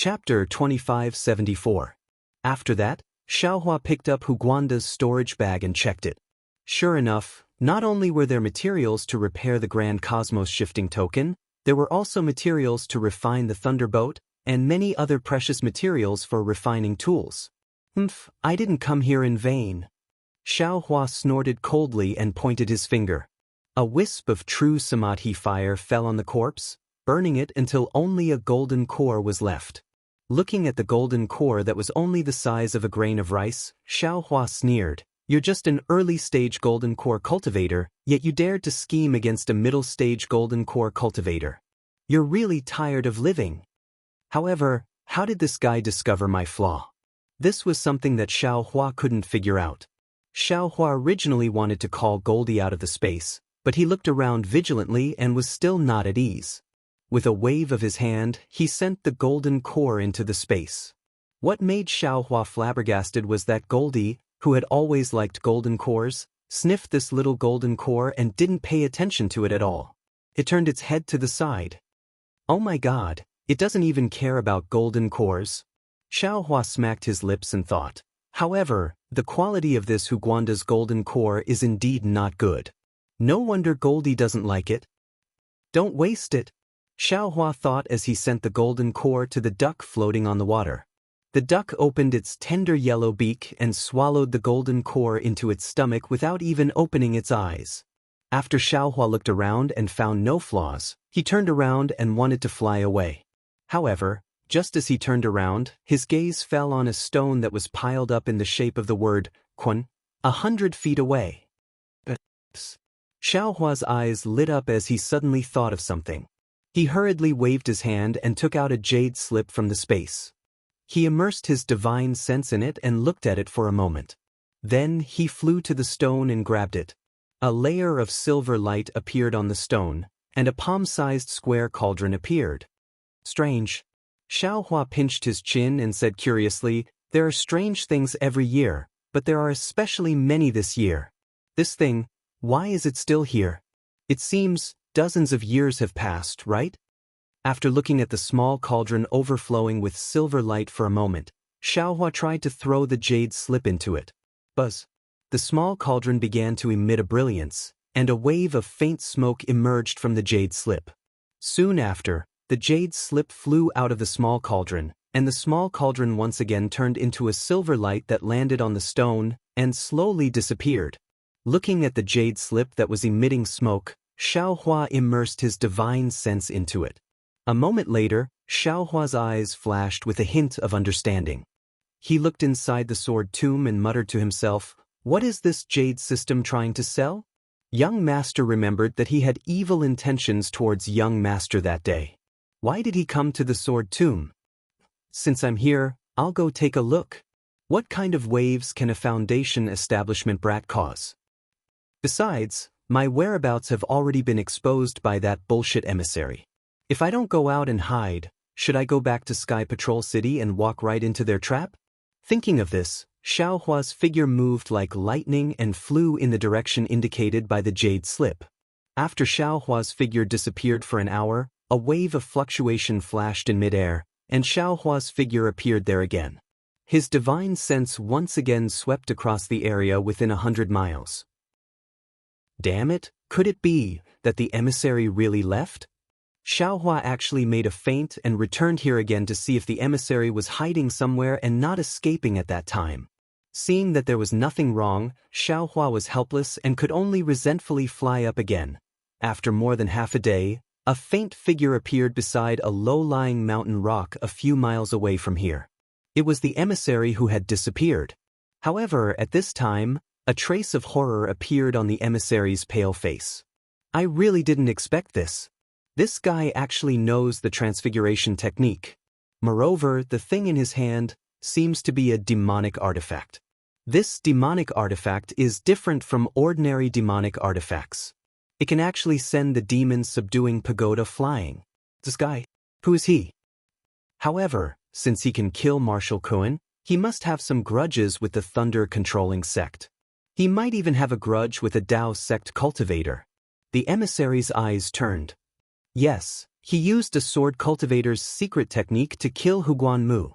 Chapter 2574. After that, Xiaohua picked up Huguanda's storage bag and checked it. Sure enough, not only were there materials to repair the Grand Cosmos shifting token, there were also materials to refine the Thunderbolt, and many other precious materials for refining tools. I didn't come here in vain. Xiaohua snorted coldly and pointed his finger. A wisp of true samadhi fire fell on the corpse, burning it until only a golden core was left. Looking at the golden core that was only the size of a grain of rice, Xiaohua sneered. You're just an early-stage golden core cultivator, yet you dared to scheme against a middle-stage golden core cultivator. You're really tired of living. However, how did this guy discover my flaw? This was something that Xiaohua couldn't figure out. Xiaohua originally wanted to call Goldie out of the space, but he looked around vigilantly and was still not at ease. With a wave of his hand, he sent the golden core into the space. What made Xiaohua flabbergasted was that Goldie, who had always liked golden cores, sniffed this little golden core and didn't pay attention to it at all. It turned its head to the side. Oh my god, it doesn't even care about golden cores. Xiaohua smacked his lips and thought. However, the quality of this Huguanda's golden core is indeed not good. No wonder Goldie doesn't like it. Don't waste it, Xiaohua thought as he sent the golden core to the duck floating on the water. The duck opened its tender yellow beak and swallowed the golden core into its stomach without even opening its eyes. After Xiaohua looked around and found no flaws, he turned around and wanted to fly away. However, just as he turned around, his gaze fell on a stone that was piled up in the shape of the word, Kun, 100 feet away. Xiaohua's eyes lit up as he suddenly thought of something. He hurriedly waved his hand and took out a jade slip from the space. He immersed his divine sense in it and looked at it for a moment. Then he flew to the stone and grabbed it. A layer of silver light appeared on the stone, and a palm-sized square cauldron appeared. Strange. Xiaohua pinched his chin and said curiously, there are strange things every year, but there are especially many this year. This thing, why is it still here? It seems dozens of years have passed, right? After looking at the small cauldron overflowing with silver light for a moment, Xiaohua tried to throw the jade slip into it. Buzz! The small cauldron began to emit a brilliance, and a wave of faint smoke emerged from the jade slip. Soon after, the jade slip flew out of the small cauldron, and the small cauldron once again turned into a silver light that landed on the stone and slowly disappeared. Looking at the jade slip that was emitting smoke, Xiaohua immersed his divine sense into it. A moment later, Xiaohua's eyes flashed with a hint of understanding. He looked inside the sword tomb and muttered to himself, what is this jade system trying to sell? Young Master remembered that he had evil intentions towards Young Master that day. Why did he come to the sword tomb? Since I'm here, I'll go take a look. What kind of waves can a foundation establishment brat cause? Besides, my whereabouts have already been exposed by that bullshit emissary. If I don't go out and hide, should I go back to Sky Patrol City and walk right into their trap? Thinking of this, Xiaohua's figure moved like lightning and flew in the direction indicated by the jade slip. After Xiaohua's figure disappeared for an hour, a wave of fluctuation flashed in midair, and Xiaohua's figure appeared there again. His divine sense once again swept across the area within 100 miles. Damn it, could it be that the emissary really left? Xiaohua actually made a feint and returned here again to see if the emissary was hiding somewhere and not escaping at that time. Seeing that there was nothing wrong, Xiaohua was helpless and could only resentfully fly up again. After more than half a day, a faint figure appeared beside a low-lying mountain rock a few miles away from here. It was the emissary who had disappeared. However, at this time, a trace of horror appeared on the emissary's pale face. I really didn't expect this. This guy actually knows the transfiguration technique. Moreover, the thing in his hand seems to be a demonic artifact. This demonic artifact is different from ordinary demonic artifacts. It can actually send the demon subduing pagoda flying. This guy, who is he? However, since he can kill Marshal Kuan, he must have some grudges with the thunder-controlling sect. He might even have a grudge with a Dao sect cultivator. The emissary's eyes turned. Yes, He used a sword cultivator's secret technique to kill Hu Guanmu.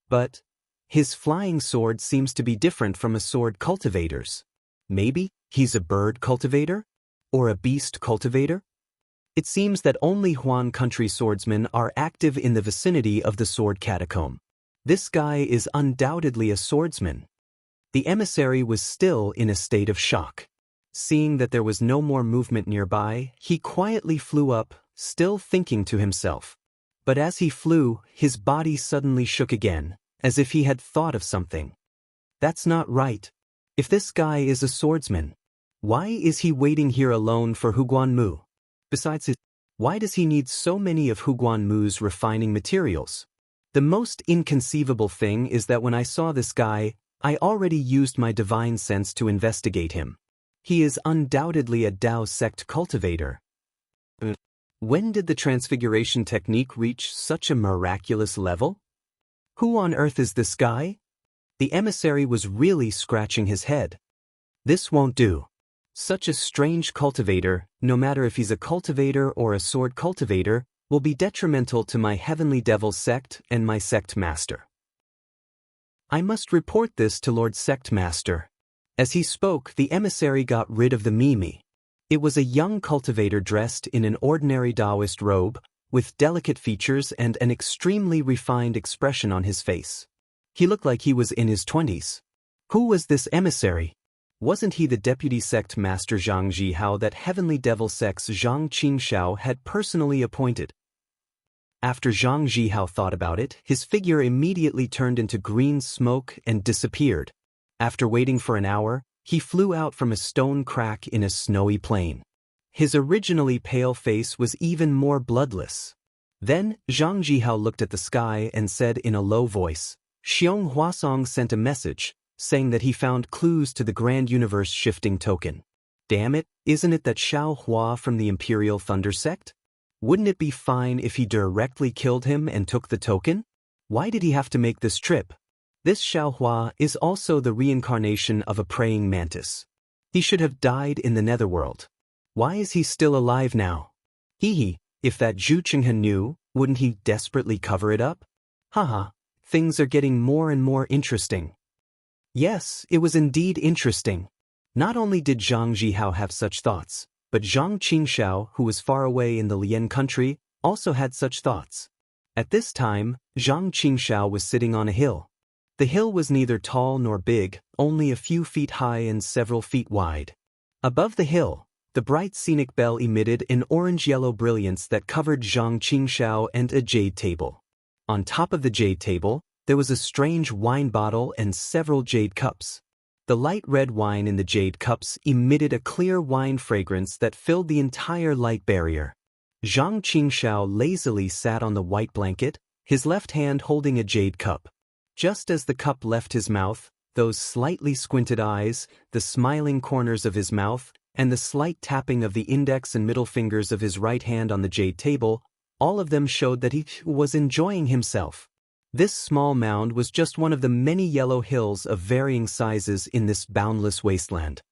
But his flying sword seems to be different from a sword cultivator's. Maybe he's a bird cultivator? Or a beast cultivator? It seems that only Huan country swordsmen are active in the vicinity of the sword catacomb. This guy is undoubtedly a swordsman. The emissary was still in a state of shock. Seeing that there was no more movement nearby, he quietly flew up, still thinking to himself. But as he flew, his body suddenly shook again, as if he had thought of something. That's not right. If this guy is a swordsman, why is he waiting here alone for Hu Guanmu? Besides, why does he need so many of Hu Guanmu's refining materials? The most inconceivable thing is that when I saw this guy, I already used my divine sense to investigate him. He is undoubtedly a Dao sect cultivator. When did the transfiguration technique reach such a miraculous level? Who on earth is this guy? The emissary was really scratching his head. This won't do. Such a strange cultivator, no matter if he's a cultivator or a sword cultivator, will be detrimental to my heavenly devil sect and my sect master. I must report this to Lord Sect Master. As he spoke, the emissary got rid of the Mimi. It was a young cultivator dressed in an ordinary Daoist robe, with delicate features and an extremely refined expression on his face. He looked like he was in his 20s. Who was this emissary? Wasn't he the deputy sect master Zhang Zhihao that heavenly devil sect's Zhang Qingxiao had personally appointed? After Zhang Zhihao thought about it, his figure immediately turned into green smoke and disappeared. After waiting for an hour, he flew out from a stone crack in a snowy plain. His originally pale face was even more bloodless. Then, Zhang Zhihao looked at the sky and said in a low voice, Xiong Huasong sent a message, saying that he found clues to the Grand Universe Shifting Token. Damn it, isn't it that Xiao Hua from the Imperial Thunder Sect? Wouldn't it be fine if he directly killed him and took the token? Why did he have to make this trip? This Xiao Hua is also the reincarnation of a praying mantis. He should have died in the netherworld. Why is he still alive now? If that Zhu Qinghe knew, wouldn't he desperately cover it up? Haha, things are getting more and more interesting. Yes, it was indeed interesting. Not only did Zhang Zhihao have such thoughts, but Zhang Qingxiao, who was far away in the Lian country, also had such thoughts. At this time, Zhang Qingxiao was sitting on a hill. The hill was neither tall nor big, only a few feet high and several feet wide. Above the hill, the bright scenic bell emitted an orange-yellow brilliance that covered Zhang Qingxiao and a jade table. On top of the jade table, there was a strange wine bottle and several jade cups. The light red wine in the jade cups emitted a clear wine fragrance that filled the entire light barrier. Zhang Qingxiao lazily sat on the white blanket, his left hand holding a jade cup. Just as the cup left his mouth, those slightly squinted eyes, the smiling corners of his mouth, and the slight tapping of the index and middle fingers of his right hand on the jade table, all of them showed that he was enjoying himself. This small mound was just one of the many yellow hills of varying sizes in this boundless wasteland.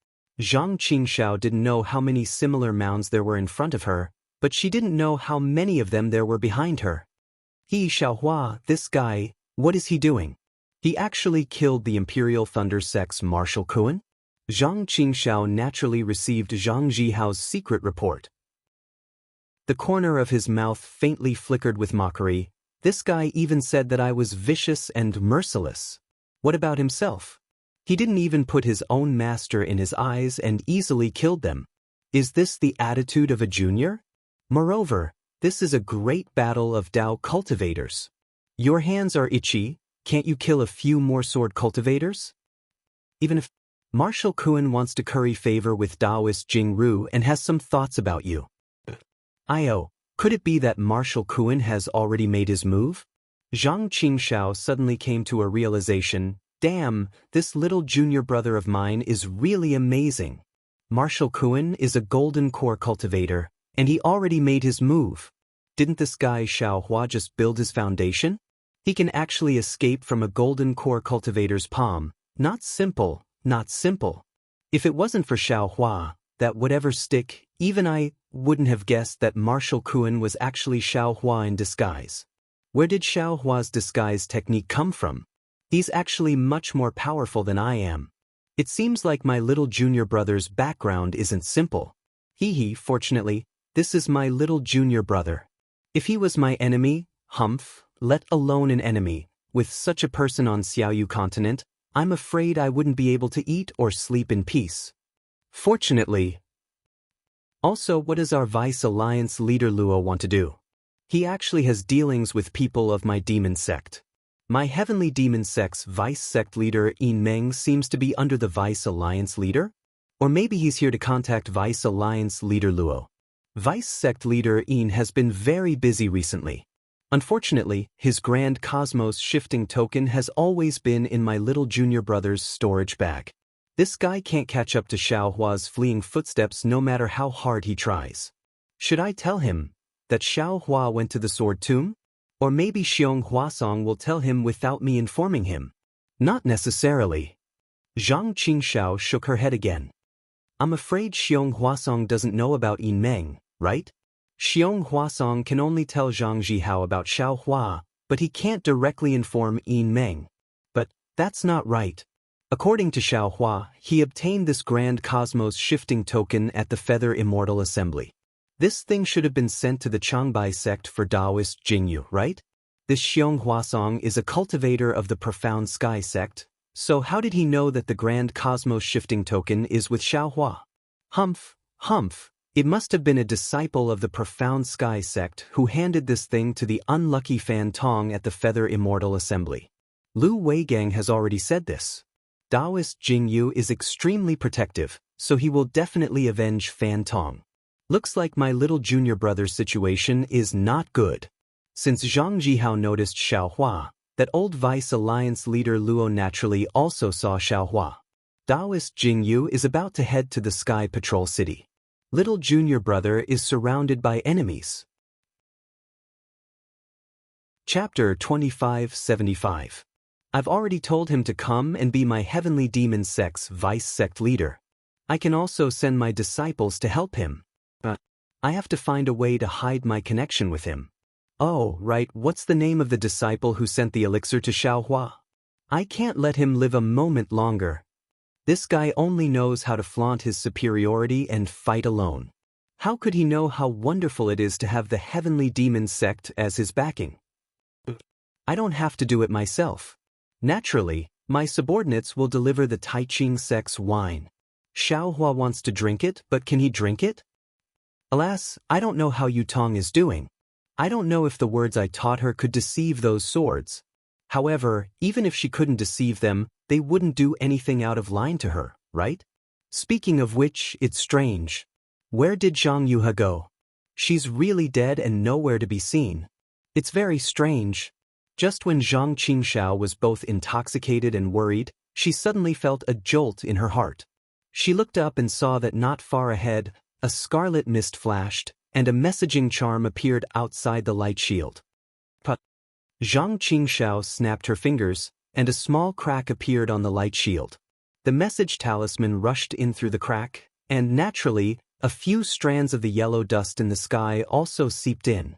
Zhang Qingxiao didn't know how many similar mounds there were in front of her, but she didn't know how many of them there were behind her. Xiaohua, this guy, what is he doing? He actually killed the Imperial Thunder Sect's Marshal Kuan? Zhang Qingxiao naturally received Zhang Zhihao's secret report. The corner of his mouth faintly flickered with mockery. This guy even said that I was vicious and merciless. What about himself? He didn't even put his own master in his eyes and easily killed them. Is this the attitude of a junior? Moreover, this is a great battle of Dao cultivators. Your hands are itchy, can't you kill a few more sword cultivators? Even if Marshal Kuan wants to curry favor with Daoist Jingru and has some thoughts about you. Could it be that Marshal Kuan has already made his move? Zhang Qingxiao suddenly came to a realization, damn, this little junior brother of mine is really amazing. Marshal Kuan is a golden core cultivator, and he already made his move. Didn't this guy Xiao Hua just build his foundation? He can actually escape from a golden core cultivator's palm. Not simple, not simple. If it wasn't for Xiao Hua, that whatever stick, even I wouldn't have guessed that Martial Kuan was actually Xiao Hua in disguise. Where did Xiao Hua's disguise technique come from? He's actually much more powerful than I am. It seems like my little junior brother's background isn't simple. Fortunately, this is my little junior brother. If he was my enemy, let alone an enemy, with such a person on Xiaoyu continent, I'm afraid I wouldn't be able to eat or sleep in peace. Fortunately. Also, what does our Vice Alliance leader Luo want to do? He actually has dealings with people of my demon sect. My heavenly demon sect's vice sect leader Yin Meng seems to be under the Vice Alliance leader? Or maybe he's here to contact Vice Alliance leader Luo. Vice sect leader Yin has been very busy recently. Unfortunately, his Grand Cosmos shifting token has always been in my little junior brother's storage bag. This guy can't catch up to Xiao Hua's fleeing footsteps no matter how hard he tries. Should I tell him that Xiao Hua went to the Sword Tomb? Or maybe Xiong Huasong will tell him without me informing him? Not necessarily. Zhang Qingxiao shook her head again. I'm afraid Xiong Huasong doesn't know about Yin Meng, right? Xiong Huasong can only tell Zhang Zhihao about Xiao Hua, but he can't directly inform Yin Meng. But that's not right. According to Xiao Hua, he obtained this Grand Cosmos shifting token at the Feather Immortal Assembly. This thing should have been sent to the Changbai sect for Daoist Jingyu, right? This Xiong Huasong is a cultivator of the Profound Sky sect, so how did he know that the Grand Cosmos shifting token is with Xiao Hua? It must have been a disciple of the Profound Sky sect who handed this thing to the unlucky Fan Tong at the Feather Immortal Assembly. Lu Weigang has already said this. Daoist Jingyu is extremely protective, so he will definitely avenge Fan Tong. Looks like my little junior brother's situation is not good. Since Zhang Zhihao noticed Xiao Hua, that old Vice Alliance leader Luo naturally also saw Xiao Hua. Daoist Jingyu is about to head to the Sky Patrol City. Little junior brother is surrounded by enemies. Chapter 2575. I've already told him to come and be my heavenly demon sect's vice sect leader. I can also send my disciples to help him. But I have to find a way to hide my connection with him. Oh, right, what's the name of the disciple who sent the elixir to Xiao Hua? I can't let him live a moment longer. This guy only knows how to flaunt his superiority and fight alone. How could he know how wonderful it is to have the heavenly demon sect as his backing? I don't have to do it myself. Naturally, my subordinates will deliver the Taiching sect's wine. Xiao Hua wants to drink it, but can he drink it? Alas, I don't know how Yutong is doing. I don't know if the words I taught her could deceive those swords. However, even if she couldn't deceive them, they wouldn't do anything out of line to her, right? Speaking of which, it's strange. Where did Zhang Yuha go? She's really dead and nowhere to be seen. It's very strange. Just when Zhang Qingxiao was both intoxicated and worried, she suddenly felt a jolt in her heart. She looked up and saw that not far ahead, a scarlet mist flashed, and a messaging charm appeared outside the light shield. But Zhang Qingxiao snapped her fingers, and a small crack appeared on the light shield. The message talisman rushed in through the crack, and naturally, a few strands of the yellow dust in the sky also seeped in.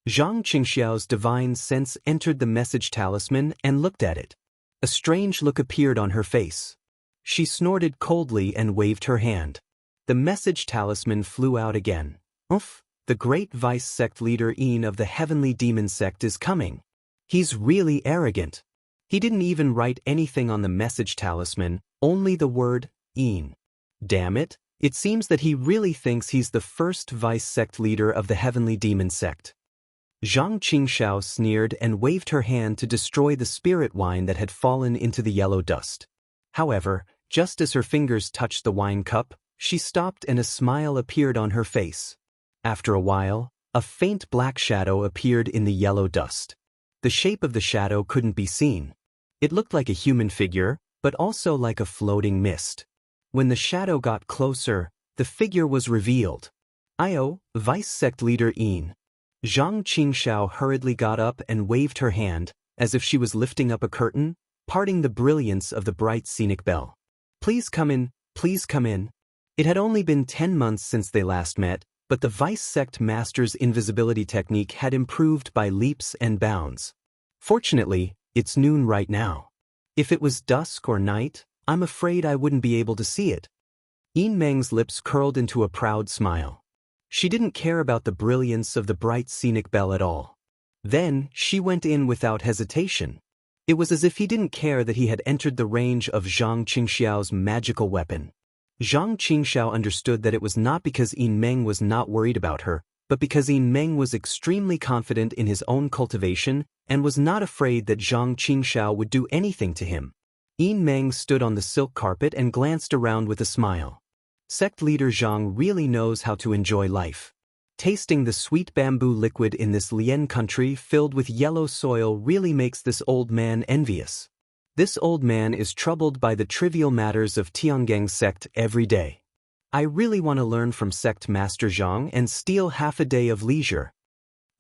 Zhang Qingxiao's divine sense entered the message talisman and looked at it. A strange look appeared on her face. She snorted coldly and waved her hand. The message talisman flew out again. The great vice sect leader Yin of the heavenly demon sect is coming. He's really arrogant. He didn't even write anything on the message talisman, only the word, Yin. Damn it, it seems that he really thinks he's the first vice sect leader of the heavenly demon sect. Zhang Qingxiao sneered and waved her hand to destroy the spirit wine that had fallen into the yellow dust. However, just as her fingers touched the wine cup, she stopped and a smile appeared on her face. After a while, a faint black shadow appeared in the yellow dust. The shape of the shadow couldn't be seen. It looked like a human figure, but also like a floating mist. When the shadow got closer, the figure was revealed. Io, vice sect leader Yin. Zhang Qingxiao hurriedly got up and waved her hand, as if she was lifting up a curtain, parting the brilliance of the bright scenic bell. Please come in, please come in. It had only been 10 months since they last met, but the vice sect master's invisibility technique had improved by leaps and bounds. Fortunately, it's noon right now. If it was dusk or night, I'm afraid I wouldn't be able to see it. Yin Meng's lips curled into a proud smile. She didn't care about the brilliance of the bright scenic bell at all. Then, she went in without hesitation. It was as if he didn't care that he had entered the range of Zhang Qingxiao's magical weapon. Zhang Qingxiao understood that it was not because Yin Meng was not worried about her, but because Yin Meng was extremely confident in his own cultivation and was not afraid that Zhang Qingxiao would do anything to him. Yin Meng stood on the silk carpet and glanced around with a smile. Sect leader Zhang really knows how to enjoy life. Tasting the sweet bamboo liquid in this Lian country filled with yellow soil really makes this old man envious. This old man is troubled by the trivial matters of Tiangang sect every day. I really want to learn from sect master Zhang and steal half a day of leisure.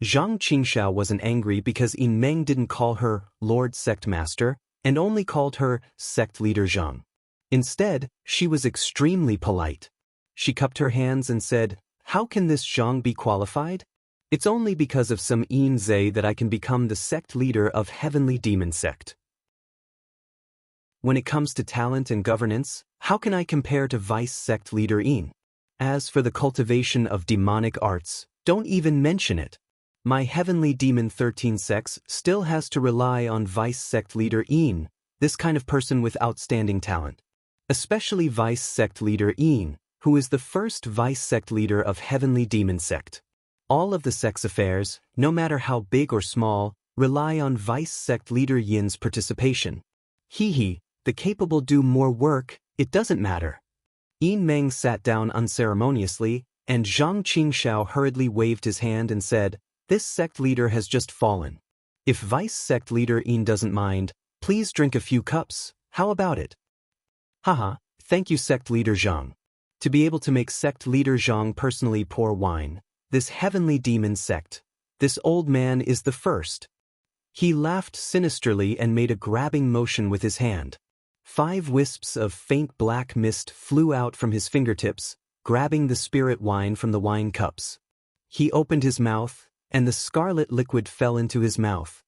Zhang Qingxiao wasn't angry because Yin Meng didn't call her Lord Sect Master and only called her Sect Leader Zhang. Instead, she was extremely polite. She cupped her hands and said, "How can this Zhang be qualified? It's only because of some Yin Zhe that I can become the sect leader of Heavenly Demon Sect. When it comes to talent and governance, how can I compare to Vice Sect Leader Yin? As for the cultivation of demonic arts, don't even mention it. My Heavenly Demon 13 sects still has to rely on Vice Sect Leader Yin, this kind of person with outstanding talent. Especially Vice Sect Leader Yin, who is the first Vice Sect Leader of Heavenly Demon Sect. All of the sect's affairs, no matter how big or small, rely on Vice Sect Leader Yin's participation. The capable do more work, it doesn't matter." Yin Meng sat down unceremoniously, and Zhang Qingxiao hurriedly waved his hand and said, "This sect leader has just fallen. If Vice Sect Leader Yin doesn't mind, please drink a few cups, how about it?" "Haha, thank you Sect Leader Zhang. To be able to make Sect Leader Zhang personally pour wine, this Heavenly Demon Sect, this old man is the first." He laughed sinisterly and made a grabbing motion with his hand. 5 wisps of faint black mist flew out from his fingertips, grabbing the spirit wine from the wine cups. He opened his mouth, and the scarlet liquid fell into his mouth.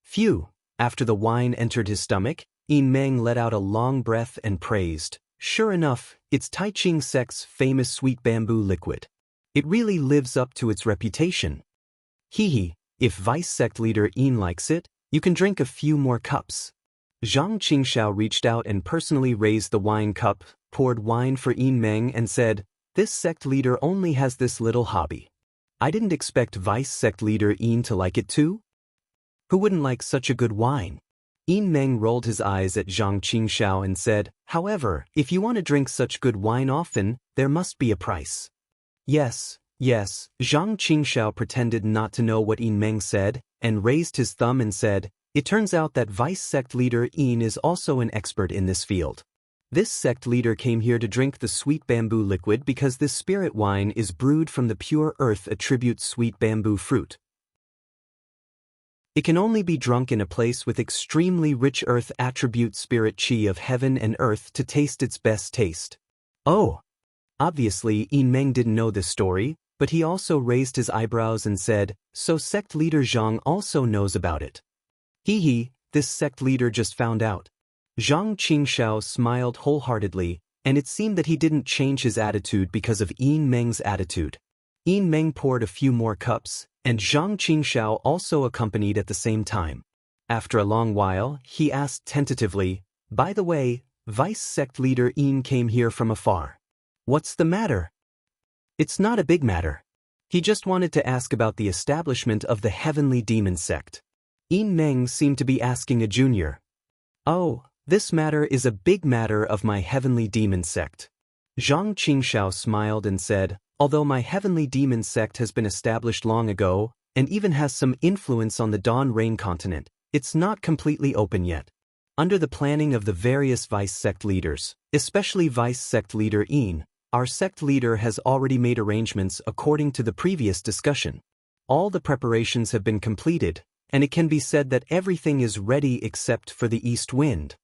Phew! After the wine entered his stomach, Yin Meng let out a long breath and praised, "Sure enough, it's Tai Ching Sect's famous sweet bamboo liquid. It really lives up to its reputation. If Vice Sect Leader Yin likes it, you can drink a few more cups." Zhang Qingxiao reached out and personally raised the wine cup, poured wine for Yin Meng and said, "This sect leader only has this little hobby. I didn't expect Vice Sect Leader Yin to like it too? Who wouldn't like such a good wine?" Yin Meng rolled his eyes at Zhang Qingxiao and said, "However, if you want to drink such good wine often, there must be a price." Yes, Zhang Qingxiao pretended not to know what Yin Meng said, and raised his thumb and said, "It turns out that Vice Sect Leader Yin is also an expert in this field. This sect leader came here to drink the sweet bamboo liquid because this spirit wine is brewed from the pure earth attribute sweet bamboo fruit. It can only be drunk in a place with extremely rich earth attribute spirit chi of heaven and earth to taste its best taste." Oh! Obviously Yin Meng didn't know this story, but he also raised his eyebrows and said, "So Sect Leader Zhang also knows about it." This sect leader just found out. Zhang Qingxiao smiled wholeheartedly, and it seemed that he didn't change his attitude because of Yin Meng's attitude. Yin Meng poured a few more cups, and Zhang Qingxiao also accompanied at the same time. After a long while, he asked tentatively, "By the way, Vice Sect Leader Yin came here from afar. What's the matter?" "It's not a big matter. He just wanted to ask about the establishment of the Heavenly Demon Sect." Yin Meng seemed to be asking a junior. "Oh, this matter is a big matter of my Heavenly Demon Sect." Zhang Qingxiao smiled and said, "Although my Heavenly Demon Sect has been established long ago, and even has some influence on the Dawn Rain continent, it's not completely open yet. Under the planning of the various Vice Sect leaders, especially Vice Sect Leader Yin, our sect leader has already made arrangements according to the previous discussion. All the preparations have been completed, and it can be said that everything is ready except for the east wind."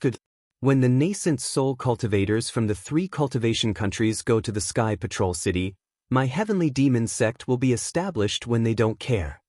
Good. When the nascent soul cultivators from the 3 cultivation countries go to the Sky Patrol City, my heavenly demon sect will be established when they don't care.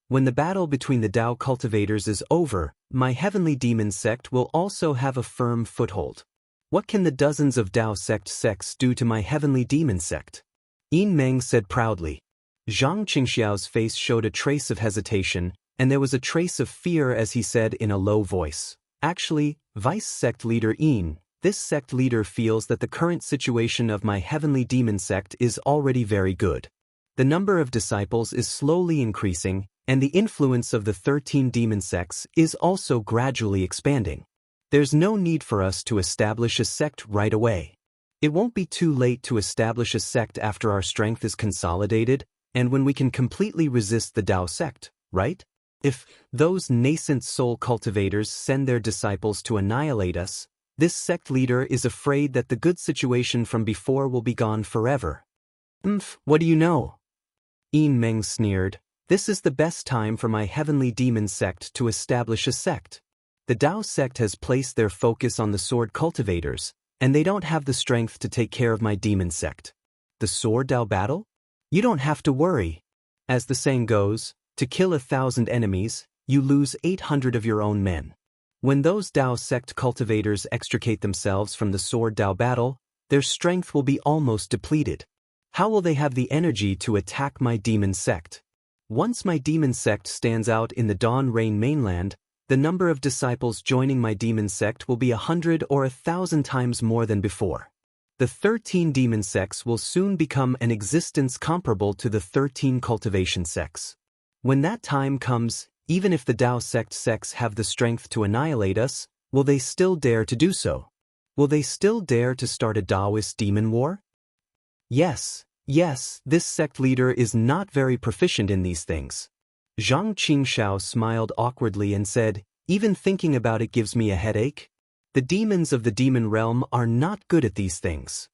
When the battle between the Dao cultivators is over, my heavenly demon sect will also have a firm foothold. What can the dozens of Dao sects do to my heavenly demon sect? Yin Meng said proudly. Zhang Qingxiao's face showed a trace of hesitation, and there was a trace of fear as he said in a low voice. Actually, Vice Sect Leader Yin, this sect leader feels that the current situation of my heavenly demon sect is already very good. The number of disciples is slowly increasing, and the influence of the 13 demon sects is also gradually expanding. There's no need for us to establish a sect right away. It won't be too late to establish a sect after our strength is consolidated, and when we can completely resist the Dao sect, right? If those nascent soul cultivators send their disciples to annihilate us, this sect leader is afraid that the good situation from before will be gone forever. What do you know? Yin Meng sneered. This is the best time for my heavenly demon sect to establish a sect. The Dao sect has placed their focus on the sword cultivators, and they don't have the strength to take care of my demon sect. The sword Dao battle? You don't have to worry. As the saying goes, to kill 1,000 enemies, you lose 800 of your own men. When those Dao sect cultivators extricate themselves from the sword Dao battle, their strength will be almost depleted. How will they have the energy to attack my demon sect? Once my demon sect stands out in the Dawn Rain mainland, the number of disciples joining my demon sect will be 100 or 1,000 times more than before. The 13 demon sects will soon become an existence comparable to the 13 cultivation sects. When that time comes, even if the Dao sects have the strength to annihilate us, will they still dare to do so? Will they still dare to start a Daoist demon war? Yes, this sect leader is not very proficient in these things. Zhang Qingxiao smiled awkwardly and said, even thinking about it gives me a headache. The demons of the demon realm are not good at these things.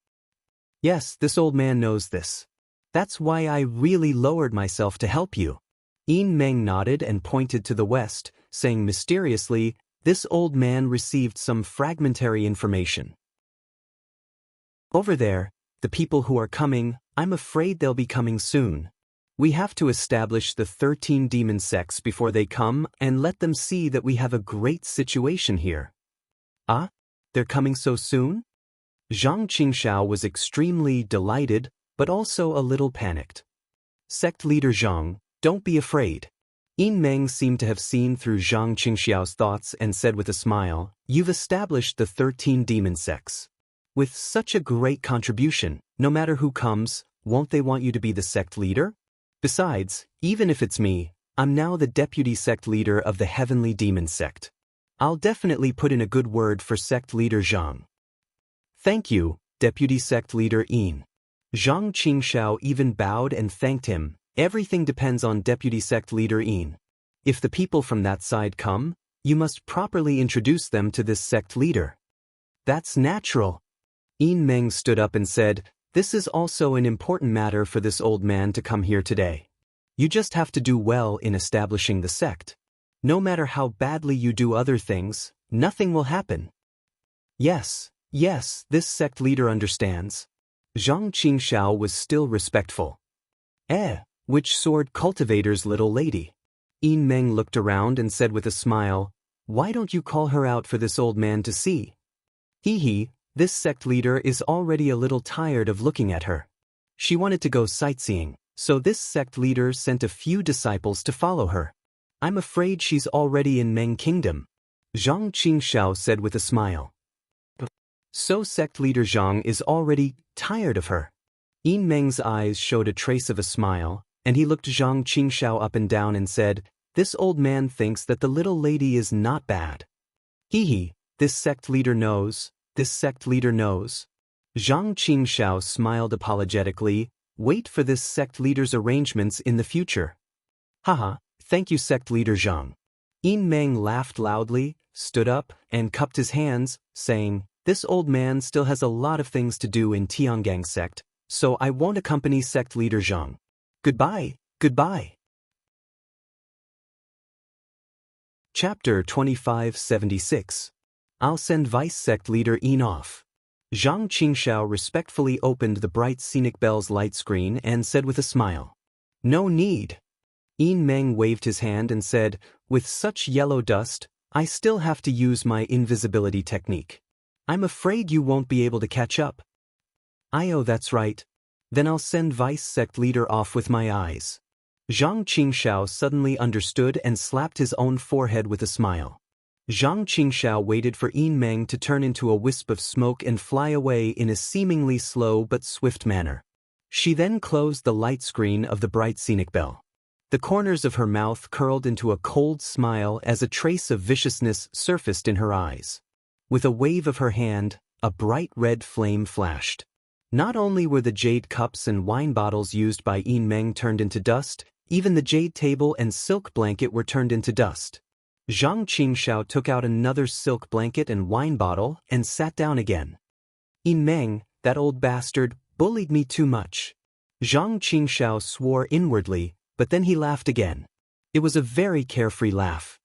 Yes, this old man knows this. That's why I really lowered myself to help you. Yin Meng nodded and pointed to the west, saying mysteriously, this old man received some fragmentary information. Over there, the people who are coming, I'm afraid they'll be coming soon. We have to establish the 13 demon sects before they come and let them see that we have a great situation here. Ah? They're coming so soon? Zhang Qingxiao was extremely delighted, but also a little panicked. Sect leader Zhang, don't be afraid. Yin Meng seemed to have seen through Zhang Qingxiao's thoughts and said with a smile, you've established the 13 demon sects. With such a great contribution, no matter who comes, won't they want you to be the sect leader? Besides, even if it's me, I'm now the deputy sect leader of the heavenly demon sect. I'll definitely put in a good word for sect leader Zhang. Thank you, deputy sect leader Yin. Zhang Qingxiao even bowed and thanked him. Everything depends on deputy sect leader Yin. If the people from that side come, you must properly introduce them to this sect leader. That's natural. Yin Meng stood up and said, this is also an important matter for this old man to come here today. You just have to do well in establishing the sect. No matter how badly you do other things, nothing will happen. Yes, this sect leader understands. Zhang Qingxiao was still respectful. Which sword cultivator's little lady? Yin Meng looked around and said with a smile, why don't you call her out for this old man to see? This sect leader is already a little tired of looking at her. She wanted to go sightseeing, so this sect leader sent a few disciples to follow her. I'm afraid she's already in Meng Kingdom. Zhang Qingxiao said with a smile. So sect leader Zhang is already tired of her. Yin Meng's eyes showed a trace of a smile, and he looked Zhang Qingxiao up and down and said, this old man thinks that the little lady is not bad. This sect leader knows. Zhang Qingxiao smiled apologetically, wait for this sect leader's arrangements in the future. Thank you sect leader Zhang. Yin Meng laughed loudly, stood up, and cupped his hands, saying, this old man still has a lot of things to do in Tiangang sect, so I won't accompany sect leader Zhang. Goodbye. Chapter 2576. I'll send vice sect leader Yin off. Zhang Qingxiao respectfully opened the bright scenic bell's light screen and said with a smile. No need. Yin Meng waved his hand and said, with such yellow dust, I still have to use my invisibility technique. I'm afraid you won't be able to catch up. Oh, that's right. Then I'll send vice sect leader off with my eyes. Zhang Qingxiao suddenly understood and slapped his own forehead with a smile. Zhang Qingxiao waited for Yin Meng to turn into a wisp of smoke and fly away in a seemingly slow but swift manner. She then closed the light screen of the bright scenic bell. The corners of her mouth curled into a cold smile as a trace of viciousness surfaced in her eyes. With a wave of her hand, a bright red flame flashed. Not only were the jade cups and wine bottles used by Yin Meng turned into dust, even the jade table and silk blanket were turned into dust. Zhang Qingxiao took out another silk blanket and wine bottle and sat down again. Yin Meng, that old bastard, bullied me too much. Zhang Qingxiao swore inwardly, but then he laughed again. It was a very carefree laugh.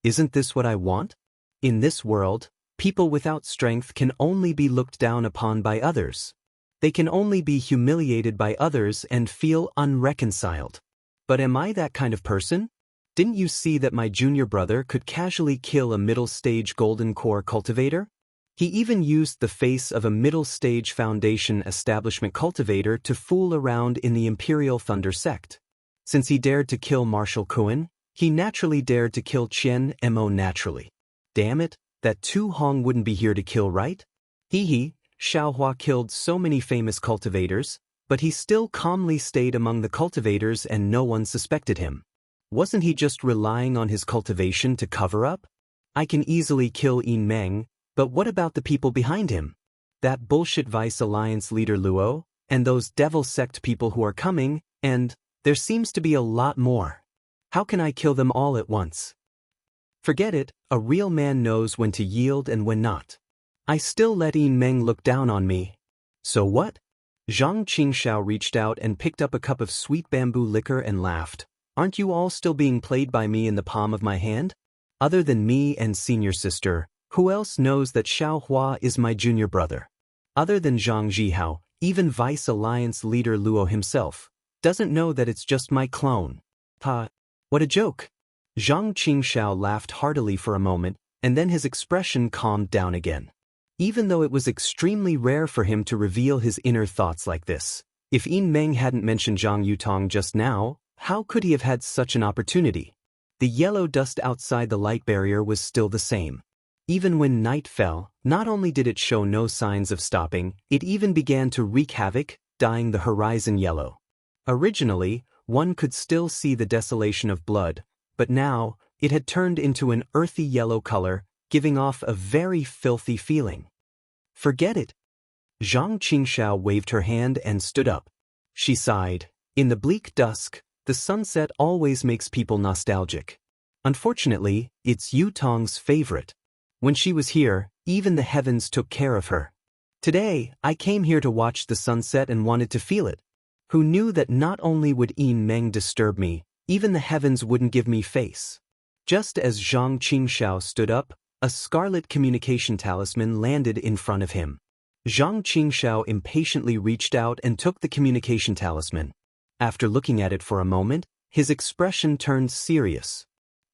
Isn't this what I want? In this world, people without strength can only be looked down upon by others. They can only be humiliated by others and feel unreconciled. But am I that kind of person? Didn't you see that my junior brother could casually kill a middle-stage golden core cultivator? He even used the face of a middle-stage Foundation establishment cultivator to fool around in the Imperial Thunder sect. Since he dared to kill Marshal Kuan, he naturally dared to kill Qian Mo naturally. Damn it, that Tu Hong wouldn't be here to kill, right? Hee, Xiaohua killed so many famous cultivators, but he still calmly stayed among the cultivators and no one suspected him. Wasn't he just relying on his cultivation to cover up? I can easily kill Yin Meng, but what about the people behind him? That bullshit Vice Alliance leader Luo, and those devil sect people who are coming, and there seems to be a lot more. How can I kill them all at once? Forget it, a real man knows when to yield and when not. I still let Yin Meng look down on me. So what? Zhang Qingxiao reached out and picked up a cup of sweet bamboo liquor and laughed. Aren't you all still being played by me in the palm of my hand? Other than me and senior sister, who else knows that Xiaohua is my junior brother? Other than Zhang Zhihao, even Vice Alliance leader Luo himself doesn't know that it's just my clone. Ha! What a joke! Zhang Qingxiao laughed heartily for a moment, and then his expression calmed down again. Even though it was extremely rare for him to reveal his inner thoughts like this, if Yin Meng hadn't mentioned Zhang Yutong just now, how could he have had such an opportunity? The yellow dust outside the light barrier was still the same. Even when night fell, not only did it show no signs of stopping, it even began to wreak havoc, dyeing the horizon yellow. Originally, one could still see the desolation of blood, but now, it had turned into an earthy yellow color, giving off a very filthy feeling. Forget it. Zhang Qingxiao waved her hand and stood up. She sighed. In the bleak dusk, the sunset always makes people nostalgic. Unfortunately, it's Yutong's favorite. When she was here, even the heavens took care of her. Today, I came here to watch the sunset and wanted to feel it. Who knew that not only would Yin Meng disturb me, even the heavens wouldn't give me face. Just as Zhang Qingxiao stood up, a scarlet communication talisman landed in front of him. Zhang Qingxiao impatiently reached out and took the communication talisman. After looking at it for a moment, his expression turned serious.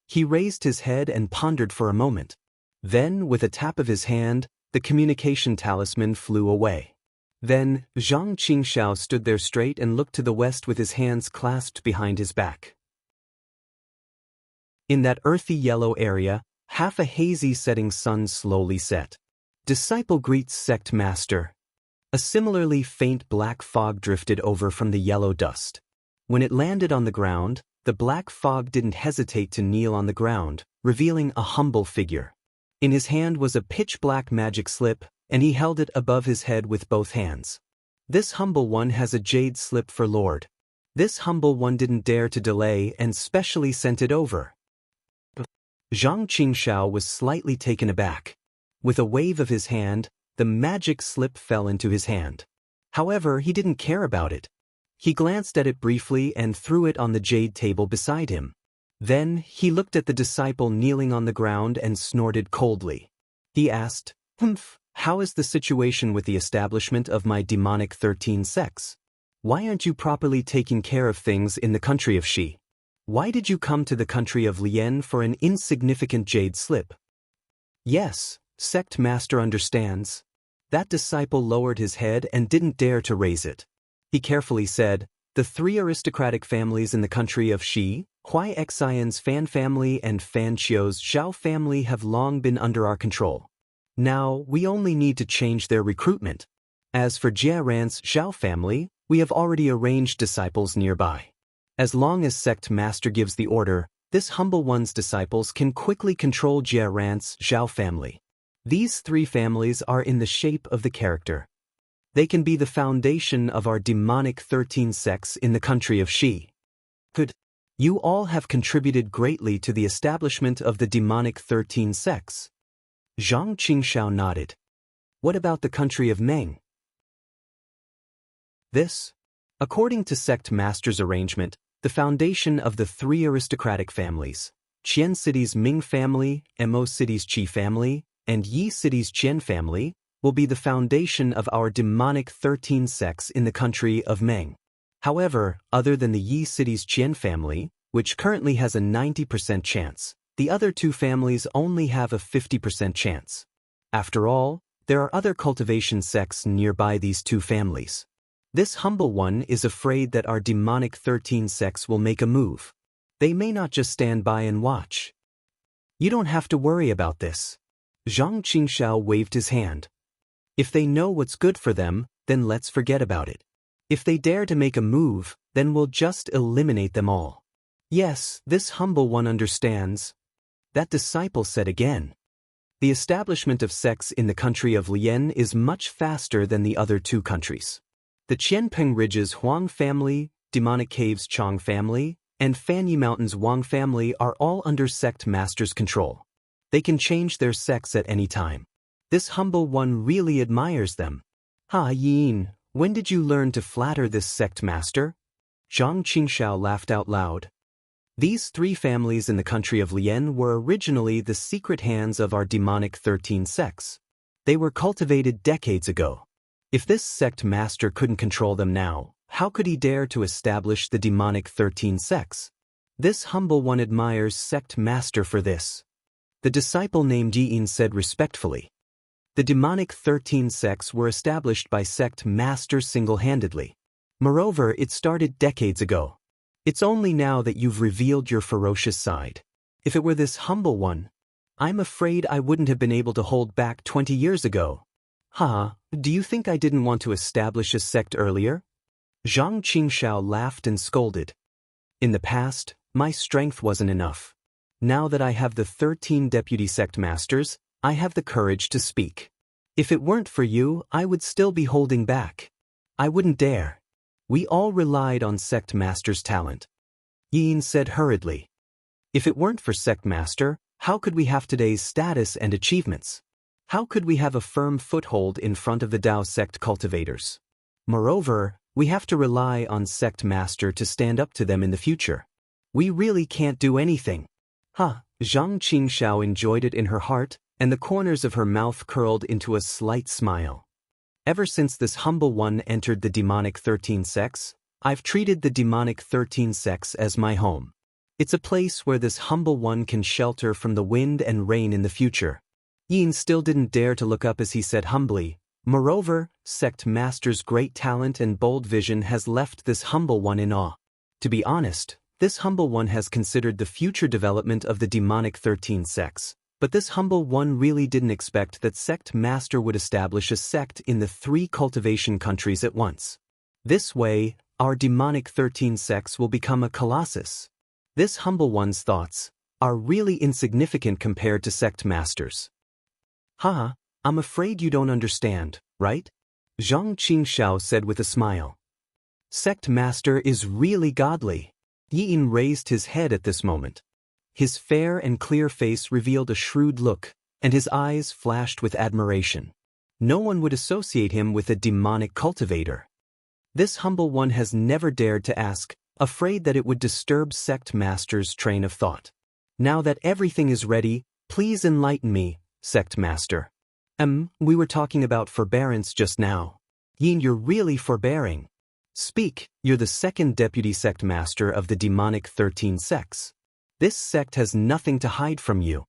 He raised his head and pondered for a moment. Then, with a tap of his hand, the communication talisman flew away. Then, Zhang Qingxiao stood there straight and looked to the west with his hands clasped behind his back. In that earthy yellow area, half a hazy setting sun slowly set. Disciple greets sect master. A similarly faint black fog drifted over from the yellow dust. When it landed on the ground, the black fog didn't hesitate to kneel on the ground, revealing a humble figure. In his hand was a pitch-black magic slip, and he held it above his head with both hands. This humble one has a jade slip for Lord. This humble one didn't dare to delay and specially sent it over. Zhang Qingxiao was slightly taken aback. With a wave of his hand, the magic slip fell into his hand. However, he didn't care about it. He glanced at it briefly and threw it on the jade table beside him. Then, he looked at the disciple kneeling on the ground and snorted coldly. He asked, how is the situation with the establishment of my demonic 13 sects? Why aren't you properly taking care of things in the country of Xi? Why did you come to the country of Lien for an insignificant jade slip? Yes, sect master understands. That disciple lowered his head and didn't dare to raise it. He carefully said, the three aristocratic families in the country of Xi, Huai Xian's Fan family and Fan Qiu's Zhao family have long been under our control. Now, we only need to change their recruitment. As for Jia Ran's Zhao family, we have already arranged disciples nearby. As long as sect master gives the order, this humble one's disciples can quickly control Jia Ran's Zhao family. These three families are in the shape of the character. They can be the foundation of our demonic 13 sects in the country of Xi. Good. You all have contributed greatly to the establishment of the demonic 13 sects. Zhang Qingxiao nodded. What about the country of Meng? This, according to sect master's arrangement, the foundation of the three aristocratic families, Qian City's Ming family, Mo City's Qi family, and Yi City's Qian family, will be the foundation of our demonic 13 sects in the country of Meng. However, other than the Yi City's Qian family, which currently has a 90% chance, the other two families only have a 50% chance. After all, there are other cultivation sects nearby these two families. This humble one is afraid that our demonic 13 sects will make a move. They may not just stand by and watch. You don't have to worry about this. Zhang Qingxiao waved his hand. If they know what's good for them, then let's forget about it. If they dare to make a move, then we'll just eliminate them all. Yes, this humble one understands. That disciple said again. The establishment of sects in the country of Lien is much faster than the other two countries. The Qianpeng Ridge's Huang family, Demonic Cave's Chong family, and Fanyi Mountain's Wang family are all under sect master's control. They can change their sects at any time. This humble one really admires them. Ha Yin, when did you learn to flatter this sect master? Zhang Qingxiao laughed out loud. These three families in the country of Lien were originally the secret hands of our demonic 13 sects. They were cultivated decades ago. If this sect master couldn't control them now, how could he dare to establish the demonic 13 sects? This humble one admires sect master for this. The disciple named Yin said respectfully. The demonic 13 sects were established by sect master single-handedly. Moreover, it started decades ago. It's only now that you've revealed your ferocious side. If it were this humble one, I'm afraid I wouldn't have been able to hold back 20 years ago. Do you think I didn't want to establish a sect earlier? Zhang Qingxiao laughed and scolded. In the past, my strength wasn't enough. Now that I have the 13 deputy sect masters, I have the courage to speak. If it weren't for you, I would still be holding back. I wouldn't dare. We all relied on sect master's talent. Yin said hurriedly. If it weren't for sect master, how could we have today's status and achievements? How could we have a firm foothold in front of the Dao sect cultivators? Moreover, we have to rely on sect master to stand up to them in the future. We really can't do anything. Zhang Qingxiao enjoyed it in her heart, and the corners of her mouth curled into a slight smile. Ever since this humble one entered the demonic 13 sects, I've treated the demonic 13 sects as my home. It's a place where this humble one can shelter from the wind and rain in the future. Yin still didn't dare to look up as he said humbly, moreover, sect master's great talent and bold vision has left this humble one in awe. To be honest, this humble one has considered the future development of the demonic 13 sects, but this humble one really didn't expect that sect master would establish a sect in the 3 cultivation countries at once. This way, our demonic 13 sects will become a colossus. This humble one's thoughts are really insignificant compared to sect masters. I'm afraid you don't understand, right? Zhang Qingxiao said with a smile. Sect master is really godly. Yin raised his head at this moment. His fair and clear face revealed a shrewd look, and his eyes flashed with admiration. No one would associate him with a demonic cultivator. This humble one has never dared to ask, afraid that it would disturb sect master's train of thought. Now that everything is ready, please enlighten me. Sect Master. We were talking about forbearance just now. Yin, you're really forbearing. Speak, you're the second deputy sect master of the demonic 13 sects. This sect has nothing to hide from you.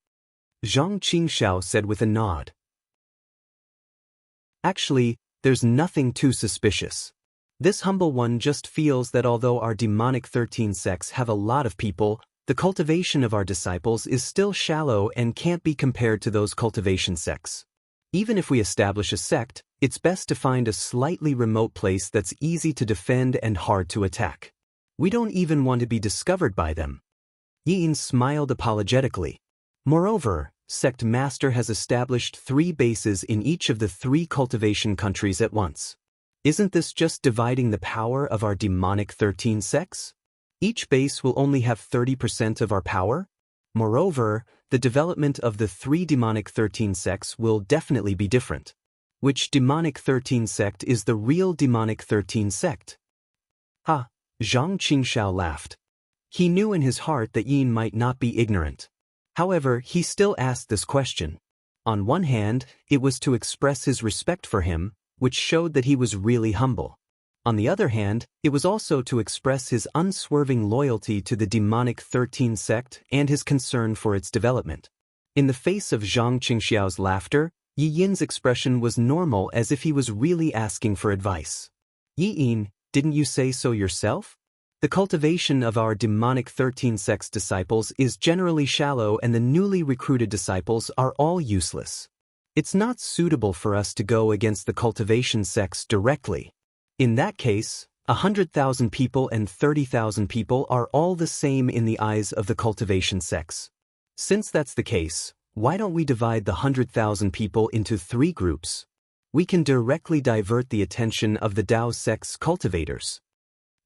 Zhang Qingxiao said with a nod. Actually, there's nothing too suspicious. This humble one just feels that although our demonic 13 sects have a lot of people, the cultivation of our disciples is still shallow and can't be compared to those cultivation sects. Even if we establish a sect, it's best to find a slightly remote place that's easy to defend and hard to attack. We don't even want to be discovered by them. Yin smiled apologetically. Moreover, Sect Master has established 3 bases in each of the 3 cultivation countries at once. Isn't this just dividing the power of our demonic 13 sects? Each base will only have 30% of our power? Moreover, the development of the 3 demonic 13 sects will definitely be different. Which demonic 13 sect is the real demonic 13 sect? Ha! Zhang Qingxiao laughed. He knew in his heart that Yin might not be ignorant. However, he still asked this question. On one hand, it was to express his respect for him, which showed that he was really humble. On the other hand, it was also to express his unswerving loyalty to the demonic 13 sect and his concern for its development. In the face of Zhang Qingxiao's laughter, Yi Yin's expression was normal, as if he was really asking for advice. Yi Yin, didn't you say so yourself? The cultivation of our demonic 13 sects disciples is generally shallow, and the newly recruited disciples are all useless. It's not suitable for us to go against the cultivation sects directly. In that case, 100,000 people and 30,000 people are all the same in the eyes of the cultivation sects. Since that's the case, why don't we divide the 100,000 people into 3 groups? We can directly divert the attention of the Dao sect's cultivators.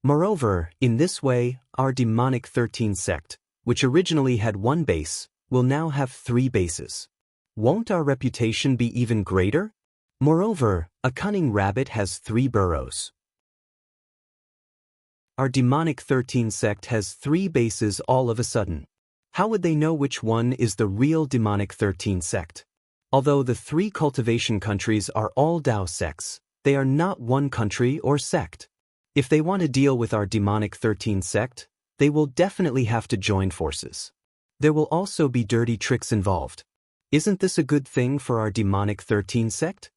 Moreover, in this way, our demonic 13 sect, which originally had 1 base, will now have 3 bases. Won't our reputation be even greater? Moreover, a cunning rabbit has 3 burrows. Our demonic 13 sect has 3 bases all of a sudden. How would they know which one is the real demonic 13 sect? Although the 3 cultivation countries are all Dao sects, they are not one country or sect. If they want to deal with our demonic 13 sect, they will definitely have to join forces. There will also be dirty tricks involved. Isn't this a good thing for our demonic 13 sect?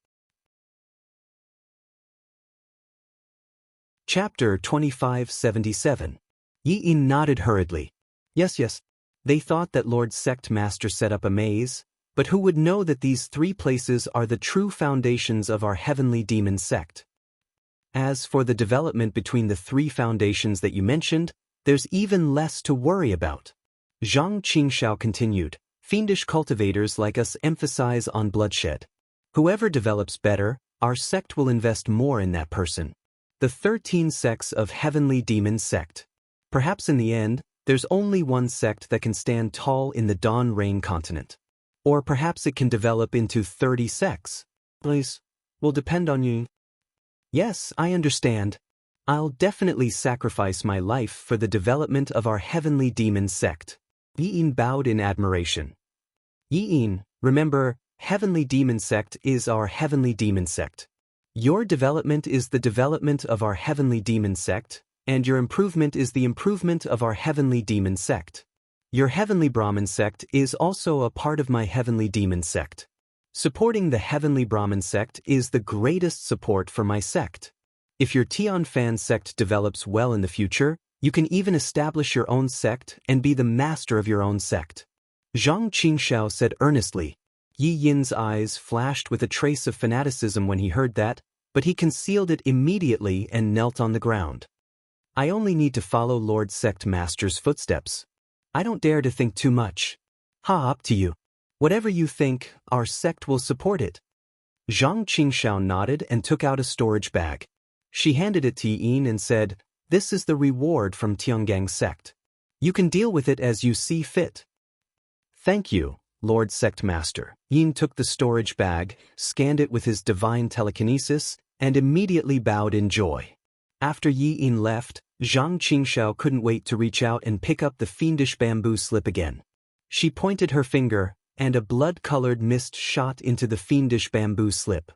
Chapter 2577. Yi Yin nodded hurriedly. Yes. They thought that Lord Sect Master set up a maze, but who would know that these 3 places are the true foundations of our heavenly demon sect? As for the development between the 3 foundations that you mentioned, there's even less to worry about. Zhang Qingxiao continued. Fiendish cultivators like us emphasize on bloodshed. Whoever develops better, our sect will invest more in that person. The 13 sects of Heavenly Demon Sect. Perhaps in the end, there's only one sect that can stand tall in the Dawn Rain continent. Or perhaps it can develop into 30 sects. Please, will depend on you. Yes, I understand. I'll definitely sacrifice my life for the development of our Heavenly Demon Sect. Yi Yin bowed in admiration. Yi Yin, remember, Heavenly Demon Sect is our Heavenly Demon Sect. Your development is the development of our Heavenly Demon Sect, and your improvement is the improvement of our Heavenly Demon Sect. Your Heavenly Brahmin Sect is also a part of my Heavenly Demon Sect. Supporting the Heavenly Brahmin Sect is the greatest support for my sect. If your Tianfan sect develops well in the future, you can even establish your own sect and be the master of your own sect. Zhang Qingxiao said earnestly. Yi Yin's eyes flashed with a trace of fanaticism when he heard that, but he concealed it immediately and knelt on the ground. I only need to follow Lord Sect Master's footsteps. I don't dare to think too much. Up to you. Whatever you think, our sect will support it. Zhang Qingxiao nodded and took out a storage bag. She handed it to Yi Yin and said, "This is the reward from Tianggang sect. You can deal with it as you see fit." Thank you, Lord Sect Master. Yin took the storage bag, scanned it with his divine telekinesis, and immediately bowed in joy. After Yi Yin left, Zhang Qingxiao couldn't wait to reach out and pick up the fiendish bamboo slip again. She pointed her finger, and a blood-colored mist shot into the fiendish bamboo slip.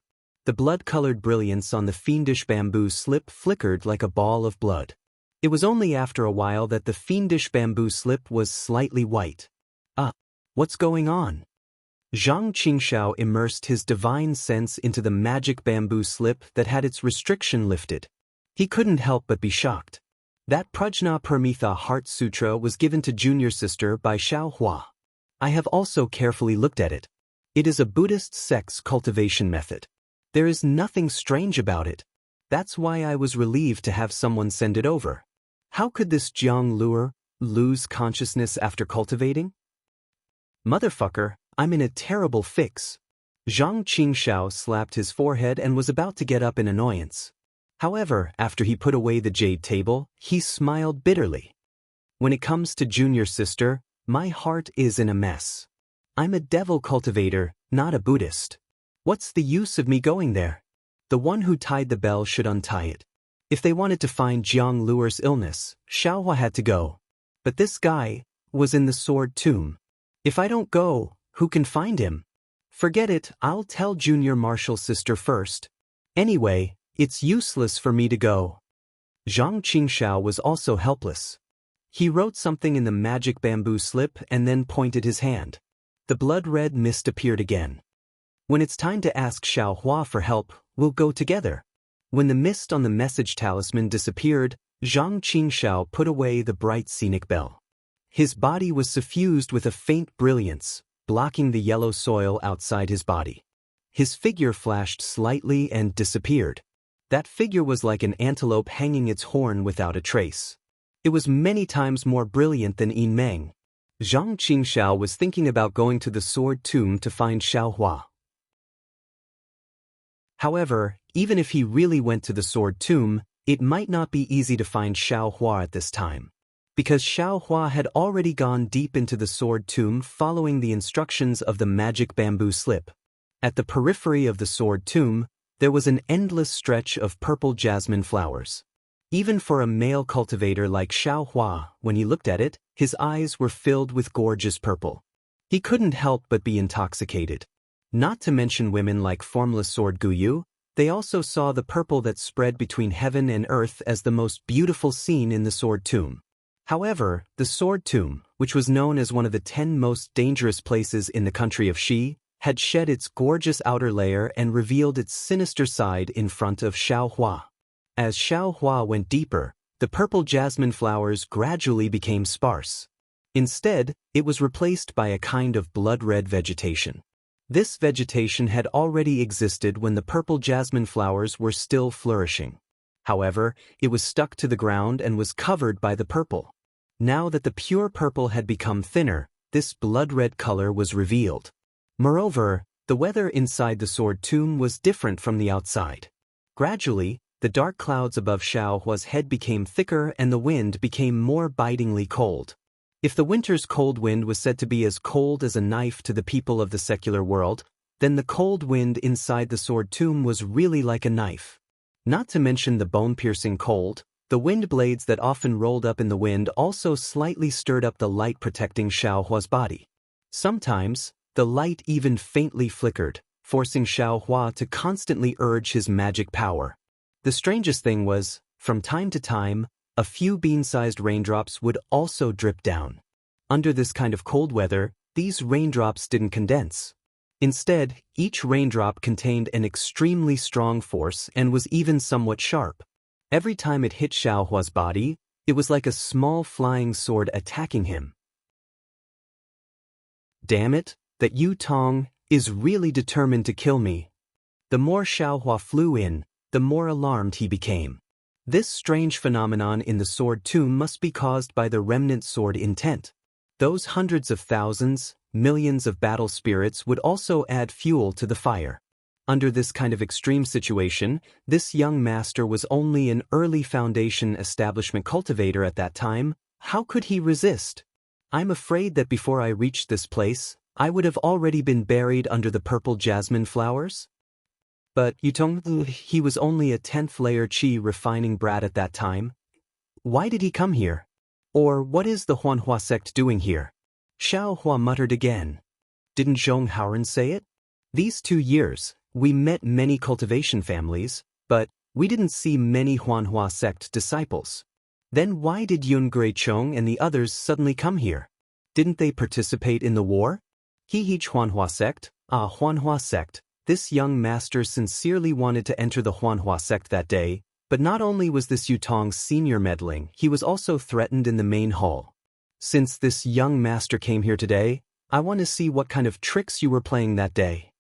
The blood-colored brilliance on the fiendish bamboo slip flickered like a ball of blood. It was only after a while that the fiendish bamboo slip was slightly white. What's going on? Zhang Qingxiao immersed his divine sense into the magic bamboo slip that had its restriction lifted. He couldn't help but be shocked. That Prajna Paramitha Heart Sutra was given to junior sister by Xiao Hua. I have also carefully looked at it. It is a Buddhist sex cultivation method. There is nothing strange about it. That's why I was relieved to have someone send it over. How could this Jiang Luer lose consciousness after cultivating? Motherfucker, I'm in a terrible fix. Zhang Qingxiao slapped his forehead and was about to get up in annoyance. However, after he put away the jade table, he smiled bitterly. When it comes to junior sister, my heart is in a mess. I'm a devil cultivator, not a Buddhist. What's the use of me going there? The one who tied the bell should untie it. If they wanted to find Jiang Luer's illness, Xiaohua had to go. But this guy was in the sword tomb. If I don't go, who can find him? Forget it, I'll tell junior martial sister first. Anyway, it's useless for me to go. Zhang Qingxiao was also helpless. He wrote something in the magic bamboo slip and then pointed his hand. The blood-red mist appeared again. When it's time to ask Xiao Hua for help, we'll go together. When the mist on the message talisman disappeared, Zhang Qingxiao put away the bright scenic bell. His body was suffused with a faint brilliance, blocking the yellow soil outside his body. His figure flashed slightly and disappeared. That figure was like an antelope hanging its horn without a trace. It was many times more brilliant than Yin Meng. Zhang Qingxiao was thinking about going to the sword tomb to find Xiao Hua. However, even if he really went to the sword tomb, it might not be easy to find Xiao Hua at this time. Because Xiao Hua had already gone deep into the sword tomb following the instructions of the magic bamboo slip. At the periphery of the sword tomb, there was an endless stretch of purple jasmine flowers. Even for a male cultivator like Xiao Hua, when he looked at it, his eyes were filled with gorgeous purple. He couldn't help but be intoxicated. Not to mention women like formless sword Guyu, they also saw the purple that spread between heaven and earth as the most beautiful scene in the sword tomb. However, the sword tomb, which was known as one of the 10 most dangerous places in the country of Xi, had shed its gorgeous outer layer and revealed its sinister side in front of Xiao Hua. As Xiao Hua went deeper, the purple jasmine flowers gradually became sparse. Instead, it was replaced by a kind of blood-red vegetation. This vegetation had already existed when the purple jasmine flowers were still flourishing. However, it was stuck to the ground and was covered by the purple. Now that the pure purple had become thinner, this blood-red color was revealed. Moreover, the weather inside the sword tomb was different from the outside. Gradually, the dark clouds above Xiao Hua's head became thicker and the wind became more bitingly cold. If the winter's cold wind was said to be as cold as a knife to the people of the secular world, then the cold wind inside the sword tomb was really like a knife. Not to mention the bone-piercing cold, the wind blades that often rolled up in the wind also slightly stirred up the light protecting Xiao Hua's body. Sometimes, the light even faintly flickered, forcing Xiao Hua to constantly urge his magic power. The strangest thing was, from time to time, a few bean-sized raindrops would also drip down. Under this kind of cold weather, these raindrops didn't condense. Instead, each raindrop contained an extremely strong force and was even somewhat sharp. Every time it hit Xiao Hua's body, it was like a small flying sword attacking him. Damn it, that Yu Tong is really determined to kill me. The more Xiao Hua flew in, the more alarmed he became. This strange phenomenon in the sword tomb must be caused by the remnant sword intent. Those hundreds of thousands, millions of battle spirits would also add fuel to the fire. Under this kind of extreme situation, this young master was only an early foundation establishment cultivator at that time. How could he resist? I'm afraid that before I reached this place, I would have already been buried under the purple jasmine flowers. But Yutong, he was only a 10th layer qi refining brat at that time. Why did he come here? Or what is the Huanhua sect doing here? Xiao Hua muttered again. Didn't Zhong Haoren say it? These 2 years, we met many cultivation families, but we didn't see many Huanhua sect disciples. Then why did Yun Greichong and the others suddenly come here? Didn't they participate in the war? Huanhua sect, Huanhua sect. This young master sincerely wanted to enter the Huanhua sect that day, but not only was this Yutong's senior meddling, he was also threatened in the main hall. Since this young master came here today, I want to see what kind of tricks you were playing that day.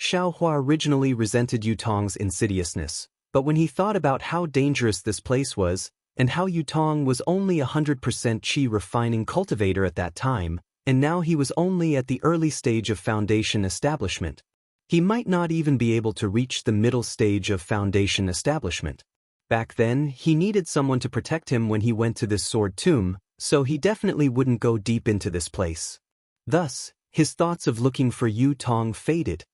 Xiaohua originally resented Yutong's insidiousness, but when he thought about how dangerous this place was, and how Yutong was only 100% qi refining cultivator at that time, and now he was only at the early stage of foundation establishment. He might not even be able to reach the middle stage of foundation establishment. Back then, he needed someone to protect him when he went to this sword tomb, so he definitely wouldn't go deep into this place. Thus, his thoughts of looking for Yutong faded.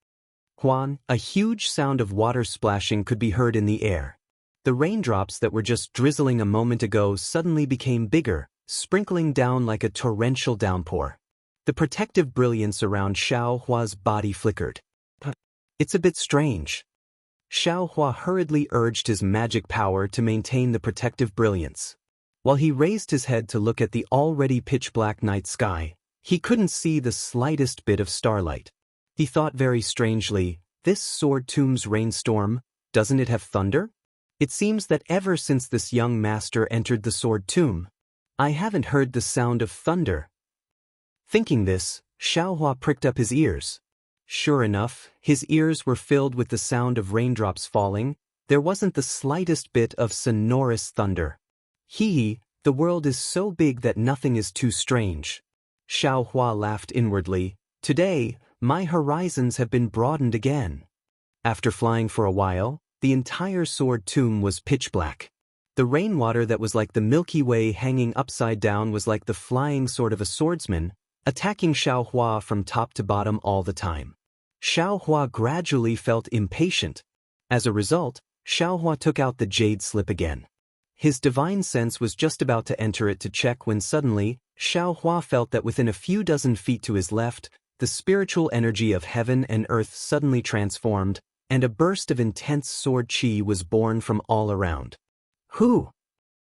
Huan, a huge sound of water splashing could be heard in the air. The raindrops that were just drizzling a moment ago suddenly became bigger, sprinkling down like a torrential downpour. The protective brilliance around Xiaohua's body flickered. It's a bit strange. Xiaohua hurriedly urged his magic power to maintain the protective brilliance. While he raised his head to look at the already pitch-black night sky, he couldn't see the slightest bit of starlight. He thought very strangely, this sword tomb's rainstorm, doesn't it have thunder? It seems that ever since this young master entered the sword tomb, I haven't heard the sound of thunder. Thinking this, Xiaohua pricked up his ears. Sure enough, his ears were filled with the sound of raindrops falling. There wasn't the slightest bit of sonorous thunder. The world is so big that nothing is too strange. Xiaohua laughed inwardly. Today, my horizons have been broadened again. After flying for a while, the entire sword tomb was pitch black. The rainwater that was like the Milky Way hanging upside down was like the flying sword of a swordsman, attacking Xiaohua from top to bottom all the time. Xiaohua gradually felt impatient. As a result, Xiaohua took out the jade slip again. His divine sense was just about to enter it to check when suddenly, Xiaohua felt that within a few dozen feet to his left, the spiritual energy of heaven and earth suddenly transformed, and a burst of intense sword qi was born from all around. Who?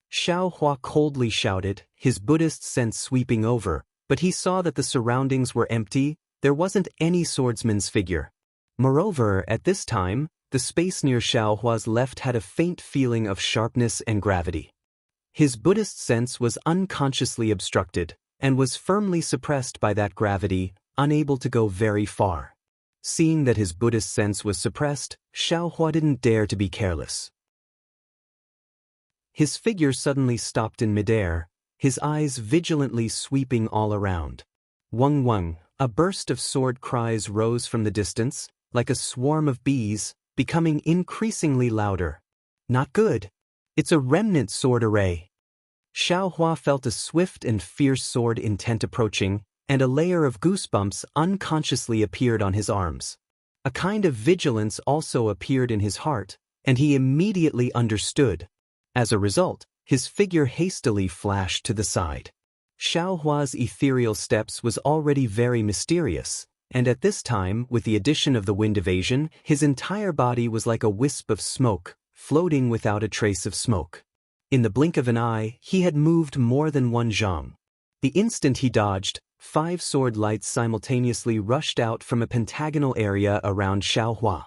Xiaohua coldly shouted, his Buddhist sense sweeping over, but he saw that the surroundings were empty. There wasn't any swordsman's figure. Moreover, at this time, the space near Xiaohua's left had a faint feeling of sharpness and gravity. His Buddhist sense was unconsciously obstructed, and was firmly suppressed by that gravity, unable to go very far. Seeing that his Buddhist sense was suppressed, Xiaohua didn't dare to be careless. His figure suddenly stopped in midair, his eyes vigilantly sweeping all around. Wang Wang, a burst of sword cries rose from the distance, like a swarm of bees, becoming increasingly louder. Not good. It's a remnant sword array. Xiaohua felt a swift and fierce sword intent approaching, and a layer of goosebumps unconsciously appeared on his arms. A kind of vigilance also appeared in his heart, and he immediately understood. As a result, his figure hastily flashed to the side. Xiaohua's ethereal steps was already very mysterious, and at this time, with the addition of the wind evasion, his entire body was like a wisp of smoke, floating without a trace of smoke. In the blink of an eye, he had moved more than one zhang. The instant he dodged, 5 sword lights simultaneously rushed out from a pentagonal area around Xiaohua.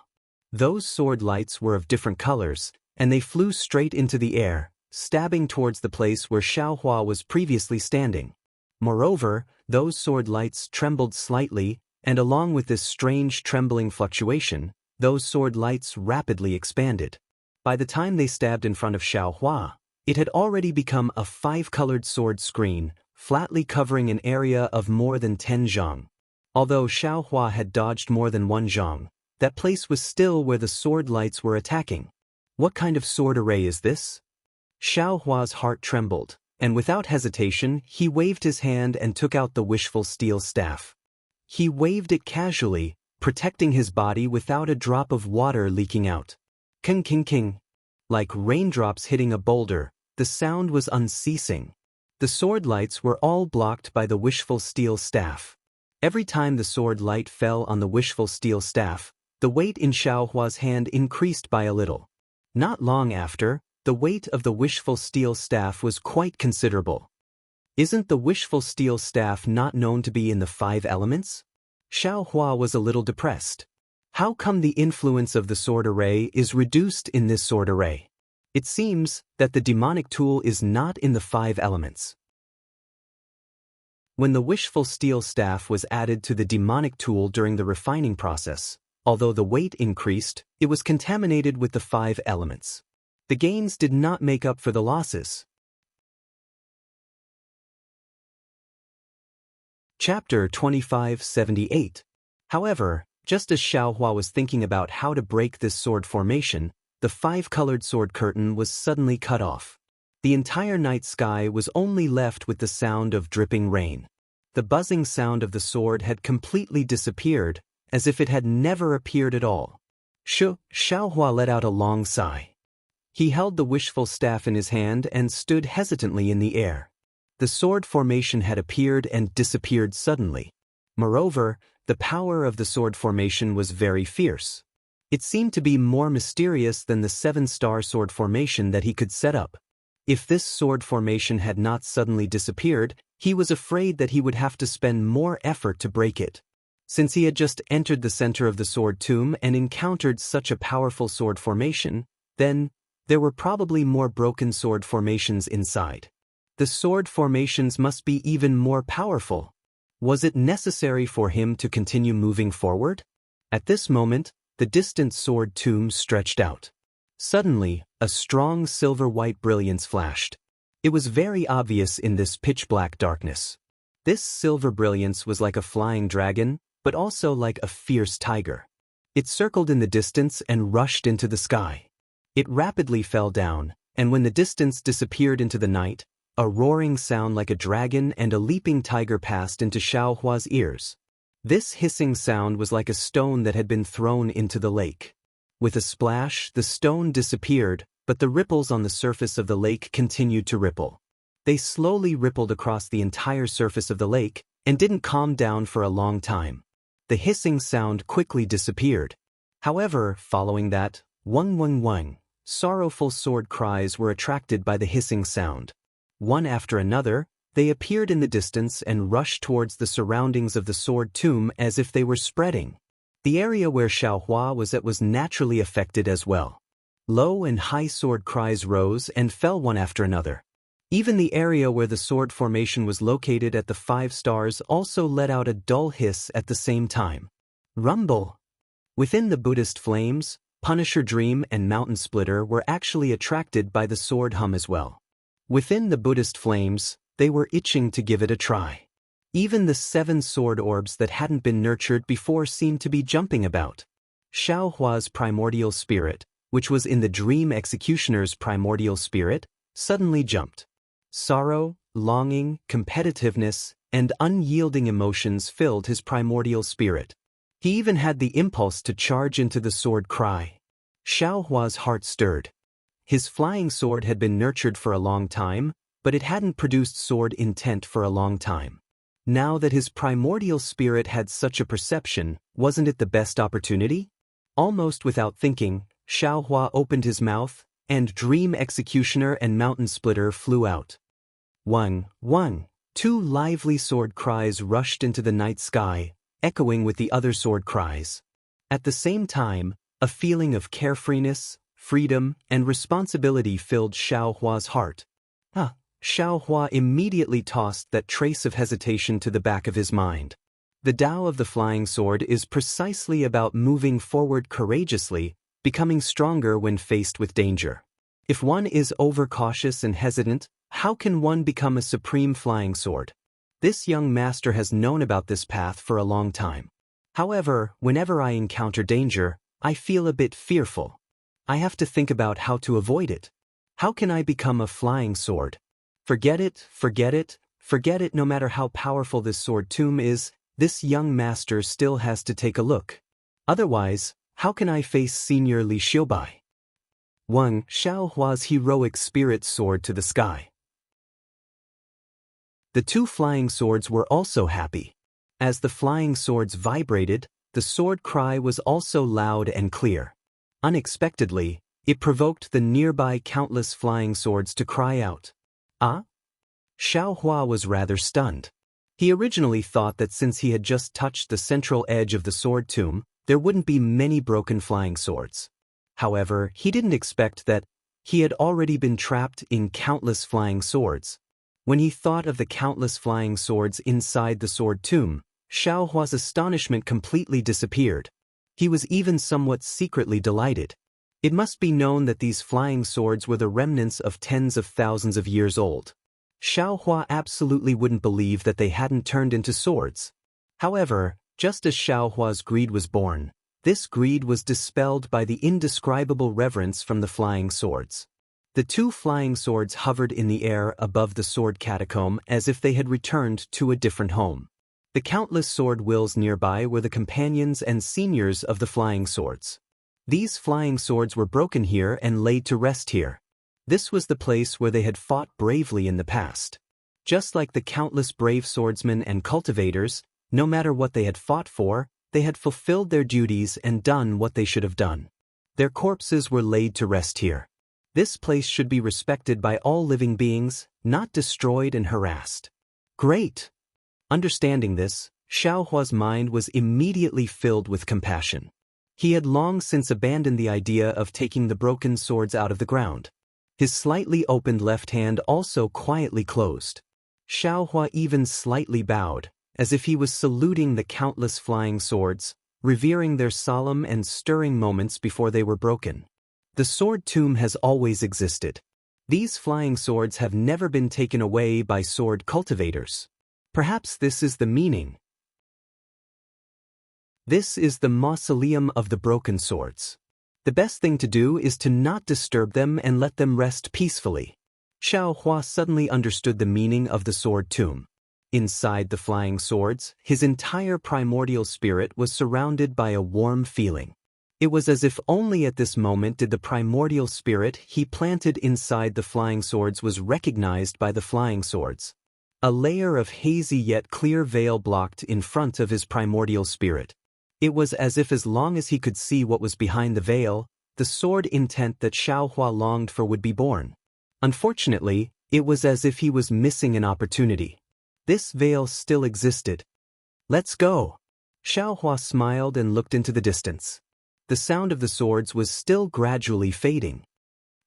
Those sword lights were of different colors, and they flew straight into the air, stabbing towards the place where Xiaohua was previously standing. Moreover, those sword lights trembled slightly, and along with this strange trembling fluctuation, those sword lights rapidly expanded. By the time they stabbed in front of Xiaohua, it had already become a 5-colored sword screen, flatly covering an area of more than 10 zhang. Although Xiaohua had dodged more than 1 zhang, that place was still where the sword lights were attacking. What kind of sword array is this? Xiaohua's heart trembled, and without hesitation, he waved his hand and took out the wishful steel staff. He waved it casually, protecting his body without a drop of water leaking out. King king king. Like raindrops hitting a boulder, the sound was unceasing. The sword lights were all blocked by the wishful steel staff. Every time the sword light fell on the wishful steel staff, the weight in Xiaohua's hand increased by a little. Not long after, the weight of the wishful steel staff was quite considerable. Isn't the wishful steel staff not known to be in the 5 elements? Xiaohua was a little depressed. How come the influence of the sword array is reduced in this sword array? It seems that the demonic tool is not in the 5 elements. When the wishful steel staff was added to the demonic tool during the refining process, although the weight increased, it was contaminated with the 5 elements. The gains did not make up for the losses. Chapter 2578. However, just as Xiaohua was thinking about how to break this sword formation, the 5-colored sword curtain was suddenly cut off. The entire night sky was only left with the sound of dripping rain. The buzzing sound of the sword had completely disappeared, as if it had never appeared at all. Xiaohua let out a long sigh. He held the wishful staff in his hand and stood hesitantly in the air. The sword formation had appeared and disappeared suddenly. Moreover, the power of the sword formation was very fierce. It seemed to be more mysterious than the 7-star sword formation that he could set up. If this sword formation had not suddenly disappeared, he was afraid that he would have to spend more effort to break it. Since he had just entered the center of the sword tomb and encountered such a powerful sword formation, then there were probably more broken sword formations inside. The sword formations must be even more powerful. Was it necessary for him to continue moving forward? At this moment, the distant sword tomb stretched out. Suddenly, a strong silver-white brilliance flashed. It was very obvious in this pitch-black darkness. This silver brilliance was like a flying dragon, but also like a fierce tiger. It circled in the distance and rushed into the sky. It rapidly fell down, and when the distance disappeared into the night, a roaring sound like a dragon and a leaping tiger passed into Xiaohua's ears. This hissing sound was like a stone that had been thrown into the lake. With a splash, the stone disappeared, but the ripples on the surface of the lake continued to ripple. They slowly rippled across the entire surface of the lake and didn't calm down for a long time. The hissing sound quickly disappeared. However, following that, wang wang wang, sorrowful sword cries were attracted by the hissing sound. One after another, they appeared in the distance and rushed towards the surroundings of the sword tomb as if they were spreading. The area where Xiaohua was at was naturally affected as well. Low and high sword cries rose and fell one after another. Even the area where the sword formation was located at the 5 stars also let out a dull hiss at the same time. Rumble! Within the Buddhist flames, Punisher Dream and Mountain Splitter were actually attracted by the sword hum as well. Within the Buddhist flames, they were itching to give it a try. Even the 7 sword orbs that hadn't been nurtured before seemed to be jumping about. Xiaohua's primordial spirit, which was in the dream executioner's primordial spirit, suddenly jumped. Sorrow, longing, competitiveness, and unyielding emotions filled his primordial spirit. He even had the impulse to charge into the sword cry. Xiaohua's heart stirred. His flying sword had been nurtured for a long time, but it hadn't produced sword intent for a long time. Now that his primordial spirit had such a perception, wasn't it the best opportunity? Almost without thinking, Xiaohua opened his mouth, and Dream Executioner and Mountain Splitter flew out. Wang, wang! 2 lively sword cries rushed into the night sky, echoing with the other sword cries. At the same time, a feeling of carefreeness, freedom, and responsibility filled Xiaohua's heart. Xiaohua immediately tossed that trace of hesitation to the back of his mind. The Tao of the flying sword is precisely about moving forward courageously, becoming stronger when faced with danger. If one is overcautious and hesitant, how can one become a supreme flying sword? This young master has known about this path for a long time. However, whenever I encounter danger, I feel a bit fearful. I have to think about how to avoid it. How can I become a flying sword? Forget it, forget it, forget it. No matter how powerful this sword tomb is, this young master still has to take a look. Otherwise, how can I face Senior Li Xiubai? Wang Xiaohua's heroic spirit soared to the sky. The 2 flying swords were also happy. As the flying swords vibrated, the sword cry was also loud and clear. Unexpectedly, it provoked the nearby countless flying swords to cry out. Ah? Xiaohua was rather stunned. He originally thought that since he had just touched the central edge of the sword tomb, there wouldn't be many broken flying swords. However, he didn't expect that he had already been trapped in countless flying swords. When he thought of the countless flying swords inside the sword tomb, Xiaohua's astonishment completely disappeared. He was even somewhat secretly delighted. It must be known that these flying swords were the remnants of tens of thousands of years old. Xiaohua absolutely wouldn't believe that they hadn't turned into swords. However, just as Xiaohua's greed was born, this greed was dispelled by the indescribable reverence from the flying swords. The two flying swords hovered in the air above the sword catacomb as if they had returned to a different home. The countless sword wills nearby were the companions and seniors of the flying swords. These flying swords were broken here and laid to rest here. This was the place where they had fought bravely in the past. Just like the countless brave swordsmen and cultivators, no matter what they had fought for, they had fulfilled their duties and done what they should have done. Their corpses were laid to rest here. This place should be respected by all living beings, not destroyed and harassed. Great! Understanding this, Xiaohua's mind was immediately filled with compassion. He had long since abandoned the idea of taking the broken swords out of the ground. His slightly opened left hand also quietly closed. Xiaohua even slightly bowed, as if he was saluting the countless flying swords, revering their solemn and stirring moments before they were broken. The sword tomb has always existed. These flying swords have never been taken away by sword cultivators. Perhaps this is the meaning. This is the mausoleum of the broken swords. The best thing to do is to not disturb them and let them rest peacefully. Xiaohua suddenly understood the meaning of the sword tomb. Inside the flying swords, his entire primordial spirit was surrounded by a warm feeling. It was as if only at this moment did the primordial spirit he planted inside the flying swords was recognized by the flying swords. A layer of hazy yet clear veil blocked in front of his primordial spirit. It was as if as long as he could see what was behind the veil, the sword intent that Xiaohua longed for would be born. Unfortunately, it was as if he was missing an opportunity. This veil still existed. Let's go. Xiaohua smiled and looked into the distance. The sound of the swords was still gradually fading.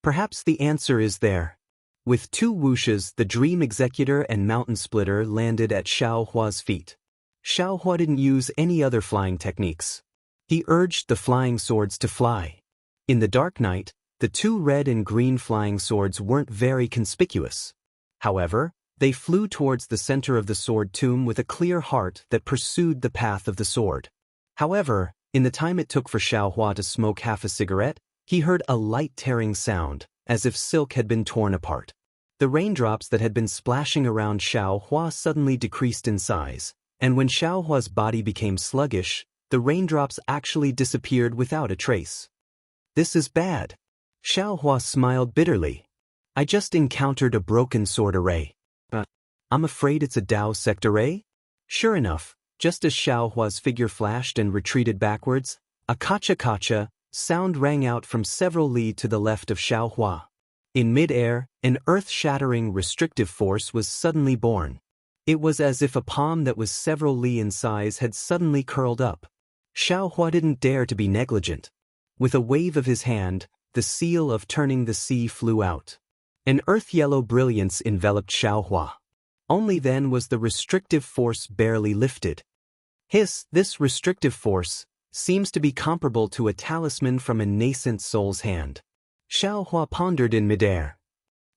Perhaps the answer is there. With two whooshes, the Dream Executor and Mountain Splitter landed at Xiaohua's feet. Xiaohua didn't use any other flying techniques. He urged the flying swords to fly. In the dark night, the two red and green flying swords weren't very conspicuous. However, they flew towards the center of the sword tomb with a clear heart that pursued the path of the sword. However, in the time it took for Xiaohua to smoke half a cigarette, he heard a light tearing sound, as if silk had been torn apart. The raindrops that had been splashing around Xiaohua suddenly decreased in size, and when Xiaohua's body became sluggish, the raindrops actually disappeared without a trace. This is bad. Xiaohua smiled bitterly. I just encountered a broken sword array. I'm afraid it's a Daoist array? Sure enough, just as Xiaohua's figure flashed and retreated backwards, a kacha-kacha sound rang out from several li to the left of Xiaohua. In mid-air, an earth-shattering restrictive force was suddenly born. It was as if a palm that was several li in size had suddenly curled up. Xiaohua didn't dare to be negligent. With a wave of his hand, the seal of turning the sea flew out. An earth-yellow brilliance enveloped Xiaohua. Only then was the restrictive force barely lifted. This restrictive force seems to be comparable to a talisman from a nascent soul's hand. Xiaohua pondered in midair.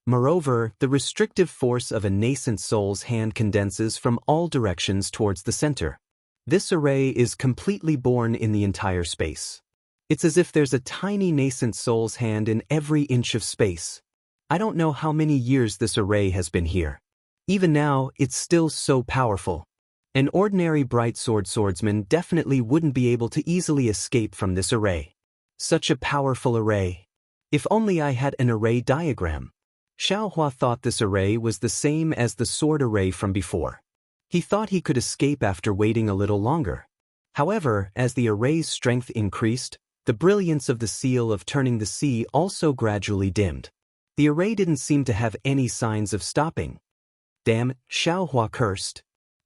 Moreover, the restrictive force of a nascent soul's hand condenses from all directions towards the center. This array is completely born in the entire space. It's as if there's a tiny nascent soul's hand in every inch of space. I don't know how many years this array has been here. Even now, it's still so powerful. An ordinary bright swordsman definitely wouldn't be able to easily escape from this array. Such a powerful array. If only I had an array diagram. Xiaohua thought this array was the same as the sword array from before. He thought he could escape after waiting a little longer. However, as the array's strength increased, the brilliance of the seal of turning the sea also gradually dimmed. The array didn't seem to have any signs of stopping. Damn it, Xiaohua cursed.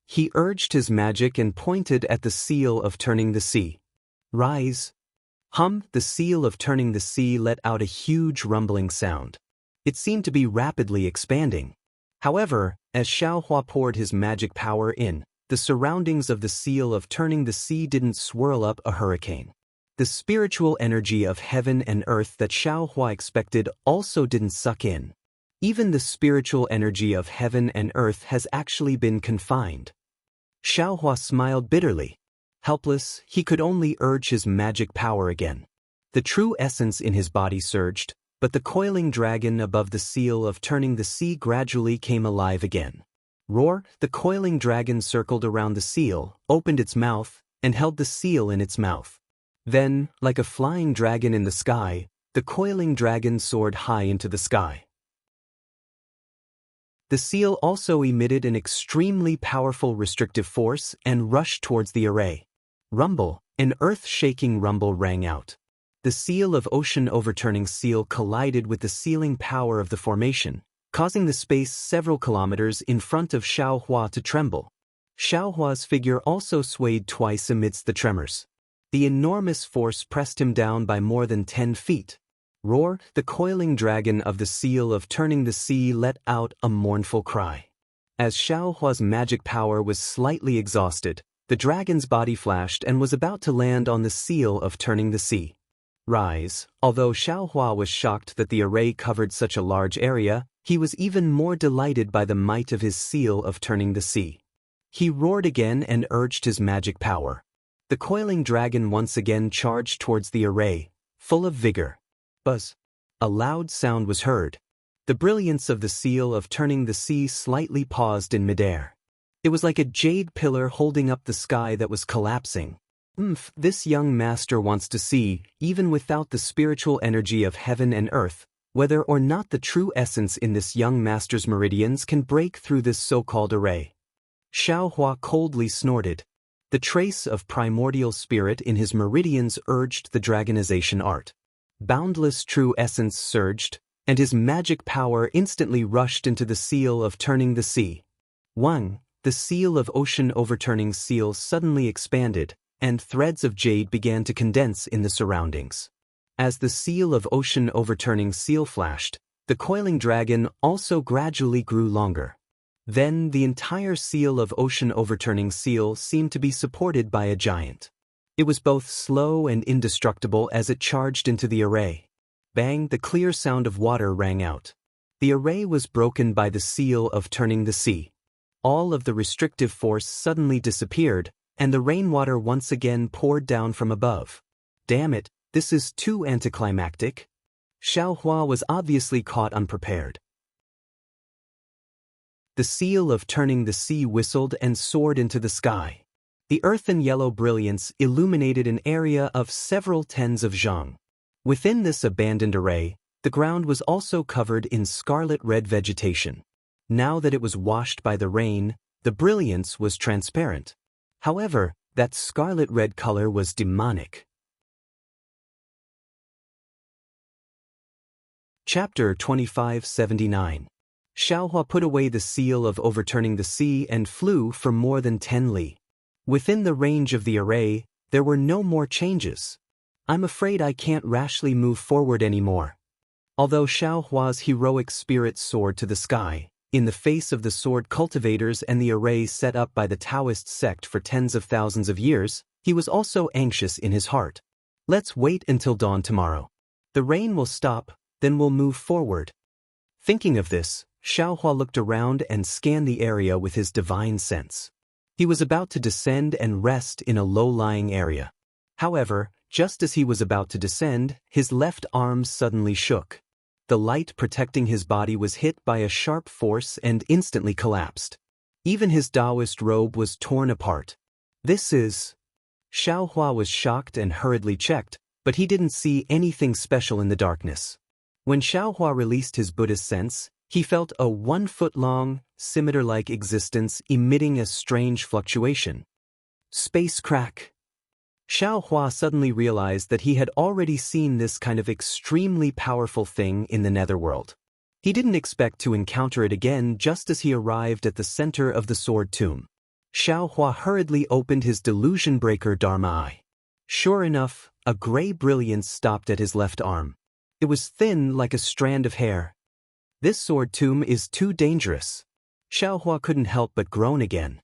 He urged his magic and pointed at the seal of turning the sea. Rise. The seal of turning the sea let out a huge rumbling sound. It seemed to be rapidly expanding. However, as Xiaohua poured his magic power in, the surroundings of the seal of turning the sea didn't swirl up a hurricane. The spiritual energy of heaven and earth that Xiaohua expected also didn't suck in. Even the spiritual energy of heaven and earth has actually been confined. Xiaohua smiled bitterly. Helpless, he could only urge his magic power again. The true essence in his body surged, but the coiling dragon above the seal of turning the sea gradually came alive again. Roar! The coiling dragon circled around the seal, opened its mouth, and held the seal in its mouth. Then, like a flying dragon in the sky, the coiling dragon soared high into the sky. The seal also emitted an extremely powerful restrictive force and rushed towards the array. Rumble! An earth-shaking rumble rang out. The seal of ocean overturning seal collided with the sealing power of the formation, causing the space several kilometers in front of Xiaohua to tremble. Xiaohua's figure also swayed twice amidst the tremors. The enormous force pressed him down by more than 10 feet. Roar! The coiling dragon of the seal of turning the sea let out a mournful cry. As Xiaohua's magic power was slightly exhausted, the dragon's body flashed and was about to land on the seal of turning the sea. Rise! Although Xiaohua was shocked that the array covered such a large area, he was even more delighted by the might of his seal of turning the sea. He roared again and urged his magic power. The coiling dragon once again charged towards the array, full of vigor. Buzz! A loud sound was heard. The brilliance of the seal of turning the sea slightly paused in midair. It was like a jade pillar holding up the sky that was collapsing. This young master wants to see, even without the spiritual energy of heaven and earth, whether or not the true essence in this young master's meridians can break through this so-called array. Xiaohua coldly snorted. The trace of primordial spirit in his meridians urged the dragonization art. Boundless true essence surged, and his magic power instantly rushed into the seal of turning the sea. Wang, the seal of ocean overturning seal suddenly expanded, and threads of jade began to condense in the surroundings. As the seal of ocean overturning seal flashed, the coiling dragon also gradually grew longer. Then the entire seal of ocean overturning seal seemed to be supported by a giant. It was both slow and indestructible as it charged into the array. Bang! The clear sound of water rang out. The array was broken by the seal of turning the sea. All of the restrictive force suddenly disappeared, and the rainwater once again poured down from above. Damn it, this is too anticlimactic. Xiaohua was obviously caught unprepared. The seal of turning the sea whistled and soared into the sky. The earthen yellow brilliance illuminated an area of several tens of zhang. Within this abandoned array, the ground was also covered in scarlet-red vegetation. Now that it was washed by the rain, the brilliance was transparent. However, that scarlet-red color was demonic. Chapter 2579. Xiaohua put away the seal of overturning the sea and flew for more than 10 li. Within the range of the array, there were no more changes. I'm afraid I can't rashly move forward anymore. Although Xiaohua's heroic spirit soared to the sky, in the face of the sword cultivators and the array set up by the Daoist sect for tens of thousands of years, he was also anxious in his heart. Let's wait until dawn tomorrow. The rain will stop, then we'll move forward. Thinking of this, Xiaohua looked around and scanned the area with his divine sense. He was about to descend and rest in a low-lying area. However, just as he was about to descend, his left arm suddenly shook. The light protecting his body was hit by a sharp force and instantly collapsed. Even his Daoist robe was torn apart. This is... Xiaohua was shocked and hurriedly checked, but he didn't see anything special in the darkness. When Xiaohua released his Buddhist sense, He felt a 1-foot-long, scimitar-like existence emitting a strange fluctuation. Space crack. Xiao Hua suddenly realized that he had already seen this kind of extremely powerful thing in the netherworld. He didn't expect to encounter it again just as he arrived at the center of the sword tomb. Xiao Hua hurriedly opened his delusion breaker Dharma eye. Sure enough, a gray brilliance stopped at his left arm. It was thin like a strand of hair. This sword tomb is too dangerous. Xiao Hua couldn't help but groan again.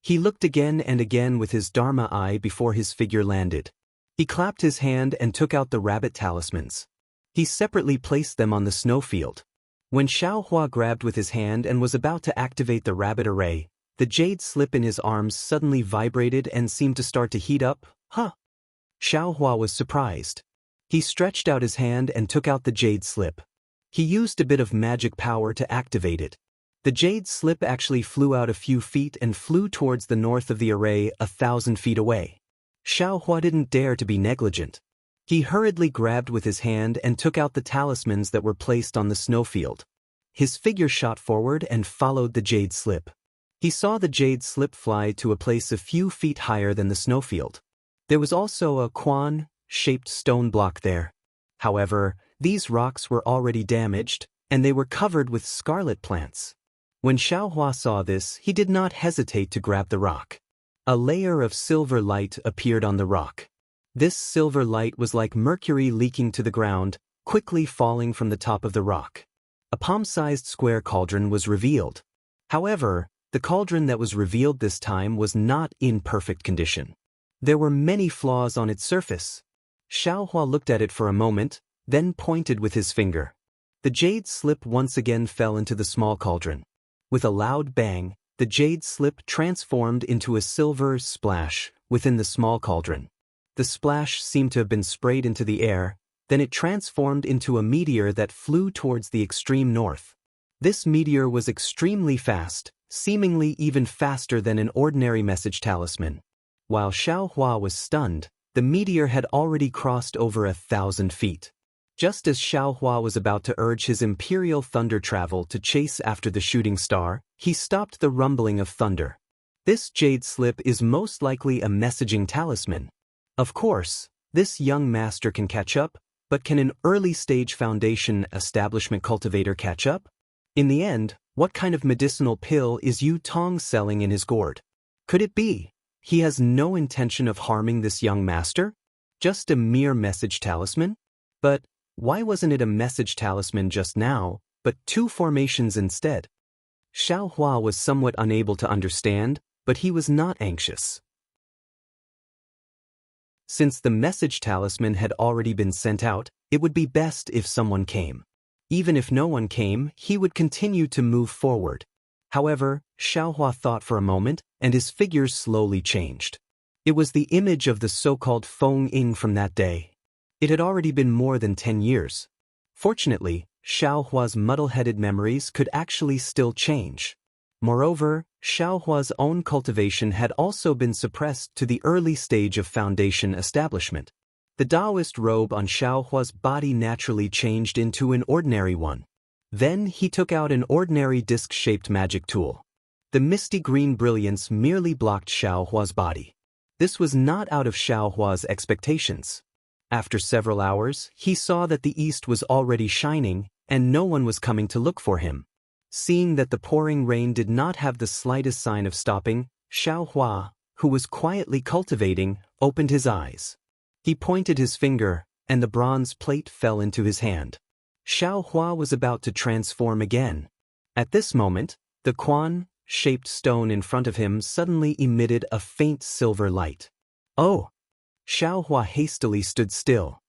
He looked again and again with his Dharma eye before his figure landed. He clapped his hand and took out the rabbit talismans. He separately placed them on the snowfield. When Xiao Hua grabbed with his hand and was about to activate the rabbit array, the jade slip in his arms suddenly vibrated and seemed to start to heat up. Huh! Xiao Hua was surprised. He stretched out his hand and took out the jade slip. He used a bit of magic power to activate it. The jade slip actually flew out a few feet and flew towards the north of the array 1,000 feet away. Xiao Hua didn't dare to be negligent. He hurriedly grabbed with his hand and took out the talismans that were placed on the snowfield. His figure shot forward and followed the jade slip. He saw the jade slip fly to a place a few feet higher than the snowfield. There was also a quan-shaped stone block there. However, these rocks were already damaged, and they were covered with scarlet plants. When Xiao Hua saw this, he did not hesitate to grab the rock. A layer of silver light appeared on the rock. This silver light was like mercury leaking to the ground, quickly falling from the top of the rock. A palm-sized square cauldron was revealed. However, the cauldron that was revealed this time was not in perfect condition. There were many flaws on its surface. Xiao Hua looked at it for a moment, then pointed with his finger. The jade slip once again fell into the small cauldron. With a loud bang, the jade slip transformed into a silver splash within the small cauldron. The splash seemed to have been sprayed into the air, then it transformed into a meteor that flew towards the extreme north. This meteor was extremely fast, seemingly even faster than an ordinary message talisman. While Xiao Hua was stunned, the meteor had already crossed over 1,000 feet. Just as Xiao Hua was about to urge his imperial thunder travel to chase after the shooting star, he stopped the rumbling of thunder. This jade slip is most likely a messaging talisman. Of course, this young master can catch up, but can an early-stage foundation establishment cultivator catch up? In the end, what kind of medicinal pill is Yu Tong selling in his gourd? Could it be he has no intention of harming this young master? Just a mere message talisman? But why wasn't it a message talisman just now, but 2 formations instead? Xiao Hua was somewhat unable to understand, but he was not anxious. Since the message talisman had already been sent out, it would be best if someone came. Even if no one came, he would continue to move forward. However, Xiao Hua thought for a moment, and his figure slowly changed. It was the image of the so-called Feng Ying from that day. It had already been more than 10 years. Fortunately, Xiao Hua's muddle-headed memories could actually still change. Moreover, Xiao Hua's own cultivation had also been suppressed to the early stage of foundation establishment. The Daoist robe on Xiao Hua's body naturally changed into an ordinary one. Then he took out an ordinary disc-shaped magic tool. The misty green brilliance merely blocked Xiao Hua's body. This was not out of Xiao Hua's expectations. After several hours, he saw that the east was already shining, and no one was coming to look for him. Seeing that the pouring rain did not have the slightest sign of stopping, Xiao Hua, who was quietly cultivating, opened his eyes. He pointed his finger, and the bronze plate fell into his hand. Xiao Hua was about to transform again. At this moment, the quan-shaped stone in front of him suddenly emitted a faint silver light. Oh! Xiao Hua hastily stood still.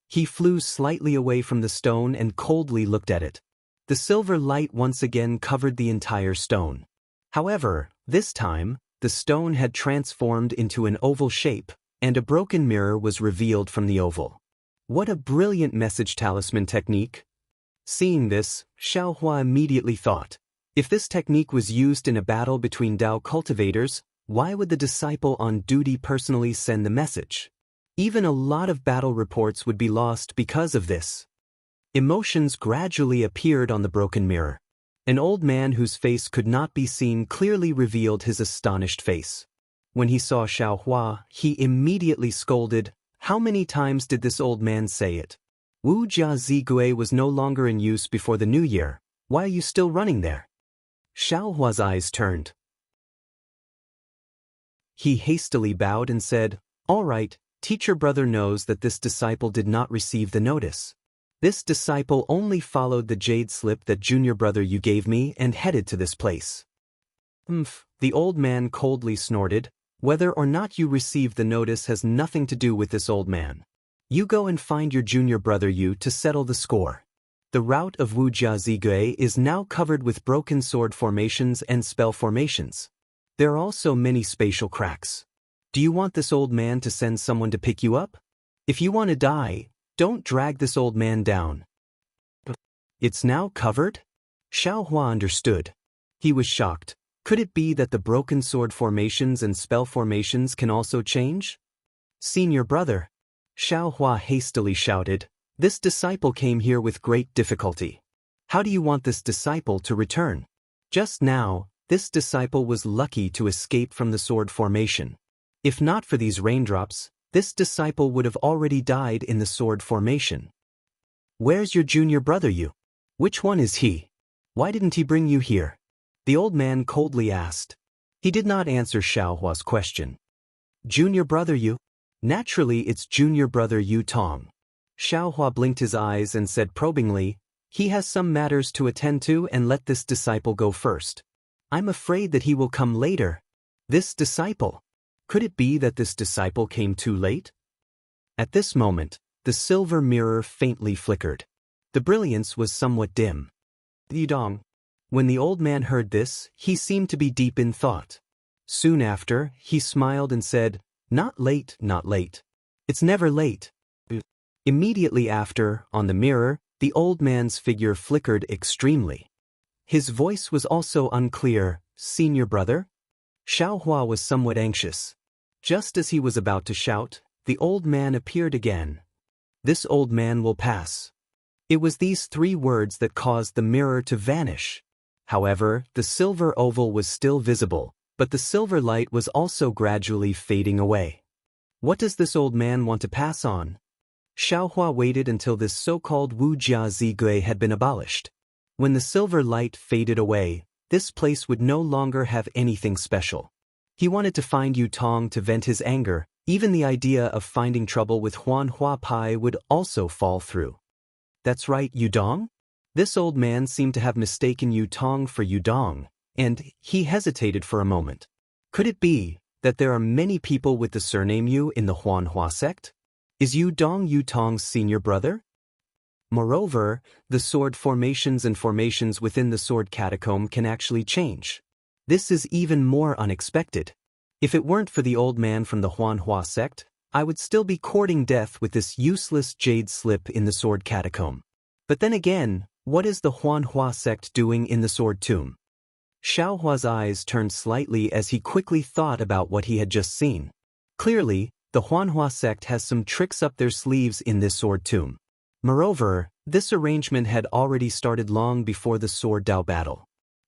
He flew slightly away from the stone and coldly looked at it. The silver light once again covered the entire stone. However, this time, the stone had transformed into an oval shape, and a broken mirror was revealed from the oval. What a brilliant message talisman technique! Seeing this, Xiao Hua immediately thought, if this technique was used in a battle between Dao cultivators, why would the disciple on duty personally send the message? Even a lot of battle reports would be lost because of this. Emotions gradually appeared on the broken mirror. An old man whose face could not be seen clearly revealed his astonished face. When he saw Xiaohua, he immediately scolded, "How many times did this old man say it? Wuxia Zigui was no longer in use before the new year. Why are you still running there?" Xiaohua's eyes turned. He hastily bowed and said, "All right, teacher brother knows that this disciple did not receive the notice. This disciple only followed the jade slip that junior brother you gave me and headed to this place." The old man coldly snorted, "Whether or not you received the notice has nothing to do with this old man. You go and find your junior brother Yu to settle the score. The route of Wuxia Zigui is now covered with broken sword formations and spell formations. There are also many spatial cracks. Do you want this old man to send someone to pick you up? If you want to die, don't drag this old man down." "It's now covered?" Xiaohua understood. He was shocked. Could it be that the broken sword formations and spell formations can also change? "Senior brother," Xiaohua hastily shouted, "this disciple came here with great difficulty. How do you want this disciple to return? Just now, this disciple was lucky to escape from the sword formation. If not for these raindrops, this disciple would have already died in the sword formation. Where's your junior brother Yu? Which one is he? Why didn't he bring you here?" the old man coldly asked. He did not answer Xiaohua's question. "Junior brother Yu? Naturally it's junior brother Yu Tong." Xiaohua blinked his eyes and said probingly, "He has some matters to attend to and let this disciple go first. I'm afraid that he will come later." This disciple? Could it be that this disciple came too late? At this moment, the silver mirror faintly flickered. The brilliance was somewhat dim. "Yudong." When the old man heard this, he seemed to be deep in thought. Soon after, he smiled and said, "Not late, not late. It's never late." Immediately after, on the mirror, the old man's figure flickered extremely. His voice was also unclear. "Senior brother?" Xiaohua was somewhat anxious. Just as he was about to shout, the old man appeared again. "This old man will pass." It was these 3 words that caused the mirror to vanish. However, the silver oval was still visible, but the silver light was also gradually fading away. What does this old man want to pass on? Xiaohua waited until this so-called Wuxia Zigui had been abolished. When the silver light faded away, this place would no longer have anything special. He wanted to find Yu Tong to vent his anger. Even the idea of finding trouble with Huan Hua Pai would also fall through. "That's right, Yudong?" This old man seemed to have mistaken Yu Tong for Yudong, and he hesitated for a moment. Could it be that there are many people with the surname Yu in the Huan Hua sect? Is Yudong Yu Tong's senior brother? Moreover, the sword formations and formations within the sword catacomb can actually change. This is even more unexpected. If it weren't for the old man from the Huan Hua sect, I would still be courting death with this useless jade slip in the sword catacomb. But then again, what is the Huan Hua sect doing in the sword tomb? Xiaohua's eyes turned slightly as he quickly thought about what he had just seen. Clearly, the Huan Hua sect has some tricks up their sleeves in this sword tomb. Moreover, this arrangement had already started long before the sword Dao battle.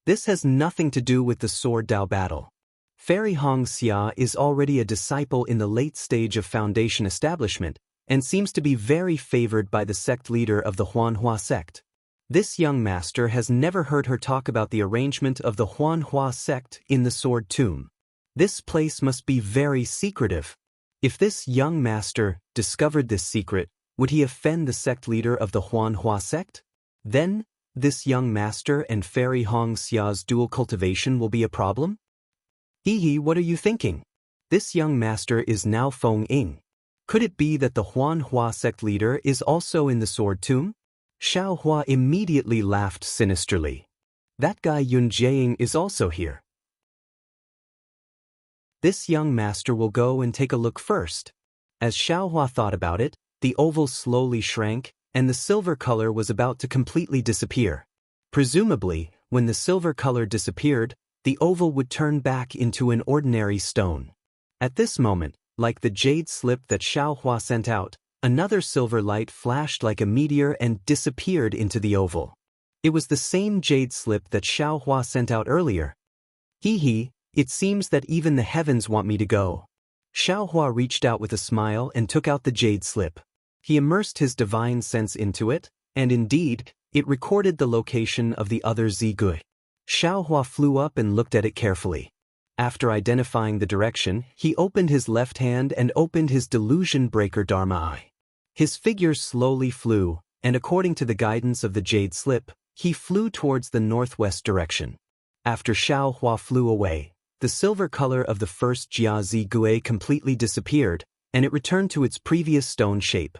This has nothing to do with the sword Dao battle. Fairy Xianxia is already a disciple in the late stage of foundation establishment, and seems to be very favored by the sect leader of the Huan Hua sect. This young master has never heard her talk about the arrangement of the Huan Hua sect in the sword tomb. This place must be very secretive. If this young master discovered this secret, would he offend the sect leader of the Huan Hua sect? Then, this young master and Fairy Xia's dual cultivation will be a problem? Hee, what are you thinking? This young master is now Feng Ying. Could it be that the Huan Hua sect leader is also in the sword tomb? Xiaohua immediately laughed sinisterly. That guy Yun Jiaying is also here. This young master will go and take a look first. As Xiaohua thought about it, the oval slowly shrank, and the silver color was about to completely disappear. Presumably, when the silver color disappeared, the oval would turn back into an ordinary stone. At this moment, like the jade slip that Xiaohua sent out, Another silver light flashed like a meteor and disappeared into the oval. It was the same jade slip that Xiaohua sent out earlier. Hee, it seems that even the heavens want me to go. Xiaohua reached out with a smile and took out the jade slip. He immersed his divine sense into it, and indeed, it recorded the location of the other zigui. Xiaohua flew up and looked at it carefully. After identifying the direction, he opened his left hand and opened his delusion breaker Dharma eye. His figure slowly flew, and according to the guidance of the jade slip, he flew towards the northwest direction. After Xiaohua flew away, the silver color of the first Jia Zigui completely disappeared, and it returned to its previous stone shape.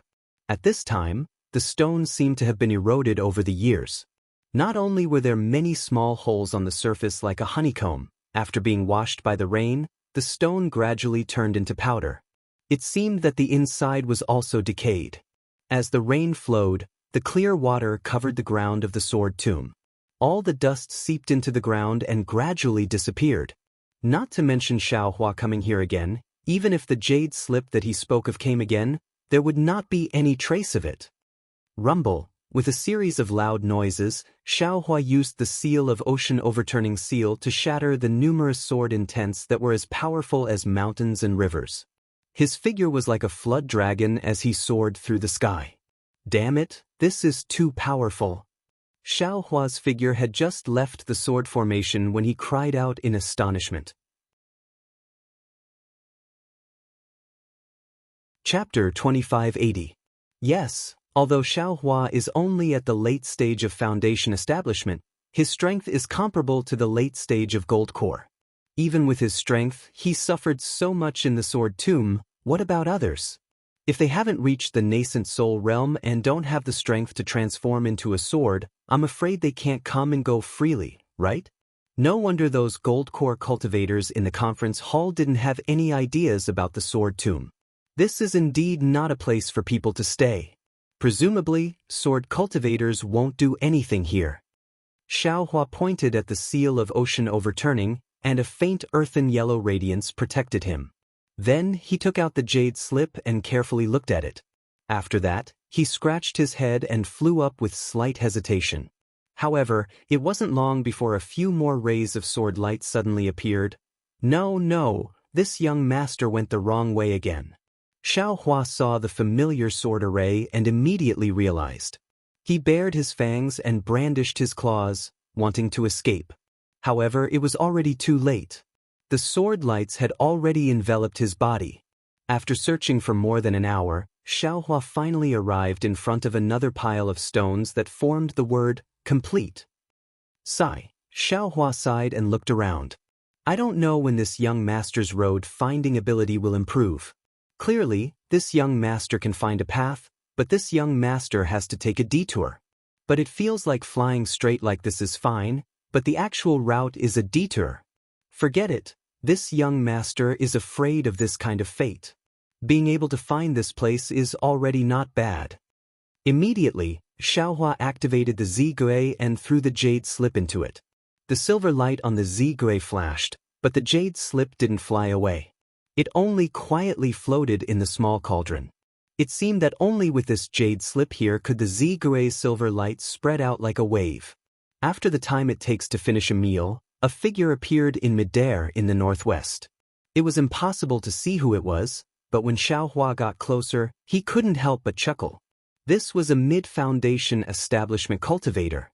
At this time, the stone seemed to have been eroded over the years. Not only were there many small holes on the surface like a honeycomb, after being washed by the rain, the stone gradually turned into powder. It seemed that the inside was also decayed. As the rain flowed, the clear water covered the ground of the sword tomb. All the dust seeped into the ground and gradually disappeared. Not to mention Xiaohua coming here again, even if the jade slip that he spoke of came again, there would not be any trace of it. Rumble. With a series of loud noises, Xiaohua used the seal of ocean overturning seal to shatter the numerous sword intents that were as powerful as mountains and rivers. His figure was like a flood dragon as he soared through the sky. Damn it, this is too powerful. Xiaohua's figure had just left the sword formation when he cried out in astonishment. Chapter 2580. Yes. Although Xiaohua is only at the late stage of foundation establishment, his strength is comparable to the late stage of gold core. Even with his strength, he suffered so much in the sword tomb. What about others? If they haven't reached the nascent soul realm and don't have the strength to transform into a sword, I'm afraid they can't come and go freely, right? No wonder those gold core cultivators in the conference hall didn't have any ideas about the sword tomb. This is indeed not a place for people to stay. Presumably, sword cultivators won't do anything here. Xiaohua pointed at the seal of ocean overturning, and a faint earthen yellow radiance protected him. Then he took out the jade slip and carefully looked at it. After that, he scratched his head and flew up with slight hesitation. However, it wasn't long before a few more rays of sword light suddenly appeared. No, this young master went the wrong way again. Xiaohua saw the familiar sword array and immediately realized. He bared his fangs and brandished his claws, wanting to escape. However, it was already too late. The sword lights had already enveloped his body. After searching for more than an hour, Xiaohua finally arrived in front of another pile of stones that formed the word, complete. Sigh. Xiaohua sighed and looked around. I don't know when this young master's road finding ability will improve. Clearly, this young master can find a path, but this young master has to take a detour. But it feels like flying straight like this is fine, but the actual route is a detour. Forget it, this young master is afraid of this kind of fate. Being able to find this place is already not bad. Immediately, Xiaohua activated the zigui and threw the jade slip into it. The silver light on the zigui flashed, but the jade slip didn't fly away. It only quietly floated in the small cauldron. It seemed that only with this jade slip here could the zigui's silver light spread out like a wave. After the time it takes to finish a meal, a figure appeared in midair in the northwest. It was impossible to see who it was, but when Xiaohua got closer, he couldn't help but chuckle. This was a mid-foundation establishment cultivator.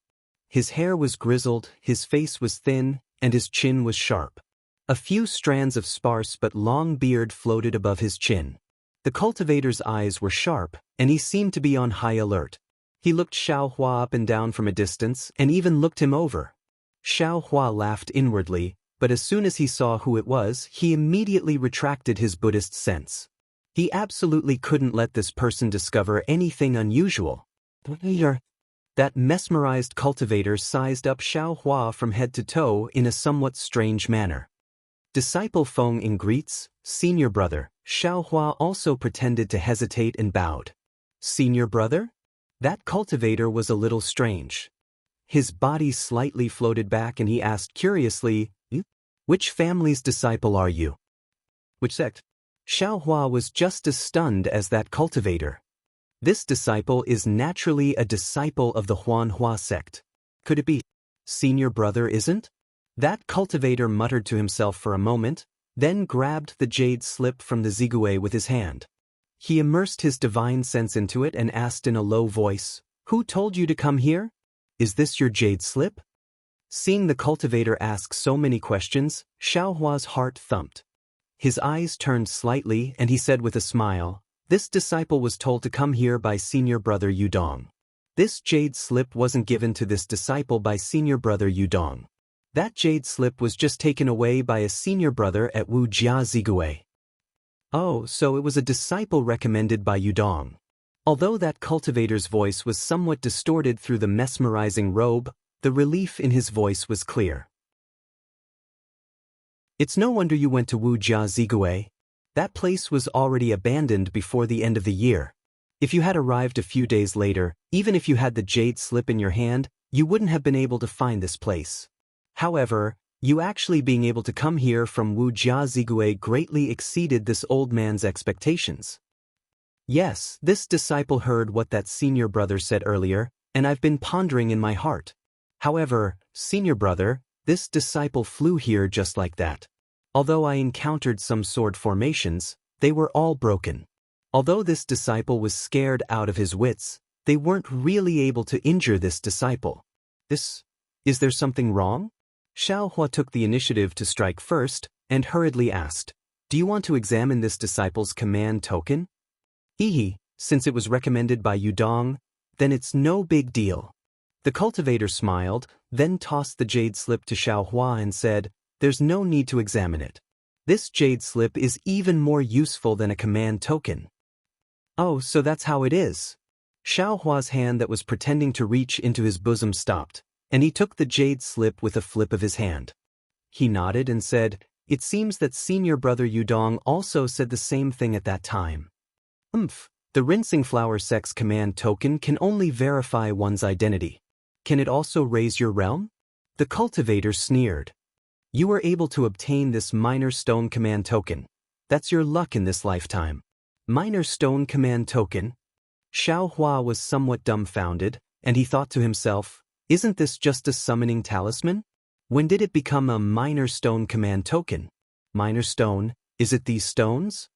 His hair was grizzled, his face was thin, and his chin was sharp. A few strands of sparse but long beard floated above his chin. The cultivator's eyes were sharp, and he seemed to be on high alert. He looked Xiaohua up and down from a distance and even looked him over. Xiaohua laughed inwardly, but as soon as he saw who it was, he immediately retracted his Buddhist sense. He absolutely couldn't let this person discover anything unusual. That mesmerized cultivator sized up Xiaohua from head to toe in a somewhat strange manner. Disciple Feng in greets, senior brother. Xiaohua also pretended to hesitate and bowed. Senior brother? That cultivator was a little strange. His body slightly floated back and he asked curiously, which family's disciple are you? Which sect? Xiaohua was just as stunned as that cultivator. This disciple is naturally a disciple of the Huanhua sect. Could it be senior brother isn't? That cultivator muttered to himself for a moment, then grabbed the jade slip from the zigue with his hand. He immersed his divine sense into it and asked in a low voice, "Who told you to come here? Is this your jade slip?" Seeing the cultivator ask so many questions, Xiaohua's heart thumped. His eyes turned slightly and he said with a smile, "This disciple was told to come here by senior brother Yudong. This jade slip wasn't given to this disciple by senior brother Yudong. That jade slip was just taken away by a senior brother at Wuxia Zigue." Oh, so it was a disciple recommended by Yudong. Although that cultivator's voice was somewhat distorted through the mesmerizing robe, the relief in his voice was clear. "It's no wonder you went to Wuxia Zigue. That place was already abandoned before the end of the year. If you had arrived a few days later, even if you had the jade slip in your hand, you wouldn't have been able to find this place. However, you actually being able to come here from Wuxia Zigue greatly exceeded this old man's expectations." Yes, this disciple heard what that senior brother said earlier, and I've been pondering in my heart. However, senior brother, this disciple flew here just like that. Although I encountered some sword formations, they were all broken. Although this disciple was scared out of his wits, they weren't really able to injure this disciple. Is there something wrong? Xiaohua took the initiative to strike first, and hurriedly asked, "Do you want to examine this disciple's command token?" Since it was recommended by Yudong, then it's no big deal." The cultivator smiled, then tossed the jade slip to Xiaohua and said, "There's no need to examine it. This jade slip is even more useful than a command token." "Oh, so that's how it is." Xiaohua's hand that was pretending to reach into his bosom stopped, and he took the jade slip with a flip of his hand. He nodded and said, "It seems that senior brother Yudong also said the same thing at that time." The rinsing flower sex command token can only verify one's identity. Can it also raise your realm? The cultivator sneered. "You were able to obtain this minor stone command token. That's your luck in this lifetime." Minor stone command token? Xiaohua was somewhat dumbfounded, and he thought to himself, "Isn't this just a summoning talisman? When did it become a minor stone command token? Minor stone, is it these stones?"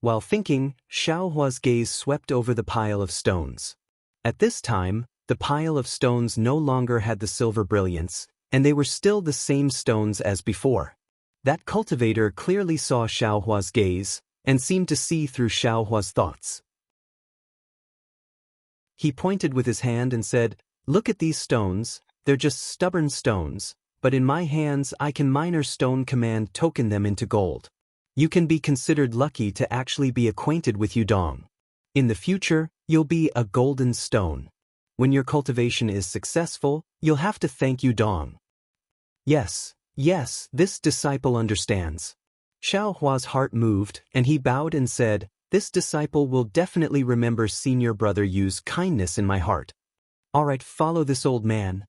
While thinking, Xiaohua's gaze swept over the pile of stones. At this time, the pile of stones no longer had the silver brilliance, and they were still the same stones as before. That cultivator clearly saw Xiaohua's gaze, and seemed to see through Xiaohua's thoughts. He pointed with his hand and said, "Look at these stones, they're just stubborn stones, but in my hands I can minor stone command token them into gold. You can be considered lucky to actually be acquainted with Yudong. In the future, you'll be a golden stone. When your cultivation is successful, you'll have to thank Yudong." Yes, this disciple understands. Xiaohua's heart moved, and he bowed and said, "This disciple will definitely remember senior brother Yu's kindness in my heart. All right, follow this old man."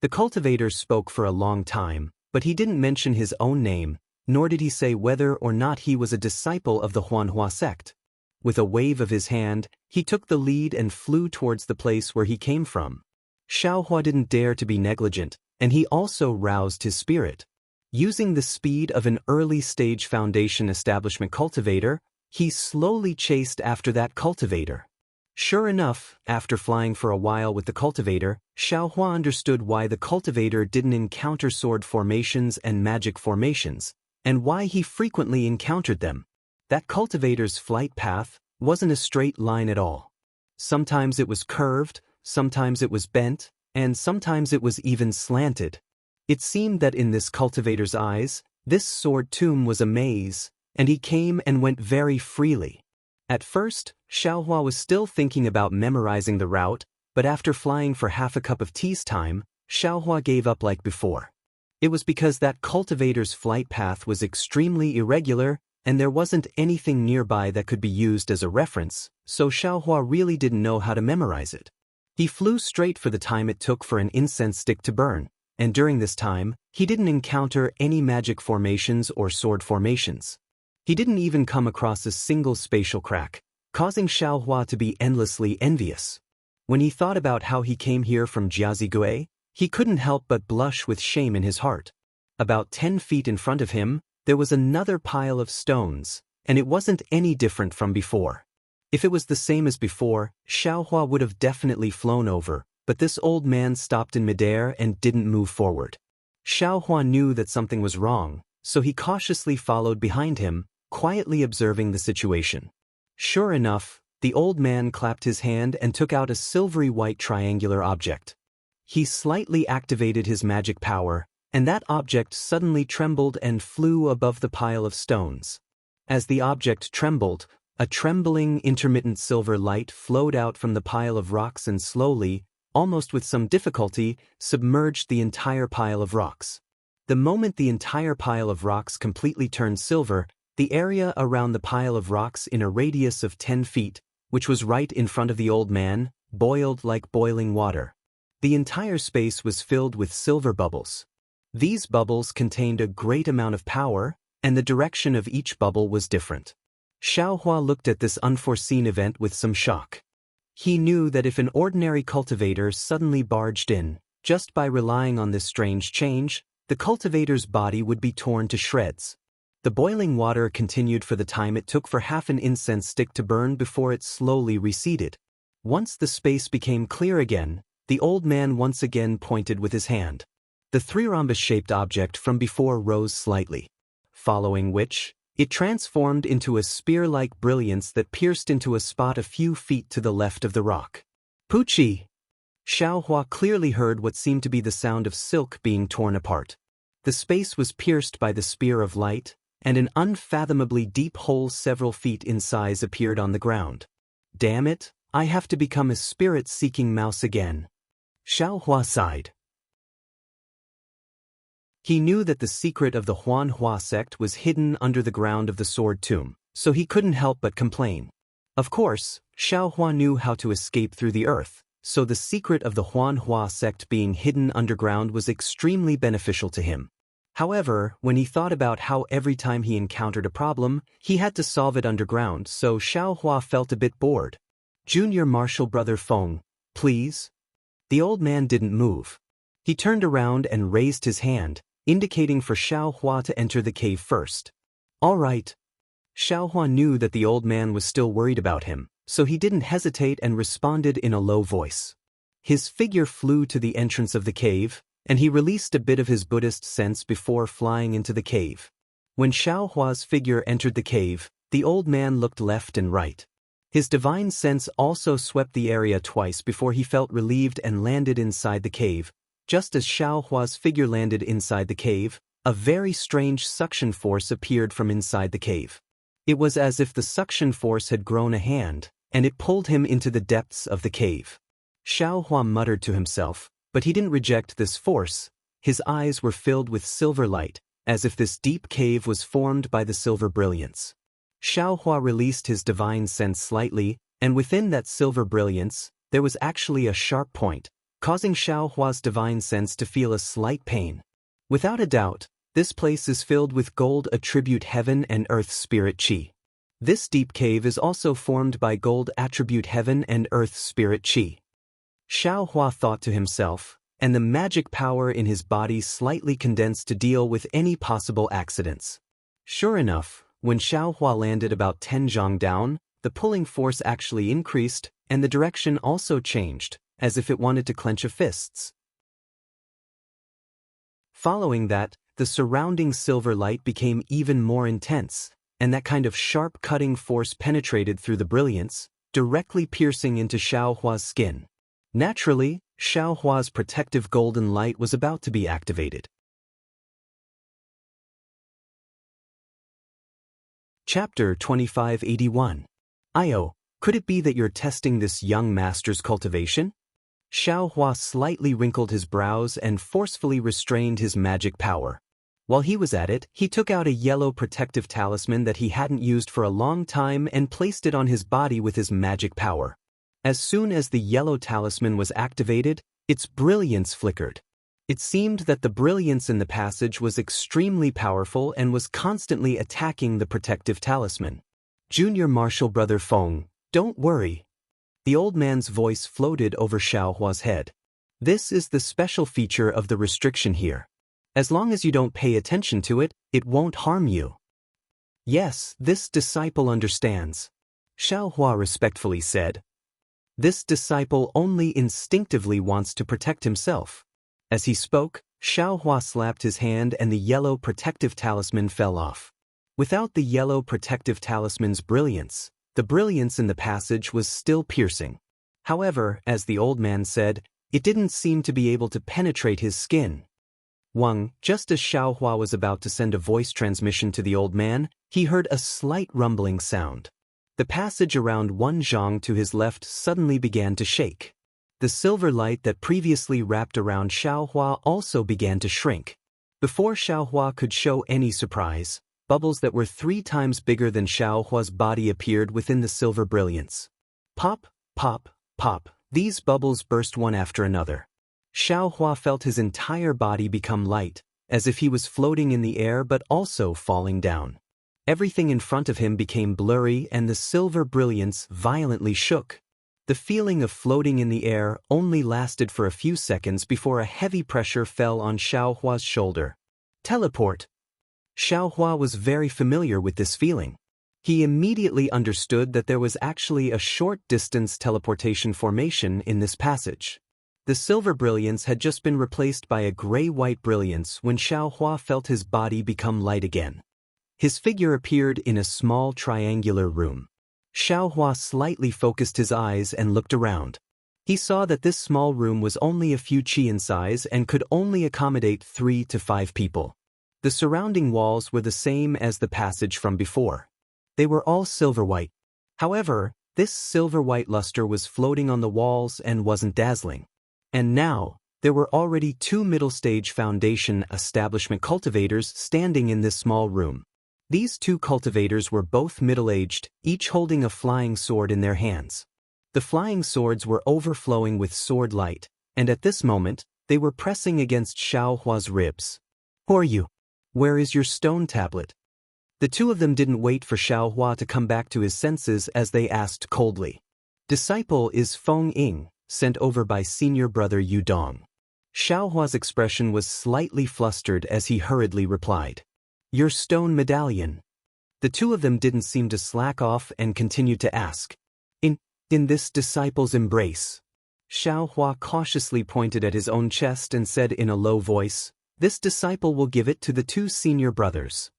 The cultivator spoke for a long time, but he didn't mention his own name, nor did he say whether or not he was a disciple of the Huanhua sect. With a wave of his hand, he took the lead and flew towards the place where he came from. Xiaohua didn't dare to be negligent, and he also roused his spirit. Using the speed of an early-stage foundation establishment cultivator, he slowly chased after that cultivator. Sure enough, after flying for a while with the cultivator, Xiaohua understood why the cultivator didn't encounter sword formations and magic formations, and why he frequently encountered them. That cultivator's flight path wasn't a straight line at all. Sometimes it was curved, sometimes it was bent, and sometimes it was even slanted. It seemed that in this cultivator's eyes, this sword tomb was a maze, and he came and went very freely. At first, Xiaohua was still thinking about memorizing the route, but after flying for half a cup of tea's time, Xiaohua gave up like before. It was because that cultivator's flight path was extremely irregular, and there wasn't anything nearby that could be used as a reference, so Xiaohua really didn't know how to memorize it. He flew straight for the time it took for an incense stick to burn, and during this time, he didn't encounter any magic formations or sword formations. He didn't even come across a single spatial crack, causing Xiaohua to be endlessly envious. When he thought about how he came here from Jiazigui, he couldn't help but blush with shame in his heart. About 10 feet in front of him, there was another pile of stones, and it wasn't any different from before. If it was the same as before, Xiaohua would have definitely flown over, but this old man stopped in midair and didn't move forward. Xiaohua knew that something was wrong, so he cautiously followed behind him, quietly observing the situation. Sure enough, the old man clapped his hand and took out a silvery white triangular object. He slightly activated his magic power, and that object suddenly trembled and flew above the pile of stones. As the object trembled, a trembling, intermittent silver light flowed out from the pile of rocks and slowly, almost with some difficulty, submerged the entire pile of rocks. The moment the entire pile of rocks completely turned silver, the area around the pile of rocks in a radius of 10 feet, which was right in front of the old man, boiled like boiling water. The entire space was filled with silver bubbles. These bubbles contained a great amount of power, and the direction of each bubble was different. Xiaohua looked at this unforeseen event with some shock. He knew that if an ordinary cultivator suddenly barged in, just by relying on this strange change, the cultivator's body would be torn to shreds. The boiling water continued for the time it took for half an incense stick to burn before it slowly receded. Once the space became clear again, the old man once again pointed with his hand. The three-rhombus-shaped object from before rose slightly, following which, it transformed into a spear-like brilliance that pierced into a spot a few feet to the left of the rock. Puchi! Xiaohua clearly heard what seemed to be the sound of silk being torn apart. The space was pierced by the spear of light, and an unfathomably deep hole several feet in size appeared on the ground. Damn it, I have to become a spirit-seeking mouse again. Xiaohua sighed. He knew that the secret of the Huanhua sect was hidden under the ground of the Sword Tomb, so he couldn't help but complain. Of course, Xiaohua knew how to escape through the earth, so the secret of the Huanhua sect being hidden underground was extremely beneficial to him. However, when he thought about how every time he encountered a problem, he had to solve it underground, so Xiaohua felt a bit bored. Junior Marshal Brother Feng, please? The old man didn't move. He turned around and raised his hand, indicating for Xiaohua to enter the cave first. All right. Xiaohua knew that the old man was still worried about him, so he didn't hesitate and responded in a low voice. His figure flew to the entrance of the cave, and he released a bit of his Buddhist sense before flying into the cave. When Xiaohua's figure entered the cave, the old man looked left and right. His divine sense also swept the area twice before he felt relieved and landed inside the cave. Just as Xiaohua's figure landed inside the cave, a very strange suction force appeared from inside the cave. It was as if the suction force had grown a hand, and it pulled him into the depths of the cave. Xiaohua muttered to himself, but he didn't reject this force. His eyes were filled with silver light, as if this deep cave was formed by the silver brilliance. Xiaohua released his divine sense slightly, and within that silver brilliance, there was actually a sharp point, causing Xiaohua's divine sense to feel a slight pain. Without a doubt, this place is filled with gold attribute heaven and earth spirit qi. This deep cave is also formed by gold attribute heaven and earth spirit qi. Xiaohua thought to himself, and the magic power in his body slightly condensed to deal with any possible accidents. Sure enough, when Xiaohua landed about 10 zhang down, the pulling force actually increased, and the direction also changed, as if it wanted to clench its fists. Following that, the surrounding silver light became even more intense, and that kind of sharp cutting force penetrated through the brilliance, directly piercing into Xiaohua's skin. Naturally, Xiaohua's protective golden light was about to be activated. Chapter 2581. Io, could it be that you're testing this young master's cultivation? Xiaohua slightly wrinkled his brows and forcefully restrained his magic power. While he was at it, he took out a yellow protective talisman that he hadn't used for a long time and placed it on his body with his magic power. As soon as the yellow talisman was activated, its brilliance flickered. It seemed that the brilliance in the passage was extremely powerful and was constantly attacking the protective talisman. Junior Marshal Brother Feng, Don't worry. The old man's voice floated over Xiaohua's head. This is the special feature of the restriction here. As long as you don't pay attention to it, it won't harm you. Yes, this disciple understands, Xiaohua respectfully said. This disciple only instinctively wants to protect himself. As he spoke, Xiaohua slapped his hand and the yellow protective talisman fell off. Without the yellow protective talisman's brilliance, the brilliance in the passage was still piercing. However, as the old man said, it didn't seem to be able to penetrate his skin. Wang, just as Xiaohua was about to send a voice transmission to the old man, he heard a slight rumbling sound. The passage around one zhang to his left suddenly began to shake. The silver light that previously wrapped around Xiaohua also began to shrink. Before Xiaohua could show any surprise, bubbles that were 3 times bigger than Xiaohua's body appeared within the silver brilliance. Pop, pop, pop, these bubbles burst one after another. Xiaohua felt his entire body become light, as if he was floating in the air but also falling down. Everything in front of him became blurry and the silver brilliance violently shook. The feeling of floating in the air only lasted for a few seconds before a heavy pressure fell on Xiaohua's shoulder. Teleport. Xiaohua was very familiar with this feeling. He immediately understood that there was actually a short-distance teleportation formation in this passage. The silver brilliance had just been replaced by a gray-white brilliance when Xiaohua felt his body become light again. His figure appeared in a small triangular room. Xiaohua slightly focused his eyes and looked around. He saw that this small room was only a few qi in size and could only accommodate 3 to 5 people. The surrounding walls were the same as the passage from before. They were all silver-white. However, this silver-white luster was floating on the walls and wasn't dazzling. And now, there were already 2 middle-stage foundation establishment cultivators standing in this small room. These 2 cultivators were both middle-aged, each holding a flying sword in their hands. The flying swords were overflowing with sword light, and at this moment, they were pressing against Xiaohua's ribs. Who are you? Where is your stone tablet? The 2 of them didn't wait for Xiaohua to come back to his senses as they asked coldly. Disciple is Feng Ying, sent over by senior brother Yu Dong. Xiaohua's expression was slightly flustered as he hurriedly replied. Your stone medallion. The 2 of them didn't seem to slack off and continued to ask. In this disciple's embrace. Xiaohua cautiously pointed at his own chest and said in a low voice, this disciple will give it to the 2 senior brothers.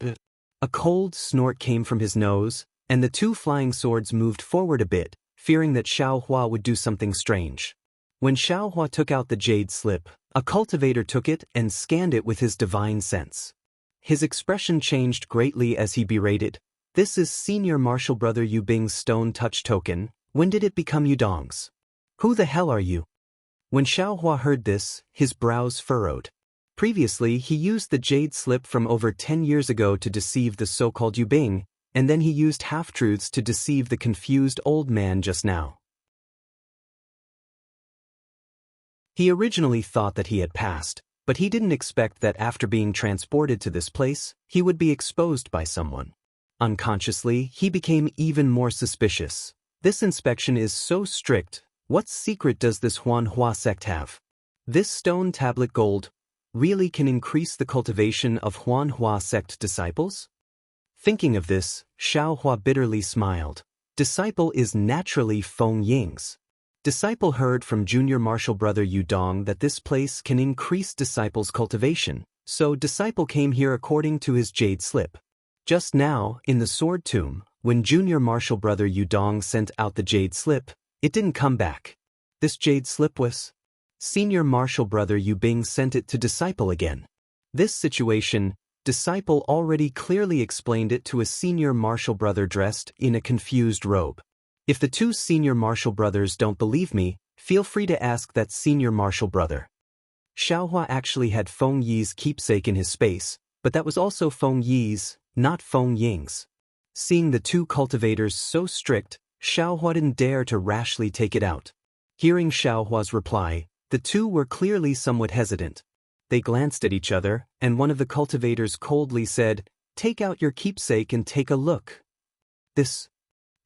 A cold snort came from his nose, and the 2 flying swords moved forward a bit, fearing that Xiaohua would do something strange. When Xiaohua took out the jade slip, a cultivator took it and scanned it with his divine sense. His expression changed greatly as he berated, this is senior martial brother Yu Bing's stone touch token, when did it become Yudong's? Who the hell are you? When Xiaohua heard this, his brows furrowed. Previously, he used the jade slip from over 10 years ago to deceive the so-called Yu Bing, and then he used half-truths to deceive the confused old man just now. He originally thought that he had passed, but he didn't expect that after being transported to this place, he would be exposed by someone. Unconsciously, he became even more suspicious. This inspection is so strict. What secret does this Huanhua sect have? This stone tablet gold really can increase the cultivation of Huanhua sect disciples? Thinking of this, Xiaohua bitterly smiled. Disciple is naturally Feng Ying's. Disciple heard from junior martial brother Yu Dong that this place can increase disciple's cultivation, so disciple came here according to his jade slip. Just now, in the sword tomb, when junior martial brother Yu Dong sent out the jade slip, it didn't come back. This jade slip was... Senior martial brother Yu Bing sent it to disciple again. This situation, disciple already clearly explained it to a senior martial brother dressed in a confused robe. If the 2 senior martial brothers don't believe me, feel free to ask that senior martial brother. Xiaohua actually had Feng Yi's keepsake in his space, but that was also Feng Yi's, not Feng Ying's. Seeing the 2 cultivators so strict, Xiaohua didn't dare to rashly take it out. Hearing Xiaohua's reply, the 2 were clearly somewhat hesitant. They glanced at each other, and one of the cultivators coldly said, take out your keepsake and take a look. This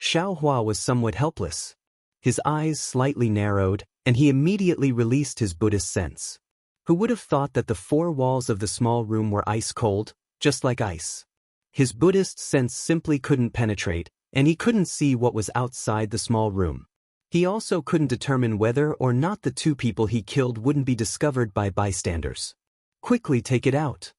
Xiaohua was somewhat helpless. His eyes slightly narrowed, and he immediately released his Buddhist sense. Who would have thought that the four walls of the small room were ice cold, just like ice? His Buddhist sense simply couldn't penetrate, and he couldn't see what was outside the small room. He also couldn't determine whether or not the two people he killed wouldn't be discovered by bystanders. Quickly take it out.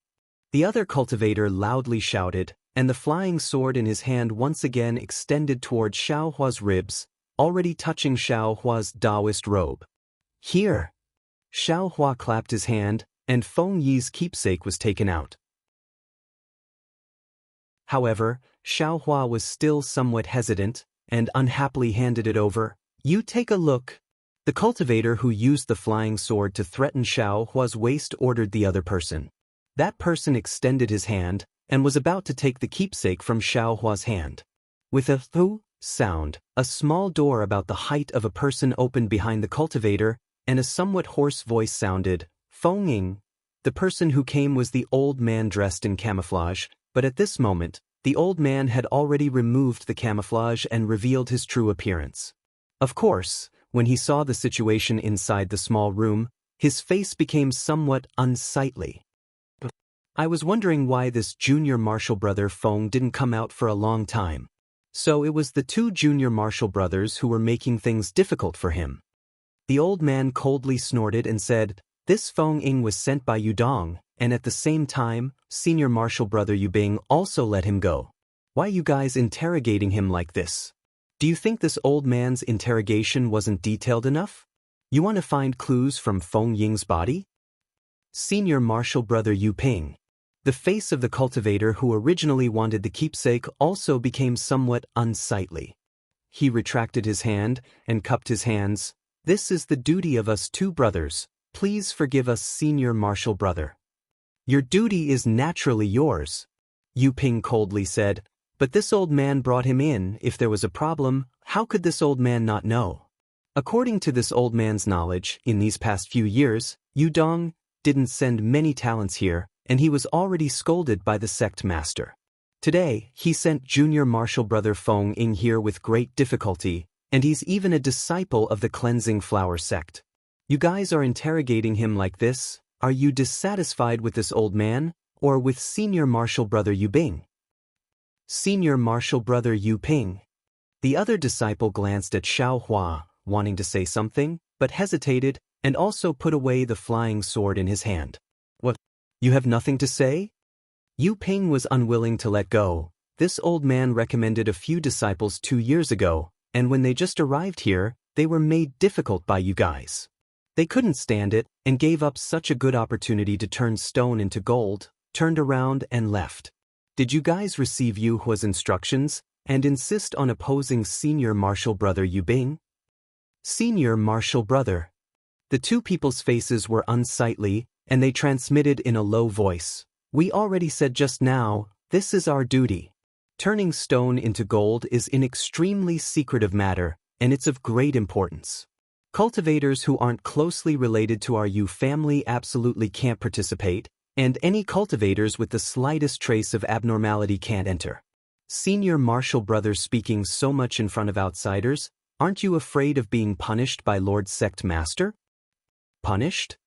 The other cultivator loudly shouted, and the flying sword in his hand once again extended toward Xiaohua's ribs, already touching Xiaohua's Daoist robe. Here! Xiaohua clapped his hand, and Feng Yi's keepsake was taken out. However, Xiaohua was still somewhat hesitant, and unhappily handed it over. You take a look. The cultivator who used the flying sword to threaten Xiaohua's waist ordered the other person. That person extended his hand, and was about to take the keepsake from Xiaohua's hand. With a "thoo" sound, a small door about the height of a person opened behind the cultivator, and a somewhat hoarse voice sounded, "Feng Ying." The person who came was the old man dressed in camouflage, but at this moment, the old man had already removed the camouflage and revealed his true appearance. Of course, when he saw the situation inside the small room, his face became somewhat unsightly. I was wondering why this junior martial brother Feng didn't come out for a long time. So it was the two junior martial brothers who were making things difficult for him. The old man coldly snorted and said, "This Feng Ying was sent by Yudong, and at the same time, senior martial brother Yubing also let him go. Why you guys interrogating him like this? Do you think this old man's interrogation wasn't detailed enough? You want to find clues from Feng Ying's body?" Senior martial brother Yuping. The face of the cultivator who originally wanted the keepsake also became somewhat unsightly. He retracted his hand and cupped his hands. "This is the duty of us two brothers. Please forgive us, senior martial brother." "Your duty is naturally yours," Yuping coldly said, "but this old man brought him in. If there was a problem, how could this old man not know?" According to this old man's knowledge, in these past few years, Yudong didn't send many talents here, and he was already scolded by the sect master. Today, he sent junior martial brother Feng Ying here with great difficulty, and he's even a disciple of the cleansing flower sect. You guys are interrogating him like this. Are you dissatisfied with this old man, or with senior martial brother Yubing? Senior martial brother Yuping. The other disciple glanced at Xiaohua, wanting to say something, but hesitated, and also put away the flying sword in his hand. "What? You have nothing to say?" Yuping was unwilling to let go. This old man recommended a few disciples 2 years ago, and when they just arrived here, they were made difficult by you guys. They couldn't stand it, and gave up such a good opportunity to turn stone into gold, turned around and left. Did you guys receive Yuhua's instructions, and insist on opposing senior martial brother Yubing? Senior martial brother. The two people's faces were unsightly, and they transmitted in a low voice. "We already said just now, this is our duty. Turning stone into gold is an extremely secretive matter, and it's of great importance. Cultivators who aren't closely related to our Yu family absolutely can't participate, and any cultivators with the slightest trace of abnormality can't enter." Senior martial brother speaking so much in front of outsiders, aren't you afraid of being punished by Lord Sect Master? Punished?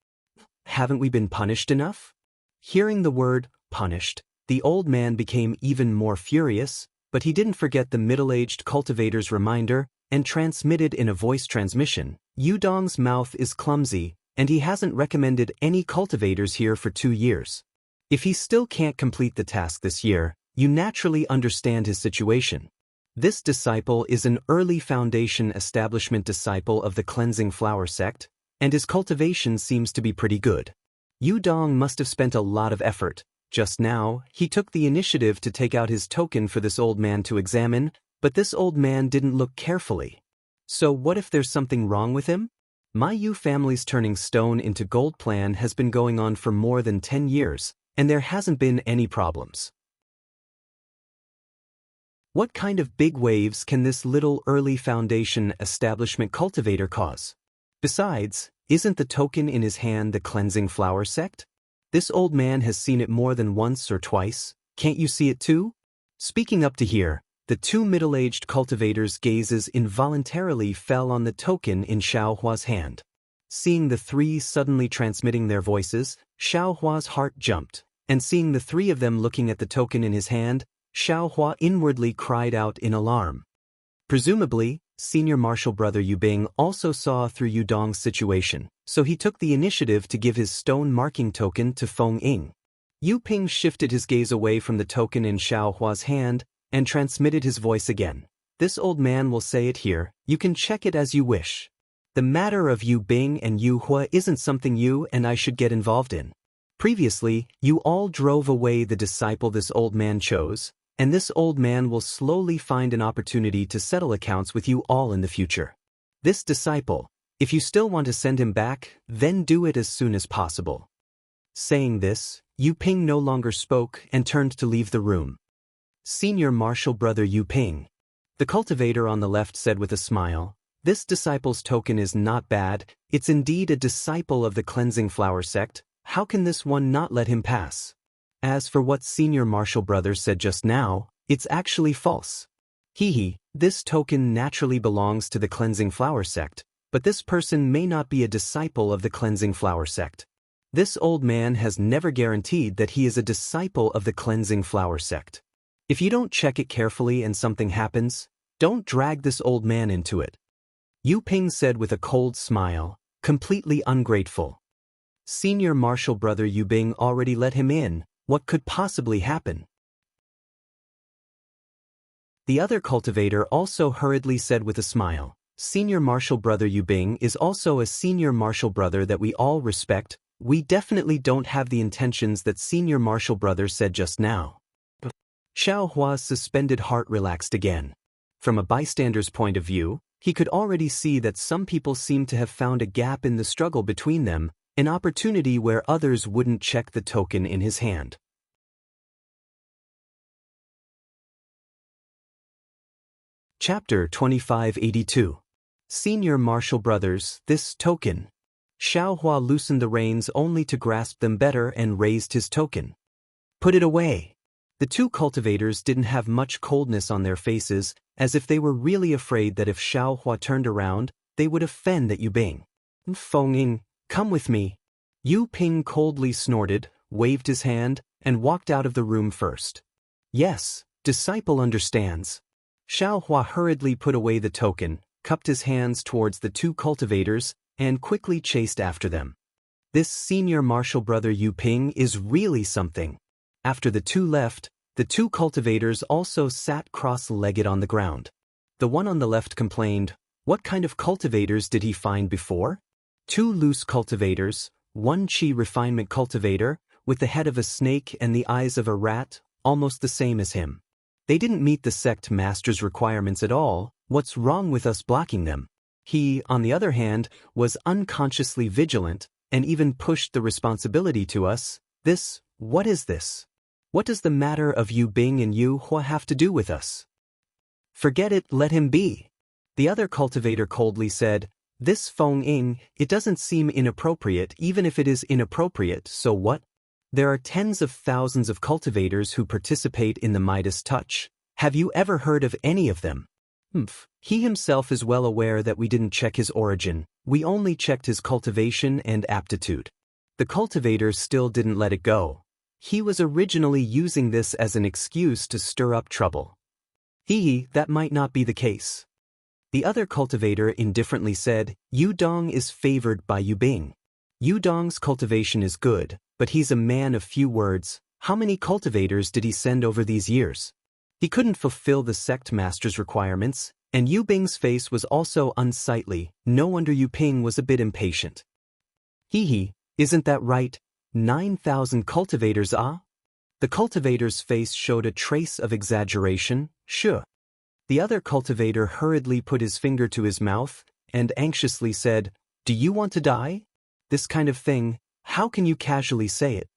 Haven't we been punished enough? Hearing the word, punished, the old man became even more furious, but he didn't forget the middle-aged cultivator's reminder, and transmitted in a voice transmission, "Yudong's mouth is clumsy, and he hasn't recommended any cultivators here for 2 years. If he still can't complete the task this year, you naturally understand his situation. This disciple is an early foundation establishment disciple of the cleansing flower sect, and his cultivation seems to be pretty good. Yudong must have spent a lot of effort. Just now, he took the initiative to take out his token for this old man to examine, but this old man didn't look carefully. So what if there's something wrong with him? My Yu family's turning stone into gold plan has been going on for more than 10 years, and there hasn't been any problems. What kind of big waves can this little early foundation establishment cultivator cause? Besides, isn't the token in his hand the cleansing flower sect? This old man has seen it more than once or twice. Can't you see it too? Speaking up to here, The two middle-aged cultivators' gazes involuntarily fell on the token in Xiaohua's hand. Seeing the three suddenly transmitting their voices, Xiaohua's heart jumped, and seeing the three of them looking at the token in his hand, Xiaohua inwardly cried out in alarm. Presumably, senior martial brother Yu Bing also saw through Yu Dong's situation, so he took the initiative to give his stone marking token to Feng Ying. Yu Ping shifted his gaze away from the token in Xiaohua's hand and transmitted his voice again. This old man will say it here, you can check it as you wish. The matter of Yu Bing and Yu Hua isn't something you and I should get involved in. Previously, you all drove away the disciple this old man chose, and this old man will slowly find an opportunity to settle accounts with you all in the future. This disciple, if you still want to send him back, then do it as soon as possible. Saying this, Yu Ping no longer spoke and turned to leave the room. Senior martial brother Yu Ping. The cultivator on the left said with a smile, this disciple's token is not bad, it's indeed a disciple of the cleansing flower sect, how can this one not let him pass? As for what senior martial brother said just now, it's actually false. This token naturally belongs to the cleansing flower sect, but this person may not be a disciple of the cleansing flower sect. This old man has never guaranteed that he is a disciple of the cleansing flower sect. If you don't check it carefully and something happens, don't drag this old man into it. Yu Ping said with a cold smile, completely ungrateful. Senior martial brother Yu Bing already let him in, what could possibly happen? The other cultivator also hurriedly said with a smile, senior martial brother Yu Bing is also a senior martial brother that we all respect, we definitely don't have the intentions that senior martial brother said just now. Xiaohua's suspended heart relaxed again. From a bystander's point of view, he could already see that some people seemed to have found a gap in the struggle between them, an opportunity where others wouldn't check the token in his hand. Chapter 2582. Senior martial brothers, this token. Xiaohua loosened the reins only to grasp them better and raised his token. Put it away. The two cultivators didn't have much coldness on their faces, as if they were really afraid that if Xiaohua turned around, they would offend at Yu Bing. Feng Ying, come with me. Yu Ping coldly snorted, waved his hand, and walked out of the room first. Yes, disciple understands. Xiaohua hurriedly put away the token, cupped his hands towards the two cultivators, and quickly chased after them. This senior martial brother Yu Ping is really something. After the two left, the two cultivators also sat cross-legged on the ground. The one on the left complained, what kind of cultivators did he find before? Two loose cultivators, one chi refinement cultivator, with the head of a snake and the eyes of a rat, almost the same as him. They didn't meet the sect master's requirements at all, what's wrong with us blocking them? He, on the other hand, was unconsciously vigilant, and even pushed the responsibility to us. What is this? What does the matter of Yu Bing and Yu Hua have to do with us? Forget it, let him be. The other cultivator coldly said, this Feng Ying, it doesn't seem inappropriate, even if it is inappropriate, so what? There are tens of thousands of cultivators who participate in the Midas Touch. Have you ever heard of any of them? He himself is well aware that we didn't check his origin, we only checked his cultivation and aptitude. The cultivator still didn't let it go. He was originally using this as an excuse to stir up trouble. That might not be the case. The other cultivator indifferently said, Yu Dong is favored by Yu Bing. Yu Dong's cultivation is good, but he's a man of few words. How many cultivators did he send over these years? He couldn't fulfill the sect master's requirements, and Yu Bing's face was also unsightly. No wonder Yu Ping was a bit impatient. Isn't that right? 9,000 cultivators, ah? The cultivator's face showed a trace of exaggeration. Sure. The other cultivator hurriedly put his finger to his mouth and anxiously said, do you want to die? This kind of thing, how can you casually say it?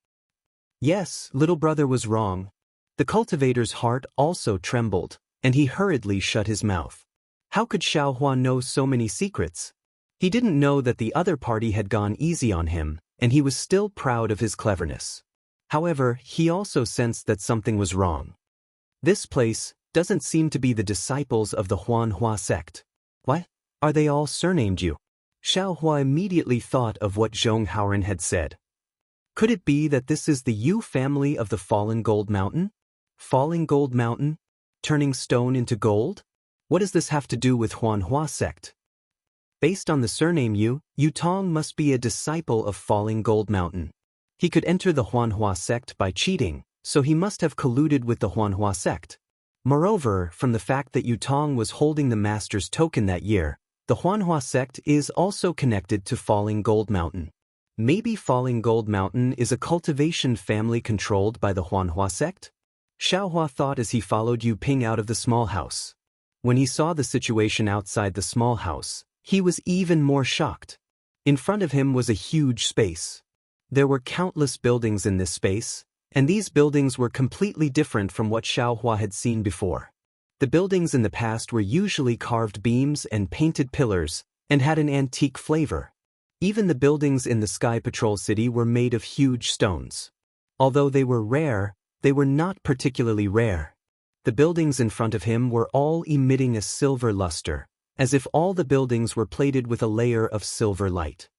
Yes, little brother was wrong. The cultivator's heart also trembled, and he hurriedly shut his mouth. How could Xiaohua know so many secrets? He didn't know that the other party had gone easy on him, and he was still proud of his cleverness. However, he also sensed that something was wrong. This place, doesn't seem to be the disciples of the Huanhua sect. What? Are they all surnamed Yu? Xiaohua immediately thought of what Zhong Haoren had said. Could it be that this is the Yu family of the Fallen Gold Mountain? Falling Gold Mountain? Turning stone into gold? What does this have to do with Huanhua sect? Based on the surname Yu, Yu Tong must be a disciple of Falling Gold Mountain. He could enter the Huanhua sect by cheating, so he must have colluded with the Huanhua sect. Moreover, from the fact that Yu Tong was holding the Master's token that year, the Huanhua sect is also connected to Falling Gold Mountain. Maybe Falling Gold Mountain is a cultivation family controlled by the Huanhua sect? Xiaohua thought as he followed Yu Ping out of the small house. When he saw the situation outside the small house, he was even more shocked. In front of him was a huge space. There were countless buildings in this space, and these buildings were completely different from what Xiaohua had seen before. The buildings in the past were usually carved beams and painted pillars, and had an antique flavor. Even the buildings in the Sky Patrol City were made of huge stones. Although they were rare, they were not particularly rare. The buildings in front of him were all emitting a silver luster, as if all the buildings were plated with a layer of silver light.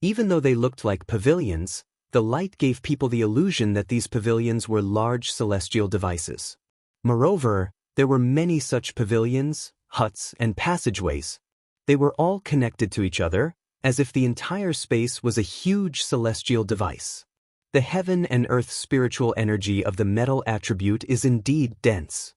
Even though they looked like pavilions, the light gave people the illusion that these pavilions were large celestial devices. Moreover, there were many such pavilions, huts, and passageways. They were all connected to each other, as if the entire space was a huge celestial device. The heaven and earth spiritual energy of the metal attribute is indeed dense.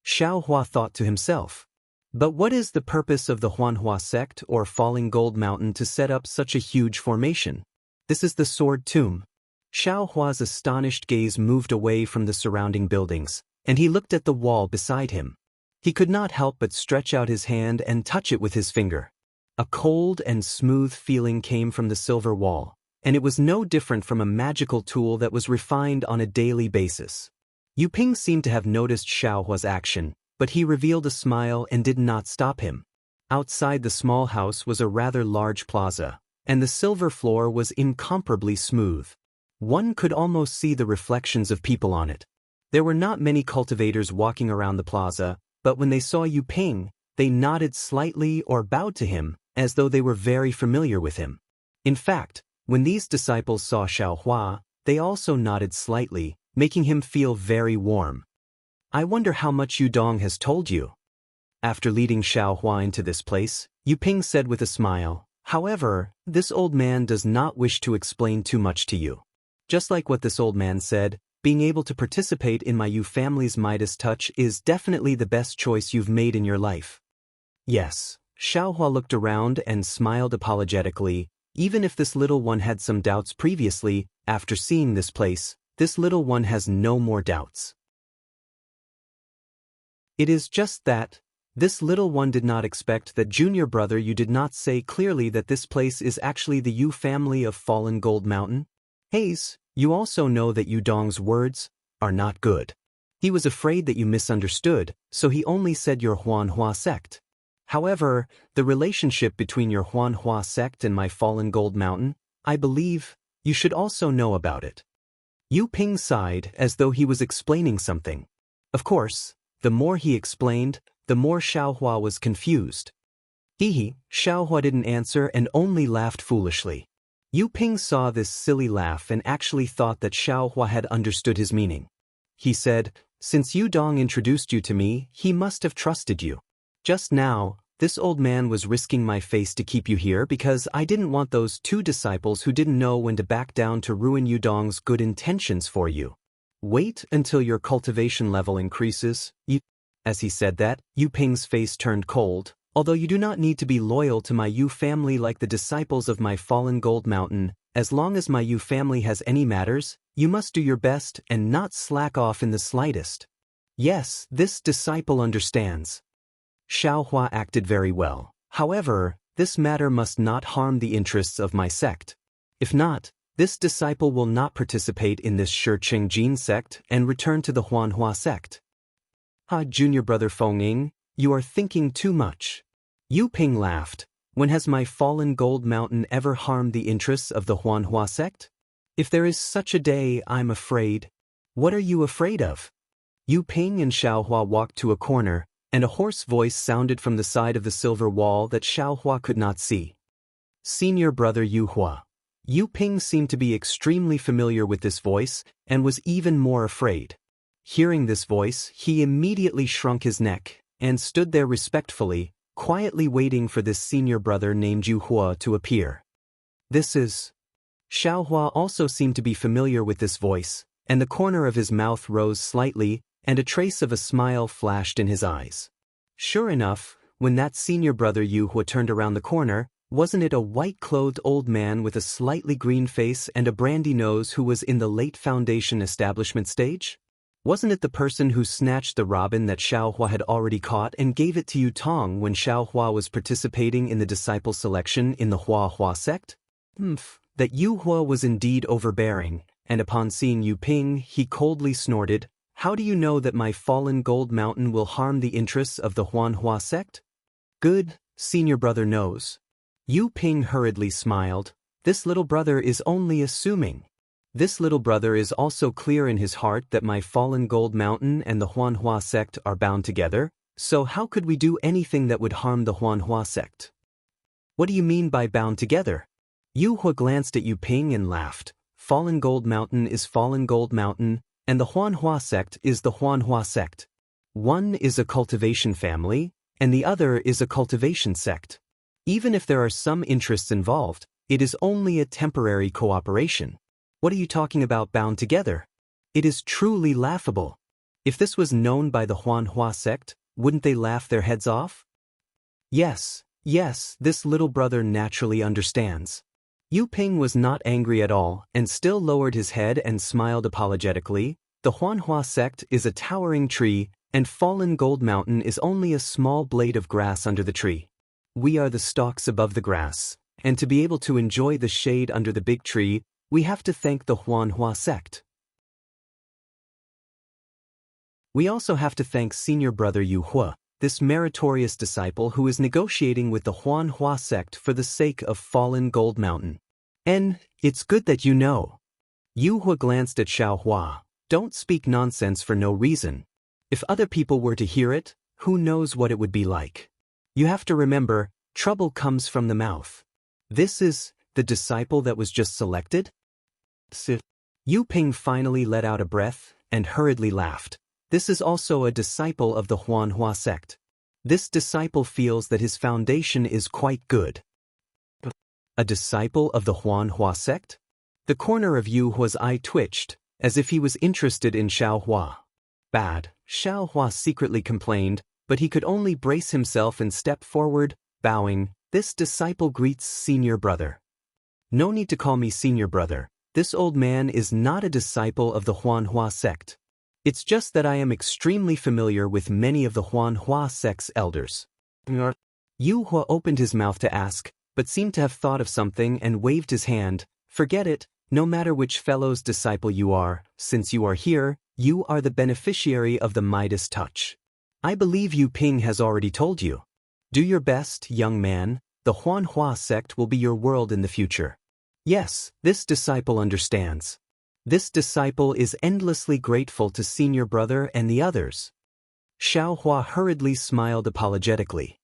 Xiaohua thought to himself. But what is the purpose of the Huanhua sect or Falling Gold Mountain to set up such a huge formation? This is the Sword Tomb. Xiaohua's astonished gaze moved away from the surrounding buildings, and he looked at the wall beside him. He could not help but stretch out his hand and touch it with his finger. A cold and smooth feeling came from the silver wall, and it was no different from a magical tool that was refined on a daily basis. Yu Ping seemed to have noticed Xiaohua's action, but he revealed a smile and did not stop him. Outside the small house was a rather large plaza, and the silver floor was incomparably smooth. One could almost see the reflections of people on it. There were not many cultivators walking around the plaza, but when they saw Yu Ping, they nodded slightly or bowed to him, as though they were very familiar with him. In fact, when these disciples saw Xiaohua, they also nodded slightly, making him feel very warm. I wonder how much Yu Dong has told you. After leading Xiaohua into this place, Yu Ping said with a smile, however, this old man does not wish to explain too much to you. Just like what this old man said, being able to participate in my Yu family's Midas touch is definitely the best choice you've made in your life. Yes, Xiaohua looked around and smiled apologetically. Even if this little one had some doubts previously, after seeing this place, this little one has no more doubts. It is just that, this little one did not expect that junior brother you did not say clearly that this place is actually the Yu family of Fallen Gold Mountain. Hayes, you also know that Yu Dong's words are not good. He was afraid that you misunderstood, so he only said your Huanhua sect. However, the relationship between your Huanhua sect and my Fallen Gold Mountain, I believe, you should also know about it. Yu Ping sighed as though he was explaining something. Of course, the more he explained, the more Xiaohua was confused. Xiaohua didn't answer and only laughed foolishly. Yu Ping saw this silly laugh and actually thought that Xiaohua had understood his meaning. He said, since Yu Dong introduced you to me, he must have trusted you. Just now, this old man was risking my face to keep you here because I didn't want those two disciples who didn't know when to back down to ruin Yu Dong's good intentions for you. Wait until your cultivation level increases. As he said that, Yu Ping's face turned cold. Although you do not need to be loyal to my Yu family like the disciples of my Fallen Gold Mountain, as long as my Yu family has any matters, you must do your best and not slack off in the slightest. Yes, this disciple understands. Xiaohua acted very well. However, this matter must not harm the interests of my sect. If not, this disciple will not participate in this Shiqing Jin sect and return to the Huanhua sect. Junior brother Feng, you are thinking too much. Yu Ping laughed. When has my Fallen Gold Mountain ever harmed the interests of the Huanhua sect? If there is such a day, I'm afraid. What are you afraid of? Yu Ping and Xiaohua walked to a corner, and a hoarse voice sounded from the side of the silver wall that Xiaohua could not see. Senior brother Yu Hua. Yu Ping seemed to be extremely familiar with this voice, and was even more afraid. Hearing this voice, he immediately shrunk his neck, and stood there respectfully, quietly waiting for this senior brother named Yu Hua to appear. This is... Xiaohua also seemed to be familiar with this voice, and the corner of his mouth rose slightly, and a trace of a smile flashed in his eyes. Sure enough, when that senior brother Yu Hua turned around the corner, wasn't it a white-clothed old man with a slightly green face and a brandy nose who was in the late foundation establishment stage? Wasn't it the person who snatched the robin that Xiaohua had already caught and gave it to Yu Tong when Xiaohua was participating in the disciple selection in the Hua sect? That Yu Hua was indeed overbearing, and upon seeing Yu Ping, he coldly snorted, "How do you know that my fallen gold mountain will harm the interests of the Hua sect?" "Good, senior brother knows." Yu Ping hurriedly smiled. This little brother is only assuming. This little brother is also clear in his heart that my fallen gold mountain and the Hua sect are bound together, so how could we do anything that would harm the Hua sect? What do you mean by bound together? Yu Hua glanced at Yu Ping and laughed. Fallen gold mountain is fallen gold mountain, and the Hua sect is the Hua sect. One is a cultivation family, and the other is a cultivation sect. Even if there are some interests involved, it is only a temporary cooperation. What are you talking about bound together? It is truly laughable. If this was known by the Hua sect, wouldn't they laugh their heads off? Yes, this little brother naturally understands. Yu Ping was not angry at all, and still lowered his head and smiled apologetically. The Hua sect is a towering tree, and fallen gold mountain is only a small blade of grass under the tree. We are the stalks above the grass, and to be able to enjoy the shade under the big tree, we have to thank the Hua sect. We also have to thank senior brother Yu Hua, this meritorious disciple who is negotiating with the Hua sect for the sake of fallen gold mountain. And it's good that you know. Yu Hua glanced at Xiaohua. Don't speak nonsense for no reason. If other people were to hear it, who knows what it would be like. You have to remember, trouble comes from the mouth. This is the disciple that was just selected? Yu Ping finally let out a breath and hurriedly laughed. This is also a disciple of the Hua sect. This disciple feels that his foundation is quite good. A disciple of the Hua sect? The corner of Yu Hua's eye twitched, as if he was interested in Xiaohua. Bad, Xiaohua secretly complained, but he could only brace himself and step forward, bowing. This disciple greets senior brother. No need to call me senior brother. This old man is not a disciple of the Hua sect. It's just that I am extremely familiar with many of the Hua sect's elders. Yu Hua opened his mouth to ask, but seemed to have thought of something and waved his hand. Forget it, no matter which fellow's disciple you are, since you are here, you are the beneficiary of the Midas touch. I believe Yu Ping has already told you. Do your best, young man, the Hua sect will be your world in the future. Yes, this disciple understands. This disciple is endlessly grateful to senior brother and the others. Xiaohua hurriedly smiled apologetically.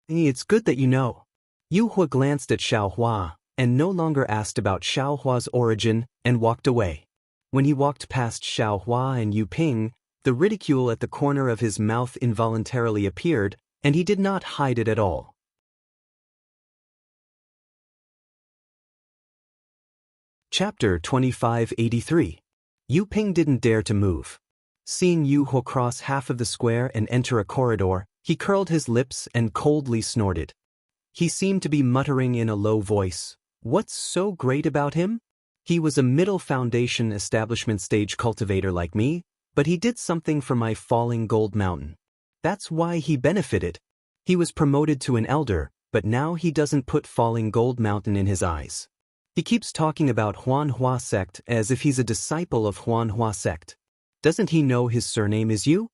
It's good that you know. Yu Hua glanced at Xiaohua, and no longer asked about Xiaohua's origin, and walked away. When he walked past Xiaohua and Yu Ping, the ridicule at the corner of his mouth involuntarily appeared, and he did not hide it at all. Chapter 2583. Yu Ping didn't dare to move. Seeing Yu Hua cross half of the square and enter a corridor, he curled his lips and coldly snorted. He seemed to be muttering in a low voice. What's so great about him? He was a middle foundation establishment stage cultivator like me, but he did something for my falling gold mountain. That's why he benefited. He was promoted to an elder, but now he doesn't put falling gold mountain in his eyes. He keeps talking about Hua sect as if he's a disciple of Hua sect. Doesn't he know his surname is Yu?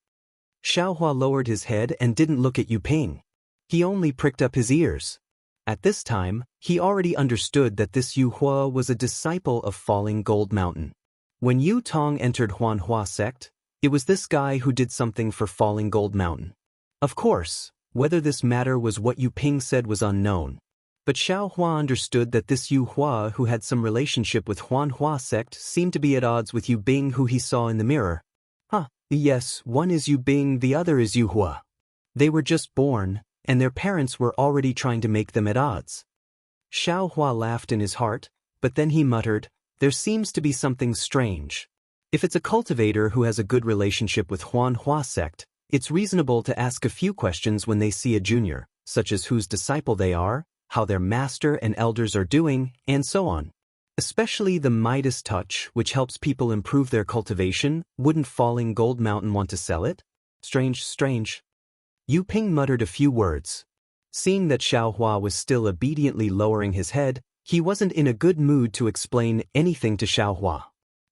Xiaohua lowered his head and didn't look at Yu Ping. He only pricked up his ears. At this time, he already understood that this Yu Hua was a disciple of falling gold mountain. When Yu Tong entered Hua sect, It was this guy who did something for Falling Gold Mountain. Of course, whether this matter was what Yu Ping said was unknown. But Xiao Hua understood that this Yu Hua who had some relationship with Huan Hua sect seemed to be at odds with Yu Bing who he saw in the mirror. Yes, one is Yu Bing, the other is Yu Hua. They were just born, and their parents were already trying to make them at odds. Xiao Hua laughed in his heart, but then he muttered, there seems to be something strange. If it's a cultivator who has a good relationship with Huan Hua sect, it's reasonable to ask a few questions when they see a junior, such as whose disciple they are, how their master and elders are doing, and so on. Especially the Midas touch, which helps people improve their cultivation. Wouldn't Falling Gold Mountain want to sell it? Strange. Yu Ping muttered a few words. Seeing that Xiao Hua was still obediently lowering his head, he wasn't in a good mood to explain anything to Xiao Hua.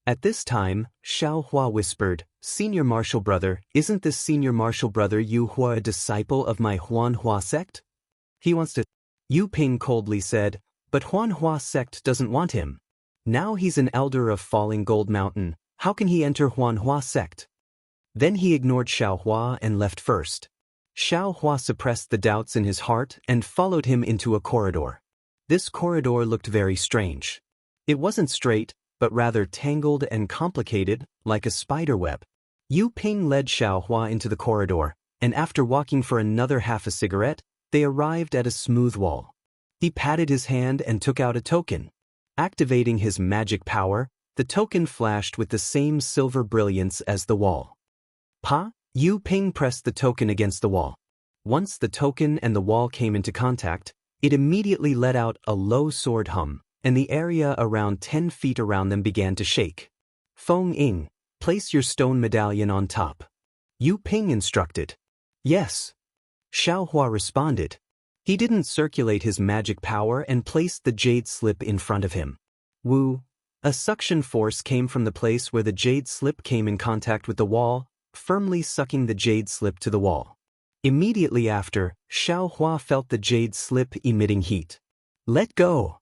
At this time, Xiao Hua whispered, Senior Martial Brother, isn't this Senior Martial Brother Yu Hua a disciple of my Huan Hua sect? He wants to. Yu Ping coldly said, but Huan Hua sect doesn't want him. Now he's an elder of Falling Gold Mountain, how can he enter Huan Hua sect? Then he ignored Xiao Hua and left first. Xiao Hua suppressed the doubts in his heart and followed him into a corridor. This corridor looked very strange. It wasn't straight, but rather tangled and complicated, like a spider web. Yu Ping led Xiao Hua into the corridor, and after walking for another half a cigarette, they arrived at a smooth wall. He patted his hand and took out a token. Activating his magic power, the token flashed with the same silver brilliance as the wall. Yu Ping pressed the token against the wall. Once the token and the wall came into contact, it immediately let out a low sword hum, and the area around 10 feet around them began to shake. Feng Ying, place your stone medallion on top. Yu Ping instructed. Yes. Xiao Hua responded. He didn't circulate his magic power and placed the jade slip in front of him. Woo! A suction force came from the place where the jade slip came in contact with the wall, firmly sucking the jade slip to the wall. Immediately after, Xiao Hua felt the jade slip emitting heat. Let go!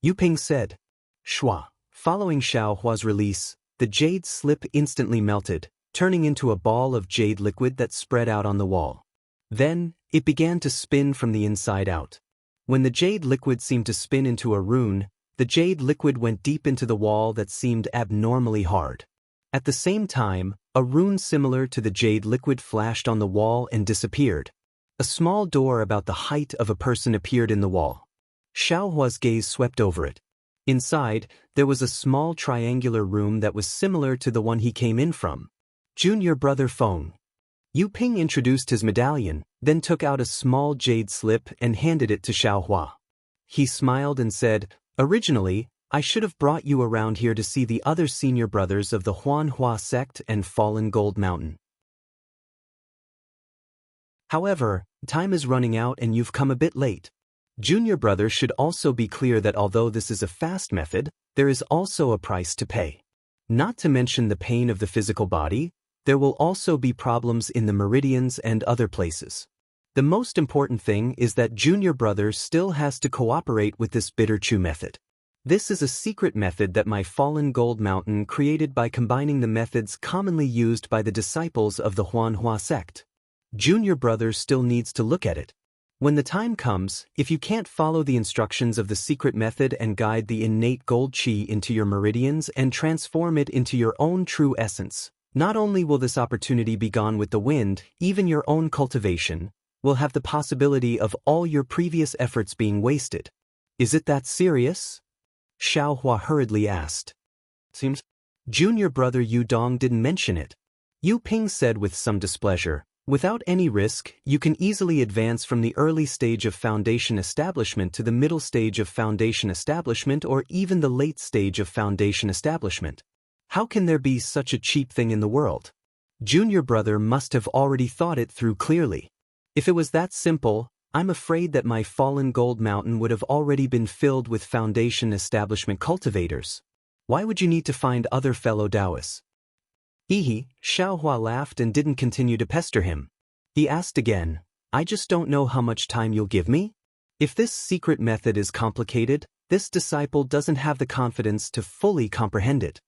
Yu Ping said. Shua. Following Xiao Hua's release, the jade slip instantly melted, turning into a ball of jade liquid that spread out on the wall. Then, it began to spin from the inside out. When the jade liquid seemed to spin into a rune, the jade liquid went deep into the wall that seemed abnormally hard. At the same time, a rune similar to the jade liquid flashed on the wall and disappeared. A small door about the height of a person appeared in the wall. Xiao Hua's gaze swept over it. Inside, there was a small triangular room that was similar to the one he came in from. Junior Brother Feng. Yu Ping introduced his medallion, then took out a small jade slip and handed it to Xiao Hua. He smiled and said, Originally, I should have brought you around here to see the other senior brothers of the Huan Hua sect and Fallen Gold Mountain. However, time is running out and you've come a bit late. Junior brother should also be clear that although this is a fast method, there is also a price to pay. Not to mention the pain of the physical body, there will also be problems in the meridians and other places. The most important thing is that junior brother still has to cooperate with this bitter chew method. This is a secret method that my Fallen Gold Mountain created by combining the methods commonly used by the disciples of the Huan Hua sect. Junior brother still needs to look at it. When the time comes, if you can't follow the instructions of the secret method and guide the innate gold chi into your meridians and transform it into your own true essence, not only will this opportunity be gone with the wind, even your own cultivation will have the possibility of all your previous efforts being wasted. Is it that serious? Xiao Hua hurriedly asked. Seems junior brother Yu Dong didn't mention it. Yu Ping said with some displeasure. Without any risk, you can easily advance from the early stage of foundation establishment to the middle stage of foundation establishment or even the late stage of foundation establishment. How can there be such a cheap thing in the world? Junior brother must have already thought it through clearly. If it was that simple, I'm afraid that my Fallen Gold Mountain would have already been filled with foundation establishment cultivators. Why would you need to find other fellow Daoists? Xiao Hua laughed and didn't continue to pester him. He asked again, I just don't know how much time you'll give me? If this secret method is complicated, this disciple doesn't have the confidence to fully comprehend it.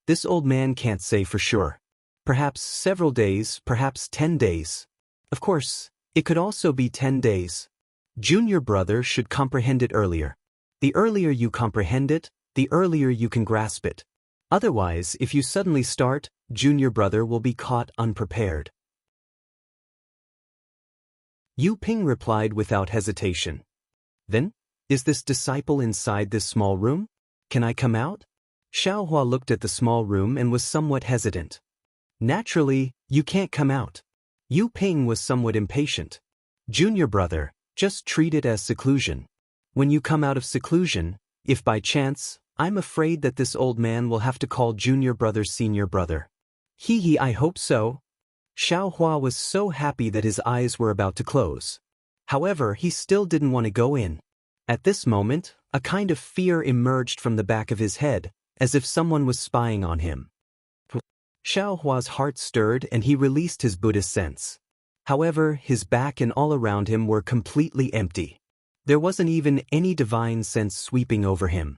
This old man can't say for sure. Perhaps several days, perhaps 10 days. Of course, it could also be 10 days. Junior brother should comprehend it earlier. The earlier you comprehend it, the earlier you can grasp it. Otherwise, if you suddenly start, junior brother will be caught unprepared. Yu Ping replied without hesitation. Then, is this disciple inside this small room? Can I come out? Xiao Hua looked at the small room and was somewhat hesitant. Naturally, you can't come out. Yu Ping was somewhat impatient. Junior brother, just treat it as seclusion. When you come out of seclusion, if by chance, I'm afraid that this old man will have to call junior brother senior brother. Hee, I hope so. Xiao Hua was so happy that his eyes were about to close. However, he still didn't want to go in. At this moment, a kind of fear emerged from the back of his head, as if someone was spying on him. Xiao Hua's heart stirred and he released his Buddhist sense. However, his back and all around him were completely empty. There wasn't even any divine sense sweeping over him.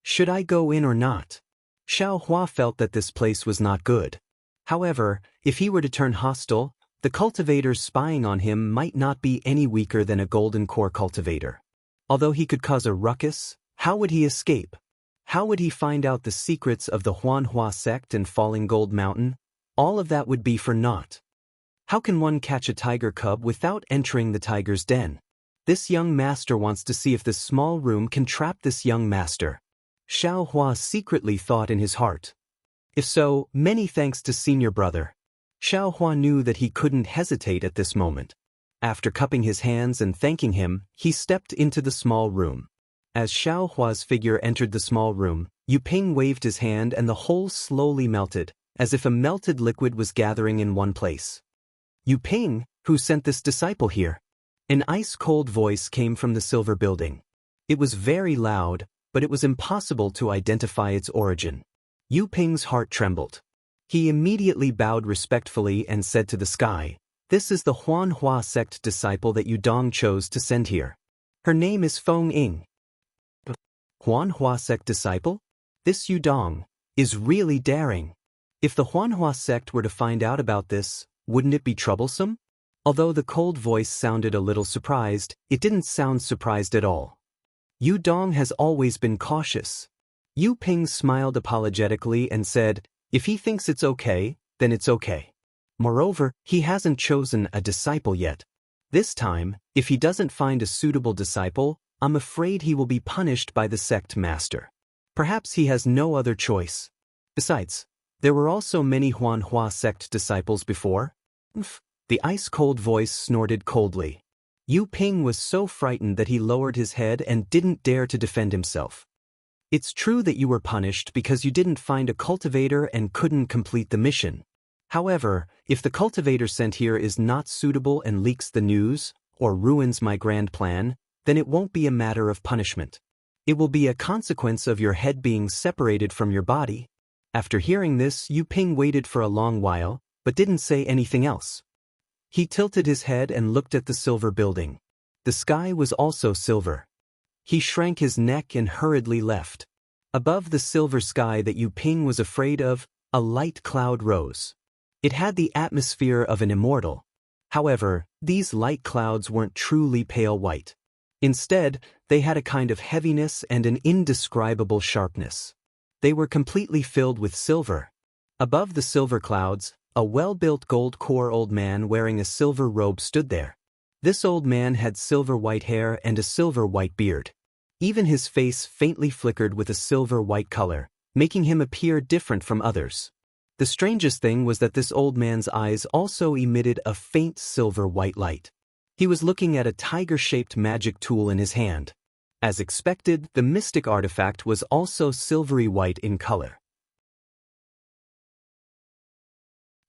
Should I go in or not? Xiao Hua felt that this place was not good. However, if he were to turn hostile, the cultivator spying on him might not be any weaker than a golden core cultivator. Although he could cause a ruckus, how would he escape? How would he find out the secrets of the Huanhua sect and Falling Gold Mountain? All of that would be for naught. How can one catch a tiger cub without entering the tiger's den? This young master wants to see if this small room can trap this young master. Xiao Hua secretly thought in his heart. If so, many thanks to senior brother. Xiao Hua knew that he couldn't hesitate at this moment. After cupping his hands and thanking him, he stepped into the small room. As Xiao Hua's figure entered the small room, Yu Ping waved his hand and the whole slowly melted, as if a melted liquid was gathering in one place. Yu Ping, who sent this disciple here? An ice-cold voice came from the silver building. It was very loud, but it was impossible to identify its origin. Yu Ping's heart trembled. He immediately bowed respectfully and said to the sky, "This is the Huanhua sect disciple that Yudong chose to send here. Her name is Feng Ying." Huanhua sect disciple? This Yudong is really daring. If the Huanhua sect were to find out about this, wouldn't it be troublesome? Although the cold voice sounded a little surprised, it didn't sound surprised at all. Yudong has always been cautious. Yu Ping smiled apologetically and said, "If he thinks it's okay, then it's okay. Moreover, he hasn't chosen a disciple yet. This time, if he doesn't find a suitable disciple, I'm afraid he will be punished by the sect master. Perhaps he has no other choice. Besides, there were also many Huanhua sect disciples before." The ice-cold voice snorted coldly. Yu Ping was so frightened that he lowered his head and didn't dare to defend himself. "It's true that you were punished because you didn't find a cultivator and couldn't complete the mission. However, if the cultivator sent here is not suitable and leaks the news, or ruins my grand plan, then it won't be a matter of punishment. It will be a consequence of your head being separated from your body." After hearing this, Yu Ping waited for a long while, but didn't say anything else. He tilted his head and looked at the silver building. The sky was also silver. He shrank his neck and hurriedly left. Above the silver sky that Yu Ping was afraid of, a light cloud rose. It had the atmosphere of an immortal. However, these light clouds weren't truly pale white. Instead, they had a kind of heaviness and an indescribable sharpness. They were completely filled with silver. Above the silver clouds, a well-built gold-core old man wearing a silver robe stood there. This old man had silver-white hair and a silver-white beard. Even his face faintly flickered with a silver-white color, making him appear different from others. The strangest thing was that this old man's eyes also emitted a faint silver-white light. He was looking at a tiger-shaped magic tool in his hand. As expected, the mystic artifact was also silvery white in color.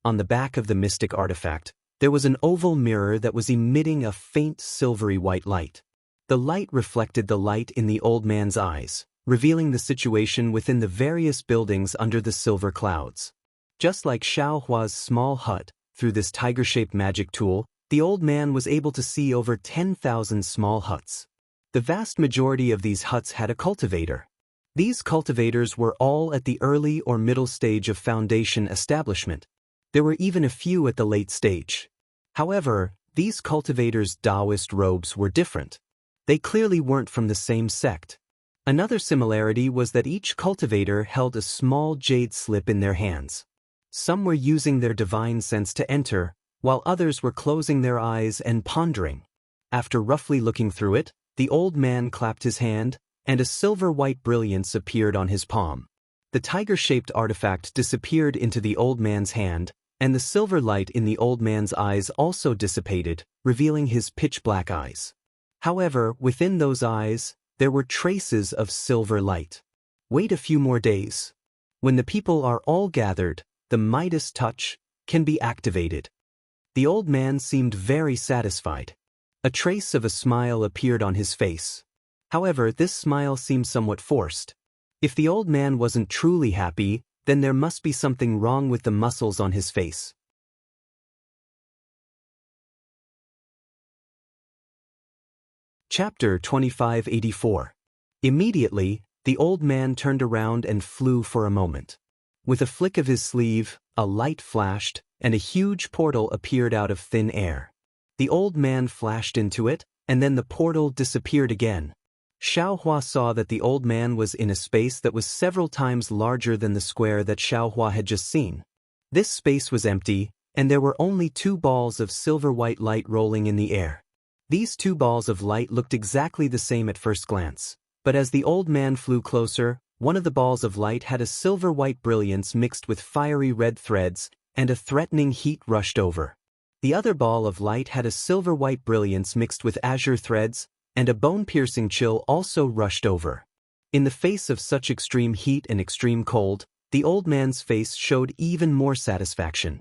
On the back of the mystic artifact, there was an oval mirror that was emitting a faint silvery white light. The light reflected the light in the old man's eyes, revealing the situation within the various buildings under the silver clouds. Just like Xiao Hua's small hut, through this tiger-shaped magic tool, the old man was able to see over 10,000 small huts. The vast majority of these huts had a cultivator. These cultivators were all at the early or middle stage of foundation establishment. There were even a few at the late stage. However, these cultivators' Daoist robes were different. They clearly weren't from the same sect. Another similarity was that each cultivator held a small jade slip in their hands. Some were using their divine sense to enter, while others were closing their eyes and pondering. After roughly looking through it, the old man clapped his hand, and a silver-white brilliance appeared on his palm. The tiger-shaped artifact disappeared into the old man's hand, and the silver light in the old man's eyes also dissipated, revealing his pitch-black eyes. However, within those eyes, there were traces of silver light. Wait a few more days. When the people are all gathered, the Midas touch can be activated. The old man seemed very satisfied. A trace of a smile appeared on his face. However, this smile seemed somewhat forced. If the old man wasn't truly happy, then there must be something wrong with the muscles on his face. Chapter 2584. Immediately, the old man turned around and flew for a moment. With a flick of his sleeve, a light flashed, and a huge portal appeared out of thin air. The old man flashed into it, and then the portal disappeared again. Xiaohua saw that the old man was in a space that was several times larger than the square that Xiaohua had just seen. This space was empty, and there were only 2 balls of silver-white light rolling in the air. These 2 balls of light looked exactly the same at first glance, but as the old man flew closer, one of the balls of light had a silver-white brilliance mixed with fiery red threads, and a threatening heat rushed over. The other ball of light had a silver-white brilliance mixed with azure threads, and a bone-piercing chill also rushed over. In the face of such extreme heat and extreme cold, the old man's face showed even more satisfaction.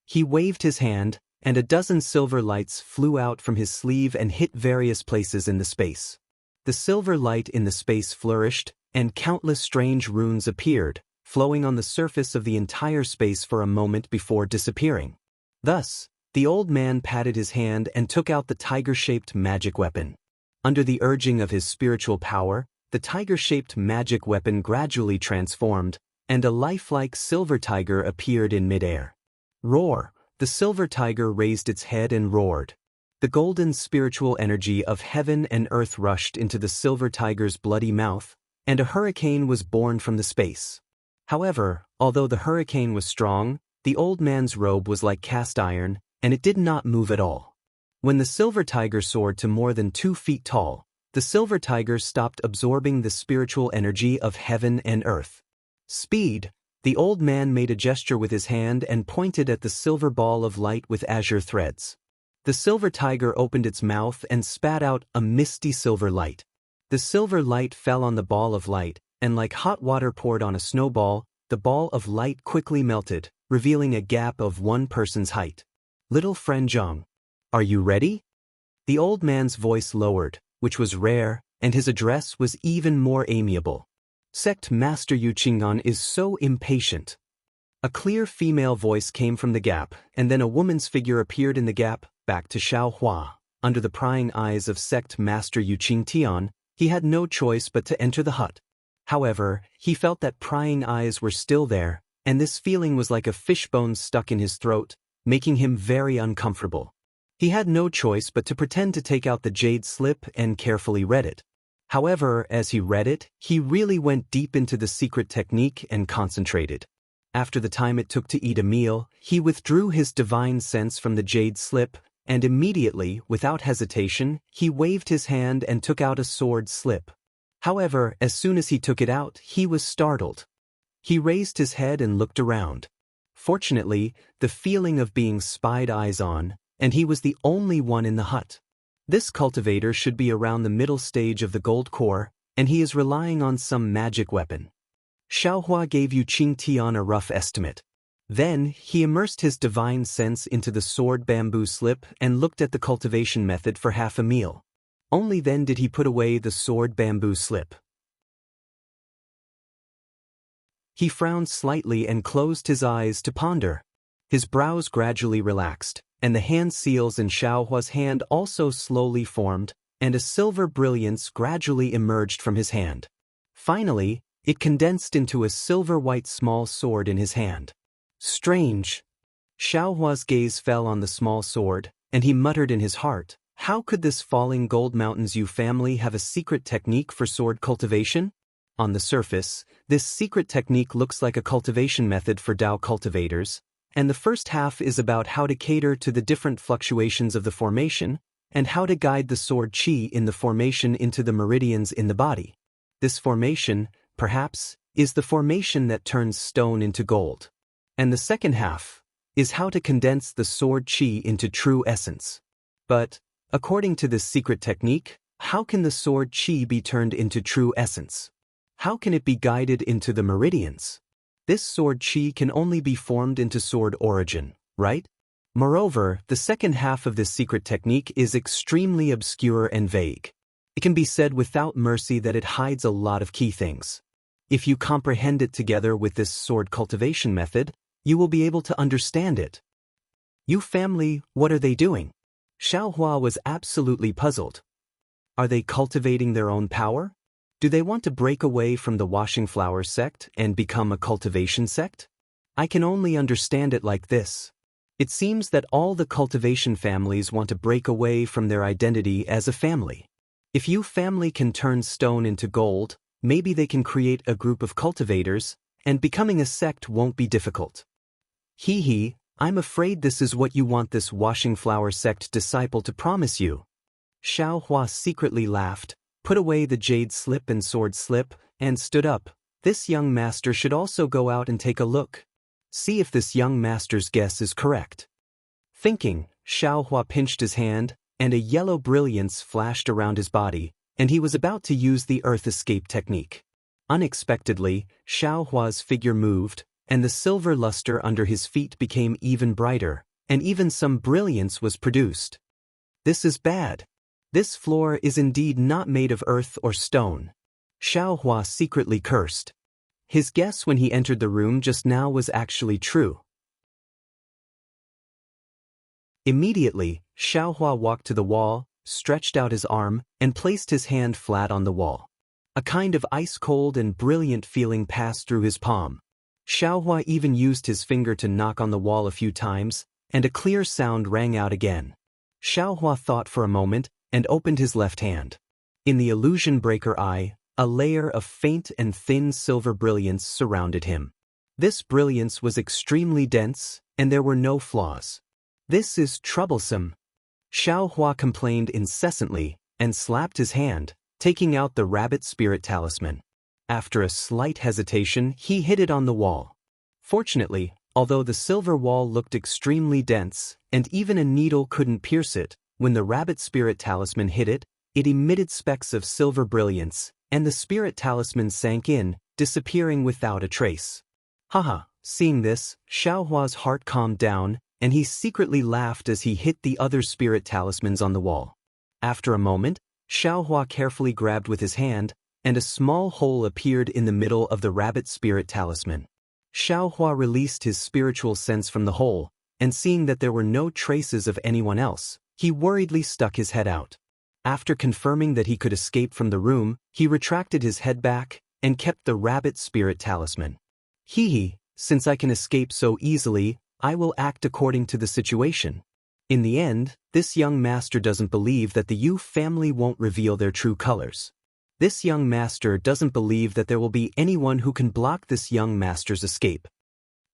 He waved his hand, and a dozen silver lights flew out from his sleeve and hit various places in the space. The silver light in the space flourished, and countless strange runes appeared, flowing on the surface of the entire space for a moment before disappearing. Thus, the old man patted his hand and took out the tiger-shaped magic weapon. Under the urging of his spiritual power, the tiger-shaped magic weapon gradually transformed, and a lifelike silver tiger appeared in midair. Roar! The silver tiger raised its head and roared. The golden spiritual energy of heaven and earth rushed into the silver tiger's bloody mouth, and a hurricane was born from the space. However, although the hurricane was strong, the old man's robe was like cast iron, and it did not move at all. When the silver tiger soared to more than 2 feet tall, the silver tiger stopped absorbing the spiritual energy of heaven and earth. Speed! The old man made a gesture with his hand and pointed at the silver ball of light with azure threads. The silver tiger opened its mouth and spat out a misty silver light. The silver light fell on the ball of light, and like hot water poured on a snowball, the ball of light quickly melted, revealing a gap of 1 person's height. Little friend Zhang, are you ready? The old man's voice lowered, which was rare, and his address was even more amiable. Sect Master Yu Qing'an is so impatient. A clear female voice came from the gap, and then a woman's figure appeared in the gap, back to Xiaohua. Under the prying eyes of Sect Master Yu Qingtian, he had no choice but to enter the hut. However, he felt that prying eyes were still there, and this feeling was like a fishbone stuck in his throat, making him very uncomfortable. He had no choice but to pretend to take out the jade slip and carefully read it. However, as he read it, he really went deep into the secret technique and concentrated. After the time it took to eat a meal, he withdrew his divine sense from the jade slip, and immediately, without hesitation, he waved his hand and took out a sword slip. However, as soon as he took it out, he was startled. He raised his head and looked around. Fortunately, the feeling of being spied eyes on, and he was the only one in the hut. This cultivator should be around the middle stage of the gold core, and he is relying on some magic weapon. Xiaohua gave Yu Qingtian a rough estimate. Then, he immersed his divine sense into the sword bamboo slip and looked at the cultivation method for half a meal. Only then did he put away the sword bamboo slip. He frowned slightly and closed his eyes to ponder. His brows gradually relaxed, and the hand seals in Xiaohua's hand also slowly formed, and a silver brilliance gradually emerged from his hand. Finally, it condensed into a silver-white small sword in his hand. Strange. Xiaohua's gaze fell on the small sword, and he muttered in his heart, "How could this falling gold mountains Yu family have a secret technique for sword cultivation?" On the surface, this secret technique looks like a cultivation method for Dao cultivators, and the first half is about how to cater to the different fluctuations of the formation, and how to guide the sword qi in the formation into the meridians in the body. This formation, perhaps, is the formation that turns stone into gold. And the second half is how to condense the sword qi into true essence. But, according to this secret technique, how can the sword qi be turned into true essence? How can it be guided into the meridians? This sword qi can only be formed into sword origin, right? Moreover, the second half of this secret technique is extremely obscure and vague. It can be said without mercy that it hides a lot of key things. If you comprehend it together with this sword cultivation method, you will be able to understand it. Yu family, what are they doing? Xiaohua was absolutely puzzled. Are they cultivating their own power? Do they want to break away from the washing flower sect and become a cultivation sect? I can only understand it like this. It seems that all the cultivation families want to break away from their identity as a family. If Yu family can turn stone into gold, maybe they can create a group of cultivators, and becoming a sect won't be difficult. Hee, I'm afraid this is what you want this washing flower sect disciple to promise you. Xiaohua secretly laughed, put away the jade slip and sword slip, and stood up. This young master should also go out and take a look. See if this young master's guess is correct. Thinking, Xiaohua pinched his hand, and a yellow brilliance flashed around his body, and he was about to use the earth escape technique. Unexpectedly, Xiaohua's figure moved, and the silver luster under his feet became even brighter, and even some brilliance was produced. This is bad. This floor is indeed not made of earth or stone. Xiaohua secretly cursed. His guess when he entered the room just now was actually true. Immediately, Xiaohua walked to the wall, stretched out his arm, and placed his hand flat on the wall. A kind of ice-cold and brilliant feeling passed through his palm. Xiaohua even used his finger to knock on the wall a few times, and a clear sound rang out again. Xiaohua thought for a moment, and opened his left hand. In the illusion breaker eye, a layer of faint and thin silver brilliance surrounded him. This brilliance was extremely dense, and there were no flaws. This is troublesome. Xiaohua complained incessantly, and slapped his hand, taking out the rabbit spirit talisman. After a slight hesitation, he hit it on the wall. Fortunately, although the silver wall looked extremely dense, and even a needle couldn't pierce it, when the rabbit spirit talisman hit it, it emitted specks of silver brilliance, and the spirit talisman sank in, disappearing without a trace. Haha, seeing this, Xiaohua's heart calmed down, and he secretly laughed as he hit the other spirit talismans on the wall. After a moment, Xiaohua carefully grabbed with his hand, and a small hole appeared in the middle of the rabbit spirit talisman. Xiaohua released his spiritual sense from the hole, and seeing that there were no traces of anyone else, he worriedly stuck his head out. After confirming that he could escape from the room, he retracted his head back, and kept the rabbit spirit talisman. Since I can escape so easily, I will act according to the situation. In the end, this young master doesn't believe that the Yu family won't reveal their true colors. This young master doesn't believe that there will be anyone who can block this young master's escape.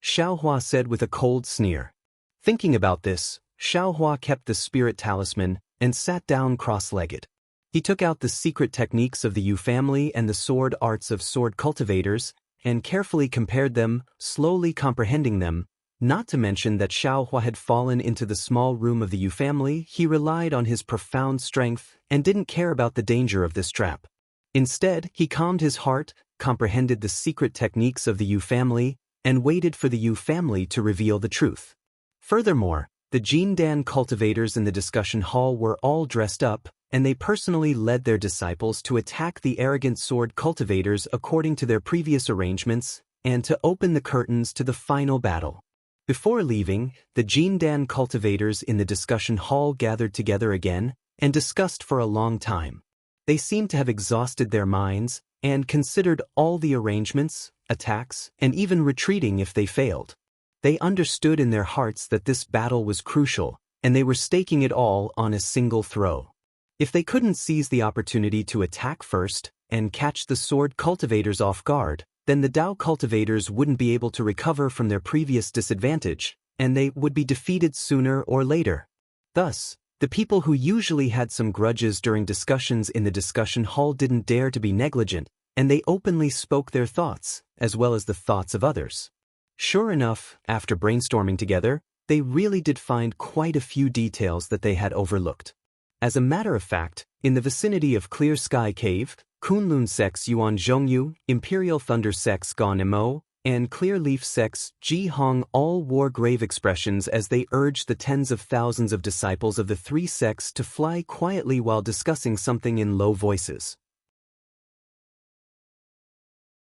Xiaohua said with a cold sneer. Thinking about this, Xiaohua kept the spirit talisman and sat down cross-legged. He took out the secret techniques of the Yu family and the sword arts of sword cultivators, and carefully compared them, slowly comprehending them. Not to mention that Xiaohua had fallen into the small room of the Yu family, he relied on his profound strength and didn't care about the danger of this trap. Instead, he calmed his heart, comprehended the secret techniques of the Yu family, and waited for the Yu family to reveal the truth. Furthermore, the Jindan cultivators in the discussion hall were all dressed up, and they personally led their disciples to attack the arrogant sword cultivators according to their previous arrangements, and to open the curtains to the final battle. Before leaving, the Jindan cultivators in the discussion hall gathered together again, and discussed for a long time. They seemed to have exhausted their minds, and considered all the arrangements, attacks, and even retreating if they failed. They understood in their hearts that this battle was crucial, and they were staking it all on a single throw. If they couldn't seize the opportunity to attack first and catch the sword cultivators off guard, then the Dao cultivators wouldn't be able to recover from their previous disadvantage, and they would be defeated sooner or later. Thus, the people who usually had some grudges during discussions in the discussion hall didn't dare to be negligent, and they openly spoke their thoughts, as well as the thoughts of others. Sure enough, after brainstorming together, they really did find quite a few details that they had overlooked. As a matter of fact, in the vicinity of Clear Sky Cave, Kunlun Sects Yuan Zhongyu, Imperial Thunder Sects Gan Mo, and Clear Leaf Sects Ji Hong all wore grave expressions as they urged the tens of thousands of disciples of the three sects to fly quietly while discussing something in low voices.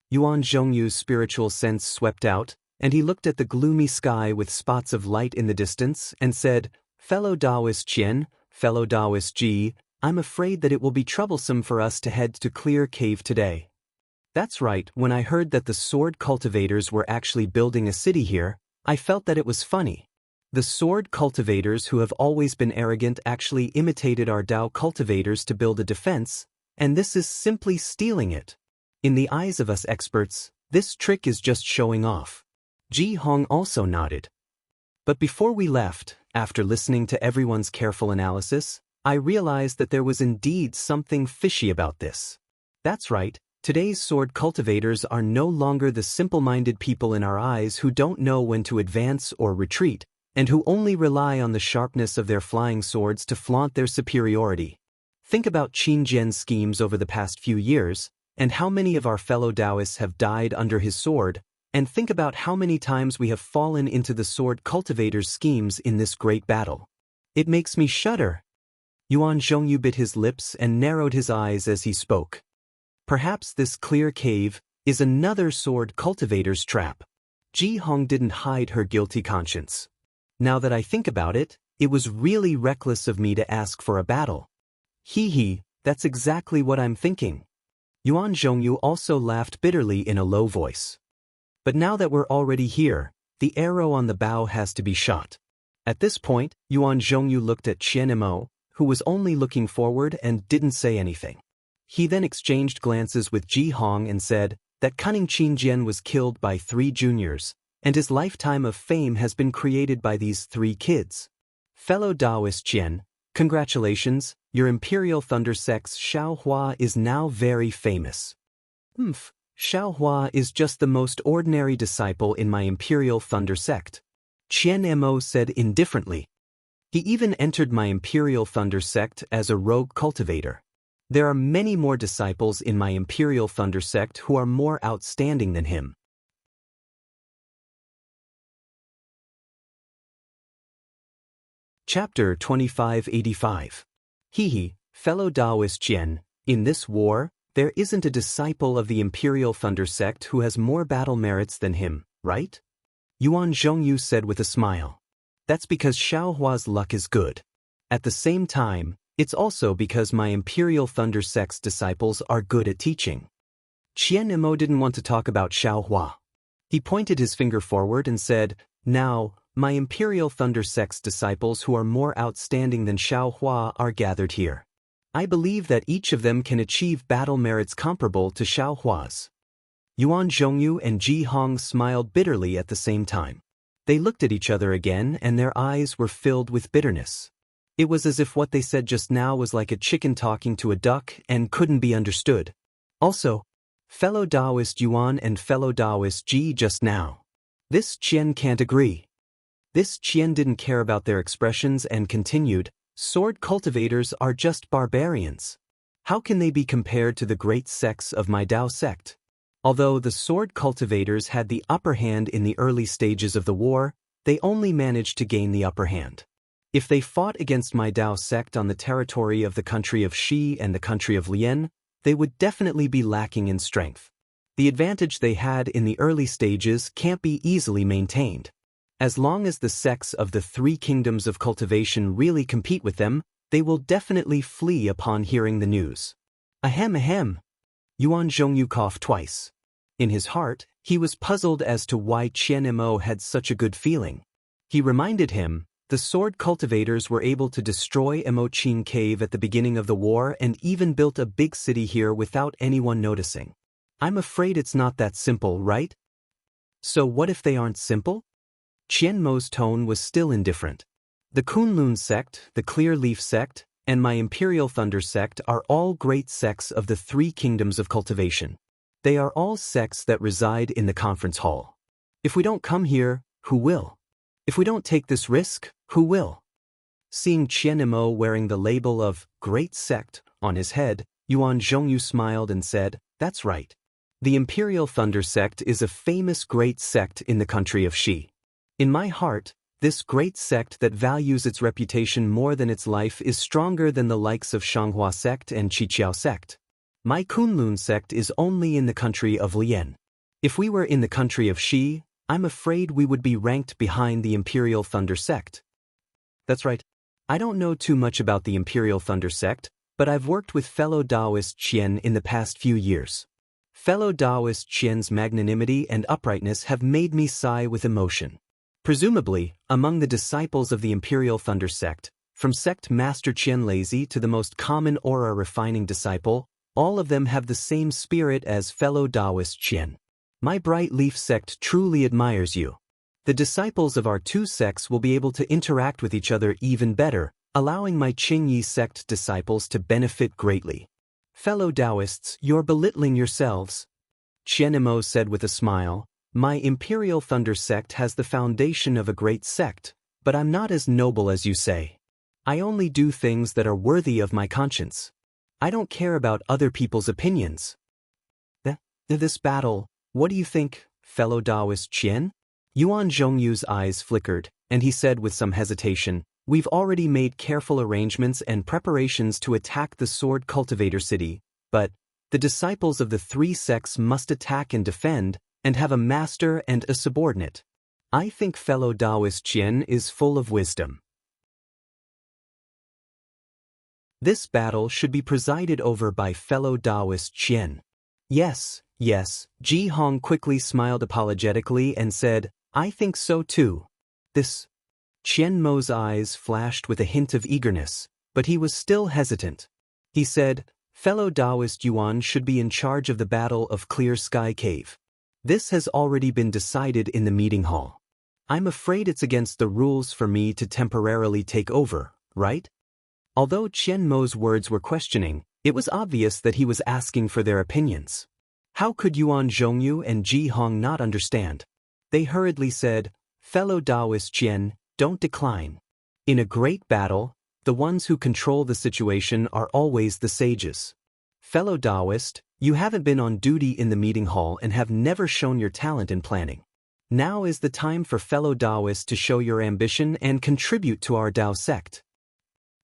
Yuan Zhongyu's spiritual sense swept out, and he looked at the gloomy sky with spots of light in the distance and said, "Fellow Daoist Qian, fellow Daoist Ji, I'm afraid that it will be troublesome for us to head to Clear Cave today." That's right, when I heard that the sword cultivators were actually building a city here, I felt that it was funny. The sword cultivators who have always been arrogant actually imitated our Dao cultivators to build a defense, and this is simply stealing it. In the eyes of us experts, this trick is just showing off. Ji Hong also nodded. But before we left, after listening to everyone's careful analysis, I realized that there was indeed something fishy about this. That's right, today's sword cultivators are no longer the simple-minded people in our eyes who don't know when to advance or retreat, and who only rely on the sharpness of their flying swords to flaunt their superiority. Think about Qin Jian's schemes over the past few years, and how many of our fellow Daoists have died under his sword, and think about how many times we have fallen into the sword cultivators' schemes in this great battle. It makes me shudder. Yuan Zhongyu bit his lips and narrowed his eyes as he spoke. Perhaps this Clear Cave is another sword cultivator's trap. Ji Hong didn't hide her guilty conscience. Now that I think about it, it was really reckless of me to ask for a battle. Hee, that's exactly what I'm thinking. Yuan Zhongyu also laughed bitterly in a low voice. But now that we're already here, the arrow on the bow has to be shot. At this point, Yuan Zhongyu looked at Qian Mo, who was only looking forward and didn't say anything. He then exchanged glances with Ji Hong and said that cunning Qin Jian was killed by 3 juniors, and his lifetime of fame has been created by these 3 kids. Fellow Daoist Qian, congratulations, your Imperial Thunder Sect's Xiaohua is now very famous. Xiaohua is just the most ordinary disciple in my Imperial Thunder Sect. Qian Mo said indifferently. He even entered my Imperial Thunder Sect as a rogue cultivator. There are many more disciples in my Imperial Thunder Sect who are more outstanding than him. Chapter 2585. Fellow Daoist Qian, in this war, there isn't a disciple of the Imperial Thunder Sect who has more battle merits than him, right? Yuan Zhongyu said with a smile. That's because Xiaohua's luck is good. At the same time, it's also because my Imperial Thunder Sect's disciples are good at teaching. Qian Mo didn't want to talk about Xiaohua. He pointed his finger forward and said, "Now, my Imperial Thunder Sect's disciples who are more outstanding than Xiaohua are gathered here. I believe that each of them can achieve battle merits comparable to Xiaohua's." Yuan Zhongyu and Ji Hong smiled bitterly at the same time. They looked at each other again and their eyes were filled with bitterness. It was as if what they said just now was like a chicken talking to a duck and couldn't be understood. Also, fellow Daoist Yuan and fellow Daoist Ji just now. This Qian can't agree. This Qian didn't care about their expressions and continued, "Sword cultivators are just barbarians. How can they be compared to the great sects of my Dao sect?" Although the sword cultivators had the upper hand in the early stages of the war, they only managed to gain the upper hand. If they fought against my Dao sect on the territory of the country of Shi and the country of Lian, they would definitely be lacking in strength. The advantage they had in the early stages can't be easily maintained. As long as the sects of the 3 kingdoms of cultivation really compete with them, they will definitely flee upon hearing the news. Ahem. Yuan Zhongyu coughed twice. In his heart, He was puzzled as to why Qian Mo had such a good feeling. He reminded him, the sword cultivators were able to destroy Emochin Cave at the beginning of the war and even built a big city here without anyone noticing. I'm afraid it's not that simple, right? So what if they aren't simple? Qian Mo's tone was still indifferent. The Kunlun sect, the Clear Leaf sect, and my Imperial Thunder sect are all great sects of the three kingdoms of cultivation. They are all sects that reside in the conference hall. If we don't come here, who will? If we don't take this risk, who will? Seeing Qian Mo wearing the label of Great Sect on his head, Yuan Zhongyu smiled and said, "That's right. The Imperial Thunder sect is a famous great sect in the country of Xi. In my heart, this great sect that values its reputation more than its life is stronger than the likes of Shanghua sect and Qiqiao sect. My Kunlun sect is only in the country of Lian. If we were in the country of Xi, I'm afraid we would be ranked behind the Imperial Thunder sect." That's right. I don't know too much about the Imperial Thunder sect, but I've worked with fellow Daoist Qian in the past few years. Fellow Daoist Qian's magnanimity and uprightness have made me sigh with emotion. Presumably, among the disciples of the Imperial Thunder sect, from sect master Qian Lazy to the most common aura refining disciple, all of them have the same spirit as fellow Daoist Qian. My Bright Leaf sect truly admires you. The disciples of our two sects will be able to interact with each other even better, allowing my Qingyi sect disciples to benefit greatly. Fellow Daoists, you're belittling yourselves. Qian Mo said with a smile, my Imperial Thunder sect has the foundation of a great sect, but I'm not as noble as you say. I only do things that are worthy of my conscience. I don't care about other people's opinions. This battle, what do you think, fellow Daoist Qian? Yuan Zhongyu's eyes flickered, and he said with some hesitation, we've already made careful arrangements and preparations to attack the sword cultivator city, but the disciples of the three sects must attack and defend, and have a master and a subordinate. I think fellow Daoist Qian is full of wisdom. This battle should be presided over by fellow Daoist Qian. Yes, Ji Hong quickly smiled apologetically and said, I think so too. This. Qian Mo's eyes flashed with a hint of eagerness, but he was still hesitant. He said, fellow Daoist Yuan should be in charge of the Battle of Clear Sky Cave. This has already been decided in the meeting hall. I'm afraid it's against the rules for me to temporarily take over, right? Although Qian Mo's words were questioning, it was obvious that he was asking for their opinions. How could Yuan Zhongyu and Ji Hong not understand? They hurriedly said, fellow Daoist Qian, don't decline. In a great battle, the ones who control the situation are always the sages. Fellow Daoist, you haven't been on duty in the meeting hall and have never shown your talent in planning. Now is the time for fellow Daoists to show your ambition and contribute to our Dao sect.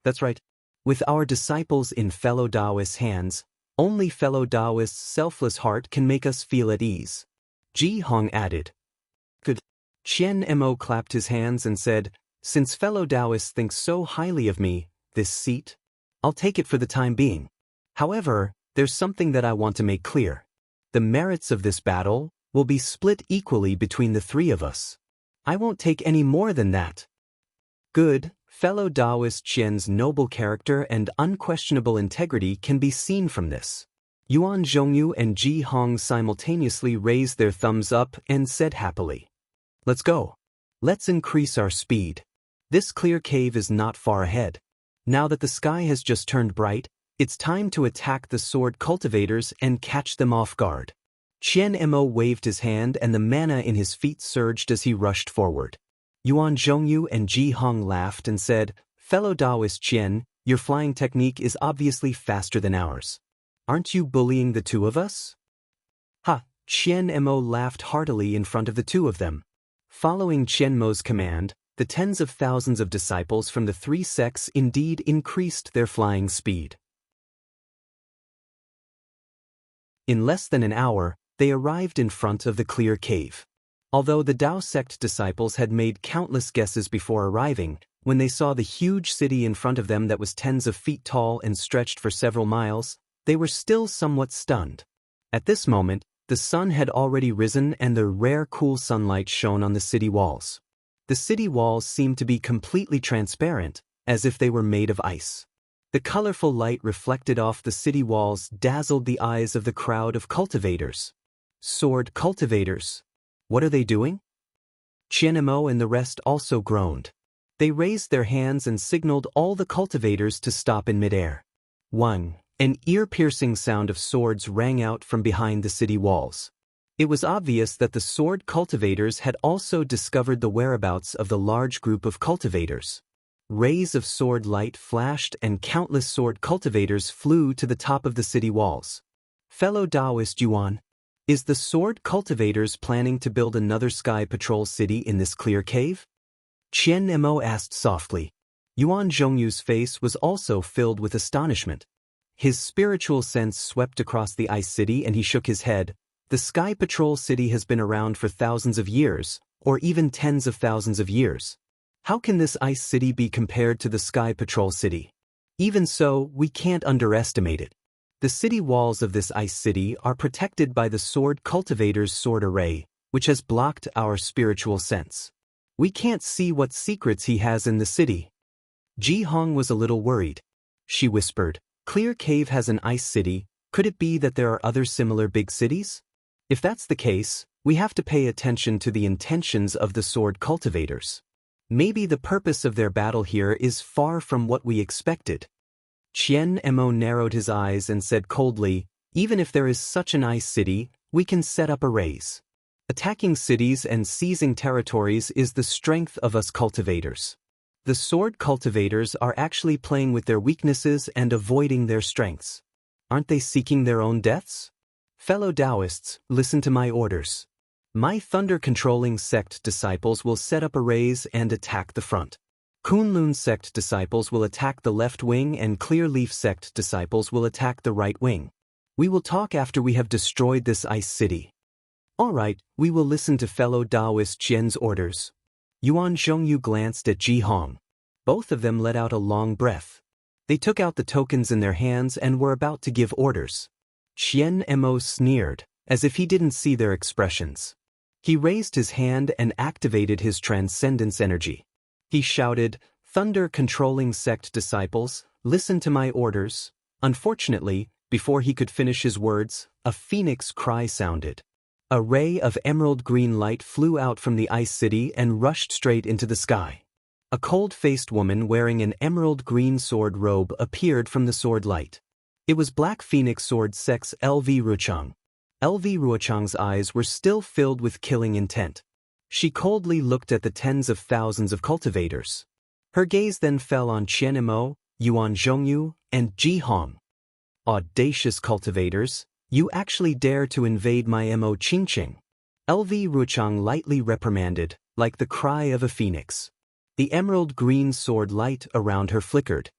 That's right. With our disciples in fellow Daoists' hands, only fellow Daoists' selfless heart can make us feel at ease. Ji Hong added. Good. Qian Mo clapped his hands and said, since fellow Daoists think so highly of me, this seat? I'll take it for the time being. However, there's something that I want to make clear. The merits of this battle will be split equally between the three of us. I won't take any more than that. Good. Fellow Daoist Qian's noble character and unquestionable integrity can be seen from this. Yuan Zhongyu and Ji Hong simultaneously raised their thumbs up and said happily. Let's go. Let's increase our speed. This clear cave is not far ahead. Now that the sky has just turned bright, it's time to attack the sword cultivators and catch them off guard. Qian Mo waved his hand and the mana in his feet surged as he rushed forward. Yuan Zhongyu and Ji Hong laughed and said, fellow Daoist Qian, your flying technique is obviously faster than ours. Aren't you bullying the two of us? Ha! Qian Mo laughed heartily in front of the two of them. Following Qian Mo's command, the tens of thousands of disciples from the three sects indeed increased their flying speed. In less than an hour, they arrived in front of the clear cave. Although the Dao sect disciples had made countless guesses before arriving, when they saw the huge city in front of them that was tens of feet tall and stretched for several miles, they were still somewhat stunned. At this moment, The sun had already risen and the rare cool sunlight shone on the city walls. The city walls seemed to be completely transparent, as if they were made of ice. The colorful light reflected off the city walls dazzled the eyes of the crowd of cultivators. Sword cultivators. What are they doing? Qianmo and the rest also groaned. They raised their hands and signaled all the cultivators to stop in midair. An ear-piercing sound of swords rang out from behind the city walls. It was obvious that the sword cultivators had also discovered the whereabouts of the large group of cultivators. Rays of sword light flashed and countless sword cultivators flew to the top of the city walls. Fellow Daoist Yuan, is the sword cultivators planning to build another sky patrol city in this clear cave? Qianmo asked softly. Yuan Zhongyu's face was also filled with astonishment. His spiritual sense swept across the ice city and he shook his head. The sky patrol city has been around for thousands of years, or even tens of thousands of years. How can this ice city be compared to the sky patrol city? Even so, we can't underestimate it. The city walls of this ice city are protected by the sword cultivator's sword array, which has blocked our spiritual sense. We can't see what secrets he has in the city. Ji Hong was a little worried. She whispered, Clear Cave has an ice city, could it be that there are other similar big cities? If that's the case, we have to pay attention to the intentions of the sword cultivators. Maybe the purpose of their battle here is far from what we expected. Qianmo narrowed his eyes and said coldly, even if there is such an ice city, we can set up arrays. Attacking cities and seizing territories is the strength of us cultivators. The sword cultivators are actually playing with their weaknesses and avoiding their strengths. Aren't they seeking their own deaths? Fellow Daoists, listen to my orders. My thunder-controlling sect disciples will set up arrays and attack the front. Kunlun sect disciples will attack the left wing and Clear Leaf sect disciples will attack the right wing. We will talk after we have destroyed this ice city. All right, we will listen to fellow Daoist Qian's orders. Yuan Zhongyu glanced at Ji Hong. Both of them let out a long breath. They took out the tokens in their hands and were about to give orders. Qianmo sneered, as if he didn't see their expressions. He raised his hand and activated his transcendence energy. He shouted, Thunder-controlling sect disciples, listen to my orders. Unfortunately, before he could finish his words, a phoenix cry sounded. A ray of emerald green light flew out from the ice city and rushed straight into the sky. A cold-faced woman wearing an emerald green sword robe appeared from the sword light. It was Black Phoenix Sword Sex LV Ruochang. LV Ruochang's eyes were still filled with killing intent. She coldly looked at the tens of thousands of cultivators. Her gaze then fell on Qianmo, Yuan Zhongyu, and Ji Hong. Audacious cultivators, you actually dare to invade my Mo Qingqing. LV Ruochang lightly reprimanded, like the cry of a phoenix. The emerald green sword light around her flickered.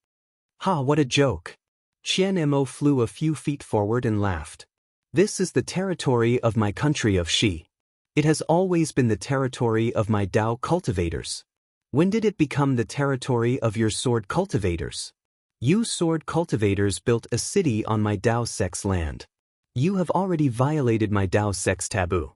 Ha, what a joke. Qianmo flew a few feet forward and laughed. This is the territory of my country of Shi. It has always been the territory of my Dao cultivators. When did it become the territory of your sword cultivators? You sword cultivators built a city on my Dao sect's land. You have already violated my Dao sect's taboo.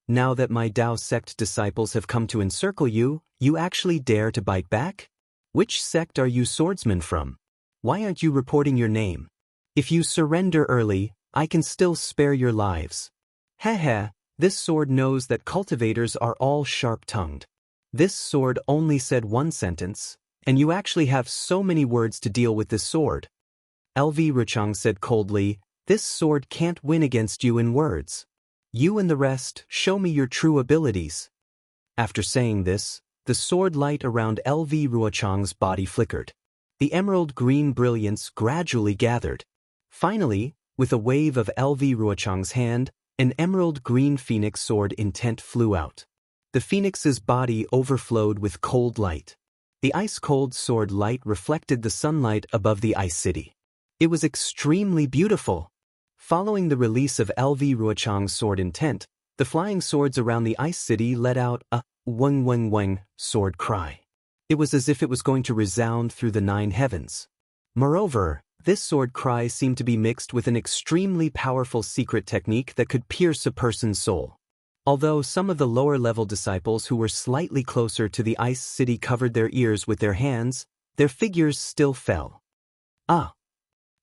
Now that my Dao sect disciples have come to encircle you, you actually dare to bite back? Which sect are you swordsmen from? Why aren't you reporting your name? If you surrender early, I can still spare your lives. Heh, this sword knows that cultivators are all sharp-tongued. This sword only said one sentence, and you actually have so many words to deal with this sword. LV Ruochang said coldly, this sword can't win against you in words. You and the rest, show me your true abilities. After saying this, the sword light around LV Ruochang's body flickered. The emerald green brilliance gradually gathered. Finally, with a wave of LV Ruochang's hand, an emerald green phoenix sword intent flew out. The phoenix's body overflowed with cold light. The ice-cold sword light reflected the sunlight above the ice city. It was extremely beautiful. Following the release of LV Ruochang's sword intent, the flying swords around the ice city let out a weng weng weng sword cry. It was as if it was going to resound through the 9 heavens. Moreover, This sword cry seemed to be mixed with an extremely powerful secret technique that could pierce a person's soul. Although some of the lower-level disciples who were slightly closer to the ice city covered their ears with their hands, their figures still fell. Ah!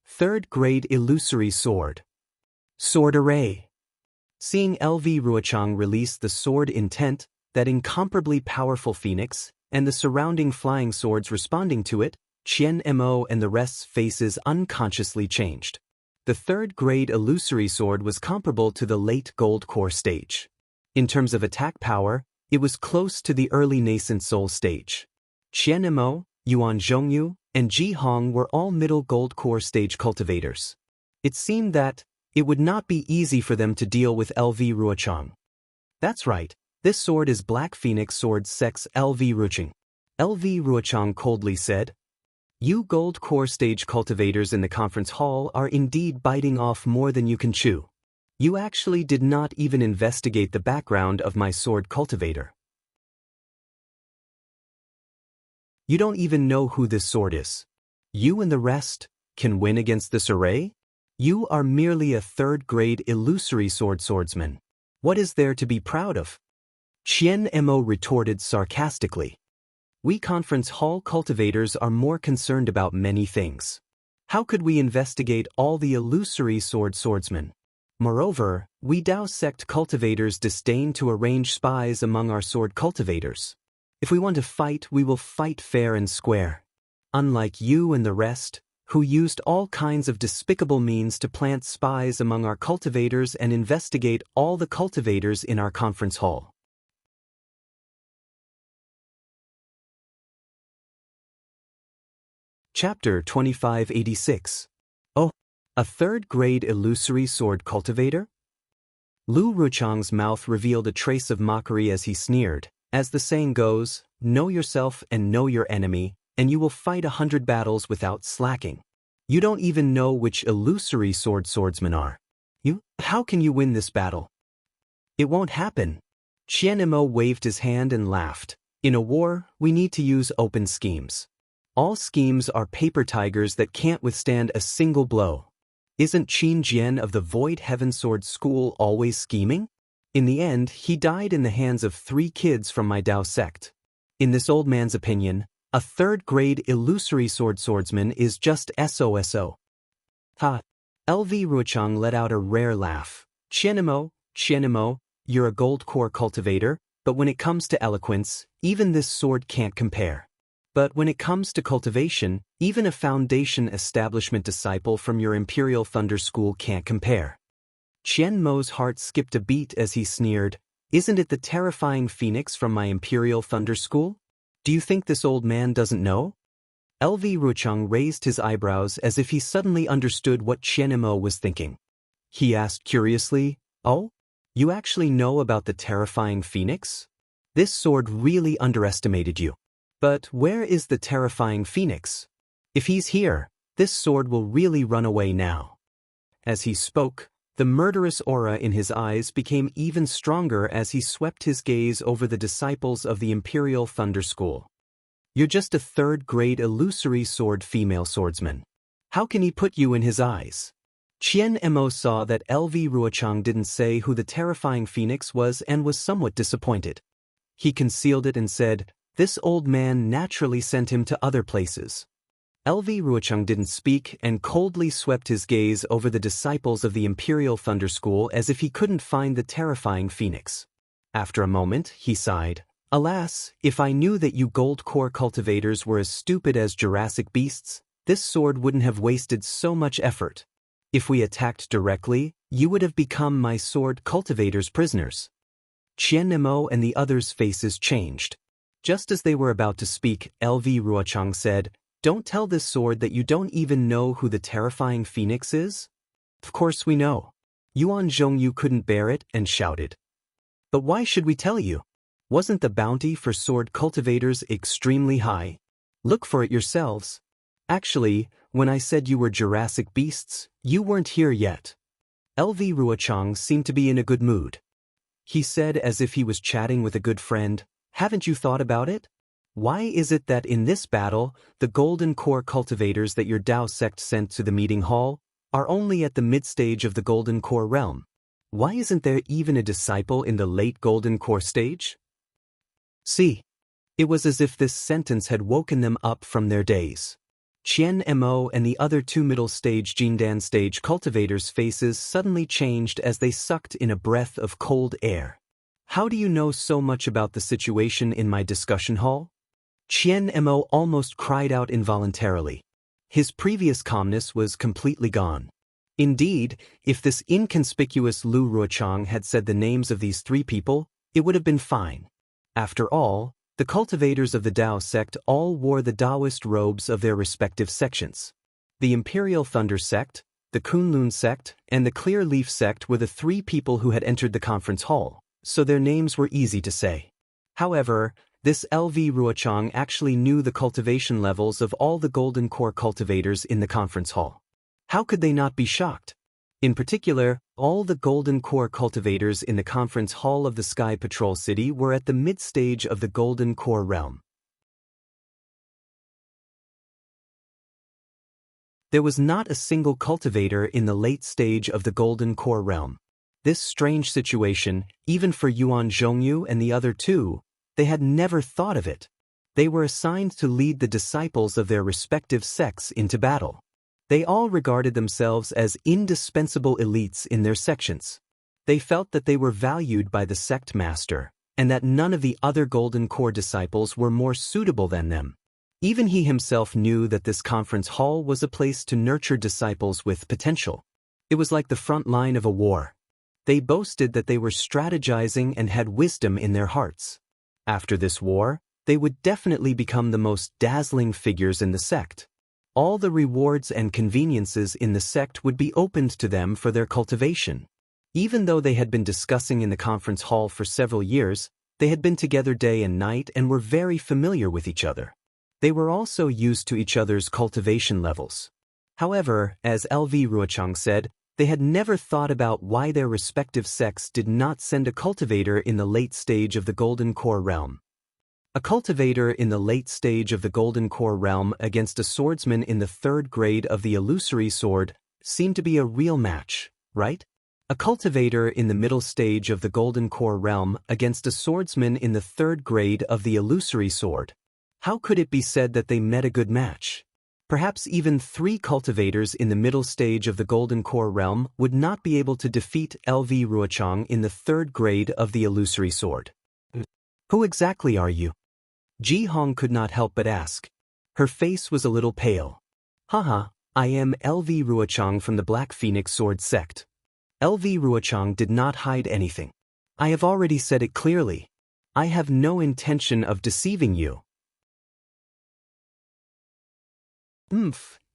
Third-grade illusory sword. Sword array. Seeing LV Ruochang release the sword intent, that incomparably powerful phoenix, and the surrounding flying swords responding to it, Qian Mo and the rest's faces unconsciously changed. The third-grade illusory sword was comparable to the late Gold Core stage. In terms of attack power, it was close to the early nascent soul stage. Qian Mo, Yuan Zhongyu, and Ji Hong were all middle Gold Core stage cultivators. It seemed that it would not be easy for them to deal with LV Ruochang. That's right, this sword is Black Phoenix Sword Sex LV Ruochang. LV Ruochang coldly said, "You Gold Core stage cultivators in the conference hall are indeed biting off more than you can chew. You actually did not even investigate the background of my sword cultivator. You don't even know who this sword is. You and the rest can win against this array? You are merely a third-grade illusory swordsman. What is there to be proud of?" Qian Mo retorted sarcastically. "We conference hall cultivators are more concerned about many things. How could we investigate all the illusory swordsmen? Moreover, we Dao sect cultivators disdain to arrange spies among our sword cultivators. If we want to fight, we will fight fair and square. Unlike you and the rest, who used all kinds of despicable means to plant spies among our cultivators and investigate all the cultivators in our conference hall." Chapter 2586. Oh, a third-grade illusory sword cultivator? Lu Ruchang's mouth revealed a trace of mockery as he sneered. As the saying goes, know yourself and know your enemy, and you will fight 100 battles without slacking. You don't even know which illusory swordsmen are. How can you win this battle? It won't happen. Qian Mo waved his hand and laughed. In a war, we need to use open schemes. All schemes are paper tigers that can't withstand a single blow. Isn't Qin Jian of the Void Heaven Sword School always scheming? In the end, he died in the hands of 3 kids from my Dao sect. In this old man's opinion, a third-grade illusory swordsman is just SOSO. Ha! LV Ruochang let out a rare laugh. Qian Mo, you're a Gold Core cultivator, but when it comes to eloquence, even this sword can't compare. But when it comes to cultivation, even a foundation establishment disciple from your Imperial Thunder School can't compare. Qian Mo's heart skipped a beat as he sneered, "Isn't it the terrifying phoenix from my Imperial Thunder School? Do you think this old man doesn't know?" LV Ruochang raised his eyebrows as if he suddenly understood what Qian Mo was thinking. He asked curiously, "Oh? You actually know about the terrifying phoenix? This sword really underestimated you. But where is the terrifying phoenix? If he's here, this sword will really run away now." As he spoke, the murderous aura in his eyes became even stronger as he swept his gaze over the disciples of the Imperial Thunder School. "You're just a third-grade illusory sword female swordsman. How can he put you in his eyes?" Qian Mo saw that LV Ruochang didn't say who the terrifying phoenix was and was somewhat disappointed. He concealed it and said, "This old man naturally sent him to other places." LV Ruochang didn't speak and coldly swept his gaze over the disciples of the Imperial Thunder School as if he couldn't find the terrifying phoenix. After a moment, he sighed, "Alas, if I knew that you Gold Core cultivators were as stupid as Jurassic beasts, this sword wouldn't have wasted so much effort. If we attacked directly, you would have become my sword cultivators' prisoners." Qian Mo and the others' faces changed. Just as they were about to speak, LV Ruochang said, "Don't tell this sword that you don't even know who the terrifying phoenix is?" "Of course we know." Yuan Zhongyu couldn't bear it and shouted. "But why should we tell you? Wasn't the bounty for sword cultivators extremely high? Look for it yourselves. Actually, when I said you were Jurassic beasts, you weren't here yet." LV Ruochang seemed to be in a good mood. He said as if he was chatting with a good friend, "Haven't you thought about it? Why is it that in this battle, the golden core cultivators that your Dao sect sent to the meeting hall are only at the mid-stage of the golden core realm? Why isn't there even a disciple in the late golden core stage? See, it was as if this sentence had woken them up from their daze. Qian Mo and the other two middle-stage Jindan stage cultivators' faces suddenly changed as they sucked in a breath of cold air. How do you know so much about the situation in my discussion hall? Qian Mo almost cried out involuntarily. His previous calmness was completely gone. Indeed, if this inconspicuous Lu Ruochang had said the names of these three people, it would have been fine. After all, the cultivators of the Dao sect all wore the Daoist robes of their respective sections. The Imperial Thunder sect, the Kunlun sect, and the Clear Leaf sect were the three people who had entered the conference hall, so their names were easy to say. However, this LV Ruochang actually knew the cultivation levels of all the Golden Core cultivators in the conference hall. How could they not be shocked? In particular, all the Golden Core cultivators in the conference hall of the Sky Patrol City were at the mid-stage of the Golden Core realm. There was not a single cultivator in the late stage of the Golden Core realm. This strange situation, even for Yuan Zhongyu and the other two, they had never thought of it. They were assigned to lead the disciples of their respective sects into battle. They all regarded themselves as indispensable elites in their sections. They felt that they were valued by the sect master, and that none of the other Golden Core disciples were more suitable than them. Even he himself knew that this conference hall was a place to nurture disciples with potential. It was like the front line of a war. They boasted that they were strategizing and had wisdom in their hearts. After this war, they would definitely become the most dazzling figures in the sect. All the rewards and conveniences in the sect would be opened to them for their cultivation. Even though they had been discussing in the conference hall for several years, they had been together day and night and were very familiar with each other. They were also used to each other's cultivation levels. However, as LV Ruochang said, they had never thought about why their respective sects did not send a cultivator in the late stage of the Golden Core realm. A cultivator in the late stage of the Golden Core realm against a swordsman in the third grade of the illusory sword seemed to be a real match, right? A cultivator in the middle stage of the Golden Core realm against a swordsman in the third grade of the illusory sword. How could it be said that they met a good match? Perhaps even three cultivators in the middle stage of the Golden Core realm would not be able to defeat LV Ruochang in the third grade of the illusory sword. Who exactly are you? Ji Hong could not help but ask. Her face was a little pale. Haha, I am LV Ruochang from the Black Phoenix Sword sect. LV Ruochang did not hide anything. I have already said it clearly. I have no intention of deceiving you.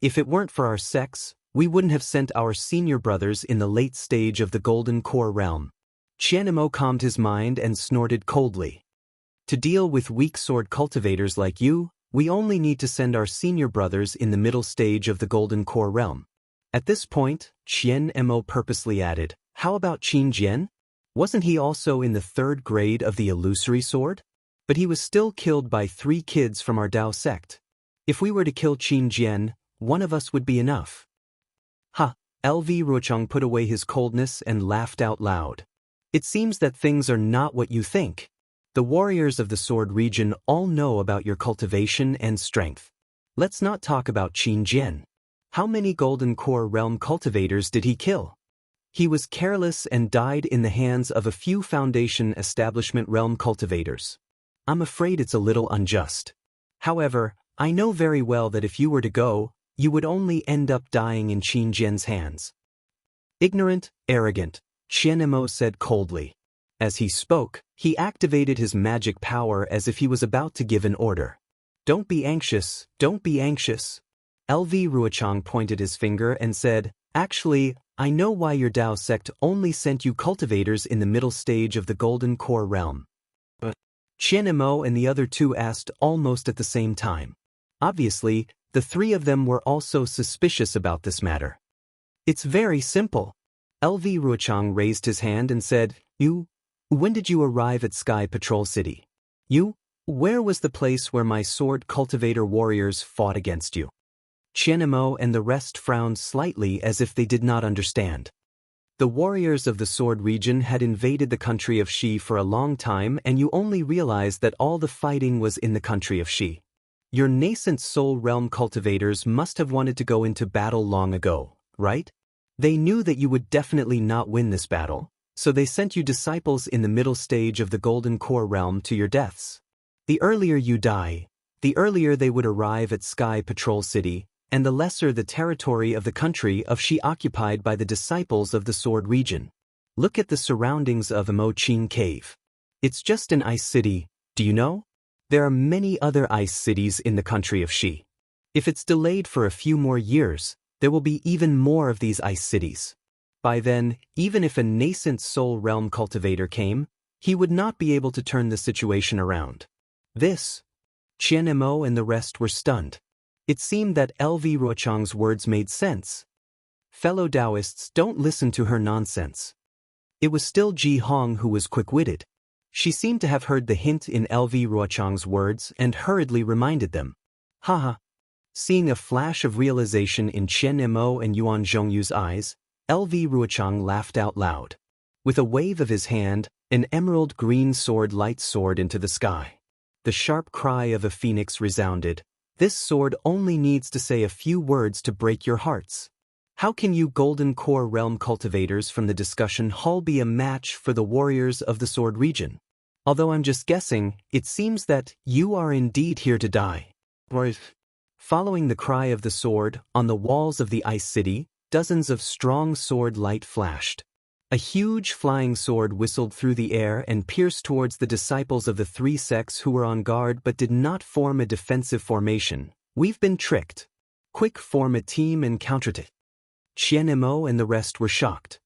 If it weren't for our sects, we wouldn't have sent our senior brothers in the late stage of the Golden Core realm. Qianmo calmed his mind and snorted coldly. To deal with weak sword cultivators like you, we only need to send our senior brothers in the middle stage of the Golden Core realm. At this point, Qianmo purposely added, how about Qin Jian? Wasn't he also in the third grade of the illusory sword? But he was still killed by 3 kids from our Dao sect. If we were to kill Qin Jian, one of us would be enough. Ha! LV Ruochang put away his coldness and laughed out loud. It seems that things are not what you think. The warriors of the Sword region all know about your cultivation and strength. Let's not talk about Qin Jian. How many Golden Core realm cultivators did he kill? He was careless and died in the hands of a few Foundation Establishment realm cultivators. I'm afraid it's a little unjust. However, I know very well that if you were to go, you would only end up dying in Qin Jian's hands. Ignorant, arrogant, Qianmo said coldly. As he spoke, he activated his magic power as if he was about to give an order. Don't be anxious, don't be anxious. LV Ruochang pointed his finger and said, actually, I know why your Dao sect only sent you cultivators in the middle stage of the Golden Core realm. But Qianmo and the other two asked almost at the same time. Obviously, the 3 of them were also suspicious about this matter. It's very simple. LV Ruochang raised his hand and said, when did you arrive at Sky Patrol City? Where was the place where my sword cultivator warriors fought against you? Qianemo and the rest frowned slightly as if they did not understand. The warriors of the Sword region had invaded the country of Xi for a long time, and you only realized that all the fighting was in the country of Xi. Your nascent soul realm cultivators must have wanted to go into battle long ago, right? They knew that you would definitely not win this battle, so they sent you disciples in the middle stage of the Golden Core realm to your deaths. The earlier you die, the earlier they would arrive at Sky Patrol City, and the lesser the territory of the country of Xi occupied by the disciples of the Sword region. Look at the surroundings of Imoqing Cave. It's just an ice city, do you know? There are many other ice cities in the country of Xi. If it's delayed for a few more years, there will be even more of these ice cities. By then, even if a nascent soul realm cultivator came, he would not be able to turn the situation around. Qianemo and the rest were stunned. It seemed that LV Ruochang's words made sense. Fellow Daoists, don't listen to her nonsense. It was still Ji Hong who was quick-witted. She seemed to have heard the hint in LV Ruochang's words and hurriedly reminded them. Haha. Seeing a flash of realization in Qianemo and Yuan Zhongyu's eyes, LV Ruochang laughed out loud. With a wave of his hand, an emerald green sword light soared into the sky. The sharp cry of a phoenix resounded. This sword only needs to say a few words to break your hearts. How can you Golden Core realm cultivators from the discussion hall be a match for the warriors of the Sword region? Although I'm just guessing, it seems that you are indeed here to die. Following the cry of the sword, on the walls of the ice city, dozens of strong sword light flashed. A huge flying sword whistled through the air and pierced towards the disciples of the three sects who were on guard but did not form a defensive formation. We've been tricked. Quick, form a team and counter it. Qianemo and the rest were shocked.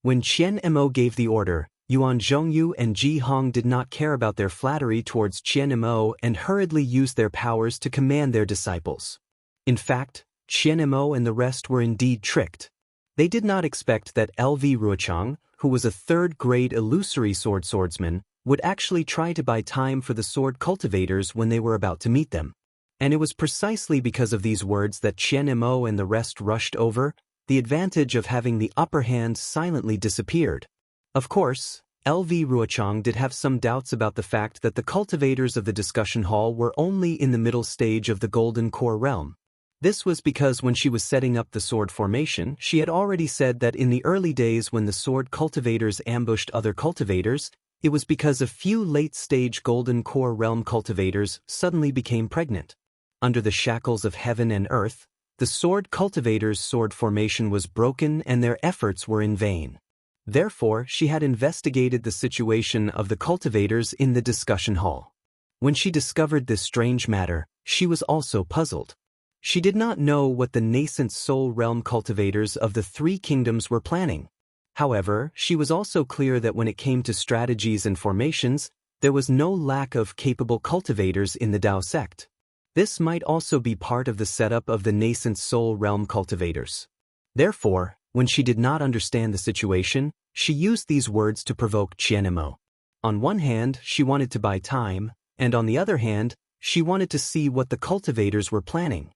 When Qianemo gave the order, Yuan Zhongyu and Ji Hong did not care about their flattery towards Qianemo and hurriedly used their powers to command their disciples. In fact, Qianemo and the rest were indeed tricked. They did not expect that LV Ruochang, who was a third-grade illusory swordsman, would actually try to buy time for the sword cultivators when they were about to meet them. And it was precisely because of these words that Qianemo and the rest rushed over. The advantage of having the upper hand silently disappeared. Of course, LV Ruochang did have some doubts about the fact that the cultivators of the discussion hall were only in the middle stage of the Golden Core realm. This was because when she was setting up the sword formation, she had already said that in the early days when the sword cultivators ambushed other cultivators, it was because a few late-stage Golden Core realm cultivators suddenly became pregnant. Under the shackles of heaven and earth, the sword cultivators' sword formation was broken and their efforts were in vain. Therefore, she had investigated the situation of the cultivators in the discussion hall. When she discovered this strange matter, she was also puzzled. She did not know what the nascent soul realm cultivators of the three kingdoms were planning. However, she was also clear that when it came to strategies and formations, there was no lack of capable cultivators in the Dao sect. This might also be part of the setup of the nascent soul realm cultivators. Therefore, when she did not understand the situation, she used these words to provoke Qianemo. On one hand, she wanted to buy time, and on the other hand, she wanted to see what the cultivators were planning.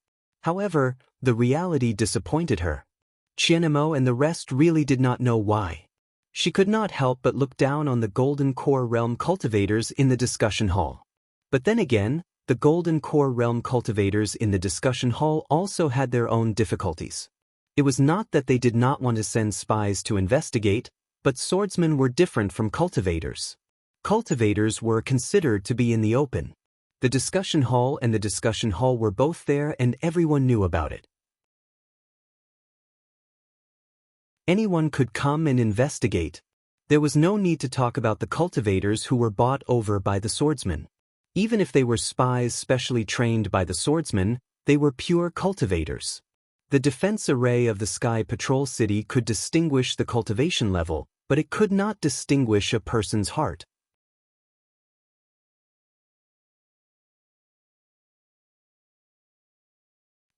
However, the reality disappointed her. Qianemo and the rest really did not know why. She could not help but look down on the Golden Core realm cultivators in the discussion hall. But then again, the Golden Core realm cultivators in the discussion hall also had their own difficulties. It was not that they did not want to send spies to investigate, but swordsmen were different from cultivators. Cultivators were considered to be in the open. The discussion hall and the discussion hall were both there and everyone knew about it. Anyone could come and investigate. There was no need to talk about the cultivators who were bought over by the swordsmen. Even if they were spies specially trained by the swordsmen, they were pure cultivators. The defense array of the Sky Patrol City could distinguish the cultivation level, but it could not distinguish a person's heart.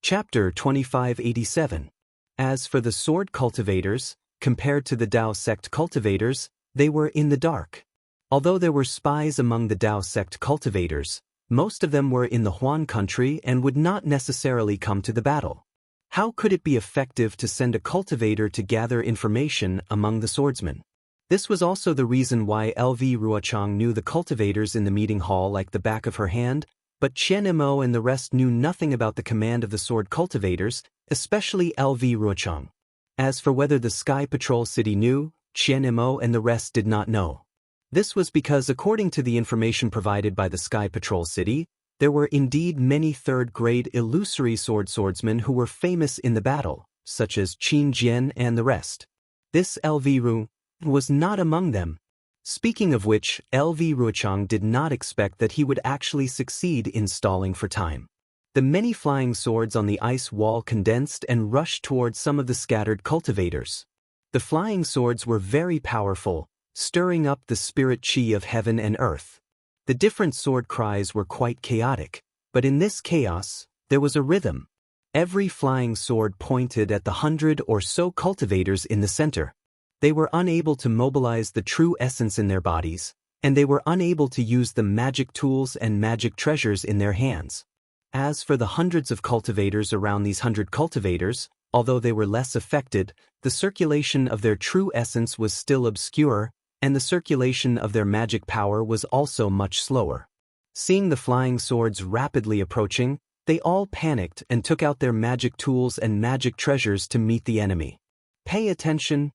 Chapter 2587. As for the sword cultivators, compared to the Dao sect cultivators, they were in the dark. Although there were spies among the Dao sect cultivators, most of them were in the Huan country and would not necessarily come to the battle. How could it be effective to send a cultivator to gather information among the swordsmen? This was also the reason why LV Ruochang knew the cultivators in the meeting hall like the back of her hand, but Qian Mo and the rest knew nothing about the command of the sword cultivators, especially LV Ruochang. As for whether the Sky Patrol City knew, Qian Mo and the rest did not know. This was because according to the information provided by the Sky Patrol City, there were indeed many third-grade illusory swordsmen who were famous in the battle, such as Qin Jian and the rest. This LV Ru was not among them. Speaking of which, LV Ruochang did not expect that he would actually succeed in stalling for time. The many flying swords on the ice wall condensed and rushed towards some of the scattered cultivators. The flying swords were very powerful, stirring up the spirit chi of heaven and earth. The different sword cries were quite chaotic, but in this chaos, there was a rhythm. Every flying sword pointed at the 100 or so cultivators in the center. They were unable to mobilize the true essence in their bodies, and they were unable to use the magic tools and magic treasures in their hands. As for the hundreds of cultivators around these 100 cultivators, although they were less affected, the circulation of their true essence was still obscure, and the circulation of their magic power was also much slower. Seeing the flying swords rapidly approaching, they all panicked and took out their magic tools and magic treasures to meet the enemy. Pay attention.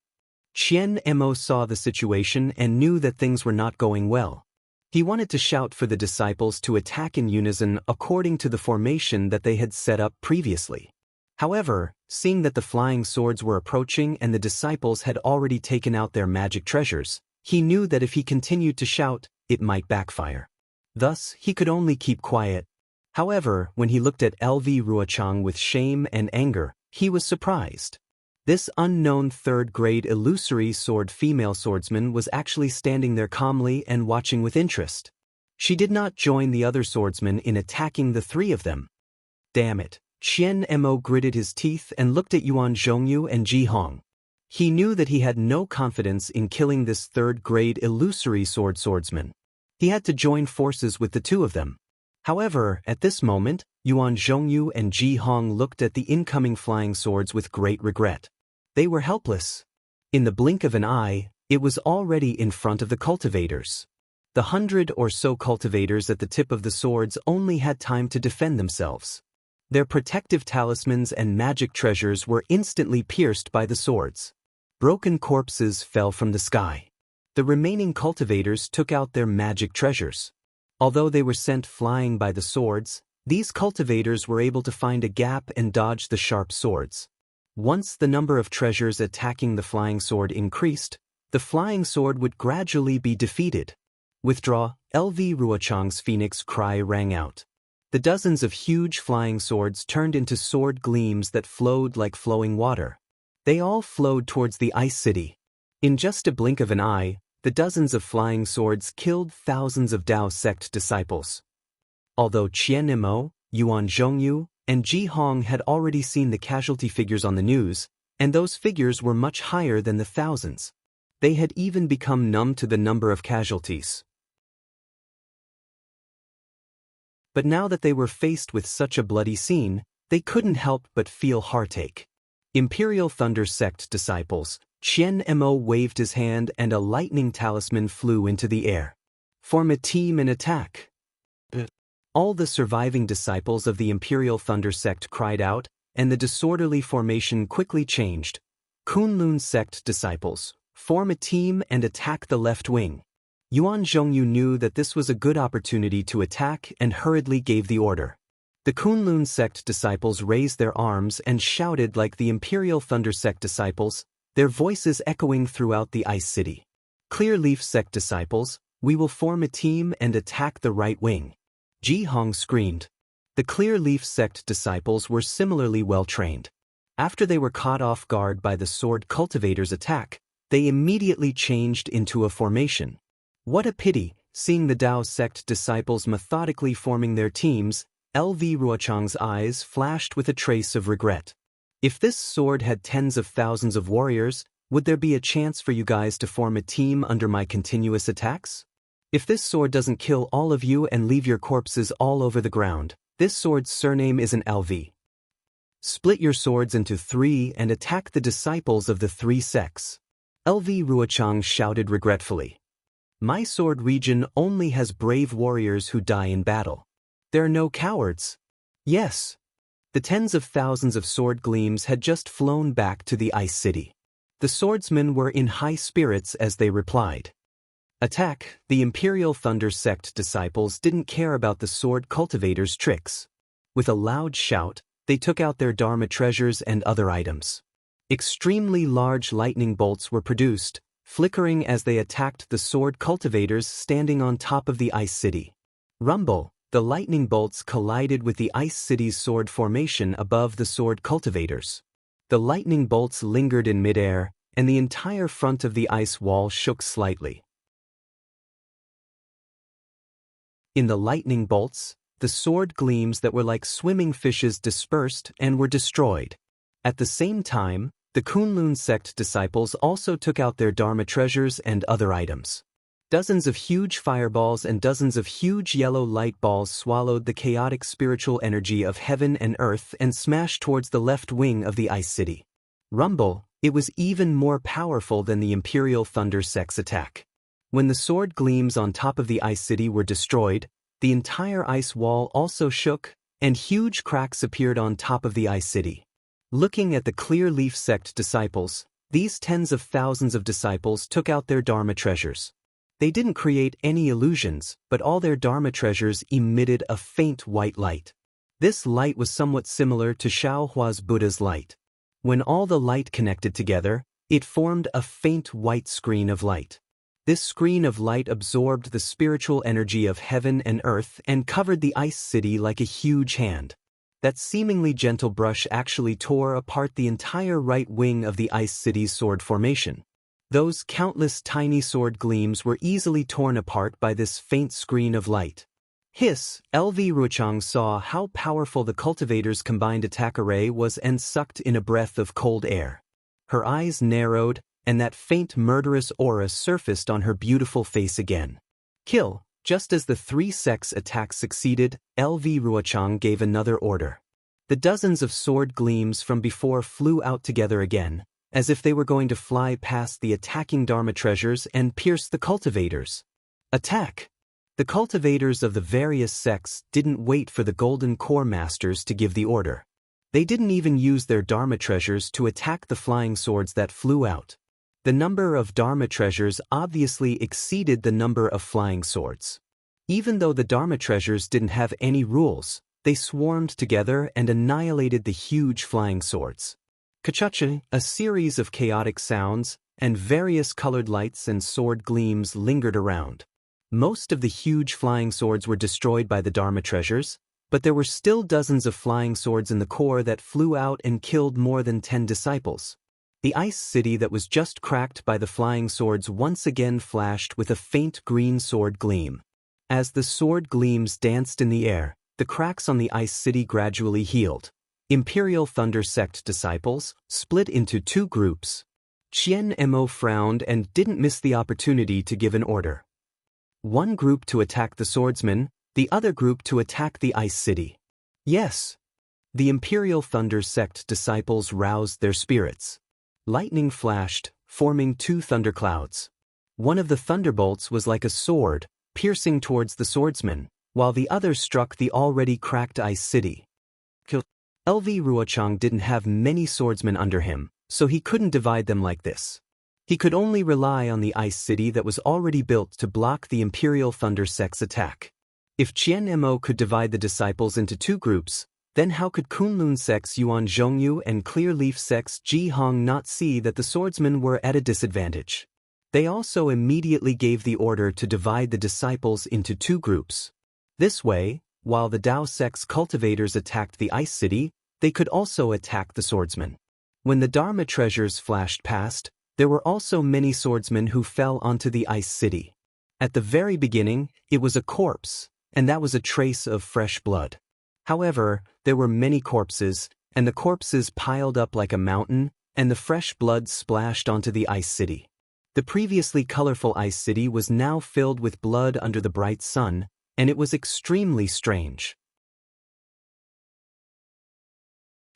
Qian Mo saw the situation and knew that things were not going well. He wanted to shout for the disciples to attack in unison according to the formation that they had set up previously. However, seeing that the flying swords were approaching and the disciples had already taken out their magic treasures, he knew that if he continued to shout, it might backfire. Thus, he could only keep quiet. However, when he looked at LV Ruochang with shame and anger, he was surprised. This unknown third-grade illusory sword female swordsman was actually standing there calmly and watching with interest. She did not join the other swordsmen in attacking the three of them. Damn it! Qian Mo gritted his teeth and looked at Yuan Zhongyu and Ji Hong. He knew that he had no confidence in killing this third-grade illusory swordsman. He had to join forces with the two of them. However, at this moment, Yuan Zhongyu and Ji Hong looked at the incoming flying swords with great regret. They were helpless. In the blink of an eye, it was already in front of the cultivators. The 100 or so cultivators at the tip of the swords only had time to defend themselves. Their protective talismans and magic treasures were instantly pierced by the swords. Broken corpses fell from the sky. The remaining cultivators took out their magic treasures. Although they were sent flying by the swords, these cultivators were able to find a gap and dodge the sharp swords. Once the number of treasures attacking the flying sword increased, the flying sword would gradually be defeated. Withdraw, LV Ruochang's phoenix cry rang out. The dozens of huge flying swords turned into sword gleams that flowed like flowing water. They all flowed towards the ice city. In just a blink of an eye, the dozens of flying swords killed thousands of Dao sect disciples. Although Qian Mo, Yuan Zhongyu, and Ji Hong had already seen the casualty figures on the news, and those figures were much higher than the thousands. They had even become numb to the number of casualties. But now that they were faced with such a bloody scene, they couldn't help but feel heartache. Imperial Thunder Sect disciples, Qian Mo waved his hand and a lightning talisman flew into the air. Form a team and attack. All the surviving disciples of the Imperial Thunder Sect cried out, and the disorderly formation quickly changed. Kunlun Sect disciples, form a team and attack the left wing. Yuan Zhongyu knew that this was a good opportunity to attack and hurriedly gave the order. The Kunlun Sect disciples raised their arms and shouted like the Imperial Thunder Sect disciples, their voices echoing throughout the Ice City. Clear Leaf Sect disciples, we will form a team and attack the right wing. Ji Hong screamed. The Clear Leaf Sect disciples were similarly well trained. After they were caught off guard by the sword cultivators' attack, they immediately changed into a formation. What a pity, seeing the Dao sect disciples methodically forming their teams, LV Ruochang's eyes flashed with a trace of regret. If this sword had tens of thousands of warriors, would there be a chance for you guys to form a team under my continuous attacks? If this sword doesn't kill all of you and leave your corpses all over the ground, this sword's surname is an LV. Split your swords into 3 and attack the disciples of the 3 sects. LV Ruochang shouted regretfully. My sword region only has brave warriors who die in battle. There are no cowards. Yes. The tens of thousands of sword gleams had just flown back to the Ice City. The swordsmen were in high spirits as they replied. Attack! The Imperial Thunder Sect disciples didn't care about the sword cultivators' tricks. With a loud shout, they took out their Dharma treasures and other items. Extremely large lightning bolts were produced, flickering as they attacked the sword cultivators standing on top of the Ice City. Rumble! The lightning bolts collided with the Ice City's sword formation above the sword cultivators. The lightning bolts lingered in midair, and the entire front of the ice wall shook slightly. In the lightning bolts, the sword gleams that were like swimming fishes dispersed and were destroyed. At the same time, the Kunlun sect disciples also took out their Dharma treasures and other items. Dozens of huge fireballs and dozens of huge yellow light balls swallowed the chaotic spiritual energy of heaven and earth and smashed towards the left wing of the Ice City. Rumble! It was even more powerful than the Imperial Thunder Sect's attack. When the sword gleams on top of the Ice City were destroyed, the entire ice wall also shook, and huge cracks appeared on top of the Ice City. Looking at the Clear Leaf Sect disciples, these tens of thousands of disciples took out their Dharma treasures. They didn't create any illusions, but all their Dharma treasures emitted a faint white light. This light was somewhat similar to Shaohua's Buddha's light. When all the light connected together, it formed a faint white screen of light. This screen of light absorbed the spiritual energy of heaven and earth and covered the Ice City like a huge hand. That seemingly gentle brush actually tore apart the entire right wing of the Ice City's sword formation. Those countless tiny sword gleams were easily torn apart by this faint screen of light. Hiss! LV Ruochang saw how powerful the cultivator's combined attack array was and sucked in a breath of cold air. Her eyes narrowed, and that faint murderous aura surfaced on her beautiful face again. Kill! Just as the 3 sects' attack succeeded, LV Ruochang gave another order. The dozens of sword gleams from before flew out together again, as if they were going to fly past the attacking Dharma treasures and pierce the cultivators. Attack! The cultivators of the various sects didn't wait for the Golden Core Masters to give the order. They didn't even use their Dharma treasures to attack the flying swords that flew out. The number of Dharma treasures obviously exceeded the number of flying swords. Even though the Dharma treasures didn't have any rules, they swarmed together and annihilated the huge flying swords. Kachacha! A series of chaotic sounds, and various colored lights and sword gleams lingered around. Most of the huge flying swords were destroyed by the Dharma treasures, but there were still dozens of flying swords in the core that flew out and killed more than 10 disciples. The Ice City that was just cracked by the flying swords once again flashed with a faint green sword gleam. As the sword gleams danced in the air, the cracks on the Ice City gradually healed. Imperial Thunder Sect disciples split into 2 groups. Qian Mo frowned and didn't miss the opportunity to give an order. One group to attack the swordsmen, the other group to attack the Ice City. Yes. The Imperial Thunder Sect disciples roused their spirits. Lightning flashed, forming 2 thunderclouds. One of the thunderbolts was like a sword, piercing towards the swordsman, while the other struck the already cracked Ice City. LV Ruochang didn't have many swordsmen under him, so he couldn't divide them like this. He could only rely on the Ice City that was already built to block the Imperial Thunder Sect's attack. If Qian Mo could divide the disciples into 2 groups, then how could Kunlun sect's Yuan Zhongyu and Clear Leaf sect's Ji Hong not see that the swordsmen were at a disadvantage? They also immediately gave the order to divide the disciples into 2 groups. This way, while the Dao sect's cultivators attacked the Ice City, they could also attack the swordsmen. When the Dharma treasures flashed past, there were also many swordsmen who fell onto the Ice City. At the very beginning, it was a corpse, and that was a trace of fresh blood. However, there were many corpses, and the corpses piled up like a mountain, and the fresh blood splashed onto the Ice City. The previously colorful ice city was now filled with blood under the bright sun, and it was extremely strange.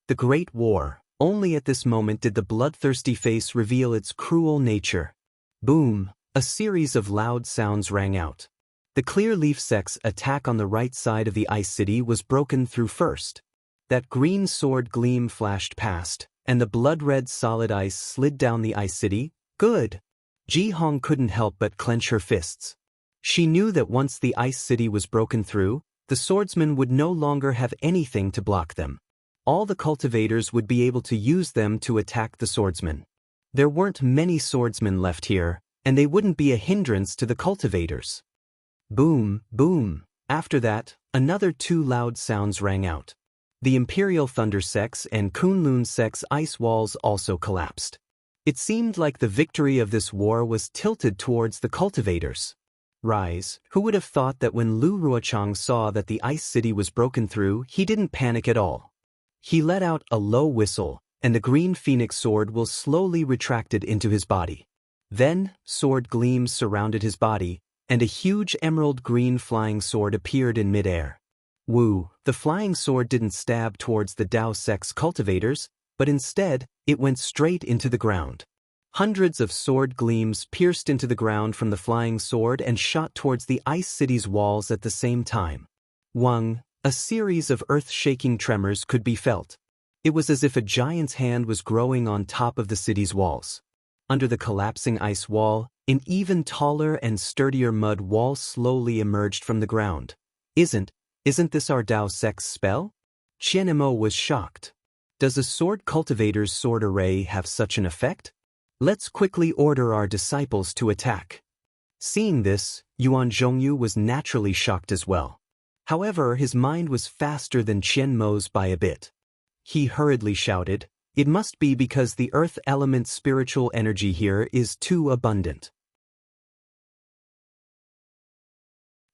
The Great War. Only at this moment did the bloodthirsty face reveal its cruel nature. Boom! A series of loud sounds rang out. The clear leaf sect's attack on the right side of the ice city was broken through first. That green sword gleam flashed past, and the blood-red solid ice slid down the ice city. Good! Ji Hong couldn't help but clench her fists. She knew that once the ice city was broken through, the swordsmen would no longer have anything to block them. All the cultivators would be able to use them to attack the swordsmen. There weren't many swordsmen left here, and they wouldn't be a hindrance to the cultivators. Boom, boom. After that, another two loud sounds rang out. The Imperial Thunder Sect's and Kunlun Sect's ice walls also collapsed. It seemed like the victory of this war was tilted towards the cultivators. Rise, who would have thought that when Lu Ruochang saw that the ice city was broken through, he didn't panic at all. He let out a low whistle, and the green phoenix sword will slowly retracted into his body. Then, sword gleams surrounded his body, and a huge emerald green flying sword appeared in midair. Woo! The flying sword didn't stab towards the Dao Sect's cultivators, but instead, it went straight into the ground. Hundreds of sword gleams pierced into the ground from the flying sword and shot towards the ice city's walls at the same time. Wang! A series of earth-shaking tremors could be felt. It was as if a giant's hand was growing on top of the city's walls. Under the collapsing ice wall, an even taller and sturdier mud wall slowly emerged from the ground. Isn't this our Dao Sect's spell? Qian Mo was shocked. Does a sword cultivator's sword array have such an effect? Let's quickly order our disciples to attack. Seeing this, Yuan Zhongyu was naturally shocked as well. However, his mind was faster than Qian Mo's by a bit. He hurriedly shouted, "It must be because the earth element's spiritual energy here is too abundant.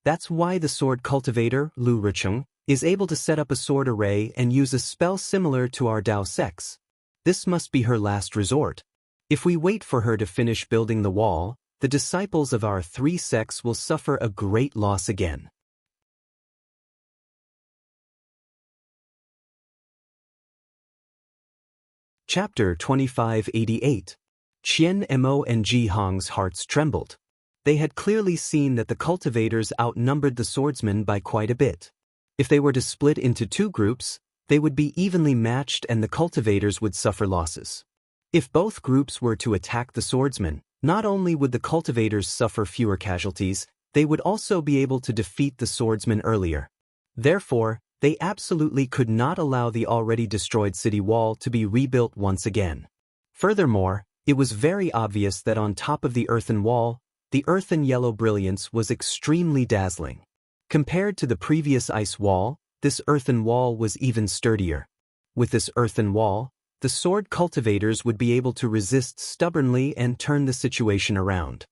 That's why the sword cultivator, Lu Rucheng, is able to set up a sword array and use a spell similar to our Dao Sect's. This must be her last resort. If we wait for her to finish building the wall, the disciples of our three sects will suffer a great loss again." Chapter 2588. Qian Mo and Ji Hong's hearts trembled. They had clearly seen that the cultivators outnumbered the swordsmen by quite a bit. If they were to split into two groups, they would be evenly matched and the cultivators would suffer losses. If both groups were to attack the swordsmen, not only would the cultivators suffer fewer casualties, they would also be able to defeat the swordsmen earlier. Therefore, they absolutely could not allow the already destroyed city wall to be rebuilt once again. Furthermore, it was very obvious that on top of the earthen wall, the earthen yellow brilliance was extremely dazzling. Compared to the previous ice wall, this earthen wall was even sturdier. With this earthen wall, the sword cultivators would be able to resist stubbornly and turn the situation around.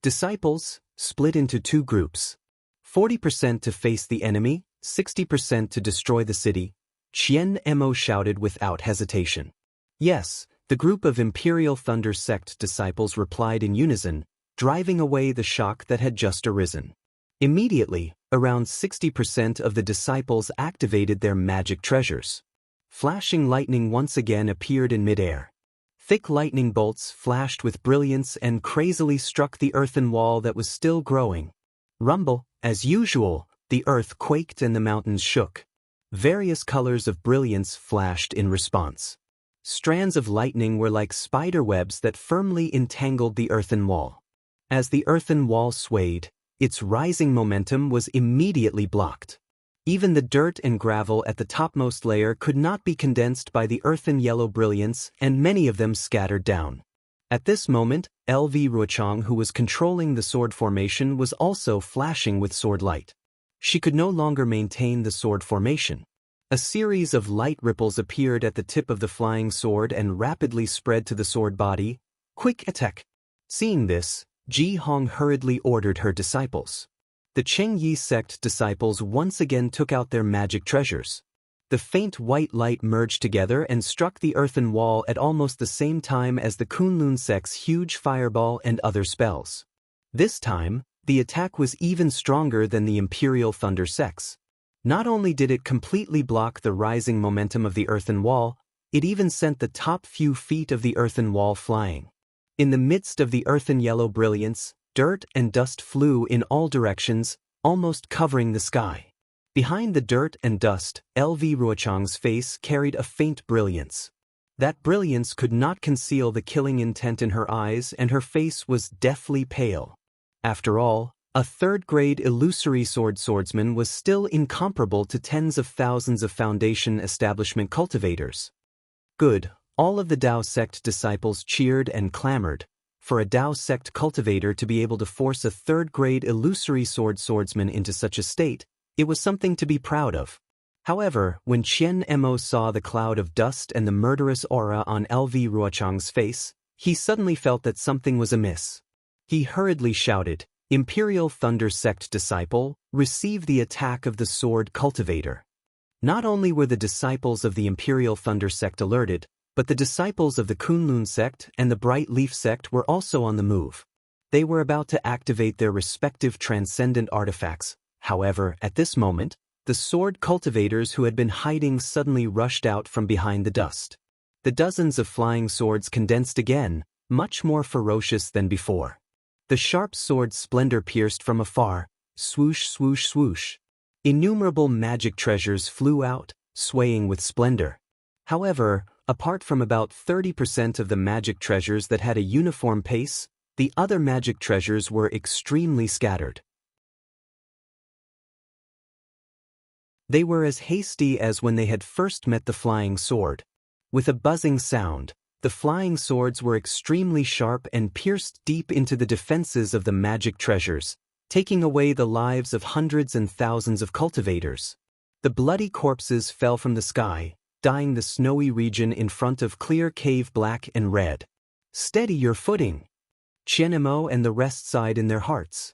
Disciples, split into two groups. 40% to face the enemy, 60% to destroy the city, Qian Mo shouted without hesitation. Yes, the group of Imperial Thunder Sect disciples replied in unison, driving away the shock that had just arisen. Immediately, around 60% of the disciples activated their magic treasures. Flashing lightning once again appeared in midair. Thick lightning bolts flashed with brilliance and crazily struck the earthen wall that was still growing. Rumble, as usual, the earth quaked and the mountains shook. Various colors of brilliance flashed in response. Strands of lightning were like spider webs that firmly entangled the earthen wall. As the earthen wall swayed, its rising momentum was immediately blocked. Even the dirt and gravel at the topmost layer could not be condensed by the earthen yellow brilliance, and many of them scattered down. At this moment, L.V. Ruochang, who was controlling the sword formation, was also flashing with sword light. She could no longer maintain the sword formation. A series of light ripples appeared at the tip of the flying sword and rapidly spread to the sword body. Quick attack! Seeing this, Ji Hong hurriedly ordered her disciples. The Chengyi sect disciples once again took out their magic treasures. The faint white light merged together and struck the earthen wall at almost the same time as the Kunlun sect's huge fireball and other spells. This time, the attack was even stronger than the Imperial Thunder sect's. Not only did it completely block the rising momentum of the earthen wall, it even sent the top few feet of the earthen wall flying. In the midst of the earthen yellow brilliance, dirt and dust flew in all directions, almost covering the sky. Behind the dirt and dust, LV Ruochang's face carried a faint brilliance. That brilliance could not conceal the killing intent in her eyes, and her face was deathly pale. After all, a third-grade illusory swordsman was still incomparable to tens of thousands of Foundation establishment cultivators. Good, all of the Dao sect disciples cheered and clamored. For a Dao sect cultivator to be able to force a third-grade illusory swordsman into such a state, it was something to be proud of. However, when Qian Mo saw the cloud of dust and the murderous aura on LV Ruochang's face, he suddenly felt that something was amiss. He hurriedly shouted, "Imperial Thunder Sect disciple, receive the attack of the sword cultivator." Not only were the disciples of the Imperial Thunder Sect alerted, but the disciples of the Kunlun sect and the Bright Leaf sect were also on the move. They were about to activate their respective transcendent artifacts. However, at this moment, the sword cultivators who had been hiding suddenly rushed out from behind the dust. The dozens of flying swords condensed again, much more ferocious than before. The sharp sword's splendor pierced from afar, swoosh, swoosh, swoosh. Innumerable magic treasures flew out, swaying with splendor. However, apart from about 30% of the magic treasures that had a uniform pace, the other magic treasures were extremely scattered. They were as hasty as when they had first met the flying sword. With a buzzing sound, the flying swords were extremely sharp and pierced deep into the defenses of the magic treasures, taking away the lives of hundreds and thousands of cultivators. The bloody corpses fell from the sky, dyeing the snowy region in front of clear cave black and red. "Steady your footing!" Qian Mo and the rest sighed in their hearts.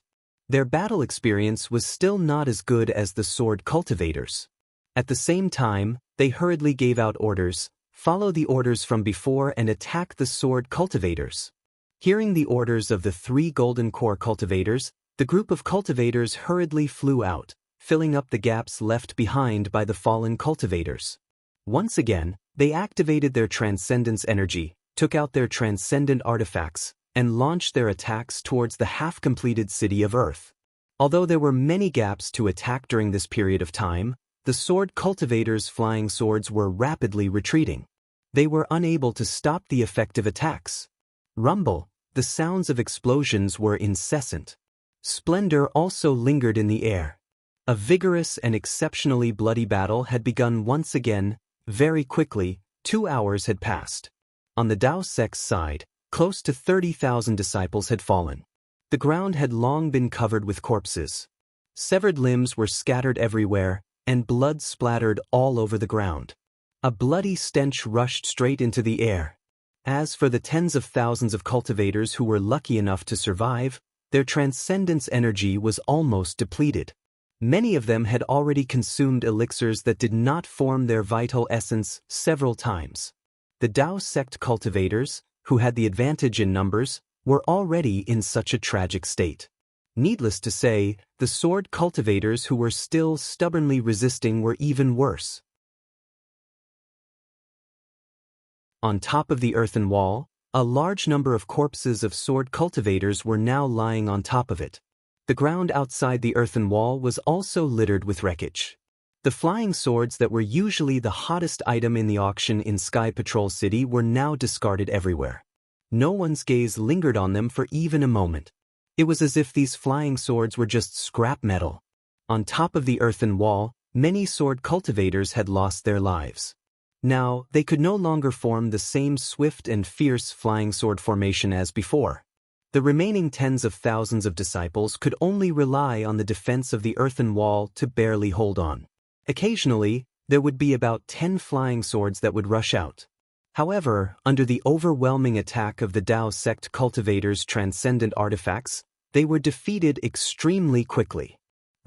Their battle experience was still not as good as the sword cultivators. At the same time, they hurriedly gave out orders, "Follow the orders from before and attack the sword cultivators." Hearing the orders of the 3 golden core cultivators, the group of cultivators hurriedly flew out, filling up the gaps left behind by the fallen cultivators. Once again, they activated their transcendence energy, took out their transcendent artifacts, and launched their attacks towards the half-completed city of Earth. Although there were many gaps to attack during this period of time, the sword cultivators' flying swords were rapidly retreating. They were unable to stop the effective attacks. Rumble, the sounds of explosions were incessant. Splendor also lingered in the air. A vigorous and exceptionally bloody battle had begun once again. Very quickly, 2 hours had passed. On the Dao sect's side, close to 30,000 disciples had fallen. The ground had long been covered with corpses. Severed limbs were scattered everywhere, and blood splattered all over the ground. A bloody stench rushed straight into the air. As for the tens of thousands of cultivators who were lucky enough to survive, their transcendence energy was almost depleted. Many of them had already consumed elixirs that did not form their vital essence several times. The Dao sect cultivators, who had the advantage in numbers, were already in such a tragic state. Needless to say, the sword cultivators who were still stubbornly resisting were even worse. On top of the earthen wall, a large number of corpses of sword cultivators were now lying on top of it. The ground outside the earthen wall was also littered with wreckage. The flying swords that were usually the hottest item in the auction in Sky Patrol City were now discarded everywhere. No one's gaze lingered on them for even a moment. It was as if these flying swords were just scrap metal. On top of the earthen wall, many sword cultivators had lost their lives. Now, they could no longer form the same swift and fierce flying sword formation as before. The remaining tens of thousands of disciples could only rely on the defense of the earthen wall to barely hold on. Occasionally, there would be about 10 flying swords that would rush out. However, under the overwhelming attack of the Dao sect cultivators' transcendent artifacts, they were defeated extremely quickly.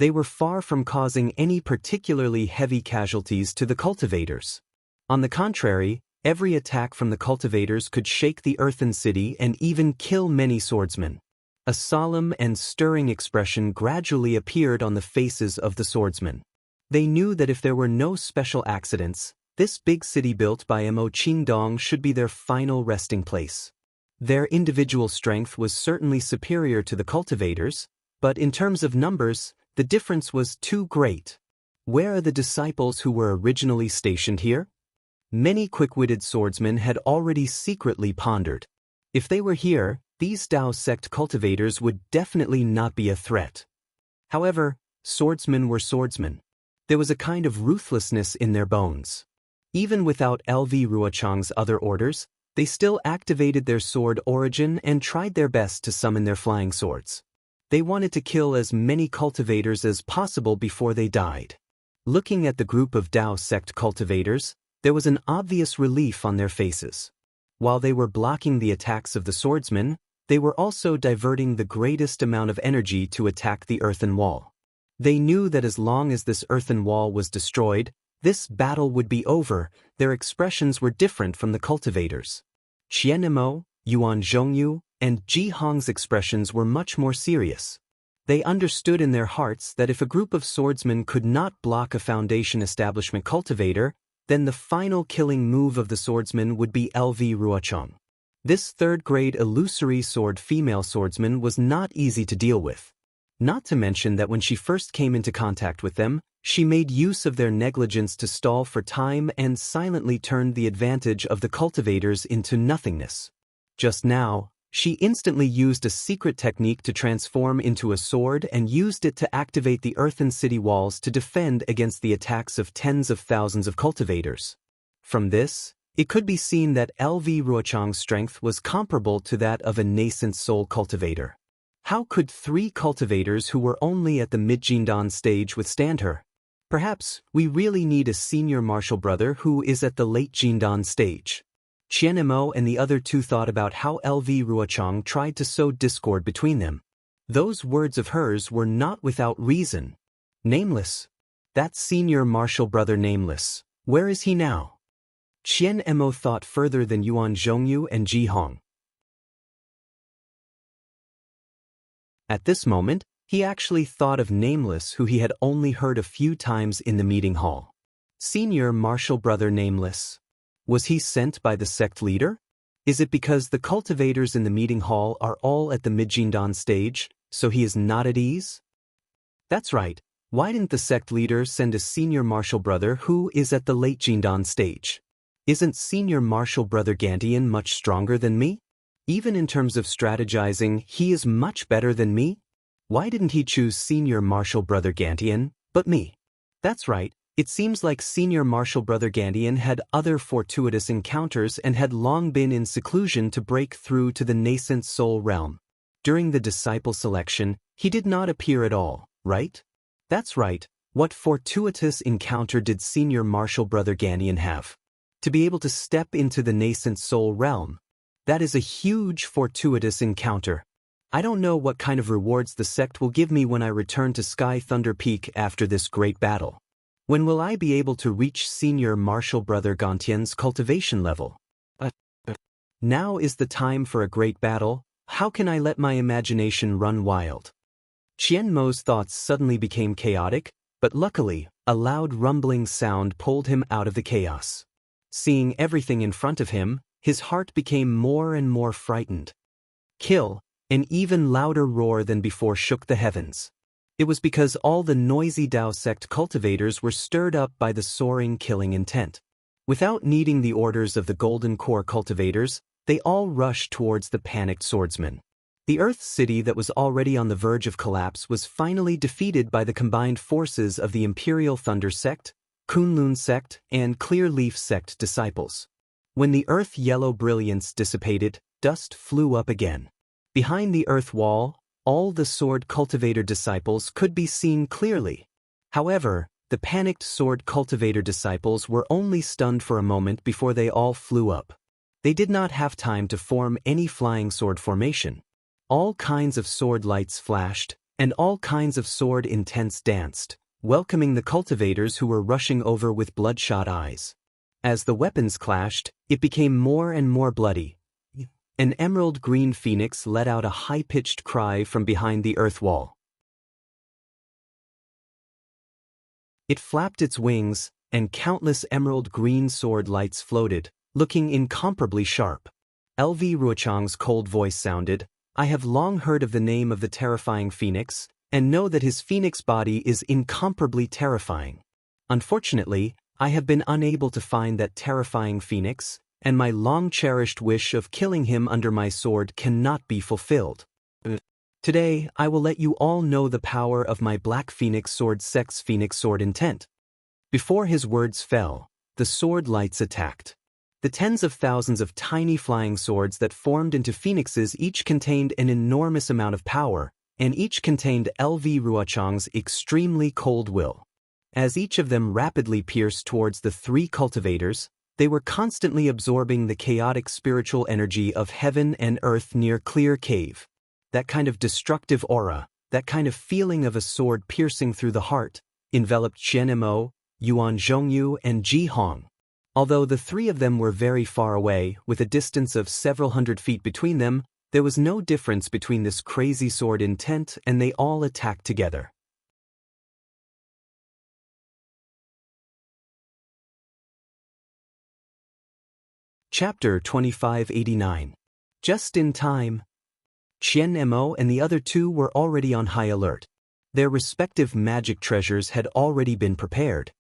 they were far from causing any particularly heavy casualties to the cultivators. On the contrary, every attack from the cultivators could shake the earthen city and even kill many swordsmen. A solemn and stirring expression gradually appeared on the faces of the swordsmen. They knew that if there were no special accidents, this big city built by Mo Qingdong should be their final resting place. Their individual strength was certainly superior to the cultivators, but in terms of numbers, the difference was too great. Where are the disciples who were originally stationed here? Many quick-witted swordsmen had already secretly pondered. If they were here, these Dao sect cultivators would definitely not be a threat. However, swordsmen were swordsmen. There was a kind of ruthlessness in their bones. Even without LV Ruochang's other orders, they still activated their sword origin and tried their best to summon their flying swords. They wanted to kill as many cultivators as possible before they died. Looking at the group of Dao sect cultivators, there was an obvious relief on their faces. While they were blocking the attacks of the swordsmen, they were also diverting the greatest amount of energy to attack the earthen wall. They knew that as long as this earthen wall was destroyed, this battle would be over. Their expressions were different from the cultivators. Qianmo, Yuan Zhongyu, and Ji Hong's expressions were much more serious. They understood in their hearts that if a group of swordsmen could not block a foundation establishment cultivator, then the final killing move of the swordsman would be LV Ruochang. This third-grade illusory sword female swordsman was not easy to deal with. Not to mention that when she first came into contact with them, she made use of their negligence to stall for time and silently turned the advantage of the cultivators into nothingness. Just now, she instantly used a secret technique to transform into a sword and used it to activate the earthen city walls to defend against the attacks of tens of thousands of cultivators. From this, it could be seen that LV Ruochang's strength was comparable to that of a nascent soul cultivator. How could 3 cultivators who were only at the mid-Jindan stage withstand her? Perhaps we really need a senior martial brother who is at the late Jindan stage. Qianmo and the other 2 thought about how LV Ruochang tried to sow discord between them. Those words of hers were not without reason. Nameless. That senior martial brother Nameless. Where is he now? Qianmo thought further than Yuan Zhongyu and Ji Hong. At this moment, he actually thought of Nameless, who he had only heard a few times in the meeting hall. Senior martial brother Nameless. Was he sent by the sect leader? Is it because the cultivators in the meeting hall are all at the mid-Jindan stage, so he is not at ease? That's right. Why didn't the sect leader send a senior martial brother who is at the late Jindan stage? Isn't senior martial brother Gantian much stronger than me? Even in terms of strategizing, he is much better than me? Why didn't he choose senior martial brother Gantian, but me? That's right, it seems like senior martial brother Gantian had other fortuitous encounters and had long been in seclusion to break through to the nascent soul realm. During the disciple selection, he did not appear at all, right? That's right, what fortuitous encounter did senior martial brother Gantian have? To be able to step into the nascent soul realm. That is a huge fortuitous encounter. I don't know what kind of rewards the sect will give me when I return to Sky Thunder Peak after this great battle. When will I be able to reach senior martial brother Gantian's cultivation level? Now is the time for a great battle. How can I let my imagination run wild? Qianmo's thoughts suddenly became chaotic, but luckily, a loud rumbling sound pulled him out of the chaos. Seeing everything in front of him, his heart became more and more frightened. Kill! An even louder roar than before shook the heavens. It was because all the noisy Dao sect cultivators were stirred up by the soaring killing intent. Without needing the orders of the Golden Core cultivators, they all rushed towards the panicked swordsmen. The Earth City that was already on the verge of collapse was finally defeated by the combined forces of the Imperial Thunder Sect, Kunlun Sect, and Clear Leaf Sect disciples. When the earth yellow brilliance dissipated, dust flew up again. Behind the earth wall, all the sword cultivator disciples could be seen clearly. However, the panicked sword cultivator disciples were only stunned for a moment before they all flew up. They did not have time to form any flying sword formation. All kinds of sword lights flashed, and all kinds of sword intents danced, welcoming the cultivators who were rushing over with bloodshot eyes. As the weapons clashed, it became more and more bloody. An emerald green phoenix let out a high-pitched cry from behind the earth wall. It flapped its wings, and countless emerald green sword lights floated, looking incomparably sharp. LV Ruochang's cold voice sounded, "I have long heard of the name of the terrifying phoenix, and know that his phoenix body is incomparably terrifying. Unfortunately, I have been unable to find that terrifying phoenix, and my long-cherished wish of killing him under my sword cannot be fulfilled. Today, I will let you all know the power of my black phoenix sword sex phoenix sword intent." Before his words fell, the sword lights attacked. The tens of thousands of tiny flying swords that formed into phoenixes each contained an enormous amount of power, and each contained LV Ruochang's extremely cold will. As each of them rapidly pierced towards the three cultivators, they were constantly absorbing the chaotic spiritual energy of heaven and earth near Clear Cave. That kind of destructive aura, that kind of feeling of a sword piercing through the heart, enveloped Qian Mo, Yuan Zhongyu, and Ji Hong. Although the three of them were very far away, with a distance of several hundred feet between them, there was no difference between this crazy sword intent, and they all attacked together. Chapter 2589. Just in time. Qian Mo and the other two were already on high alert. Their respective magic treasures had already been prepared.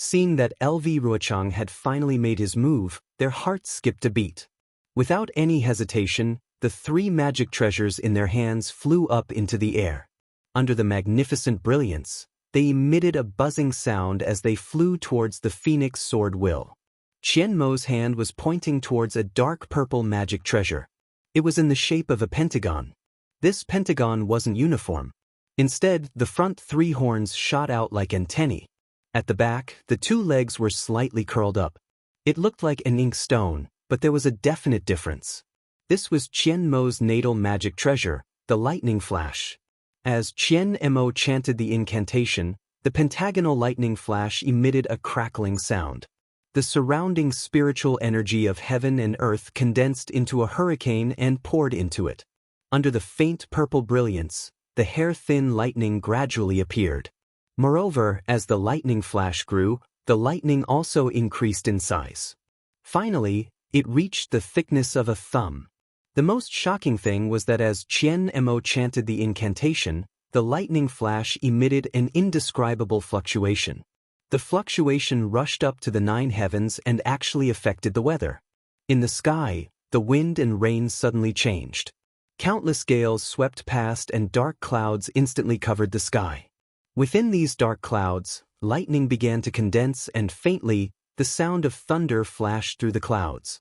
Seeing that LV Ruochang had finally made his move, their hearts skipped a beat. Without any hesitation, the three magic treasures in their hands flew up into the air. Under the magnificent brilliance, they emitted a buzzing sound as they flew towards the phoenix sword will. Qian Mo's hand was pointing towards a dark purple magic treasure. It was in the shape of a pentagon. This pentagon wasn't uniform. Instead, the front three horns shot out like antennae. At the back, the two legs were slightly curled up. It looked like an ink stone, but there was a definite difference. This was Qian Mo's natal magic treasure, the lightning flash. As Qian Mo chanted the incantation, the pentagonal lightning flash emitted a crackling sound. The surrounding spiritual energy of heaven and earth condensed into a hurricane and poured into it. Under the faint purple brilliance, the hair-thin lightning gradually appeared. Moreover, as the lightning flash grew, the lightning also increased in size. Finally, it reached the thickness of a thumb. The most shocking thing was that as Qian Mo chanted the incantation, the lightning flash emitted an indescribable fluctuation. The fluctuation rushed up to the 9 heavens and actually affected the weather. In the sky, the wind and rain suddenly changed. Countless gales swept past and dark clouds instantly covered the sky. Within these dark clouds, lightning began to condense and faintly, the sound of thunder flashed through the clouds.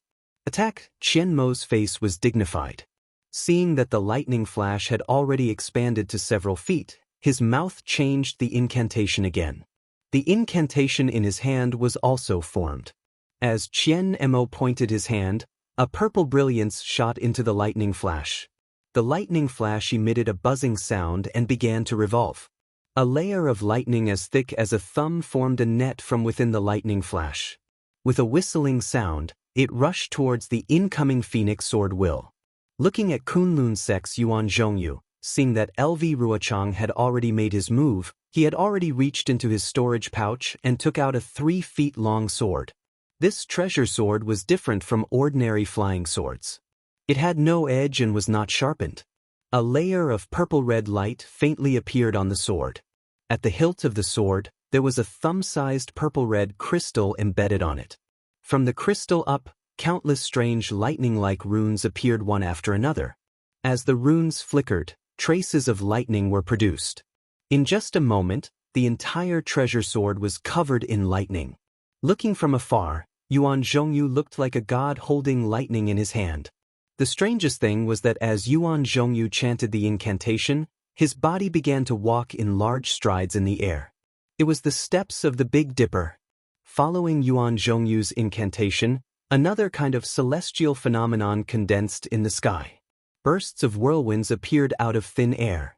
Qian Mo's face was dignified. Seeing that the lightning flash had already expanded to several feet, his mouth changed the incantation again. The incantation in his hand was also formed. As Qian Mo pointed his hand, a purple brilliance shot into the lightning flash. The lightning flash emitted a buzzing sound and began to revolve. A layer of lightning as thick as a thumb formed a net from within the lightning flash. With a whistling sound, it rushed towards the incoming phoenix sword will. Looking at Kunlun's sex Yuan Zhongyu, seeing that LV Ruochang had already made his move, he had already reached into his storage pouch and took out a 3-feet-long sword. This treasure sword was different from ordinary flying swords. It had no edge and was not sharpened. A layer of purple-red light faintly appeared on the sword. At the hilt of the sword, there was a thumb-sized purple-red crystal embedded on it. From the crystal up, countless strange lightning-like runes appeared one after another. As the runes flickered, traces of lightning were produced. In just a moment, the entire treasure sword was covered in lightning. Looking from afar, Yuan Zhongyu looked like a god holding lightning in his hand. The strangest thing was that as Yuan Zhongyu chanted the incantation, his body began to walk in large strides in the air. It was the steps of the Big Dipper. Following Yuan Zhongyu's incantation, another kind of celestial phenomenon condensed in the sky. Bursts of whirlwinds appeared out of thin air.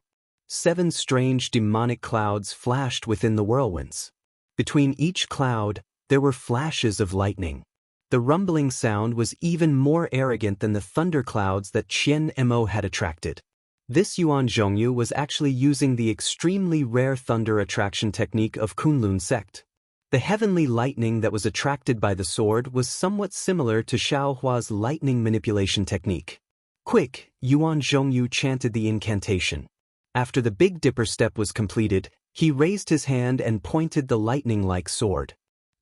7 strange demonic clouds flashed within the whirlwinds. Between each cloud, there were flashes of lightning. The rumbling sound was even more arrogant than the thunderclouds that Qian Mo had attracted. This Yuan Zhongyu was actually using the extremely rare thunder attraction technique of Kunlun sect. The heavenly lightning that was attracted by the sword was somewhat similar to Xiaohua's lightning manipulation technique. Quick, Yuan Zhongyu chanted the incantation. After the Big Dipper step was completed, he raised his hand and pointed the lightning-like sword.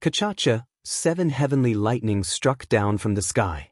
Kachacha, 7 heavenly lightnings struck down from the sky.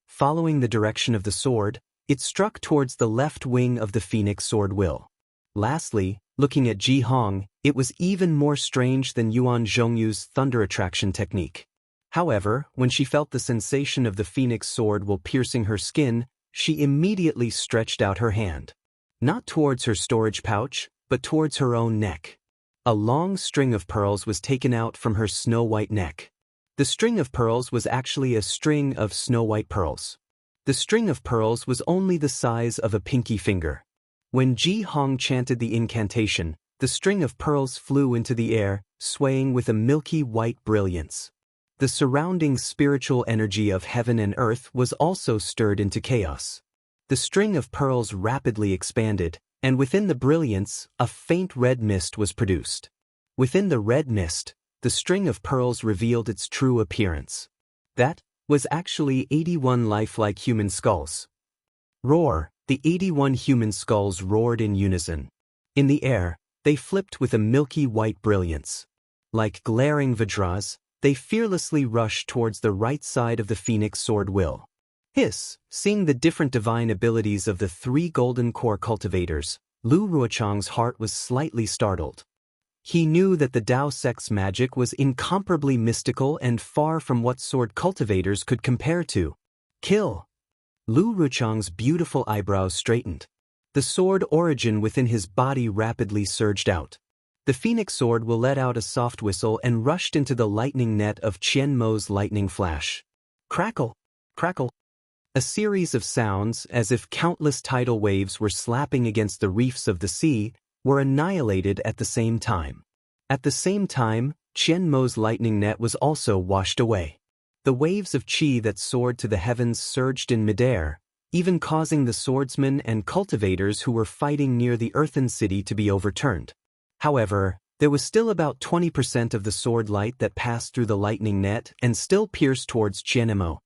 Following the direction of the sword, it struck towards the left wing of the phoenix sword will. Lastly, looking at Ji Hong, it was even more strange than Yuan Zhongyu's thunder attraction technique. However, when she felt the sensation of the phoenix sword will piercing her skin, she immediately stretched out her hand. Not towards her storage pouch, but towards her own neck. A long string of pearls was taken out from her snow-white neck. The string of pearls was actually a string of snow-white pearls. The string of pearls was only the size of a pinky finger. When Ji Hong chanted the incantation, the string of pearls flew into the air, swaying with a milky white brilliance. The surrounding spiritual energy of heaven and earth was also stirred into chaos. The string of pearls rapidly expanded, and within the brilliance, a faint red mist was produced. Within the red mist, the string of pearls revealed its true appearance. That was actually 81 lifelike human skulls. Roar! The 81 human skulls roared in unison. In the air, they flipped with a milky white brilliance. Like glaring vajras, they fearlessly rushed towards the right side of the phoenix sword will. Hiss! Seeing the different divine abilities of the 3 golden core cultivators, Lu Ruochang's heart was slightly startled. He knew that the Dao sect's magic was incomparably mystical and far from what sword cultivators could compare to. Kill! Lu Ruochang's beautiful eyebrows straightened. The sword origin within his body rapidly surged out. The phoenix sword will let out a soft whistle and rushed into the lightning net of Qian Mo's lightning flash. Crackle! Crackle! A series of sounds, as if countless tidal waves were slapping against the reefs of the sea, were annihilated at the same time. At the same time, Qian Mo's lightning net was also washed away. The waves of qi that soared to the heavens surged in midair, even causing the swordsmen and cultivators who were fighting near the earthen city to be overturned. However, there was still about 20% of the sword light that passed through the lightning net and still pierced towards Qian Mo.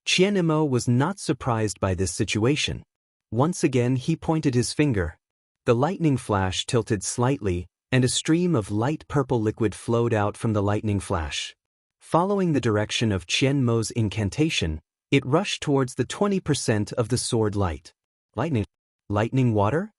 Qian Mo was not surprised by this situation. Once again he pointed his finger. The lightning flash tilted slightly, and a stream of light purple liquid flowed out from the lightning flash. Following the direction of Qian Mo's incantation, it rushed towards the 20% of the sword light. Lightning? Lightning water?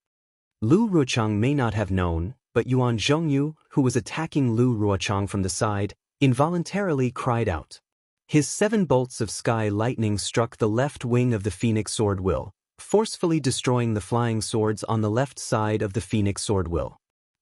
Lu Ruochang may not have known, but Yuan Zhongyu, who was attacking Lu Ruochang from the side, involuntarily cried out. His 7 bolts of sky lightning struck the left wing of the phoenix sword will, forcefully destroying the flying swords on the left side of the phoenix sword will.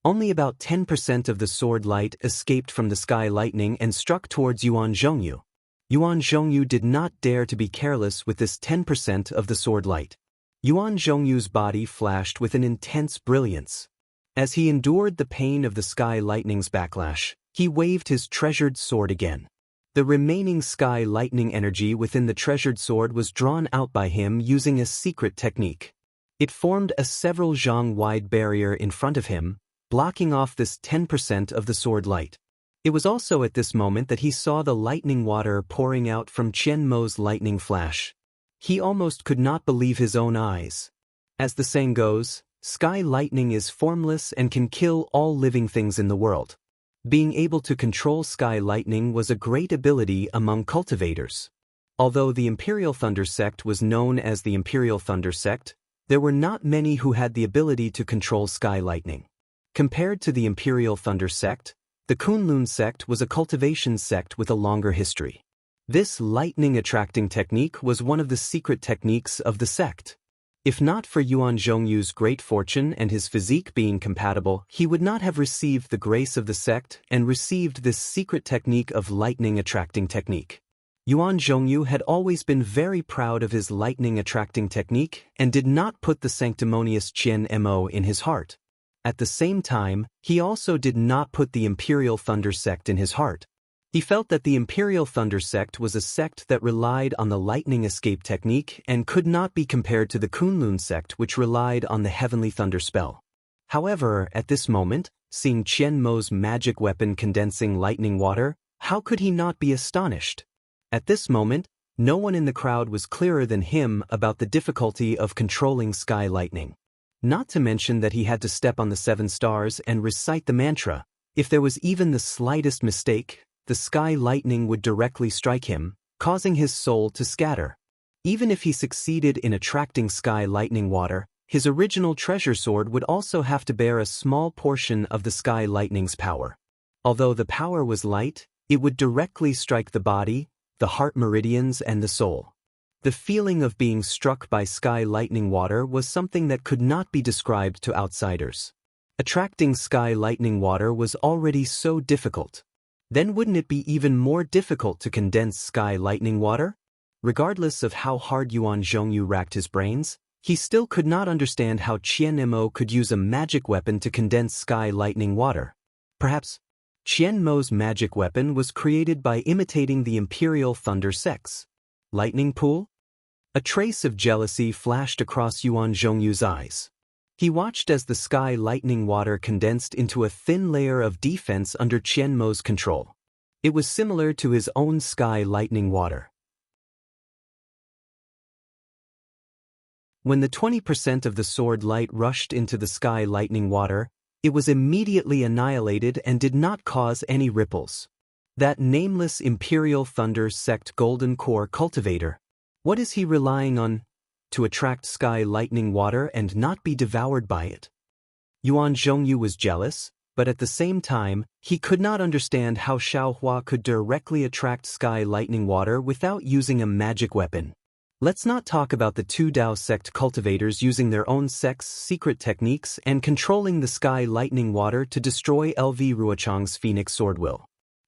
Only about 10% of the sword light escaped from the sky lightning and struck towards Yuan Zhongyu. Yuan Zhongyu did not dare to be careless with this 10% of the sword light. Yuan Zhongyu's body flashed with an intense brilliance. As he endured the pain of the sky lightning's backlash, he waved his treasured sword again. The remaining sky lightning energy within the treasured sword was drawn out by him using a secret technique. It formed a several zhang wide barrier in front of him, blocking off this 10% of the sword light. It was also at this moment that he saw the lightning water pouring out from Qian Mo's lightning flash. He almost could not believe his own eyes. As the saying goes, sky lightning is formless and can kill all living things in the world. Being able to control sky lightning was a great ability among cultivators. Although the Imperial Thunder sect was known as the Imperial Thunder sect, there were not many who had the ability to control sky lightning. Compared to the Imperial Thunder sect, the Kunlun sect was a cultivation sect with a longer history. This lightning-attracting technique was one of the secret techniques of the sect. If not for Yuan Zhongyu's great fortune and his physique being compatible, he would not have received the grace of the sect and received this secret technique of lightning-attracting technique. Yuan Zhongyu had always been very proud of his lightning-attracting technique and did not put the sanctimonious Qian Mo in his heart. At the same time, he also did not put the Imperial Thunder sect in his heart. He felt that the Imperial Thunder sect was a sect that relied on the lightning escape technique and could not be compared to the Kunlun sect, which relied on the heavenly thunder spell. However, at this moment, seeing Qian Mo's magic weapon condensing lightning water, how could he not be astonished? At this moment, no one in the crowd was clearer than him about the difficulty of controlling sky lightning. Not to mention that he had to step on the 7 stars and recite the mantra. If there was even the slightest mistake, the sky lightning would directly strike him, causing his soul to scatter. Even if he succeeded in attracting sky lightning water, his original treasure sword would also have to bear a small portion of the sky lightning's power. Although the power was light, it would directly strike the body, the heart meridians and the soul. The feeling of being struck by sky lightning water was something that could not be described to outsiders. Attracting sky lightning water was already so difficult. Then wouldn't it be even more difficult to condense sky lightning water? Regardless of how hard Yuan Zhongyu racked his brains, he still could not understand how Qian Mo could use a magic weapon to condense sky lightning water. Perhaps Qian Mo's magic weapon was created by imitating the Imperial Thunder sect's lightning pool? A trace of jealousy flashed across Yuan Zhongyu's eyes. He watched as the sky lightning water condensed into a thin layer of defense under Qian Mo's control. It was similar to his own sky lightning water. When the 20% of the sword light rushed into the sky lightning water, it was immediately annihilated and did not cause any ripples. That nameless Imperial Thunder sect golden core cultivator. What is he relying on to attract sky lightning water and not be devoured by it? Yuan Zhongyu was jealous, but at the same time, he could not understand how Xiaohua could directly attract sky lightning water without using a magic weapon. Let's not talk about the 2 Dao sect cultivators using their own sect's secret techniques and controlling the sky lightning water to destroy LV Ruochang's Phoenix Sword Will.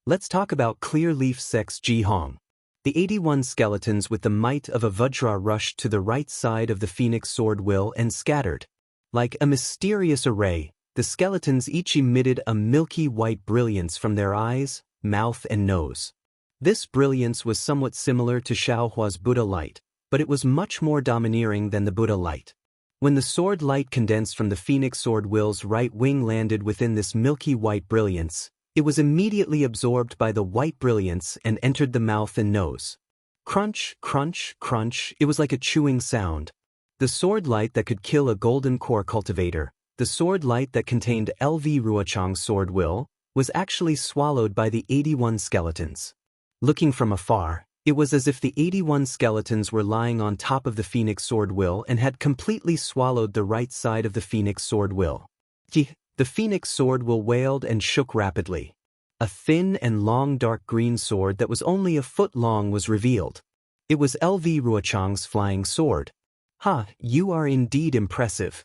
Let's talk about Clear Leaf sect's Ji Hong. The 81 skeletons with the might of a Vajra rushed to the right side of the Phoenix Sword Will and scattered. Like a mysterious array, the skeletons each emitted a milky white brilliance from their eyes, mouth and nose. This brilliance was somewhat similar to Xiaohua's Buddha light, but it was much more domineering than the Buddha light. When the sword light condensed from the Phoenix Sword Will's right wing landed within this milky white brilliance, it was immediately absorbed by the white brilliance and entered the mouth and nose. Crunch, crunch, crunch, it was like a chewing sound. The sword light that could kill a golden core cultivator, the sword light that contained LV Ruochang's sword will, was actually swallowed by the 81 skeletons. Looking from afar, it was as if the 81 skeletons were lying on top of the Phoenix Sword Will and had completely swallowed the right side of the Phoenix Sword Will. The Phoenix Sword Will wailed and shook rapidly. A thin and long dark green sword that was only a foot long was revealed. It was LV Ruochang's flying sword. "Ha, you are indeed impressive."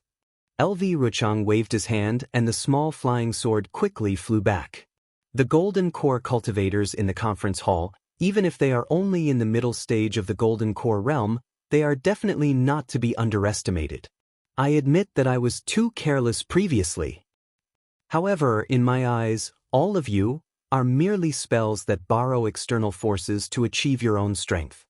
LV Ruochang waved his hand and the small flying sword quickly flew back. The golden core cultivators in the conference hall, even if they are only in the middle stage of the golden core realm, they are definitely not to be underestimated. I admit that I was too careless previously. However, in my eyes, all of you are merely spells that borrow external forces to achieve your own strength.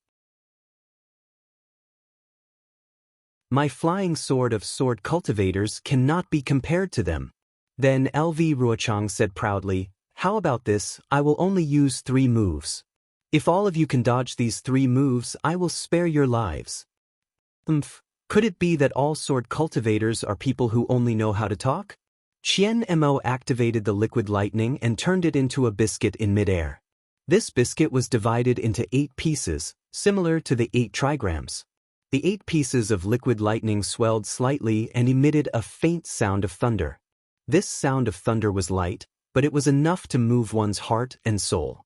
My flying sword of sword cultivators cannot be compared to them. Then LV Ruochang said proudly, "How about this? I will only use 3 moves. If all of you can dodge these 3 moves, I will spare your lives." Could it be that all sword cultivators are people who only know how to talk? Qian Mo activated the liquid lightning and turned it into a biscuit in midair. This biscuit was divided into 8 pieces, similar to the 8 trigrams. The 8 pieces of liquid lightning swelled slightly and emitted a faint sound of thunder. This sound of thunder was light, but it was enough to move one's heart and soul.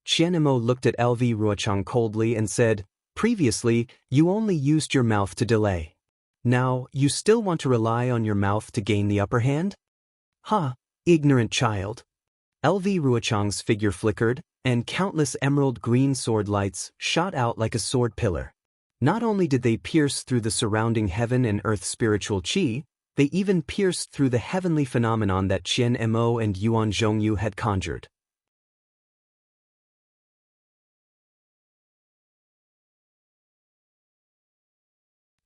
Qian Mo looked at LV Ruochang coldly and said, "Previously, you only used your mouth to delay. Now, you still want to rely on your mouth to gain the upper hand? Ha, ignorant child." LV Ruochang's figure flickered, and countless emerald green sword lights shot out like a sword pillar. Not only did they pierce through the surrounding heaven and earth spiritual qi, they even pierced through the heavenly phenomenon that Qian Mo and Yuan Zhongyu had conjured.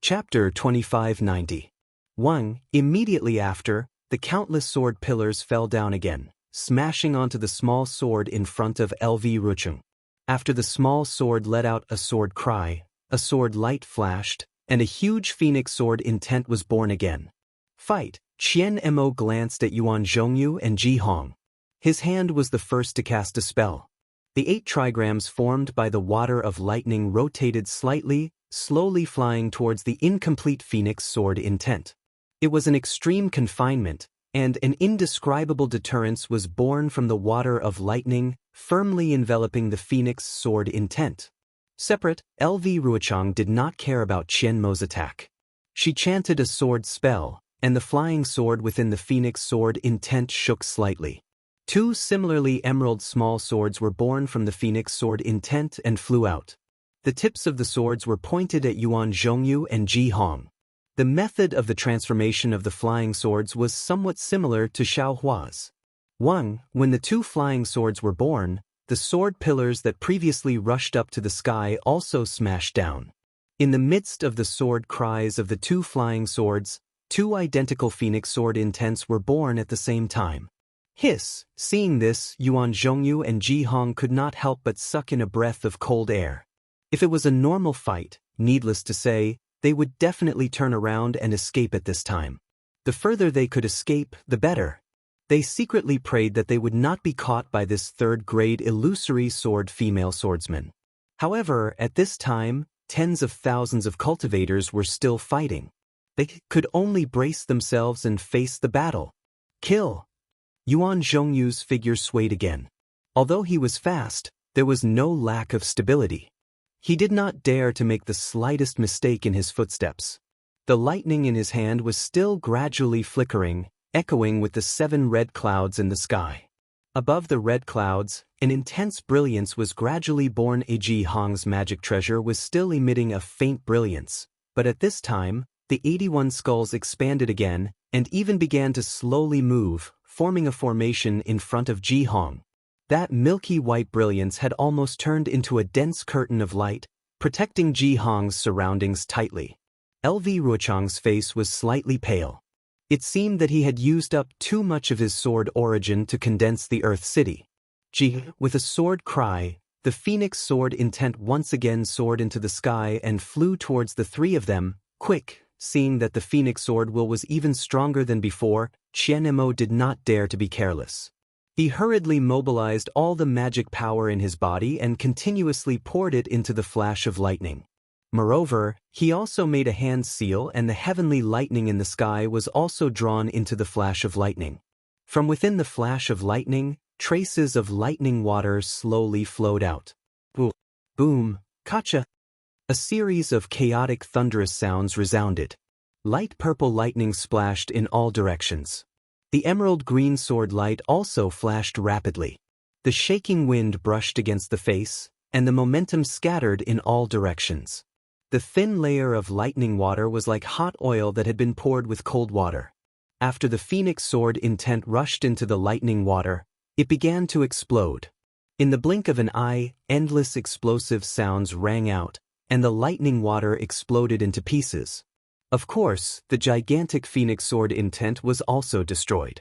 Chapter 2590. Wang, immediately after, the countless sword pillars fell down again, smashing onto the small sword in front of LV Rucheng. After the small sword let out a sword cry, a sword light flashed, and a huge phoenix sword intent was born again. Fight! Qian Mo glanced at Yuan Zhongyu and Ji Hong. His hand was the first to cast a spell. The 8 trigrams formed by the water of lightning rotated slightly, slowly flying towards the incomplete phoenix sword intent. It was an extreme confinement, and an indescribable deterrence was born from the water of lightning, firmly enveloping the phoenix sword intent. Separate, LV Ruochang did not care about Qian Mo's attack. She chanted a sword spell, and the flying sword within the phoenix sword intent shook slightly. 2 similarly emerald small swords were born from the phoenix sword intent and flew out. The tips of the swords were pointed at Yuan Zhongyu and Ji Hong. The method of the transformation of the flying swords was somewhat similar to Xiao Hua's. When the 2 flying swords were born, the sword pillars that previously rushed up to the sky also smashed down. In the midst of the sword cries of the 2 flying swords, 2 identical phoenix sword intents were born at the same time. Hiss! Seeing this, Yuan Zhongyu and Ji Hong could not help but suck in a breath of cold air. If it was a normal fight, needless to say, they would definitely turn around and escape at this time. The further they could escape, the better. They secretly prayed that they would not be caught by this 3rd-grade illusory sword female swordsman. However, at this time, tens of thousands of cultivators were still fighting. They could only brace themselves and face the battle. Kill! Yuan Zhongyu's figure swayed again. Although he was fast, there was no lack of stability. He did not dare to make the slightest mistake in his footsteps. The lightning in his hand was still gradually flickering, echoing with the 7 red clouds in the sky. Above the red clouds, an intense brilliance was gradually born. Ji Hong's magic treasure was still emitting a faint brilliance, but at this time, the 81 skulls expanded again, and even began to slowly move, forming a formation in front of Ji Hong. That milky white brilliance had almost turned into a dense curtain of light, protecting Ji Hong's surroundings tightly. LV Ruochang's face was slightly pale. It seemed that he had used up too much of his sword origin to condense the Earth City. With a sword cry, the phoenix sword intent once again soared into the sky and flew towards the 3 of them. Quick! Seeing that the phoenix sword will was even stronger than before, Qian Mo did not dare to be careless. He hurriedly mobilized all the magic power in his body and continuously poured it into the flash of lightning. Moreover, he also made a hand seal, and the heavenly lightning in the sky was also drawn into the flash of lightning. From within the flash of lightning, traces of lightning water slowly flowed out. Boom! Boom! Kacha! A series of chaotic thunderous sounds resounded. Light purple lightning splashed in all directions. The emerald green sword light also flashed rapidly. The shaking wind brushed against the face, and the momentum scattered in all directions. The thin layer of lightning water was like hot oil that had been poured with cold water. After the phoenix sword intent rushed into the lightning water, it began to explode. In the blink of an eye, endless explosive sounds rang out, and the lightning water exploded into pieces. Of course, the gigantic phoenix sword intent was also destroyed.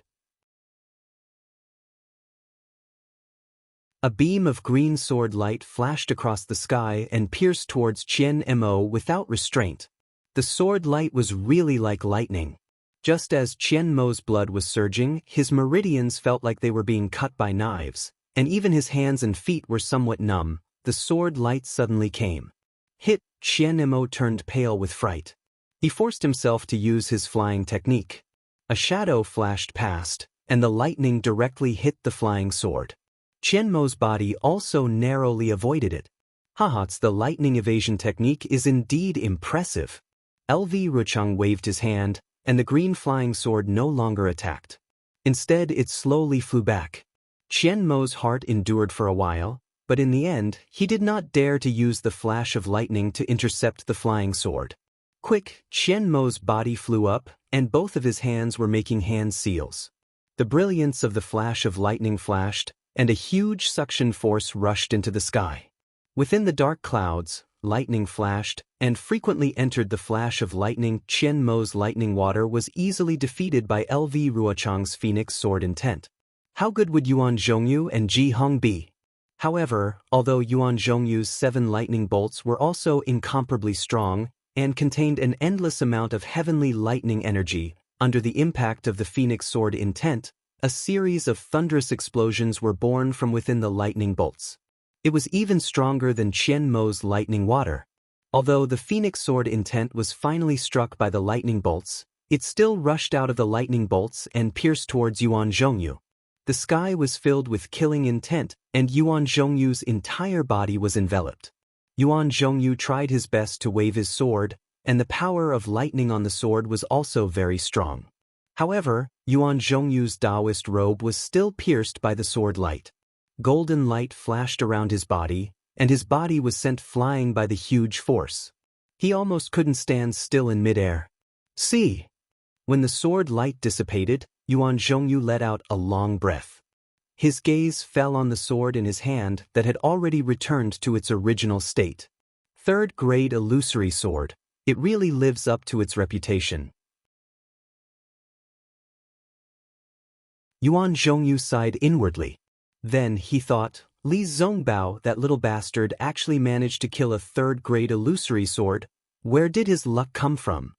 A beam of green sword light flashed across the sky and pierced towards Qian Mo without restraint. The sword light was really like lightning. Just as Qian Mo's blood was surging, his meridians felt like they were being cut by knives, and even his hands and feet were somewhat numb. The sword light suddenly came. Hit! Qian Mo turned pale with fright. He forced himself to use his flying technique. A shadow flashed past, and the lightning directly hit the flying sword. Qian Mo's body also narrowly avoided it. The lightning evasion technique is indeed impressive. LV Ruchang waved his hand, and the green flying sword no longer attacked. Instead, it slowly flew back. Qian Mo's heart endured for a while, but in the end, he did not dare to use the flash of lightning to intercept the flying sword. Quick, Qian Mo's body flew up, and both of his hands were making hand seals. The brilliance of the flash of lightning flashed, and a huge suction force rushed into the sky. Within the dark clouds, lightning flashed, and frequently entered the flash of lightning. Qian Mo's lightning water was easily defeated by LV Ruochang's phoenix sword intent. How good would Yuan Zhongyu and Ji Hong be? However, although Yuan Zhongyu's 7 lightning bolts were also incomparably strong, and contained an endless amount of heavenly lightning energy, under the impact of the phoenix sword intent, a series of thunderous explosions were born from within the lightning bolts. It was even stronger than Qian Mo's lightning water. Although the phoenix sword intent was finally struck by the lightning bolts, it still rushed out of the lightning bolts and pierced towards Yuan Zhongyu. The sky was filled with killing intent, and Yuan Zhongyu's entire body was enveloped. Yuan Zhongyu tried his best to wave his sword, and the power of lightning on the sword was also very strong. However, Yuan Zhongyu's Daoist robe was still pierced by the sword light. Golden light flashed around his body, and his body was sent flying by the huge force. He almost couldn't stand still in midair. See! When the sword light dissipated, Yuan Zhongyu let out a long breath. His gaze fell on the sword in his hand that had already returned to its original state. Third-grade illusory sword. It really lives up to its reputation. Yuan Zhongyu sighed inwardly. Then he thought, Li Zongbao, that little bastard, actually managed to kill a third-grade illusory sword. Where did his luck come from?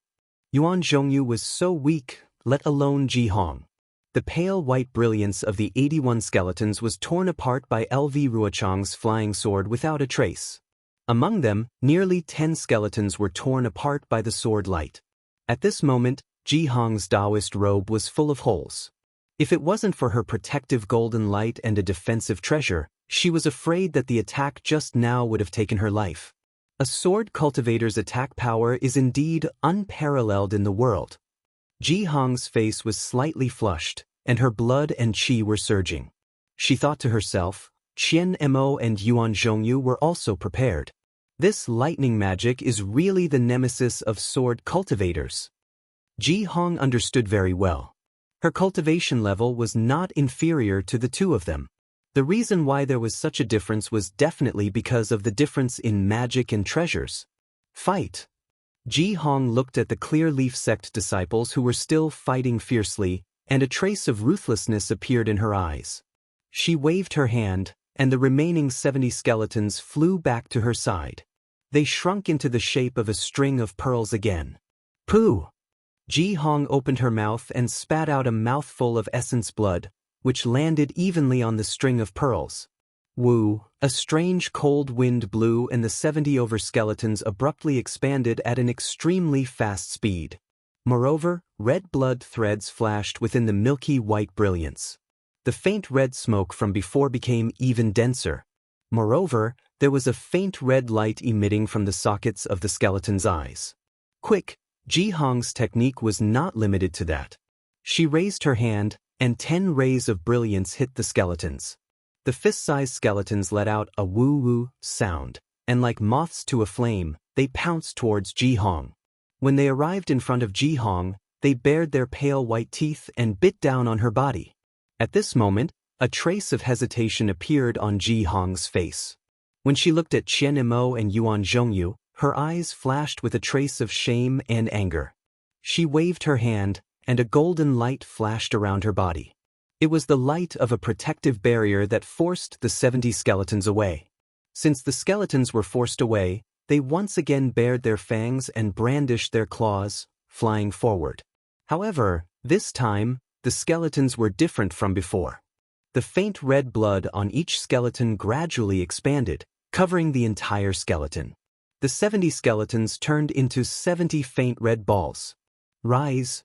Yuan Zhongyu was so weak, let alone Ji Hong. The pale white brilliance of the 81 skeletons was torn apart by LV Ruochang's flying sword without a trace. Among them, nearly 10 skeletons were torn apart by the sword light. At this moment, Ji Hong's Daoist robe was full of holes. If it wasn't for her protective golden light and a defensive treasure, she was afraid that the attack just now would have taken her life. A sword cultivator's attack power is indeed unparalleled in the world. Ji Hong's face was slightly flushed, and her blood and qi were surging. She thought to herself, Qian Mo and Yuan Zhongyu were also prepared. This lightning magic is really the nemesis of sword cultivators. Ji Hong understood very well. Her cultivation level was not inferior to the two of them. The reason why there was such a difference was definitely because of the difference in magic and treasures. Fight! Ji Hong looked at the Clear Leaf sect disciples who were still fighting fiercely, and a trace of ruthlessness appeared in her eyes. She waved her hand, and the remaining 70 skeletons flew back to her side. They shrunk into the shape of a string of pearls again. Pooh! Ji Hong opened her mouth and spat out a mouthful of essence blood, which landed evenly on the string of pearls. Woo! A strange cold wind blew and the 70 over skeletons abruptly expanded at an extremely fast speed. Moreover, red blood threads flashed within the milky white brilliance. The faint red smoke from before became even denser. Moreover, there was a faint red light emitting from the sockets of the skeleton's eyes. Quick! Ji Hong's technique was not limited to that. She raised her hand, and 10 rays of brilliance hit the skeletons. The fist-sized skeletons let out a woo-woo sound, and like moths to a flame, they pounced towards Ji Hong. When they arrived in front of Ji Hong, they bared their pale white teeth and bit down on her body. At this moment, a trace of hesitation appeared on Ji Hong's face. When she looked at Qian Mo and Yuan Zhongyu, her eyes flashed with a trace of shame and anger. She waved her hand, and a golden light flashed around her body. It was the light of a protective barrier that forced the 70 skeletons away. Since the skeletons were forced away, they once again bared their fangs and brandished their claws, flying forward. However, this time, the skeletons were different from before. The faint red blood on each skeleton gradually expanded, covering the entire skeleton. The 70 skeletons turned into 70 faint red balls. Rise!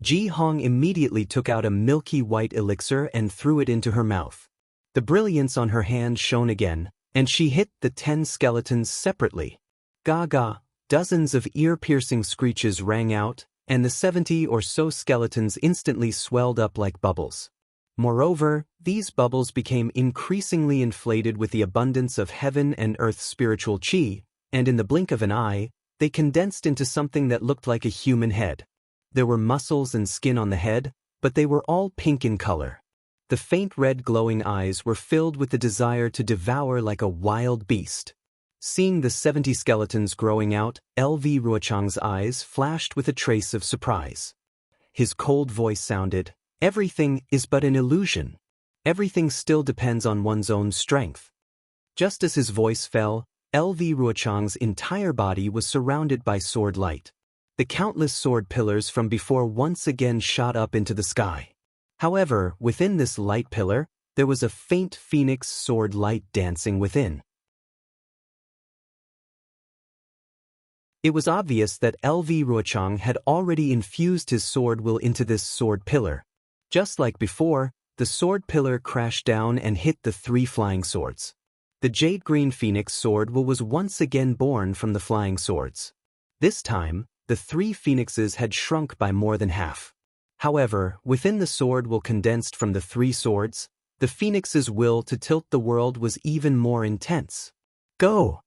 Ji Hong immediately took out a milky white elixir and threw it into her mouth. The brilliance on her hand shone again, and she hit the 10 skeletons separately. Gaga! Dozens of ear-piercing screeches rang out, and the 70 or so skeletons instantly swelled up like bubbles. Moreover, these bubbles became increasingly inflated with the abundance of heaven and earth's spiritual qi, and in the blink of an eye, they condensed into something that looked like a human head. There were muscles and skin on the head, but they were all pink in color. The faint red glowing eyes were filled with the desire to devour like a wild beast. Seeing the 70 skeletons growing out, LV Ruochang's eyes flashed with a trace of surprise. His cold voice sounded, "Everything is but an illusion. Everything still depends on one's own strength." Just as his voice fell, LV Ruochang's entire body was surrounded by sword light. The countless sword pillars from before once again shot up into the sky. However, within this light pillar, there was a faint phoenix sword light dancing within. It was obvious that LV Ruochang had already infused his sword will into this sword pillar. Just like before, the sword pillar crashed down and hit the 3 flying swords. The jade-green phoenix sword will was once again born from the flying swords. This time, the 3 phoenixes had shrunk by more than half. However, within the sword will condensed from the 3 swords, the phoenix's will to tilt the world was even more intense. Go!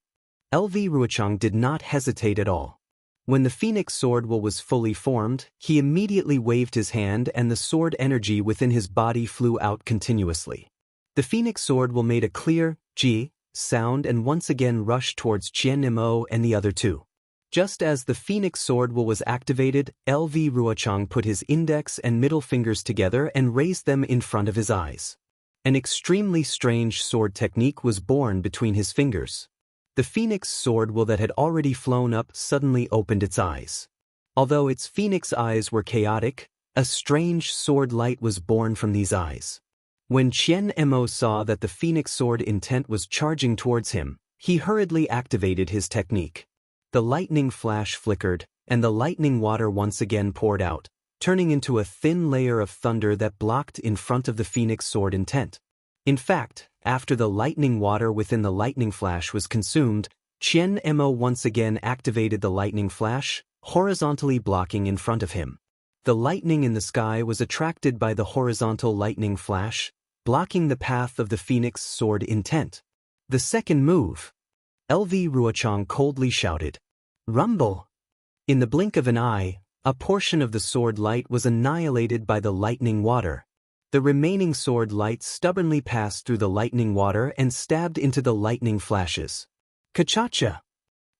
LV Ruochang did not hesitate at all. When the phoenix sword will was fully formed, he immediately waved his hand and the sword energy within his body flew out continuously. The phoenix sword will made a clear ji sound and once again rushed towards Qian and the other 2. Just as the phoenix sword will was activated, LV Ruochang put his index and middle fingers together and raised them in front of his eyes. An extremely strange sword technique was born between his fingers. The phoenix sword will that had already flown up suddenly opened its eyes. Although its phoenix eyes were chaotic, a strange sword light was born from these eyes. When Qian saw that the phoenix sword intent was charging towards him, he hurriedly activated his technique. The lightning flash flickered, and the lightning water once again poured out, turning into a thin layer of thunder that blocked in front of the phoenix sword intent. In fact, after the lightning water within the lightning flash was consumed, Qian once again activated the lightning flash, horizontally blocking in front of him. The lightning in the sky was attracted by the horizontal lightning flash, blocking the path of the phoenix sword intent. The second move. LV Ruochang coldly shouted, "Rumble!" In the blink of an eye, a portion of the sword light was annihilated by the lightning water. The remaining sword light stubbornly passed through the lightning water and stabbed into the lightning flashes. Ka-cha-cha!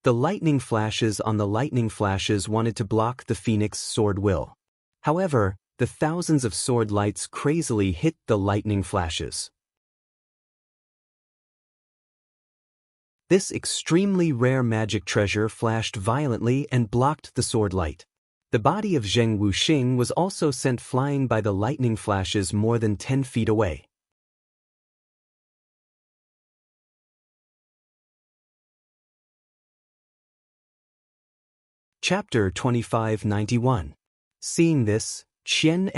The lightning flashes on the lightning flashes wanted to block the phoenix sword will. However, the thousands of sword lights crazily hit the lightning flashes. This extremely rare magic treasure flashed violently and blocked the sword light. The body of Zheng Wuxing was also sent flying by the lightning flashes more than 10 feet away. Chapter 2591. Seeing this, Qian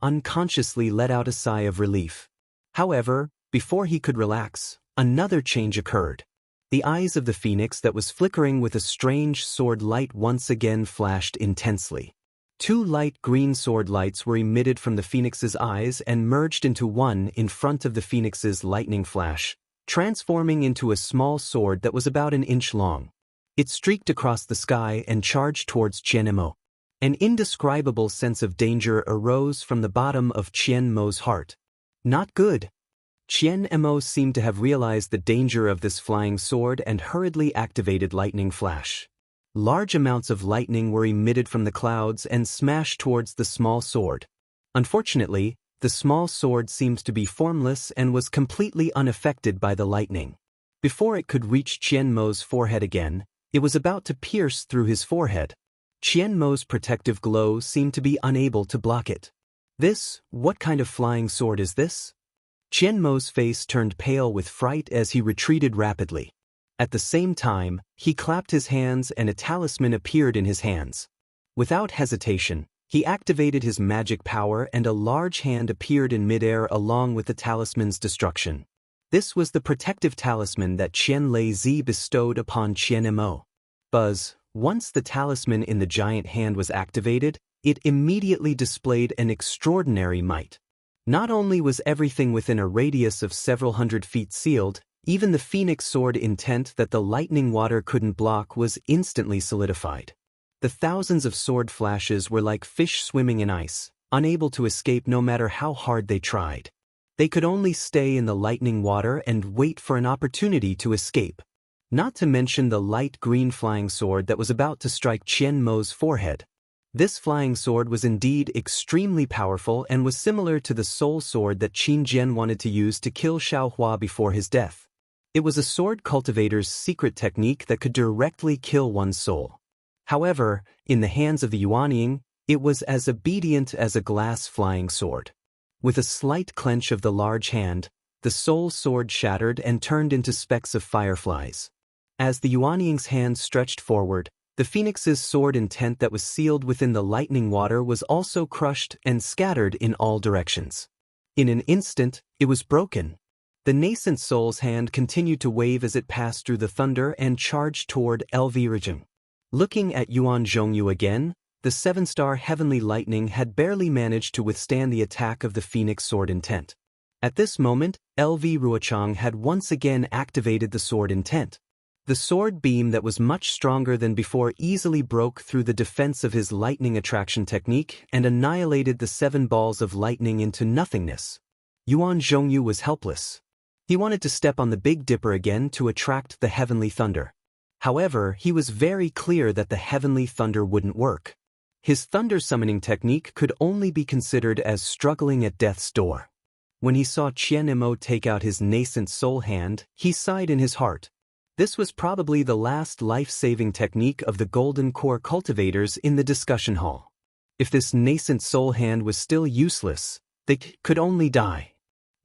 unconsciously let out a sigh of relief. However, before he could relax, another change occurred. The eyes of the phoenix that was flickering with a strange sword light once again flashed intensely. 2 light green sword lights were emitted from the phoenix's eyes and merged into one in front of the phoenix's lightning flash, transforming into a small sword that was about an inch long. It streaked across the sky and charged towards Qian. An indescribable sense of danger arose from the bottom of Qian heart. Not good. Qian seemed to have realized the danger of this flying sword and hurriedly activated lightning flash. Large amounts of lightning were emitted from the clouds and smashed towards the small sword. Unfortunately, the small sword seemed to be formless and was completely unaffected by the lightning. Before it could reach Qian forehead again, it was about to pierce through his forehead. Qian protective glow seemed to be unable to block it. What kind of flying sword is this? Qian face turned pale with fright as he retreated rapidly. At the same time, he clapped his hands and a talisman appeared in his hands. Without hesitation, he activated his magic power and a large hand appeared in midair along with the talisman's destruction. This was the protective talisman that Qian Lei bestowed upon Qian. Buzz, once the talisman in the giant hand was activated, it immediately displayed an extraordinary might. Not only was everything within a radius of several hundred feet sealed, even the phoenix sword intent that the lightning water couldn't block was instantly solidified. The thousands of sword flashes were like fish swimming in ice, unable to escape no matter how hard they tried. They could only stay in the lightning water and wait for an opportunity to escape. Not to mention the light green flying sword that was about to strike Qian Mo's forehead. This flying sword was indeed extremely powerful and was similar to the soul sword that Qin Jian wanted to use to kill Xiao Hua before his death. It was a sword cultivator's secret technique that could directly kill one's soul. However, in the hands of the Yuanying, it was as obedient as a glass flying sword. With a slight clench of the large hand, the soul sword shattered and turned into specks of fireflies. As the Yuanying's hand stretched forward, the phoenix's sword intent that was sealed within the lightning water was also crushed and scattered in all directions. In an instant, it was broken. The nascent soul's hand continued to wave as it passed through the thunder and charged toward LV Rijing. Looking at Yuan Zhongyu again, the seven-star heavenly lightning had barely managed to withstand the attack of the phoenix sword intent. At this moment, LV Ruochang had once again activated the sword intent. The sword beam that was much stronger than before easily broke through the defense of his lightning attraction technique and annihilated the 7 balls of lightning into nothingness. Yuan Zhongyu was helpless. He wanted to step on the Big Dipper again to attract the heavenly thunder. However, he was very clear that the heavenly thunder wouldn't work. His thunder summoning technique could only be considered as struggling at death's door. When he saw Qian Mo take out his nascent soul hand, he sighed in his heart. This was probably the last life-saving technique of the Golden Core cultivators in the discussion hall. If this nascent soul hand was still useless, they could only die.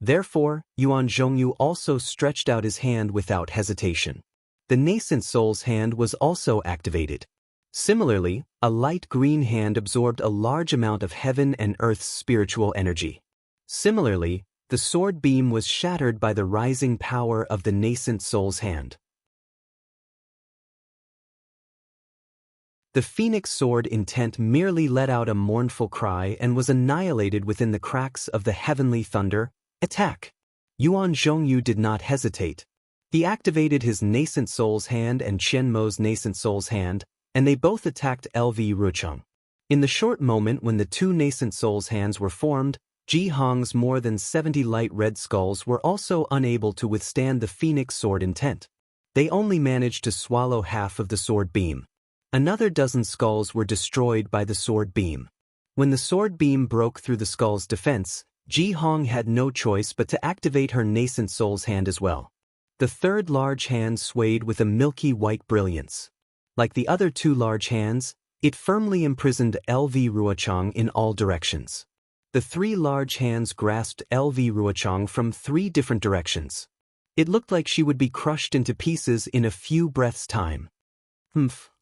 Therefore, Yuan Zhongyu also stretched out his hand without hesitation. The nascent soul's hand was also activated. Similarly, a light green hand absorbed a large amount of heaven and earth's spiritual energy. Similarly, the sword beam was shattered by the rising power of the nascent soul's hand. The phoenix sword intent merely let out a mournful cry and was annihilated within the cracks of the heavenly thunder. Attack! Yuan Zhongyu did not hesitate. He activated his nascent soul's hand and Qian Mo's nascent soul's hand, and they both attacked LV Rucheng. In the short moment when the two nascent soul's hands were formed, Ji Hong's more than 70 light red skulls were also unable to withstand the phoenix sword intent. They only managed to swallow half of the sword beam. Another dozen skulls were destroyed by the sword beam. When the sword beam broke through the skull's defense, Ji Hong had no choice but to activate her nascent soul's hand as well. The third large hand swayed with a milky white brilliance. Like the other two large hands, it firmly imprisoned LV Ruochang in all directions. The three large hands grasped LV Ruochang from 3 different directions. It looked like she would be crushed into pieces in a few breaths' time.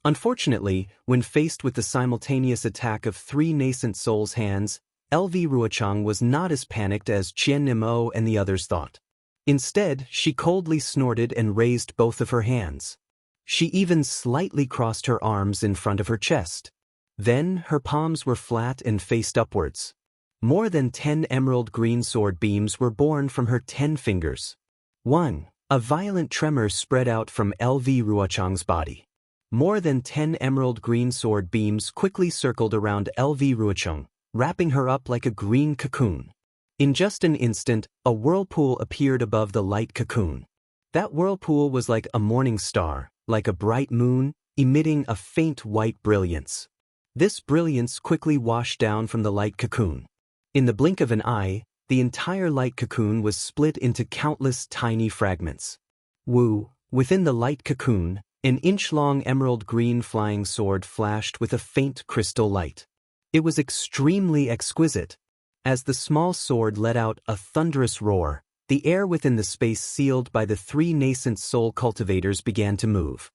Unfortunately, when faced with the simultaneous attack of 3 nascent soul's hands, LV Ruochang was not as panicked as Qian Mo and the others thought. Instead, she coldly snorted and raised both of her hands. She even slightly crossed her arms in front of her chest. Then, her palms were flat and faced upwards. More than 10 emerald green sword beams were born from her 10 fingers. 1. A violent tremor spread out from LV Ruochang's body. More than 10 emerald green sword beams quickly circled around LV Ruochang, wrapping her up like a green cocoon. In just an instant, a whirlpool appeared above the light cocoon. That whirlpool was like a morning star, like a bright moon, emitting a faint white brilliance. This brilliance quickly washed down from the light cocoon. In the blink of an eye, the entire light cocoon was split into countless tiny fragments. Within the light cocoon, an inch-long emerald green flying sword flashed with a faint crystal light. It was extremely exquisite. As the small sword let out a thunderous roar, the air within the space sealed by the 3 nascent soul cultivators began to move.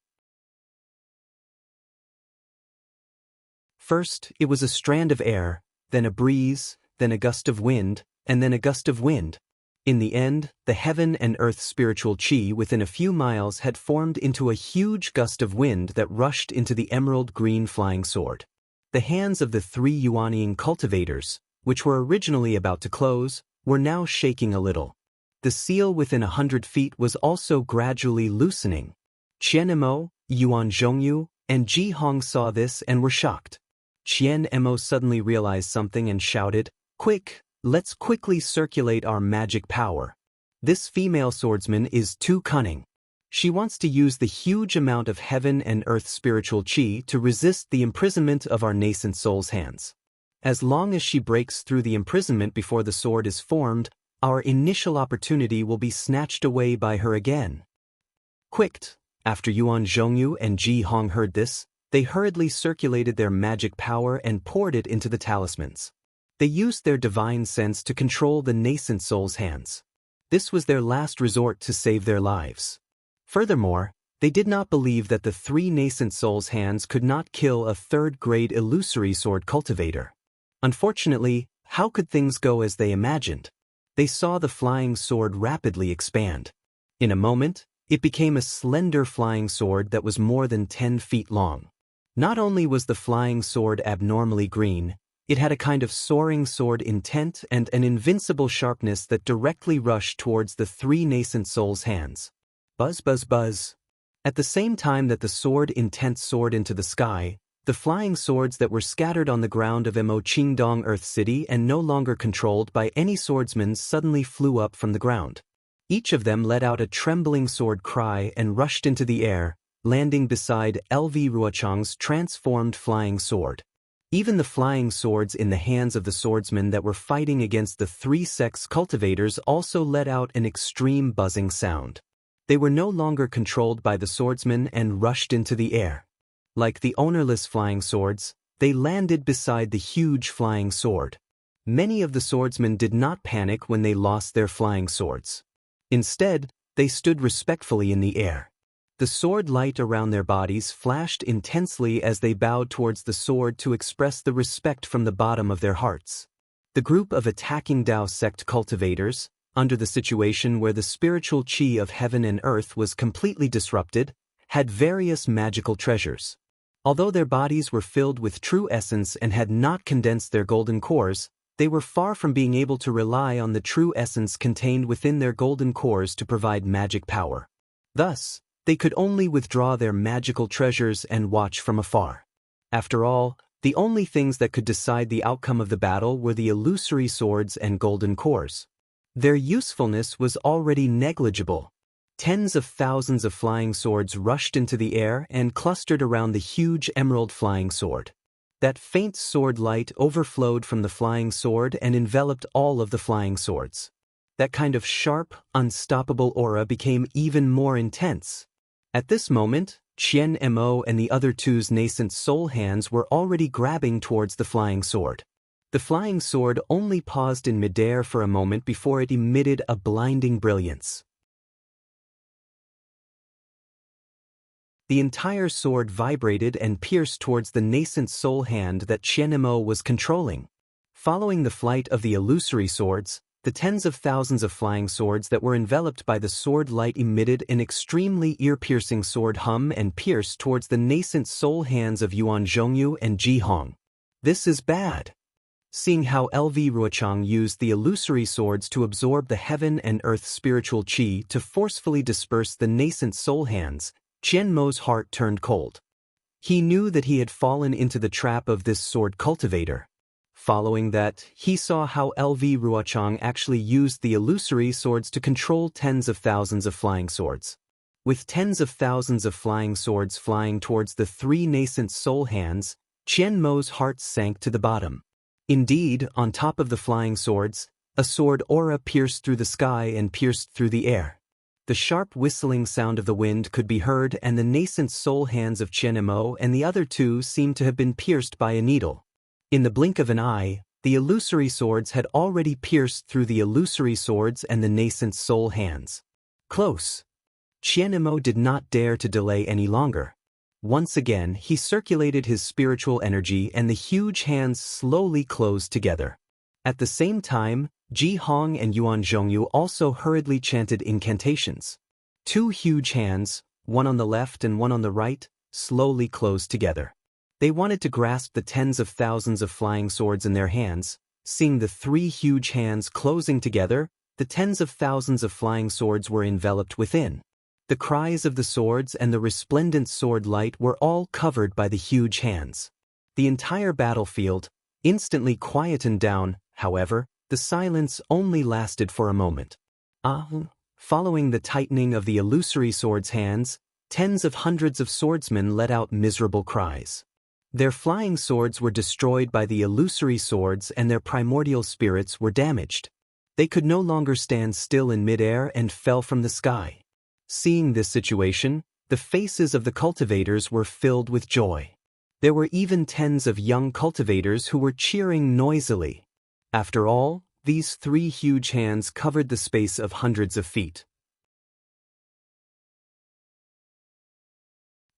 First, it was a strand of air, then a breeze, then a gust of wind, and then a gust of wind. In the end, the heaven and earth spiritual chi within a few miles had formed into a huge gust of wind that rushed into the emerald green flying sword. The hands of the 3 Yuanying cultivators, which were originally about to close, were now shaking a little. The seal within 100 feet was also gradually loosening. Qian Mo, Yuan Zhongyu, and Ji Hong saw this and were shocked. Qian Mo suddenly realized something and shouted, "Quick, let's quickly circulate our magic power. This female swordsman is too cunning. She wants to use the huge amount of heaven and earth spiritual qi to resist the imprisonment of our nascent soul's hands. As long as she breaks through the imprisonment before the sword is formed, our initial opportunity will be snatched away by her again." Quick! After Yuan Zhongyu and Ji Hong heard this, they hurriedly circulated their magic power and poured it into the talismans. They used their divine sense to control the nascent soul's hands. This was their last resort to save their lives. Furthermore, they did not believe that the three nascent souls' hands could not kill a third-grade illusory sword cultivator. Unfortunately, how could things go as they imagined? They saw the flying sword rapidly expand. In a moment, it became a slender flying sword that was more than 10 feet long. Not only was the flying sword abnormally green, it had a kind of soaring sword intent and an invincible sharpness that directly rushed towards the three nascent souls' hands. Buzz, buzz, buzz. At the same time that the sword intent soared into the sky, the flying swords that were scattered on the ground of Mo Qingdong Earth City and no longer controlled by any swordsman suddenly flew up from the ground. Each of them let out a trembling sword cry and rushed into the air, landing beside LV Ruochang's transformed flying sword. Even the flying swords in the hands of the swordsmen that were fighting against the three sex cultivators also let out an extreme buzzing sound. They were no longer controlled by the swordsmen and rushed into the air. Like the ownerless flying swords, they landed beside the huge flying sword. Many of the swordsmen did not panic when they lost their flying swords. Instead, they stood respectfully in the air. The sword light around their bodies flashed intensely as they bowed towards the sword to express the respect from the bottom of their hearts. The group of attacking Dao sect cultivators, under the situation where the spiritual qi of heaven and earth was completely disrupted, had various magical treasures. Although their bodies were filled with true essence and had not condensed their golden cores, they were far from being able to rely on the true essence contained within their golden cores to provide magic power. Thus, they could only withdraw their magical treasures and watch from afar. After all, the only things that could decide the outcome of the battle were the illusory swords and golden cores. Their usefulness was already negligible. Tens of thousands of flying swords rushed into the air and clustered around the huge emerald flying sword. That faint sword light overflowed from the flying sword and enveloped all of the flying swords. That kind of sharp, unstoppable aura became even more intense. At this moment, Qian Mo and the other two's nascent soul hands were already grabbing towards the flying sword. The flying sword only paused in midair for a moment before it emitted a blinding brilliance. The entire sword vibrated and pierced towards the nascent soul hand that Qian Mo was controlling. Following the flight of the illusory swords, the tens of thousands of flying swords that were enveloped by the sword light emitted an extremely ear-piercing sword hum and pierced towards the nascent soul hands of Yuan Zhongyu and Ji Hong. This is bad. Seeing how LV Ruochang used the illusory swords to absorb the heaven and earth spiritual qi to forcefully disperse the nascent soul hands, Qian Mo's heart turned cold. He knew that he had fallen into the trap of this sword cultivator. Following that, he saw how LV Ruochang actually used the illusory swords to control tens of thousands of flying swords. With tens of thousands of flying swords flying towards the three nascent soul hands, Qian Mo's heart sank to the bottom. Indeed, on top of the flying swords, a sword aura pierced through the sky and pierced through the air. The sharp whistling sound of the wind could be heard, and the nascent soul hands of Qian Mo and the other two seemed to have been pierced by a needle. In the blink of an eye, the illusory swords had already pierced through the illusory swords and the nascent soul hands. Close. Qian Mo did not dare to delay any longer. Once again, he circulated his spiritual energy and the huge hands slowly closed together. At the same time, Ji Hong and Yuan Zhongyu also hurriedly chanted incantations. Two huge hands, one on the left and one on the right, slowly closed together. They wanted to grasp the tens of thousands of flying swords in their hands, Seeing the three huge hands closing together, the tens of thousands of flying swords were enveloped within. The cries of the swords and the resplendent sword light were all covered by the huge hands. The entire battlefield instantly quietened down. However, the silence only lasted for a moment. Following the tightening of the illusory sword's hands, tens of hundreds of swordsmen let out miserable cries. Their flying swords were destroyed by the illusory swords and their primordial spirits were damaged. They could no longer stand still in midair and fell from the sky. Seeing this situation, the faces of the cultivators were filled with joy. There were even tens of young cultivators who were cheering noisily. After all, these three huge hands covered the space of hundreds of feet.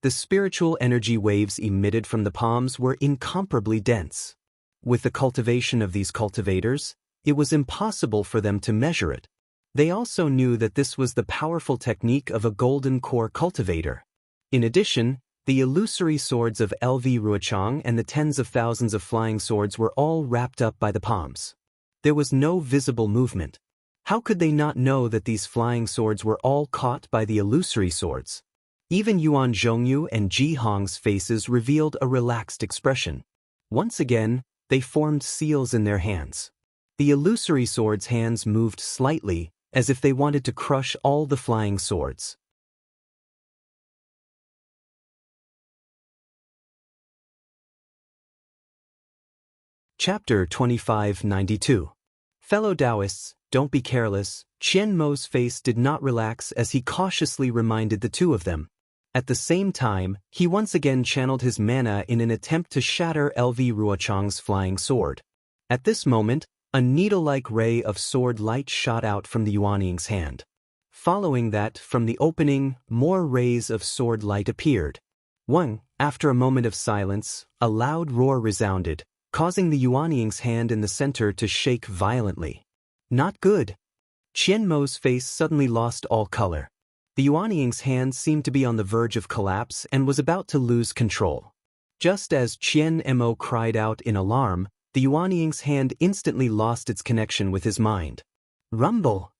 The spiritual energy waves emitted from the palms were incomparably dense. With the cultivation of these cultivators, it was impossible for them to measure it. They also knew that this was the powerful technique of a golden core cultivator. In addition, the illusory swords of LV Ruochang and the tens of thousands of flying swords were all wrapped up by the palms. There was no visible movement. How could they not know that these flying swords were all caught by the illusory swords? Even Yuan Zhongyu and Ji Hong's faces revealed a relaxed expression. Once again, they formed seals in their hands. The illusory swords' hands moved slightly, as if they wanted to crush all the flying swords. Chapter 2592. Fellow Daoists, don't be careless. Qian Mo's face did not relax as he cautiously reminded the two of them. At the same time, he once again channeled his mana in an attempt to shatter LV Ruochang's flying sword. At this moment, a needle-like ray of sword light shot out from the Yuanying's hand. Following that, from the opening, more rays of sword light appeared. After a moment of silence, a loud roar resounded, causing the Yuanying's hand in the center to shake violently. Not good. Qian Mo's face suddenly lost all color. The Yuanying's hand seemed to be on the verge of collapse and was about to lose control. Just as Qian Mo cried out in alarm, the Yuanying's hand instantly lost its connection with his mind. Rumble!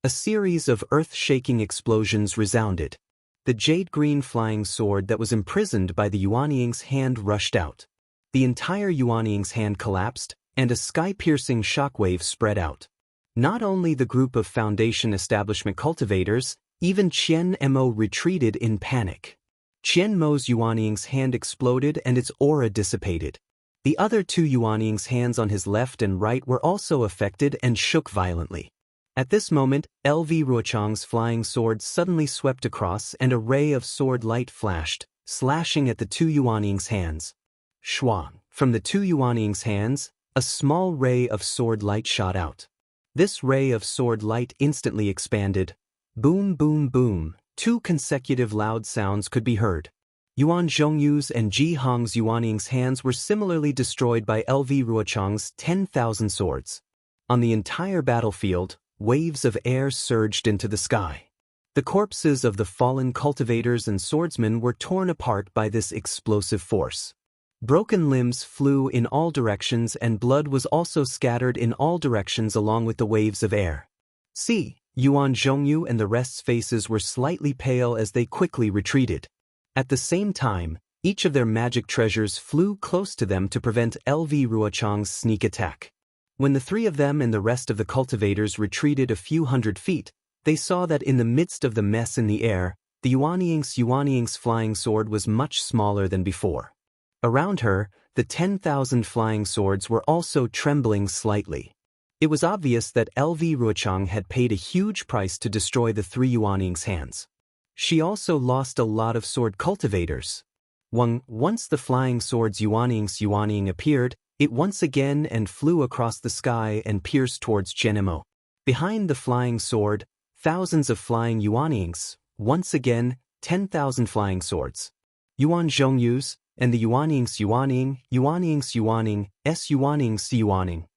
A series of earth-shaking explosions resounded. The jade-green flying sword that was imprisoned by the Yuanying's hand rushed out. The entire Yuanying's hand collapsed, and a sky-piercing shockwave spread out. Not only the group of Foundation Establishment cultivators, even Qian Mo retreated in panic. Qian Mo's Yuanying's hand exploded and its aura dissipated. The other two Yuanying's hands on his left and right were also affected and shook violently. At this moment, LV Ruochang's flying sword suddenly swept across and a ray of sword light flashed, slashing at the two Yuanying's hands. Shuang! From the two Yuanying's hands, a small ray of sword light shot out. This ray of sword light instantly expanded. Boom, boom, boom. Two consecutive loud sounds could be heard. Yuan Zhongyu's and Ji Hong's Yuanying's hands were similarly destroyed by LV Ruochang's 10,000 swords. On the entire battlefield, waves of air surged into the sky. The corpses of the fallen cultivators and swordsmen were torn apart by this explosive force. Broken limbs flew in all directions and blood was also scattered in all directions along with the waves of air. Yuan Zhongyu and the rest's faces were slightly pale as they quickly retreated. At the same time, each of their magic treasures flew close to them to prevent LV Ruochang's sneak attack. When the three of them and the rest of the cultivators retreated a few hundred feet, they saw that in the midst of the mess in the air, the Yuanying's flying sword was much smaller than before. Around her, the 10,000 flying swords were also trembling slightly. It was obvious that LV Ruochang had paid a huge price to destroy the three Yuanying's hands. She also lost a lot of sword cultivators. Once the flying sword's Yuanying appeared, it once again and flew across the sky and pierced towards Qian Mo. Behind the flying sword, thousands of flying Yuanyings, once again, 10,000 flying swords. Yuan Zhongyu's, and the Yuanying's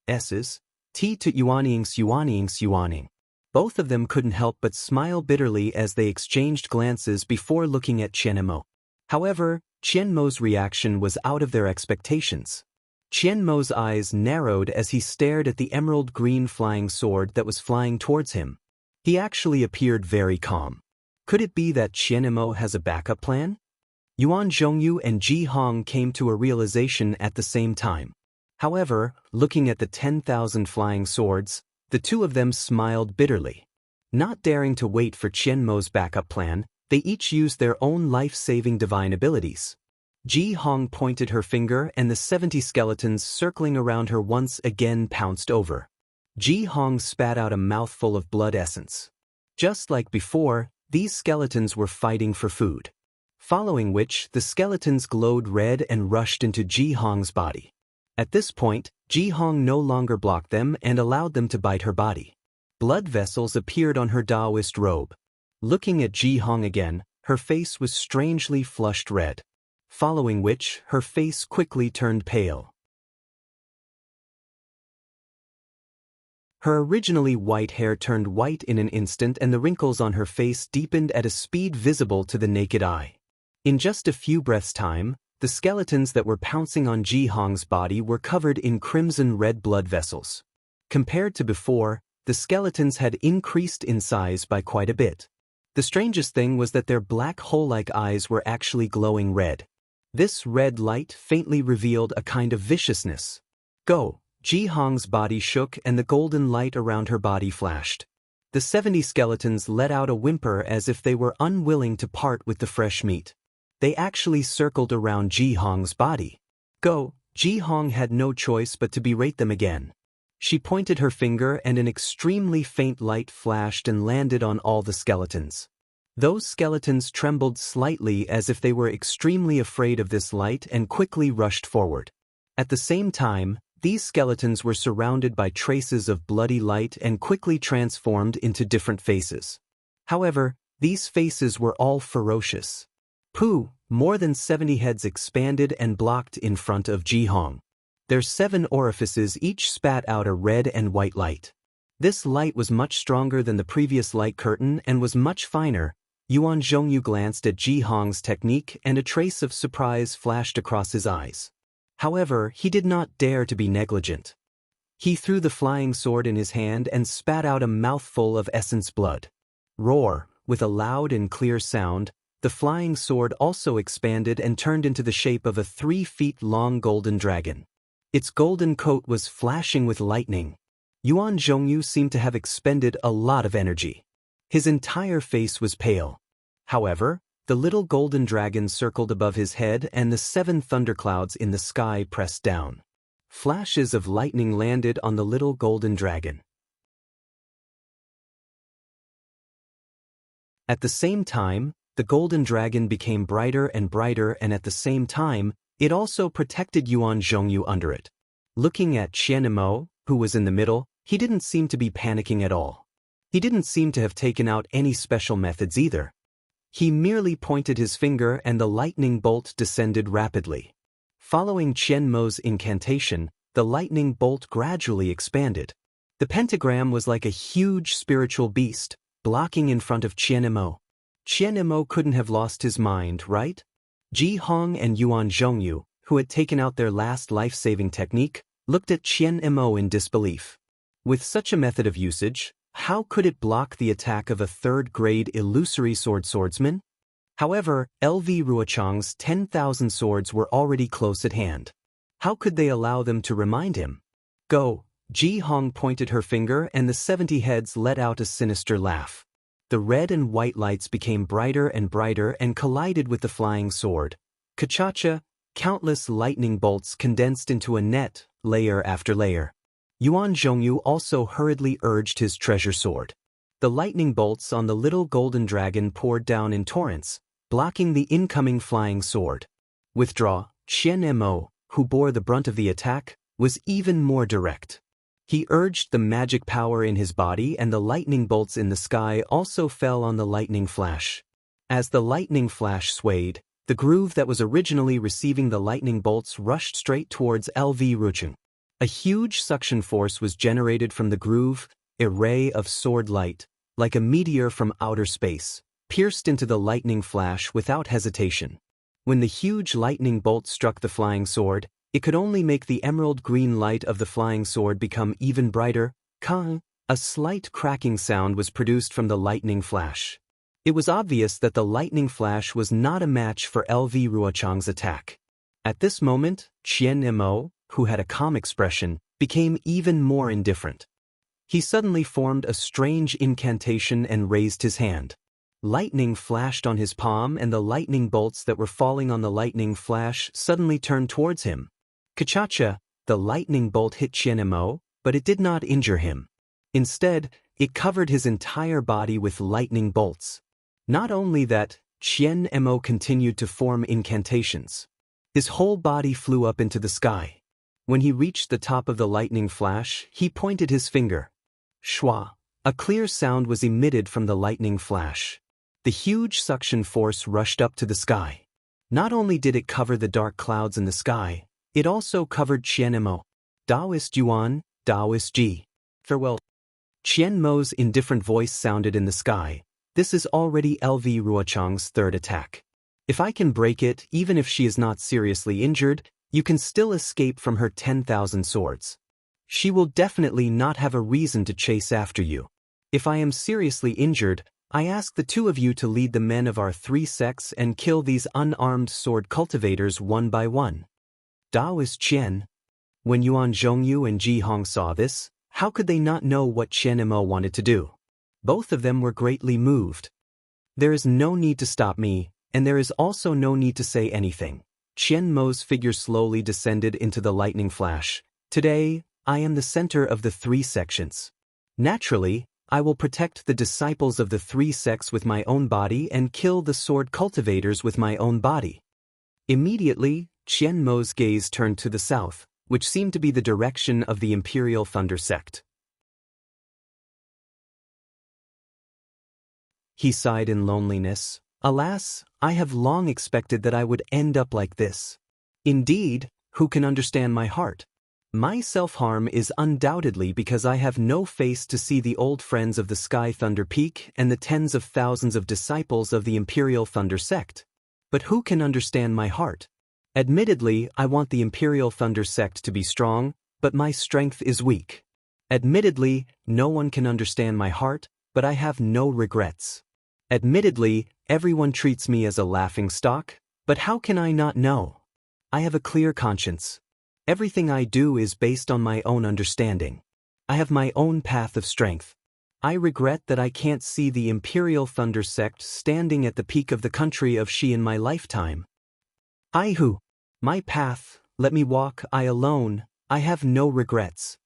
S's, T to Yuanying. Both of them couldn't help but smile bitterly as they exchanged glances before looking at Qian Mo. However, Qian Mo's reaction was out of their expectations. Qian Mo's eyes narrowed as he stared at the emerald-green flying sword that was flying towards him. He actually appeared very calm. Could it be that Qian Mo has a backup plan? Yuan Zhongyu and Ji Hong came to a realization at the same time. However, looking at the 10,000 flying swords, the two of them smiled bitterly. Not daring to wait for Qian Mo's backup plan, they each used their own life-saving divine abilities. Ji Hong pointed her finger and the 70 skeletons circling around her once again pounced over. Ji Hong spat out a mouthful of blood essence. Just like before, these skeletons were fighting for food. Following which, the skeletons glowed red and rushed into Ji Hong's body. At this point, Ji Hong no longer blocked them and allowed them to bite her body. Blood vessels appeared on her Daoist robe. Looking at Ji Hong again, her face was strangely flushed red. Following which, her face quickly turned pale. Her originally white hair turned white in an instant and the wrinkles on her face deepened at a speed visible to the naked eye. In just a few breaths' time, the skeletons that were pouncing on Ji Hong's body were covered in crimson-red blood vessels. Compared to before, the skeletons had increased in size by quite a bit. The strangest thing was that their black hole-like eyes were actually glowing red. This red light faintly revealed a kind of viciousness. Go! Ji Hong's body shook and the golden light around her body flashed. The 70 skeletons let out a whimper as if they were unwilling to part with the fresh meat. They actually circled around Ji Hong's body. Go! Ji Hong had no choice but to berate them again. She pointed her finger and an extremely faint light flashed and landed on all the skeletons. Those skeletons trembled slightly as if they were extremely afraid of this light and quickly rushed forward. At the same time, these skeletons were surrounded by traces of bloody light and quickly transformed into different faces. However, these faces were all ferocious. Pooh! More than 70 heads expanded and blocked in front of Ji Hong. Their 7 orifices each spat out a red and white light. This light was much stronger than the previous light curtain and was much finer. Yuan Zhongyu glanced at Ji Hong's technique and a trace of surprise flashed across his eyes. However, he did not dare to be negligent. He threw the flying sword in his hand and spat out a mouthful of essence blood. Roar! With a loud and clear sound, the flying sword also expanded and turned into the shape of a 3-feet-long golden dragon. Its golden coat was flashing with lightning. Yuan Zhongyu seemed to have expended a lot of energy. His entire face was pale. However, the little golden dragon circled above his head and the 7 thunderclouds in the sky pressed down. Flashes of lightning landed on the little golden dragon. At the same time, the golden dragon became brighter and brighter and at the same time, it also protected Yuan Zhongyu under it. Looking at Qian Mo, who was in the middle, he didn't seem to be panicking at all. He didn't seem to have taken out any special methods either. He merely pointed his finger and the lightning bolt descended rapidly. Following Qian Mo's incantation, the lightning bolt gradually expanded. The pentagram was like a huge spiritual beast, blocking in front of Qian Mo. Qian Mo couldn't have lost his mind, right? Ji Hong and Yuan Zhongyu, who had taken out their last life-saving technique, looked at Qian Mo in disbelief. With such a method of usage, how could it block the attack of a third-grade illusory swordsman? However, LV Ruochang's 10,000 swords were already close at hand. How could they allow them to remind him? Go! Ji Hong pointed her finger and the 70 heads let out a sinister laugh. The red and white lights became brighter and brighter and collided with the flying sword. Kachacha! Countless lightning bolts condensed into a net, layer after layer. Yuan Zhongyu also hurriedly urged his treasure sword. The lightning bolts on the little golden dragon poured down in torrents, blocking the incoming flying sword. Withdraw! Qian Mo, who bore the brunt of the attack, was even more direct. He urged the magic power in his body and the lightning bolts in the sky also fell on the lightning flash. As the lightning flash swayed, the groove that was originally receiving the lightning bolts rushed straight towards LV Ruochang. A huge suction force was generated from the groove, a ray of sword light, like a meteor from outer space, pierced into the lightning flash without hesitation. When the huge lightning bolt struck the flying sword, It could only make the emerald green light of the flying sword become even brighter. Kang! A slight cracking sound was produced from the lightning flash. It was obvious that the lightning flash was not a match for LV Ruochang's attack. At this moment, Qian Mo, who had a calm expression, became even more indifferent. He suddenly formed a strange incantation and raised his hand. Lightning flashed on his palm, and the lightning bolts that were falling on the lightning flash suddenly turned towards him. Kachacha, the lightning bolt hit Qian Mo, but it did not injure him. Instead, it covered his entire body with lightning bolts. Not only that, Qian Mo continued to form incantations. His whole body flew up into the sky. When he reached the top of the lightning flash, he pointed his finger. Shwa! A clear sound was emitted from the lightning flash. The huge suction force rushed up to the sky. Not only did it cover the dark clouds in the sky, it also covered Qian Mo. Daoist Yuan, Daoist Ji. Farewell. Qian Mo's indifferent voice sounded in the sky. This is already LV Ruochang's third attack. If I can break it, even if she is not seriously injured, you can still escape from her 10,000 swords. She will definitely not have a reason to chase after you. If I am seriously injured, I ask the two of you to lead the men of our three sects and kill these unarmed sword cultivators one by one. Daoist Qian. When Yuan Zhongyu and Ji Hong saw this, how could they not know what Qian Mo wanted to do? Both of them were greatly moved. There is no need to stop me, and there is also no need to say anything. Qian Mo's figure slowly descended into the lightning flash. Today, I am the center of the three sections. Naturally, I will protect the disciples of the three sects with my own body and kill the sword cultivators with my own body. Immediately, Qian Mo's gaze turned to the south, which seemed to be the direction of the Imperial Thunder sect. He sighed in loneliness. Alas, I have long expected that I would end up like this. Indeed, who can understand my heart? My self-harm is undoubtedly because I have no face to see the old friends of the Sky Thunder Peak and the tens of thousands of disciples of the Imperial Thunder sect. But who can understand my heart? Admittedly, I want the Imperial Thunder sect to be strong, but my strength is weak. Admittedly, no one can understand my heart, but I have no regrets. Admittedly, everyone treats me as a laughingstock, but how can I not know? I have a clear conscience. Everything I do is based on my own understanding. I have my own path of strength. I regret that I can't see the Imperial Thunder sect standing at the peak of the country of Xi in my lifetime. My path, let me walk I alone, I have no regrets.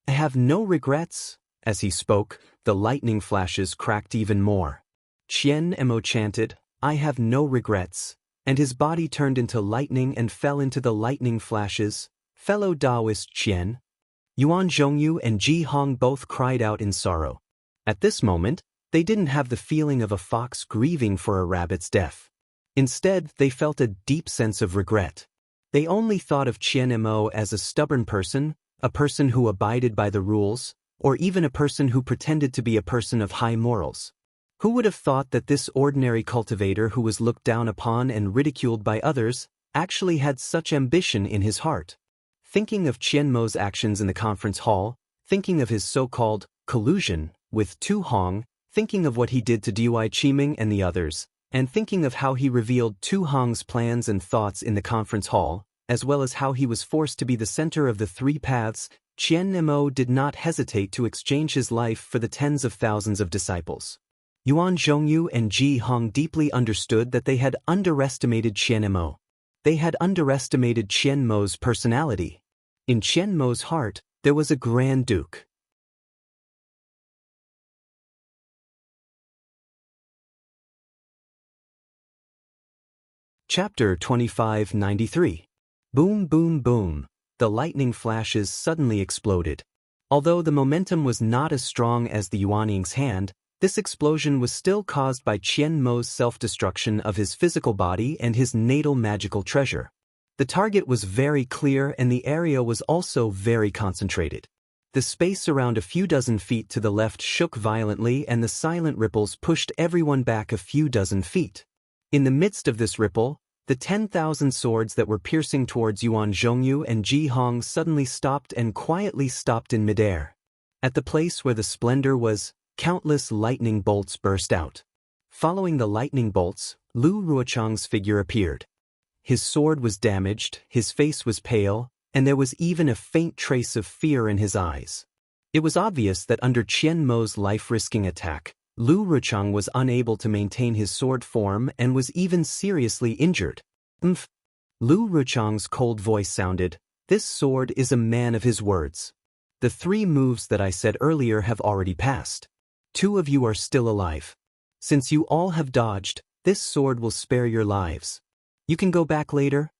I have no regrets. As he spoke, the lightning flashes cracked even more. Qian Mo chanted, I have no regrets, and his body turned into lightning and fell into the lightning flashes. Fellow Daoist Qian. Yuan Zhongyu and Ji Hong both cried out in sorrow. At this moment, they didn't have the feeling of a fox grieving for a rabbit's death. Instead, they felt a deep sense of regret. They only thought of Qian Mo as a stubborn person, a person who abided by the rules, or even a person who pretended to be a person of high morals. Who would have thought that this ordinary cultivator who was looked down upon and ridiculed by others actually had such ambition in his heart? Thinking of Qian Mo's actions in the conference hall, thinking of his so-called collusion with Tu Hong, thinking of what he did to Dui Qiming and the others, and thinking of how he revealed Tu Hong's plans and thoughts in the conference hall, as well as how he was forced to be the center of the three paths, Qian Mo did not hesitate to exchange his life for the tens of thousands of disciples. Yuan Zhongyu and Ji Hong deeply understood that they had underestimated Qian Mo. They had underestimated Qian Mo's personality. In Qian Mo's heart, there was a Grand Duke. Chapter 2593. Boom, boom, boom. The lightning flashes suddenly exploded. Although the momentum was not as strong as the Yuaning's hand, this explosion was still caused by Qian Mo's self-destruction of his physical body and his natal magical treasure. The target was very clear and the area was also very concentrated. The space around a few dozen feet to the left shook violently and the silent ripples pushed everyone back a few dozen feet. In the midst of this ripple, The 10,000 swords that were piercing towards Yuan Zhongyu and Ji Hong suddenly stopped and quietly stopped in midair. At the place where the splendor was, countless lightning bolts burst out. Following the lightning bolts, Lu Ruochang's figure appeared. His sword was damaged, his face was pale, and there was even a faint trace of fear in his eyes. It was obvious that under Qian Mo's life-risking attack, Lu Ruochang was unable to maintain his sword form and was even seriously injured. Lu Ruochang's cold voice sounded, "This sword is a man of his words. The 3 moves that I said earlier have already passed. 2 of you are still alive. Since you all have dodged, this sword will spare your lives. You can go back later."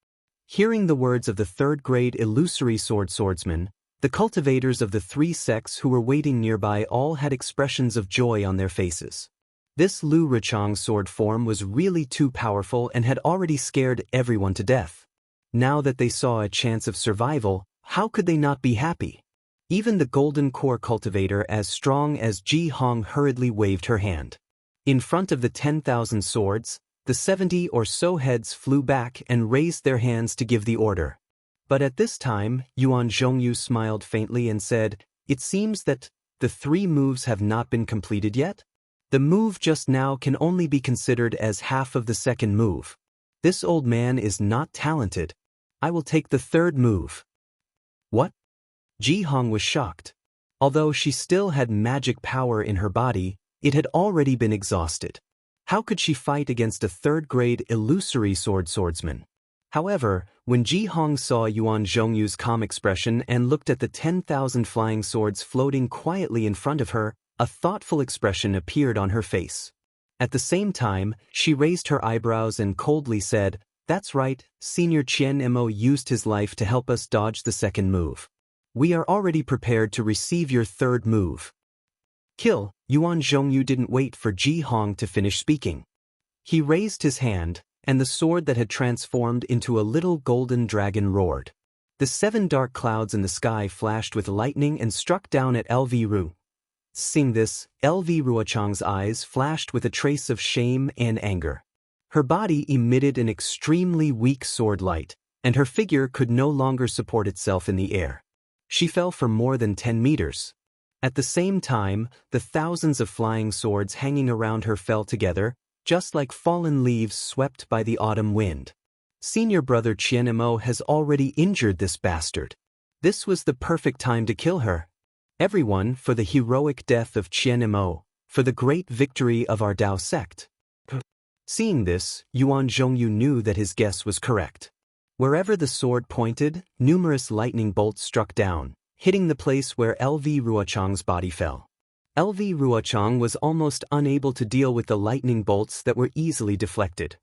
Hearing the words of the 3rd-grade illusory swordsman, the cultivators of the 3 sects who were waiting nearby all had expressions of joy on their faces. This Lu Ruochang's sword form was really too powerful and had already scared everyone to death. Now that they saw a chance of survival, how could they not be happy? Even the golden core cultivator as strong as Ji Hong hurriedly waved her hand. In front of the 10,000 swords, the 70 or so heads flew back and raised their hands to give the order. But at this time, Yuan Zhongyu smiled faintly and said, "It seems that the 3 moves have not been completed yet? The move just now can only be considered as half of the 2nd move. This old man is not talented. I will take the 3rd move." "What?" Ji Hong was shocked. Although she still had magic power in her body, it had already been exhausted. How could she fight against a 3rd-grade illusory swordsman? However, when Ji Hong saw Yuan Zhongyu's calm expression and looked at the 10,000 flying swords floating quietly in front of her, a thoughtful expression appeared on her face. At the same time, she raised her eyebrows and coldly said, "That's right, Senior Qian Mo used his life to help us dodge the 2nd move. We are already prepared to receive your 3rd move." "Kill." Yuan Zhongyu didn't wait for Ji Hong to finish speaking. He raised his hand, and the sword that had transformed into a little golden dragon roared. The 7 dark clouds in the sky flashed with lightning and struck down at LV Ru. Seeing this, LV Ruochang's eyes flashed with a trace of shame and anger. Her body emitted an extremely weak sword light, and her figure could no longer support itself in the air. She fell for more than 10 meters. At the same time, the thousands of flying swords hanging around her fell together, just like fallen leaves swept by the autumn wind. Senior brother Qian Mo has already injured this bastard. This was the perfect time to kill her. Everyone for the heroic death of Qian Mo, for the great victory of our Dao sect. Seeing this, Yuan Zhongyu knew that his guess was correct. Wherever the sword pointed, numerous lightning bolts struck down, hitting the place where LV Ruochang's body fell. LV Ruochang was almost unable to deal with the lightning bolts that were easily deflected.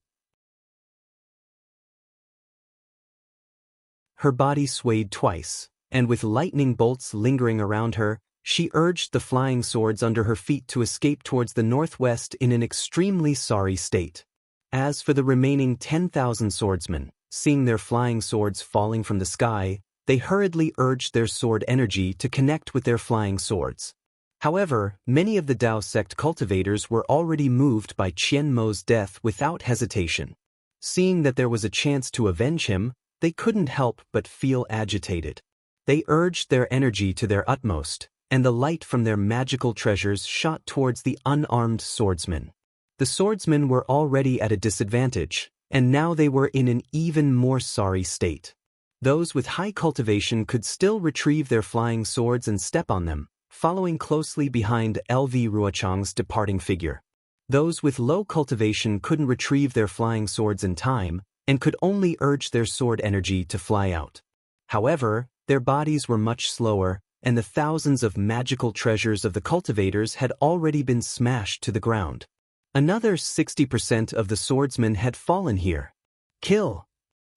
Her body swayed twice, and with lightning bolts lingering around her, she urged the flying swords under her feet to escape towards the northwest in an extremely sorry state. As for the remaining 10,000 swordsmen, seeing their flying swords falling from the sky, they hurriedly urged their sword energy to connect with their flying swords. However, many of the Dao sect cultivators were already moved by Qian Mo's death without hesitation. Seeing that there was a chance to avenge him, they couldn't help but feel agitated. They urged their energy to their utmost, and the light from their magical treasures shot towards the unarmed swordsmen. The swordsmen were already at a disadvantage, and now they were in an even more sorry state. Those with high cultivation could still retrieve their flying swords and step on them, following closely behind LV Ruochang's departing figure. Those with low cultivation couldn't retrieve their flying swords in time, and could only urge their sword energy to fly out. However, their bodies were much slower, and the thousands of magical treasures of the cultivators had already been smashed to the ground. Another 60% of the swordsmen had fallen here. "Kill!"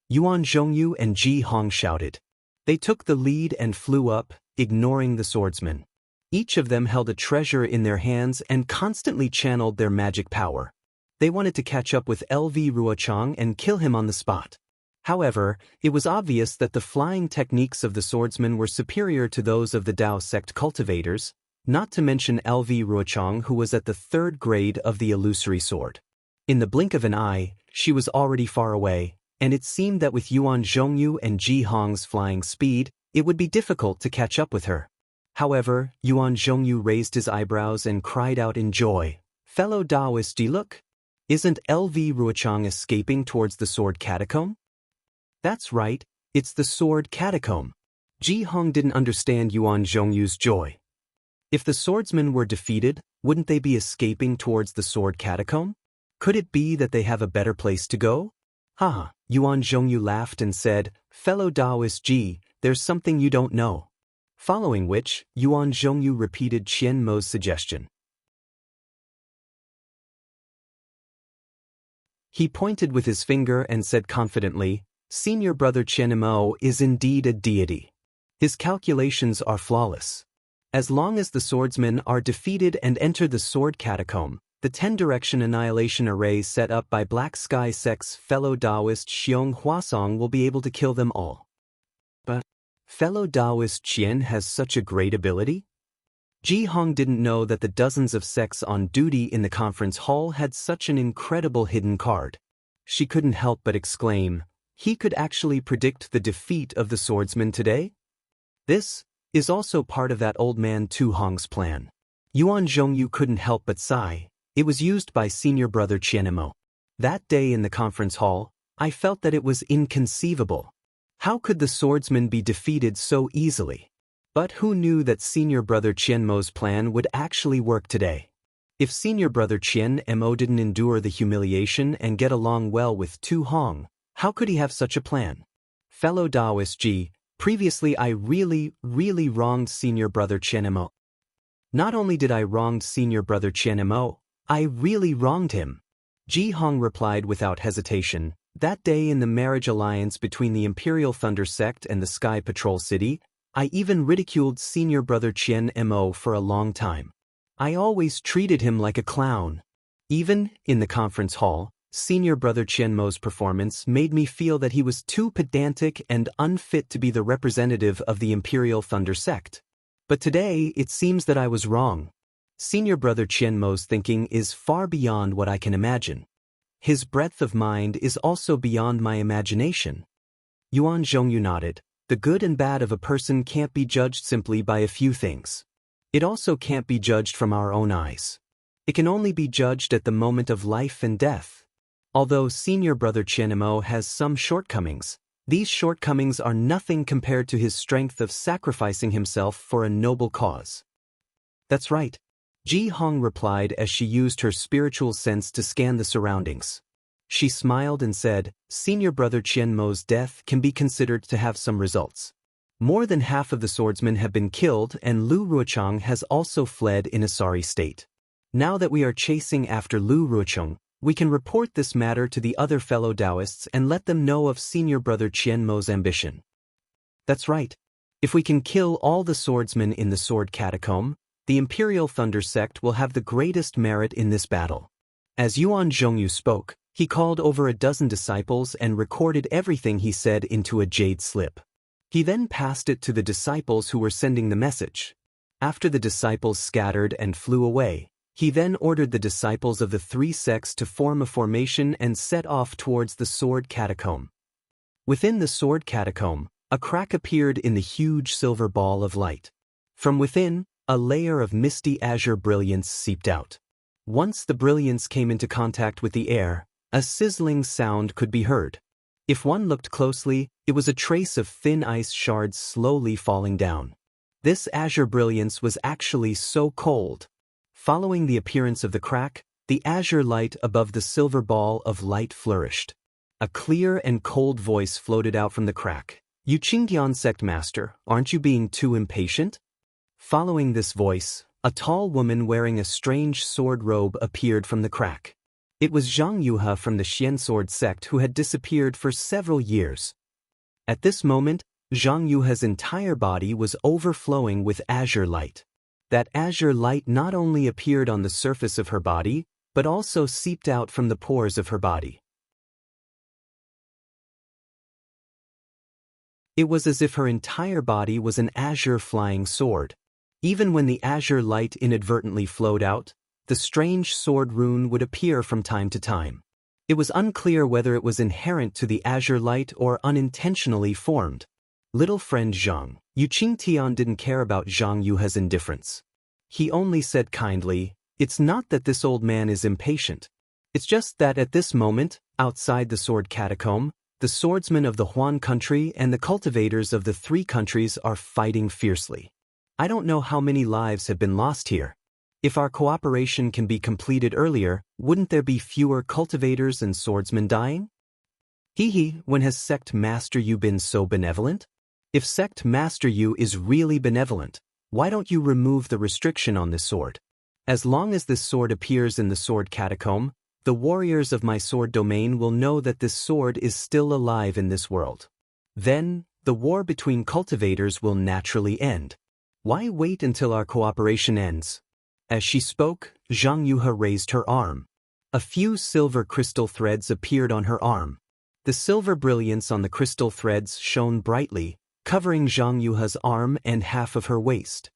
Yuan Zhongyu and Ji Hong shouted. They took the lead and flew up, ignoring the swordsmen. Each of them held a treasure in their hands and constantly channeled their magic power. They wanted to catch up with LV Ruochang and kill him on the spot. However, it was obvious that the flying techniques of the swordsmen were superior to those of the Dao sect cultivators, not to mention LV Ruochang, who was at the 3rd grade of the illusory sword. In the blink of an eye, she was already far away, and it seemed that with Yuan Zhongyu and Ji Hong's flying speed, it would be difficult to catch up with her. However, Yuan Zhongyu raised his eyebrows and cried out in joy, "Fellow Daoist, look! Isn't LV Ruochang escaping towards the sword catacomb?" "That's right, it's the sword catacomb." Ji Hong didn't understand Yuan Zhongyu's joy. If the swordsmen were defeated, wouldn't they be escaping towards the sword catacomb? Could it be that they have a better place to go? Haha, Yuan Zhongyu laughed and said, "Fellow Daoist Ji, there's something you don't know." Following which, Yuan Zhongyu repeated Qian Mo's suggestion. He pointed with his finger and said confidently, "Senior brother Qian Mo is indeed a deity. His calculations are flawless. As long as the swordsmen are defeated and enter the sword catacomb, the 10-direction annihilation array set up by Black Sky Sect's fellow Daoist Xiong Huasong will be able to kill them all." But fellow Daoist Qian has such a great ability? Ji Hong didn't know that the dozens of sects on duty in the conference hall had such an incredible hidden card. She couldn't help but exclaim, "He could actually predict the defeat of the swordsmen today?" This is also part of that old man Tu Hong's plan. Yuan Zhongyu couldn't help but sigh. It was used by senior brother Qianmo. That day in the conference hall, I felt that it was inconceivable. How could the swordsmen be defeated so easily? But who knew that senior brother Qianmo's plan would actually work today? If senior brother Qianmo didn't endure the humiliation and get along well with Tu Hong, how could he have such a plan? Fellow Daoist Ji, previously I really wronged senior brother Qianmo. Not only did I wrong senior brother Qianmo, I really wronged him. Ji Hong replied without hesitation. That day in the marriage alliance between the Imperial Thunder Sect and the Sky Patrol City, I even ridiculed senior brother Qianmo for a long time. I always treated him like a clown. Even in the conference hall, senior brother Qianmo's performance made me feel that he was too pedantic and unfit to be the representative of the Imperial Thunder Sect. But today it seems that I was wrong. Senior brother Qianmo's thinking is far beyond what I can imagine. His breadth of mind is also beyond my imagination. Yuan Zhongyu nodded. The good and bad of a person can't be judged simply by a few things. It also can't be judged from our own eyes. It can only be judged at the moment of life and death. Although senior brother Qianmo has some shortcomings, these shortcomings are nothing compared to his strength of sacrificing himself for a noble cause. That's right, Ji Hong replied as she used her spiritual sense to scan the surroundings. She smiled and said, "Senior brother Qianmo's death can be considered to have some results. More than half of the swordsmen have been killed and Lu Ruochang has also fled in a sorry state. Now that we are chasing after Lu Ruochang, we can report this matter to the other fellow Daoists and let them know of senior brother Qianmo's ambition." That's right. If we can kill all the swordsmen in the sword catacomb, the Imperial Thunder Sect will have the greatest merit in this battle. As Yuan Zhongyu spoke, he called over a dozen disciples and recorded everything he said into a jade slip. He then passed it to the disciples who were sending the message. After the disciples scattered and flew away, he then ordered the disciples of the three sects to form a formation and set off towards the sword catacomb. Within the sword catacomb, a crack appeared in the huge silver ball of light. From within, a layer of misty azure brilliance seeped out. Once the brilliance came into contact with the air, a sizzling sound could be heard. If one looked closely, it was a trace of thin ice shards slowly falling down. This azure brilliance was actually so cold. Following the appearance of the crack, the azure light above the silver ball of light flourished. A clear and cold voice floated out from the crack. "You Qingtian sect master, aren't you being too impatient?" Following this voice, a tall woman wearing a strange sword robe appeared from the crack. It was Zhang Yuhe from the Xian sword sect who had disappeared for several years. At this moment, Zhang Yuhe's entire body was overflowing with azure light. That azure light not only appeared on the surface of her body, but also seeped out from the pores of her body. It was as if her entire body was an azure flying sword. Even when the azure light inadvertently flowed out, the strange sword rune would appear from time to time. It was unclear whether it was inherent to the azure light or unintentionally formed. Little friend Zhang, Yu Qingtian didn't care about Zhang Yuha's indifference. He only said kindly, "It's not that this old man is impatient. It's just that at this moment, outside the sword catacomb, the swordsmen of the Huan country and the cultivators of the 3 countries are fighting fiercely. I don't know how many lives have been lost here. If our cooperation can be completed earlier, wouldn't there be fewer cultivators and swordsmen dying?" When has Sect Master Yu been so benevolent? If Sect Master Yu is really benevolent, why don't you remove the restriction on this sword? As long as this sword appears in the sword catacomb, the warriors of my sword domain will know that this sword is still alive in this world. Then, the war between cultivators will naturally end. Why wait until our cooperation ends? As she spoke, Zhang Yuha raised her arm. A few silver crystal threads appeared on her arm. The silver brilliance on the crystal threads shone brightly, covering Zhang Yuha's arm and half of her waist.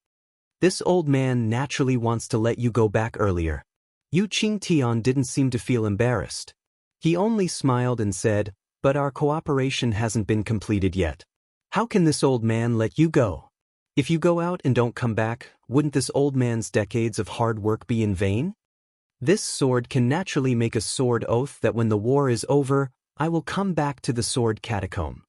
This old man naturally wants to let you go back earlier. Yu Qingtian didn't seem to feel embarrassed. He only smiled and said, "But our cooperation hasn't been completed yet. How can this old man let you go? If you go out and don't come back, wouldn't this old man's decades of hard work be in vain? This sword can naturally make a sword oath that when the war is over, I will come back to the sword catacomb."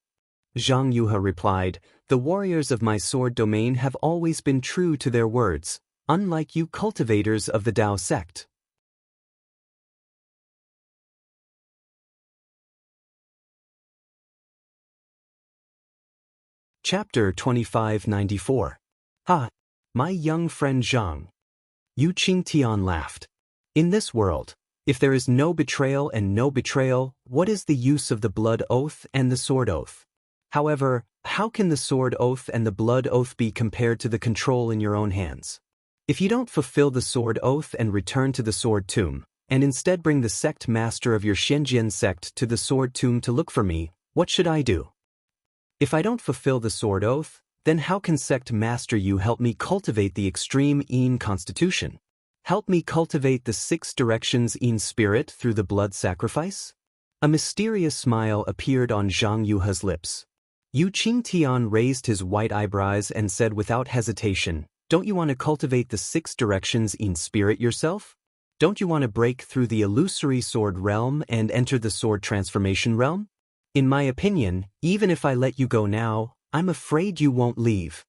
Zhang Yuha replied, "The warriors of my sword domain have always been true to their words, unlike you cultivators of the Dao sect." Chapter 2594. "Ha! My young friend Zhang." Yu Qingtian laughed. "In this world, if there is no betrayal and no betrayal, what is the use of the blood oath and the sword oath? However, how can the sword oath and the blood oath be compared to the control in your own hands? If you don't fulfill the sword oath and return to the sword tomb, and instead bring the sect master of your Shenzhen sect to the sword tomb to look for me, what should I do? If I don't fulfill the sword oath, then how can Sect Master Yu help me cultivate the extreme Yin constitution? Help me cultivate the 6 directions Yin spirit through the blood sacrifice?" A mysterious smile appeared on Zhang Yuha's lips. Yu Qingtian raised his white eyebrows and said without hesitation, "Don't you want to cultivate the 6 directions Yin spirit yourself? Don't you want to break through the illusory sword realm and enter the sword transformation realm? In my opinion, even if I let you go now, I'm afraid you won't leave."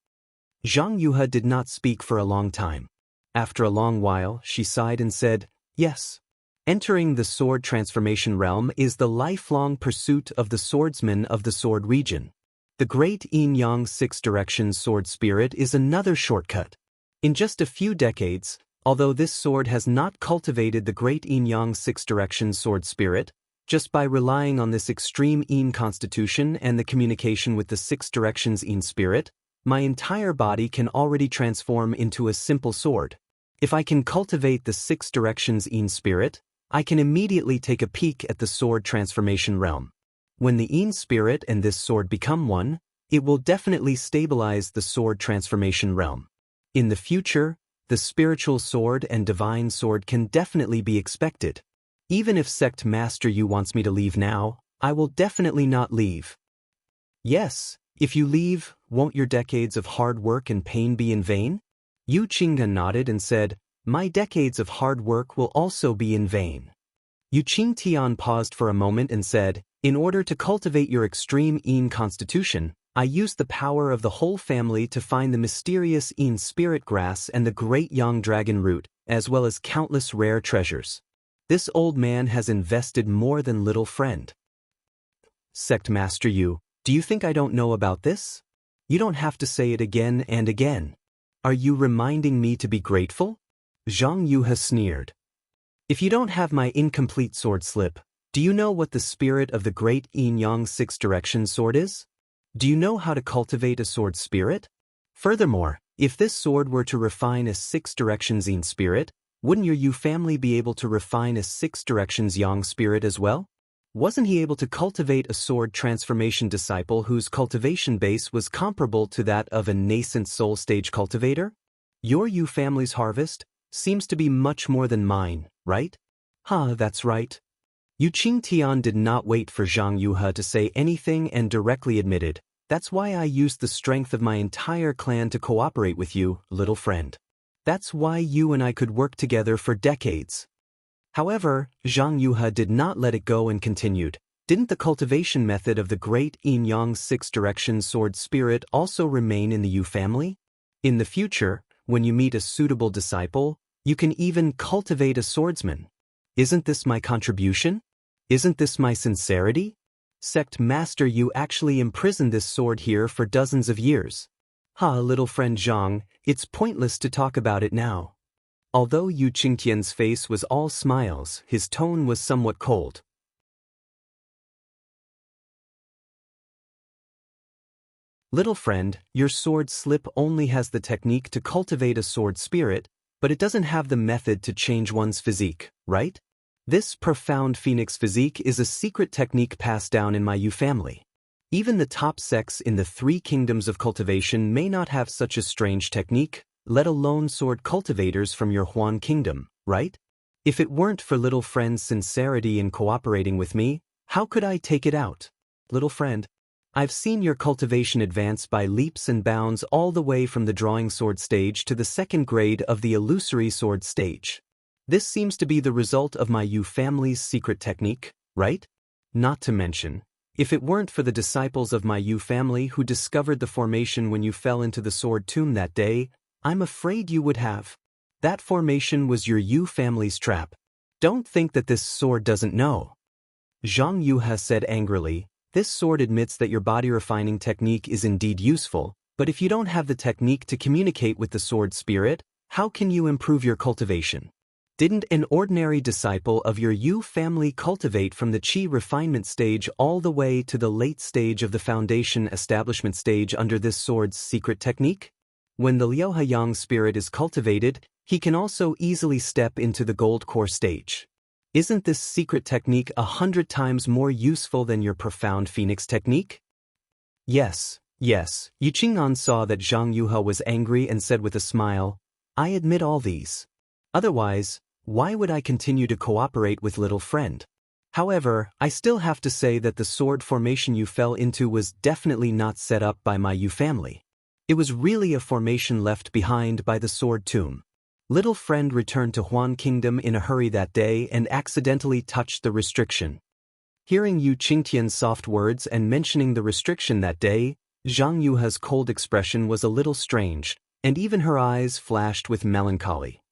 Zhang Yuha did not speak for a long time. After a long while, she sighed and said, "Yes. Entering the sword transformation realm is the lifelong pursuit of the swordsman of the sword region. The great Yin-Yang 6 directions sword spirit is another shortcut. In just a few decades, although this sword has not cultivated the great Yin-Yang 6 directions sword spirit, just by relying on this extreme Yin constitution and the communication with the 6 directions Yin spirit, my entire body can already transform into a simple sword. If I can cultivate the 6 directions Yin spirit, I can immediately take a peek at the sword transformation realm. When the Yin spirit and this sword become one, it will definitely stabilize the sword transformation realm. In the future, the spiritual sword and divine sword can definitely be expected. Even if Sect Master Yu wants me to leave now, I will definitely not leave." "Yes, if you leave, won't your decades of hard work and pain be in vain?" Yu Qingga nodded and said, "My decades of hard work will also be in vain." Yu Qingtian paused for a moment and said, "In order to cultivate your extreme Yin constitution, I used the power of the whole family to find the mysterious Yin spirit grass and the great Yang dragon root, as well as countless rare treasures. This old man has invested more than little friend." "Sect Master Yu, do you think I don't know about this? You don't have to say it again and again. Are you reminding me to be grateful?" Zhang Yuha sneered. "If you don't have my incomplete sword slip, do you know what the spirit of the great Yin-Yang 6 directions sword is? Do you know how to cultivate a sword spirit? Furthermore, if this sword were to refine a 6 directions Yin spirit, wouldn't your Yu family be able to refine a 6 directions Yang spirit as well? Wasn't he able to cultivate a sword transformation disciple whose cultivation base was comparable to that of a nascent soul stage cultivator? Your Yu family's harvest, Seems to be much more than mine, right? That's right. Yu Qingtian did not wait for Zhang Yuhe to say anything and directly admitted, "That's why I used the strength of my entire clan to cooperate with you, little friend. That's why you and I could work together for decades." However, Zhang Yuhe did not let it go and continued, "Didn't the cultivation method of the great Yin-Yang six-direction sword spirit also remain in the Yu family? In the future, when you meet a suitable disciple, you can even cultivate a swordsman. Isn't this my contribution? Isn't this my sincerity? Sect Master, you actually imprisoned this sword here for dozens of years." Little friend Zhang, it's pointless to talk about it now. Although Yu Qingtian's face was all smiles, his tone was somewhat cold. "Little friend, your sword slip only has the technique to cultivate a sword spirit, but it doesn't have the method to change one's physique, right? This profound phoenix physique is a secret technique passed down in my Yu family. Even the top sects in the three kingdoms of cultivation may not have such a strange technique, let alone sword cultivators from your Huan kingdom, right? If it weren't for little friend's sincerity in cooperating with me, how could I take it out? Little friend, I've seen your cultivation advance by leaps and bounds all the way from the drawing sword stage to the second grade of the illusory sword stage. This seems to be the result of my Yu family's secret technique, right? Not to mention, if it weren't for the disciples of my Yu family who discovered the formation when you fell into the sword tomb that day, I'm afraid you would have. That formation was your Yu family's trap. Don't think that this sword doesn't know." Zhang Yuhe said angrily, "This sword admits that your body refining technique is indeed useful, but if you don't have the technique to communicate with the sword spirit, how can you improve your cultivation? Didn't an ordinary disciple of your Yu family cultivate from the Qi refinement stage all the way to the late stage of the foundation establishment stage under this sword's secret technique? When the Liuheyang spirit is cultivated, he can also easily step into the gold core stage. Isn't this secret technique 100 times more useful than your profound phoenix technique?" Yes. Yu Qing'an saw that Zhang Yuhe was angry and said with a smile, "I admit all these. Otherwise, why would I continue to cooperate with little friend? However, I still have to say that the sword formation you fell into was definitely not set up by my Yu family. It was really a formation left behind by the sword tomb. Little friend returned to Huan Kingdom in a hurry that day and accidentally touched the restriction." Hearing Yu Qingtian's soft words and mentioning the restriction that day, Zhang Yuhe's cold expression was a little strange, and even her eyes flashed with melancholy.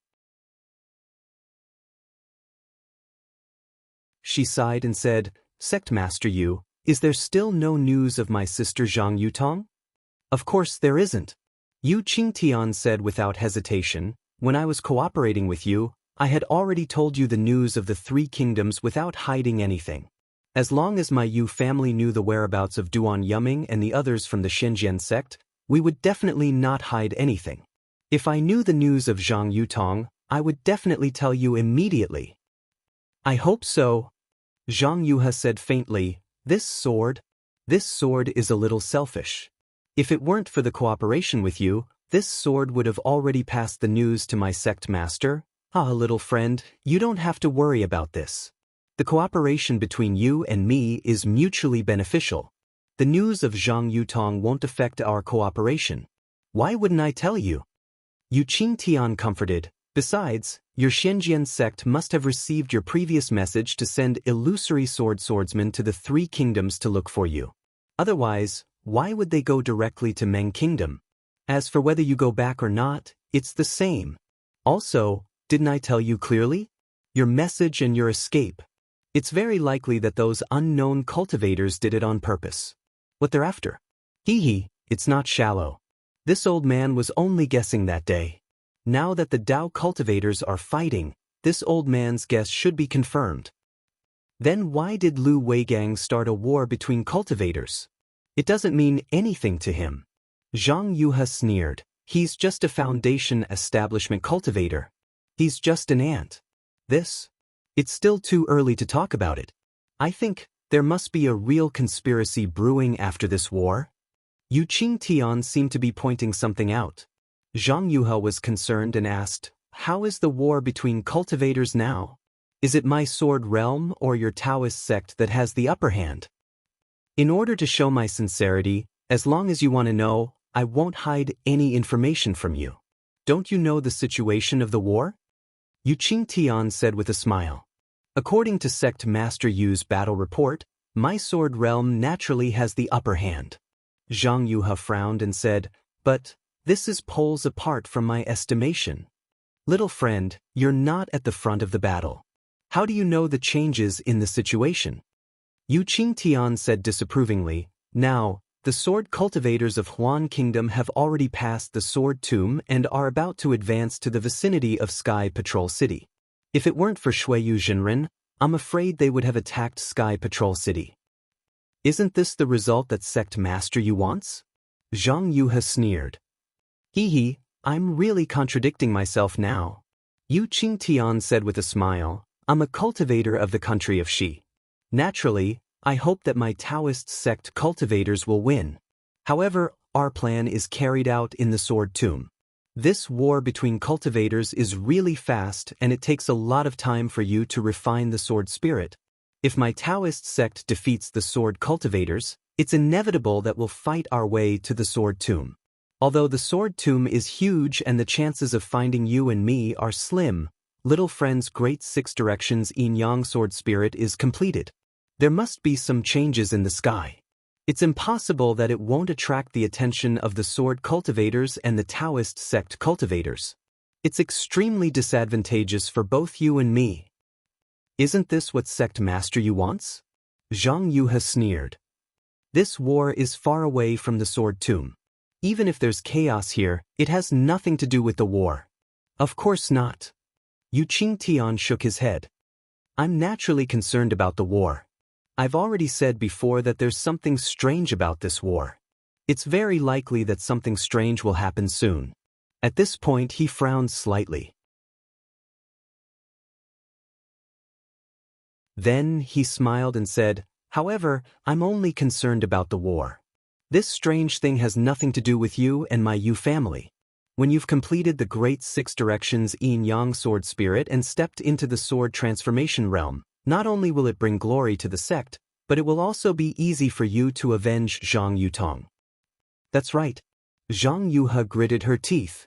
She sighed and said, "Sect Master Yu, is there still no news of my sister Zhang Yutong?" "Of course there isn't," Yu Qingtian said without hesitation. "When I was cooperating with you, I had already told you the news of the three kingdoms without hiding anything. As long as my Yu family knew the whereabouts of Duan Yuming and the others from the Shenzhen sect, we would definitely not hide anything. If I knew the news of Zhang Yutong, I would definitely tell you immediately." "I hope so," Zhang Yuhe said faintly. This sword is a little selfish. If it weren't for the cooperation with you, this sword would have already passed the news to my sect master. Little friend, you don't have to worry about this. The cooperation between you and me is mutually beneficial. The news of Zhang Yutong won't affect our cooperation. Why wouldn't I tell you?" Yu Qingtian comforted. "Besides, your Shenzhen sect must have received your previous message to send illusory swordsmen to the three kingdoms to look for you. Otherwise, why would they go directly to Meng Kingdom? As for whether you go back or not, it's the same. Also, didn't I tell you clearly? Your message and your escape. It's very likely that those unknown cultivators did it on purpose. What they're after? It's not shallow. This old man was only guessing that day. Now that the Dao cultivators are fighting, this old man's guess should be confirmed. Then why did Lu Weigang start a war between cultivators? It doesn't mean anything to him." Zhang Yuhe sneered. "He's just a foundation establishment cultivator. He's just an ant. It's still too early to talk about it. I think there must be a real conspiracy brewing after this war." Yu Qingtian seemed to be pointing something out. Zhang Yuhe was concerned and asked, how is the war between cultivators now? Is it my sword realm or your Taoist sect that has the upper hand? In order to show my sincerity, as long as you want to know, I won't hide any information from you. Don't you know the situation of the war? Yu Qingtian said with a smile. According to Sect Master Yu's battle report, my sword realm naturally has the upper hand. Zhang Yuhe frowned and said, but this is poles apart from my estimation. Little friend, you're not at the front of the battle. How do you know the changes in the situation? Yu Qingtian said disapprovingly, now, the sword cultivators of Huan Kingdom have already passed the sword tomb and are about to advance to the vicinity of Sky Patrol City. If it weren't for Shuiyu Jinren, I'm afraid they would have attacked Sky Patrol City. Isn't this the result that Sect Master Yu wants? Zhang Yuhe sneered. Hee, I'm really contradicting myself now. Yu Qingtian said with a smile, I'm a cultivator of the country of Xi. Naturally, I hope that my Taoist sect cultivators will win. However, our plan is carried out in the Sword Tomb. This war between cultivators is really fast and it takes a lot of time for you to refine the sword spirit. If my Taoist sect defeats the sword cultivators, it's inevitable that we'll fight our way to the Sword Tomb. Although the Sword Tomb is huge and the chances of finding you and me are slim, little friend's great 6 directions yin-yang sword spirit is completed. There must be some changes in the sky. It's impossible that it won't attract the attention of the sword cultivators and the Taoist sect cultivators. It's extremely disadvantageous for both you and me. Isn't this what Sect Master Yu wants? Zhang Yuhe sneered. This war is far away from the Sword Tomb. Even if there's chaos here, it has nothing to do with the war. Of course not. Yu Qingtian shook his head. I'm naturally concerned about the war. I've already said before that there's something strange about this war. It's very likely that something strange will happen soon. At this point he frowned slightly. Then he smiled and said, however, I'm only concerned about the war. This strange thing has nothing to do with you and my Yu family. When you've completed the great 6 directions yin-yang sword spirit and stepped into the sword transformation realm, not only will it bring glory to the sect, but it will also be easy for you to avenge Zhang Yutong. That's right. Zhang Yuhe gritted her teeth.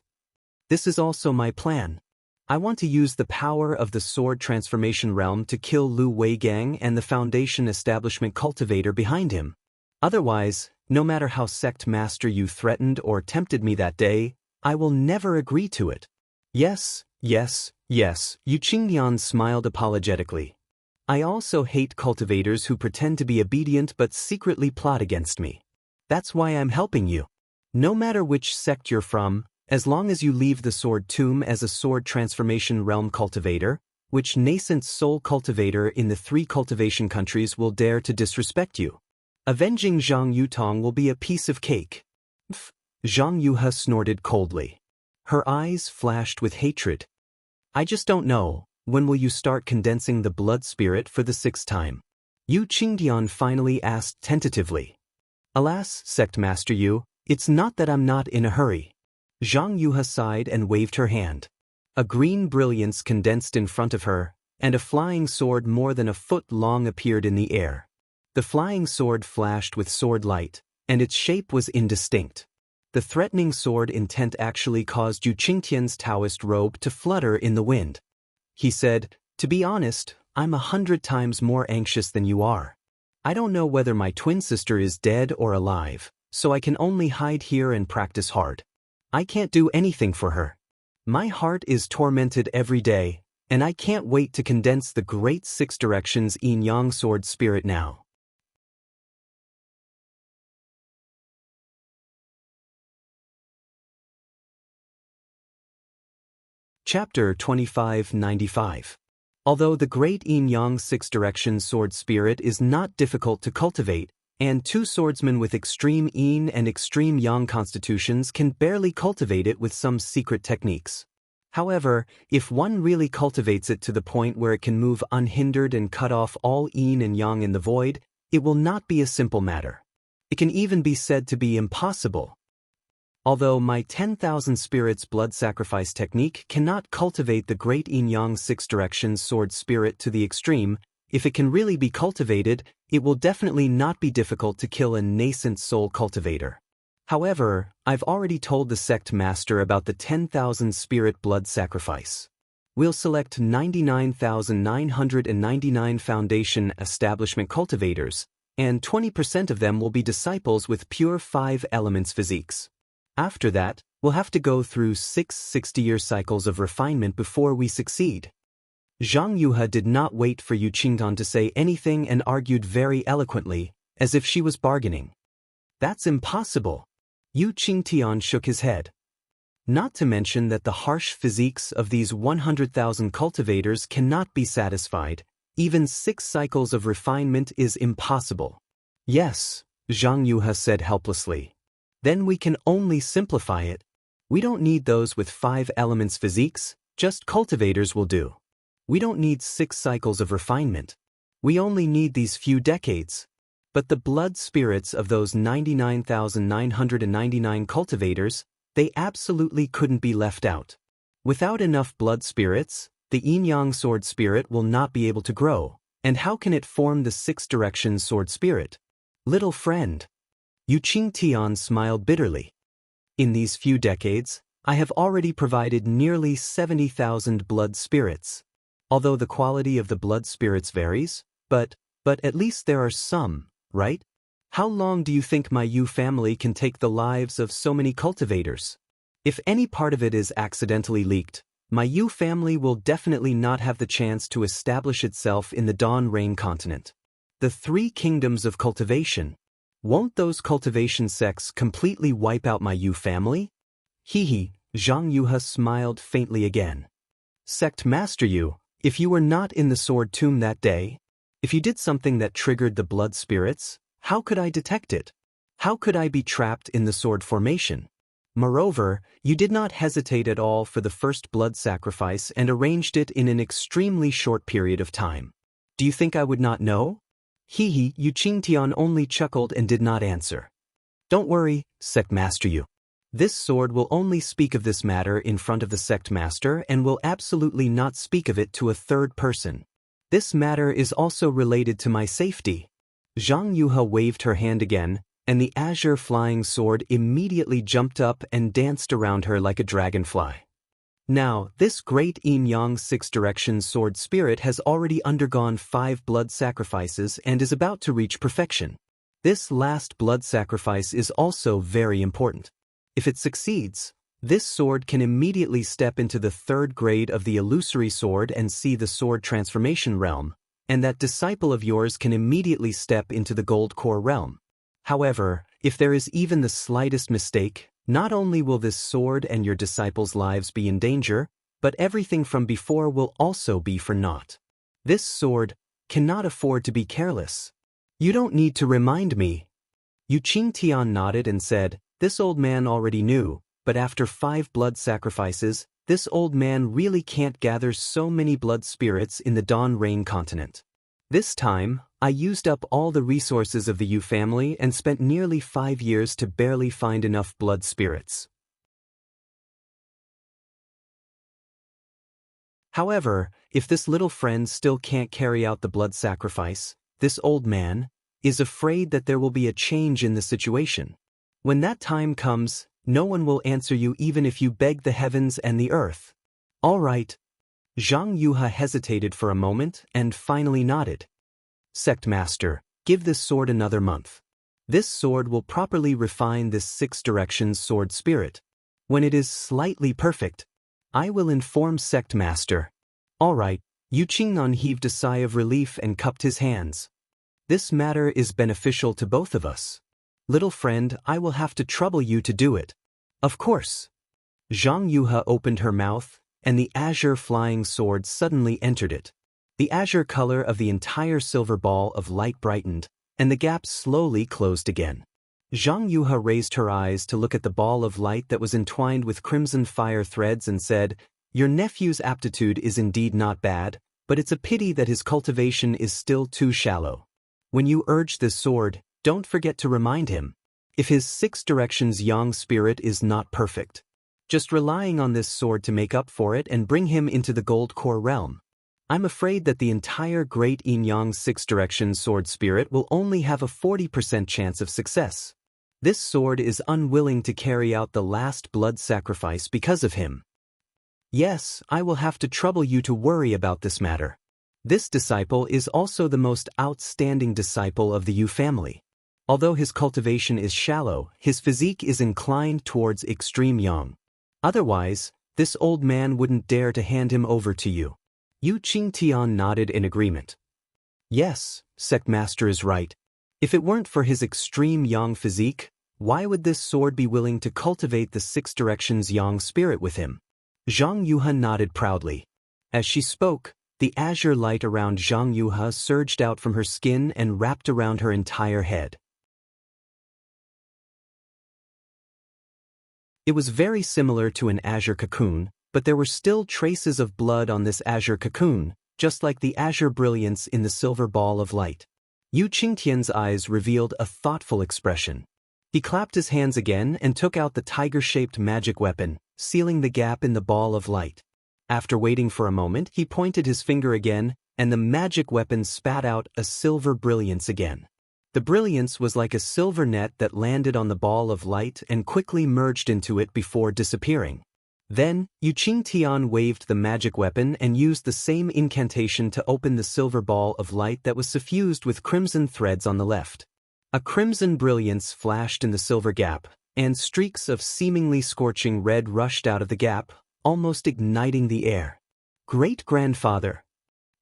This is also my plan. I want to use the power of the sword transformation realm to kill Lu Weigang and the Foundation establishment cultivator behind him. Otherwise, no matter how Sect Master Yu threatened or tempted me that day, I will never agree to it. Yes, Yu Qingyan smiled apologetically. I also hate cultivators who pretend to be obedient but secretly plot against me. That's why I'm helping you. No matter which sect you're from, as long as you leave the Sword Tomb as a sword transformation realm cultivator, which nascent soul cultivator in the 3 cultivation countries will dare to disrespect you? Avenging Zhang Yutong will be a piece of cake. Zhang Yuhe snorted coldly. Her eyes flashed with hatred. I just don't know. When will you start condensing the blood spirit for the 6th time? Yu Qingdian finally asked tentatively. Alas, Sect Master Yu, it's not that I'm not in a hurry. Zhang Yuhe sighed and waved her hand. A green brilliance condensed in front of her, and a flying sword more than a foot long appeared in the air. The flying sword flashed with sword light, and its shape was indistinct. The threatening sword intent actually caused Yu Qingtian's Taoist robe to flutter in the wind. He said, to be honest, I'm 100 times more anxious than you are. I don't know whether my twin sister is dead or alive, so I can only hide here and practice hard. I can't do anything for her. My heart is tormented every day, and I can't wait to condense the great 6 directions yin-yang sword spirit now. Chapter 2595. Although the great yin-yang 6 directions sword spirit is not difficult to cultivate, and 2 swordsmen with extreme yin and extreme yang constitutions can barely cultivate it with some secret techniques. However, if one really cultivates it to the point where it can move unhindered and cut off all yin and yang in the void, it will not be a simple matter. It can even be said to be impossible. Although my 10,000 spirits blood sacrifice technique cannot cultivate the great yin-yang six directions sword spirit to the extreme, if it can really be cultivated, it will definitely not be difficult to kill a nascent soul cultivator. However, I've already told the sect master about the 10,000 spirit blood sacrifice. We'll select 99,999 foundation establishment cultivators, and 20% of them will be disciples with pure 5 elements physiques. After that, we'll have to go through 6 60-year cycles of refinement before we succeed. Zhang Yuhe did not wait for Yu Qingtian to say anything and argued very eloquently, as if she was bargaining. That's impossible. Yu Qingtian shook his head. Not to mention that the harsh physiques of these 100,000 cultivators cannot be satisfied. Even 6 cycles of refinement is impossible. Yes, Zhang Yuhe said helplessly. Then we can only simplify it. We don't need those with 5 elements physiques, just cultivators will do. We don't need 6 cycles of refinement. We only need these few decades. But the blood spirits of those 99,999 cultivators, they absolutely couldn't be left out. Without enough blood spirits, the yin-yang sword spirit will not be able to grow, and how can it form the 6 directions sword spirit? Little friend. Yu Qingtian smiled bitterly. In these few decades, I have already provided nearly 70,000 blood spirits. Although the quality of the blood spirits varies, but at least there are some, right? How long do you think my Yu family can take the lives of so many cultivators? If any part of it is accidentally leaked, my Yu family will definitely not have the chance to establish itself in the Dawn Rain continent. The 3 kingdoms of cultivation. Won't those cultivation sects completely wipe out my Yu family? Hee, Zhang Yuhe smiled faintly again. Sect Master Yu, if you were not in the sword tomb that day, if you did something that triggered the blood spirits, how could I detect it? How could I be trapped in the sword formation? Moreover, you did not hesitate at all for the first blood sacrifice and arranged it in an extremely short period of time. Do you think I would not know? Yu Qingtian only chuckled and did not answer. Don't worry, Sect Master Yu. This sword will only speak of this matter in front of the sect master and will absolutely not speak of it to a third person. This matter is also related to my safety. Zhang Yuhe waved her hand again, and the azure flying sword immediately jumped up and danced around her like a dragonfly. Now, this great yin-yang 6 directions sword spirit has already undergone 5 blood sacrifices and is about to reach perfection. This last blood sacrifice is also very important. If it succeeds, this sword can immediately step into the 3rd grade of the illusory sword and see the sword transformation realm, and that disciple of yours can immediately step into the gold core realm. However, if there is even the slightest mistake, not only will this sword and your disciples' lives be in danger, but everything from before will also be for naught. This sword cannot afford to be careless. You don't need to remind me. Yu Qingtian nodded and said, this old man already knew, but after 5 blood sacrifices, this old man really can't gather so many blood spirits in the Dawn Rain continent. This time, I used up all the resources of the Yu family and spent nearly 5 years to barely find enough blood spirits. However, if this little friend still can't carry out the blood sacrifice, this old man is afraid that there will be a change in the situation. When that time comes, no one will answer you even if you beg the heavens and the earth. All right. Zhang Yuhe hesitated for a moment and finally nodded. Sect Master, give this sword another month. This sword will properly refine this 6 directions sword spirit. When it is slightly perfect, I will inform Sect Master. All right. Yu Qingnan heaved a sigh of relief and cupped his hands. This matter is beneficial to both of us. Little friend, I will have to trouble you to do it. Of course. Zhang Yuhe opened her mouth, and the azure flying sword suddenly entered it. The azure color of the entire silver ball of light brightened, and the gap slowly closed again. Zhang Yuhe raised her eyes to look at the ball of light that was entwined with crimson fire threads and said, your nephew's aptitude is indeed not bad, but it's a pity that his cultivation is still too shallow. When you urge this sword, don't forget to remind him. if his six directions yang spirit is not perfect. Just relying on this sword to make up for it and bring him into the gold core realm. I'm afraid that the entire great yin-yang six directions sword spirit will only have a 40% chance of success. This sword is unwilling to carry out the last blood sacrifice because of him. Yes, I will have to trouble you to worry about this matter. This disciple is also the most outstanding disciple of the Yu family. Although his cultivation is shallow, his physique is inclined towards extreme yang. Otherwise, this old man wouldn't dare to hand him over to you. Yu Qingtian nodded in agreement. Yes, Sect Master is right. If it weren't for his extreme yang physique, why would this sword be willing to cultivate the six directions yang spirit with him? Zhang Yuhe nodded proudly. As she spoke, the azure light around Zhang Yuhe surged out from her skin and wrapped around her entire head. It was very similar to an azure cocoon, but there were still traces of blood on this azure cocoon, just like the azure brilliance in the silver ball of light. Yu Qingtian's eyes revealed a thoughtful expression. He clapped his hands again and took out the tiger-shaped magic weapon, sealing the gap in the ball of light. After waiting for a moment, he pointed his finger again, and the magic weapon spat out a silver brilliance again. The brilliance was like a silver net that landed on the ball of light and quickly merged into it before disappearing. Then, Yu Qingtian waved the magic weapon and used the same incantation to open the silver ball of light that was suffused with crimson threads on the left. A crimson brilliance flashed in the silver gap, and streaks of seemingly scorching red rushed out of the gap, almost igniting the air. Great-grandfather!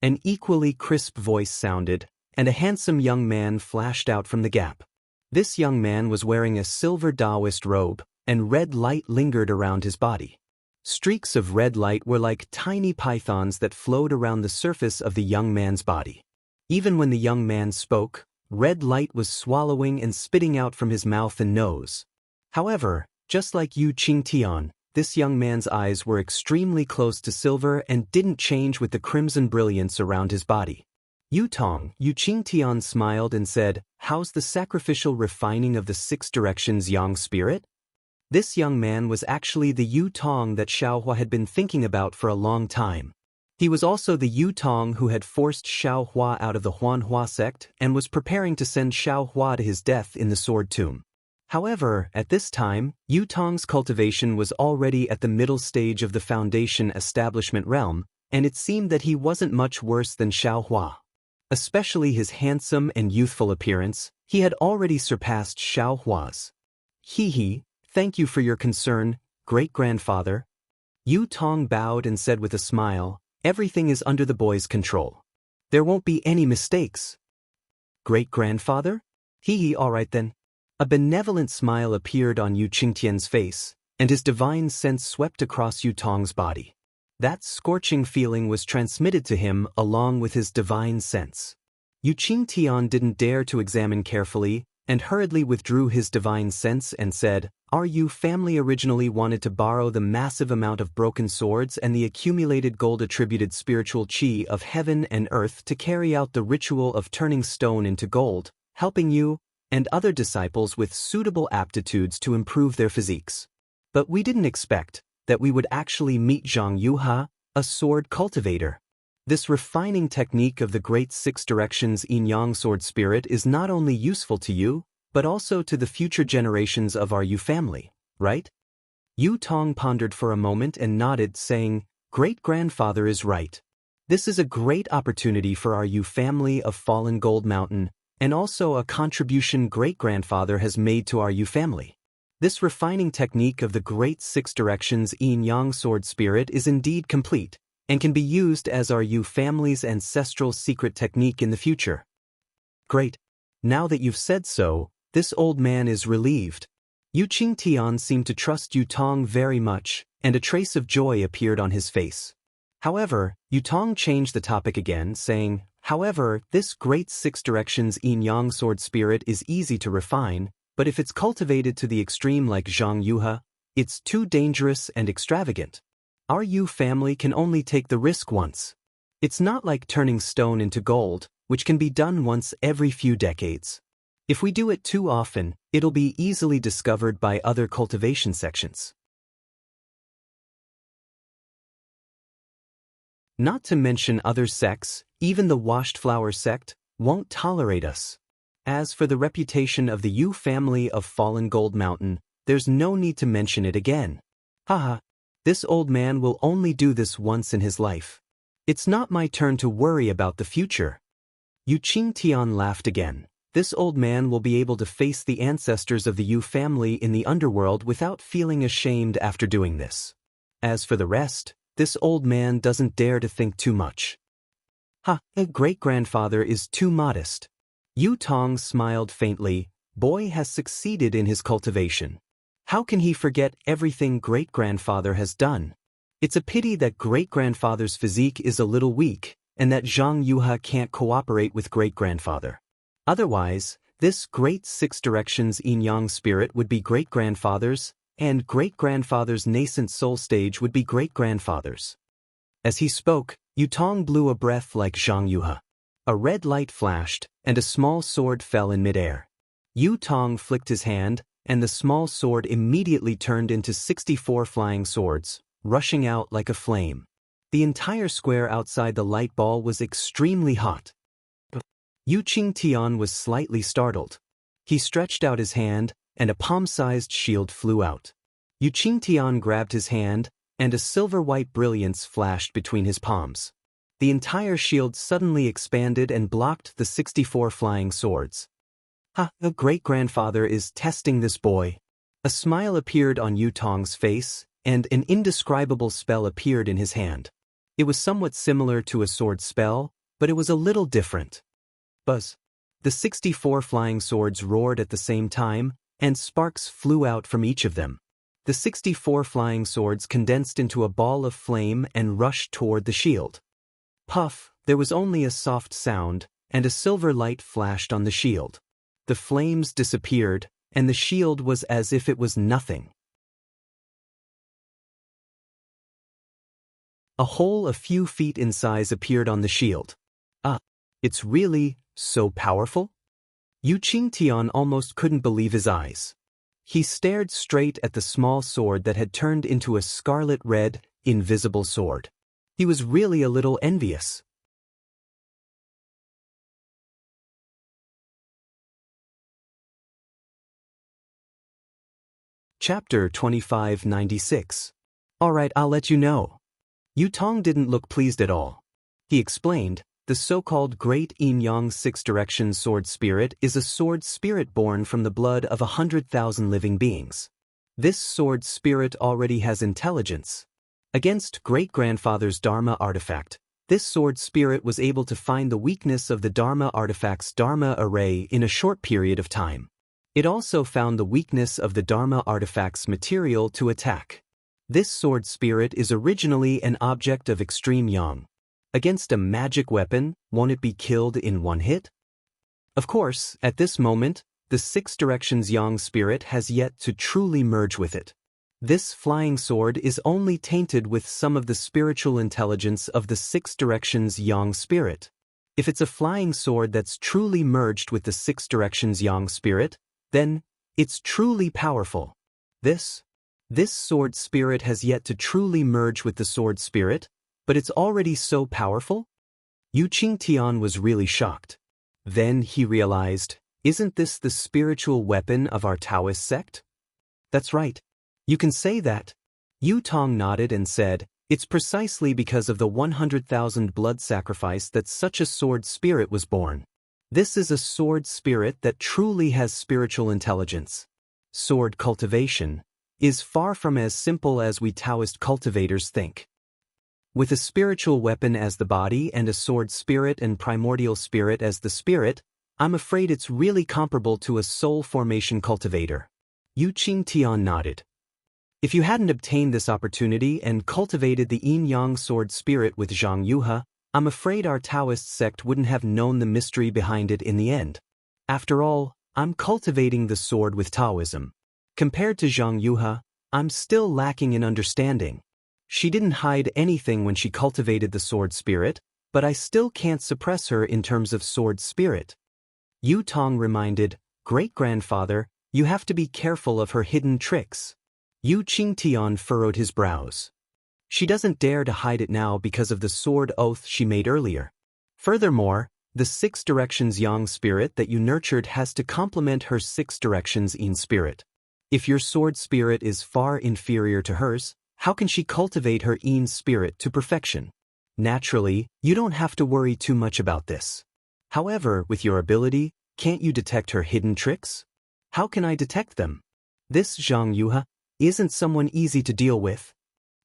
An equally crisp voice sounded, and a handsome young man flashed out from the gap. This young man was wearing a silver Daoist robe, and red light lingered around his body. Streaks of red light were like tiny pythons that flowed around the surface of the young man's body. Even when the young man spoke, red light was swallowing and spitting out from his mouth and nose. However, just like Yu Qingtian, this young man's eyes were extremely close to silver and didn't change with the crimson brilliance around his body. Yu Qingtian smiled and said, "How's the sacrificial refining of the six directions yang spirit?" This young man was actually the Yu Tong that Xiaohua had been thinking about for a long time. He was also the Yu Tong who had forced Xiaohua out of the Huanhua sect and was preparing to send Xiaohua to his death in the Sword Tomb. However, at this time, Yu Tong's cultivation was already at the middle stage of the Foundation establishment realm, and it seemed that he wasn't much worse than Xiaohua. Especially his handsome and youthful appearance, he had already surpassed Xiaohua's. Thank you for your concern, great-grandfather. Yu Tong bowed and said with a smile, "Everything is under the boy's control. There won't be any mistakes." Great-grandfather? All right then. A benevolent smile appeared on Yu Qingtian's face, and his divine sense swept across Yu Tong's body. That scorching feeling was transmitted to him along with his divine sense. Yu Qingtian didn't dare to examine carefully, and hurriedly withdrew his divine sense and said, "Our Yu family originally wanted to borrow the massive amount of broken swords and the accumulated gold-attributed spiritual qi of heaven and earth to carry out the ritual of turning stone into gold, helping you and other disciples with suitable aptitudes to improve their physiques. But we didn't expect that we would actually meet Zhang Yuhe, a sword cultivator. This refining technique of the great six directions yin-yang sword spirit is not only useful to you, but also to the future generations of our Yu family, right?" Yu Tong pondered for a moment and nodded, saying, "Great-grandfather is right. This is a great opportunity for our Yu family of Fallen Gold Mountain, and also a contribution great-grandfather has made to our Yu family. This refining technique of the great six directions yin-yang sword spirit is indeed complete, and can be used as our Yu family's ancestral secret technique in the future." "Great. Now that you've said so, this old man is relieved." Yu Qingtian seemed to trust Yu Tong very much, and a trace of joy appeared on his face. However, Yu Tong changed the topic again, saying, "However, this great six directions yin-yang sword spirit is easy to refine, but if it's cultivated to the extreme like Zhang Yuhe, it's too dangerous and extravagant. Our Yu family can only take the risk once. It's not like turning stone into gold, which can be done once every few decades. If we do it too often, it'll be easily discovered by other cultivation sections. Not to mention other sects, even the washed flower sect, won't tolerate us. As for the reputation of the Yu family of Fallen Gold Mountain, there's no need to mention it again. Haha, this old man will only do this once in his life. It's not my turn to worry about the future. Yu Qingtian laughed again. This old man will be able to face the ancestors of the Yu family in the underworld without feeling ashamed after doing this. As for the rest, this old man doesn't dare to think too much. Ha, a great-grandfather is too modest. Yu Tong smiled faintly. Boy has succeeded in his cultivation. How can he forget everything great-grandfather has done? It's a pity that great-grandfather's physique is a little weak, and that Zhang Yuha can't cooperate with great-grandfather. Otherwise, this great six directions yin-yang spirit would be great-grandfather's, and great-grandfather's nascent soul stage would be great-grandfather's. As he spoke, Yu Tong blew a breath like Zhang Yuha. A red light flashed, and a small sword fell in midair. Yu Tong flicked his hand, and the small sword immediately turned into 64 flying swords, rushing out like a flame. The entire square outside the light ball was extremely hot. Yu Qingtian was slightly startled. He stretched out his hand, and a palm-sized shield flew out. Yu Qingtian grabbed his hand, and a silver-white brilliance flashed between his palms. The entire shield suddenly expanded and blocked the 64 flying swords. Ha, the great-grandfather is testing this boy. A smile appeared on Yu Tong's face, and an indescribable spell appeared in his hand. It was somewhat similar to a sword spell, but it was a little different. Buzz. The 64 flying swords roared at the same time, and sparks flew out from each of them. The 64 flying swords condensed into a ball of flame and rushed toward the shield. Puff, there was only a soft sound, and a silver light flashed on the shield. The flames disappeared, and the shield was as if it was nothing. A hole a few feet in size appeared on the shield. It's really so powerful? Yu Qingtian almost couldn't believe his eyes. He stared straight at the small sword that had turned into a scarlet-red, invisible sword. He was really a little envious. Chapter 2596. Alright, I'll let you know. Yu Tong didn't look pleased at all. He explained, the so-called Great Yin-Yang Six-Direction Sword Spirit is a sword spirit born from the blood of 100,000 living beings. This sword spirit already has intelligence. Against great-grandfather's Dharma artifact, this sword spirit was able to find the weakness of the Dharma artifact's Dharma array in a short period of time. It also found the weakness of the Dharma artifact's material to attack. This sword spirit is originally an object of extreme yang. Against a magic weapon, won't it be killed in one hit? Of course, at this moment, the Six Directions Yang spirit has yet to truly merge with it. This flying sword is only tainted with some of the spiritual intelligence of the Six Directions Yang spirit. If it's a flying sword that's truly merged with the Six Directions Yang spirit, then it's truly powerful. This sword spirit has yet to truly merge with the sword spirit, but it's already so powerful? Yu Qingtian was really shocked. Then he realized, isn't this the spiritual weapon of our Daoist sect? That's right. You can say that. Yu Tong nodded and said, it's precisely because of the 100,000 blood sacrifice that such a sword spirit was born. This is a sword spirit that truly has spiritual intelligence. Sword cultivation is far from as simple as we Taoist cultivators think. With a spiritual weapon as the body and a sword spirit and primordial spirit as the spirit, I'm afraid it's really comparable to a soul formation cultivator. Yu Qingtian nodded. If you hadn't obtained this opportunity and cultivated the yin-yang sword spirit with Zhang Yuha, I'm afraid our Taoist sect wouldn't have known the mystery behind it in the end. After all, I'm cultivating the sword with Taoism. Compared to Zhang Yuha, I'm still lacking in understanding. She didn't hide anything when she cultivated the sword spirit, but I still can't suppress her in terms of sword spirit. Yu Tong reminded, Great-grandfather, you have to be careful of her hidden tricks. Yu Qingtian furrowed his brows. She doesn't dare to hide it now because of the sword oath she made earlier. Furthermore, the 6 directions yang spirit that you nurtured has to complement her 6 directions yin spirit. If your sword spirit is far inferior to hers, how can she cultivate her yin spirit to perfection? Naturally, you don't have to worry too much about this. However, with your ability, can't you detect her hidden tricks? How can I detect them? This Zhang Yuha isn't someone easy to deal with.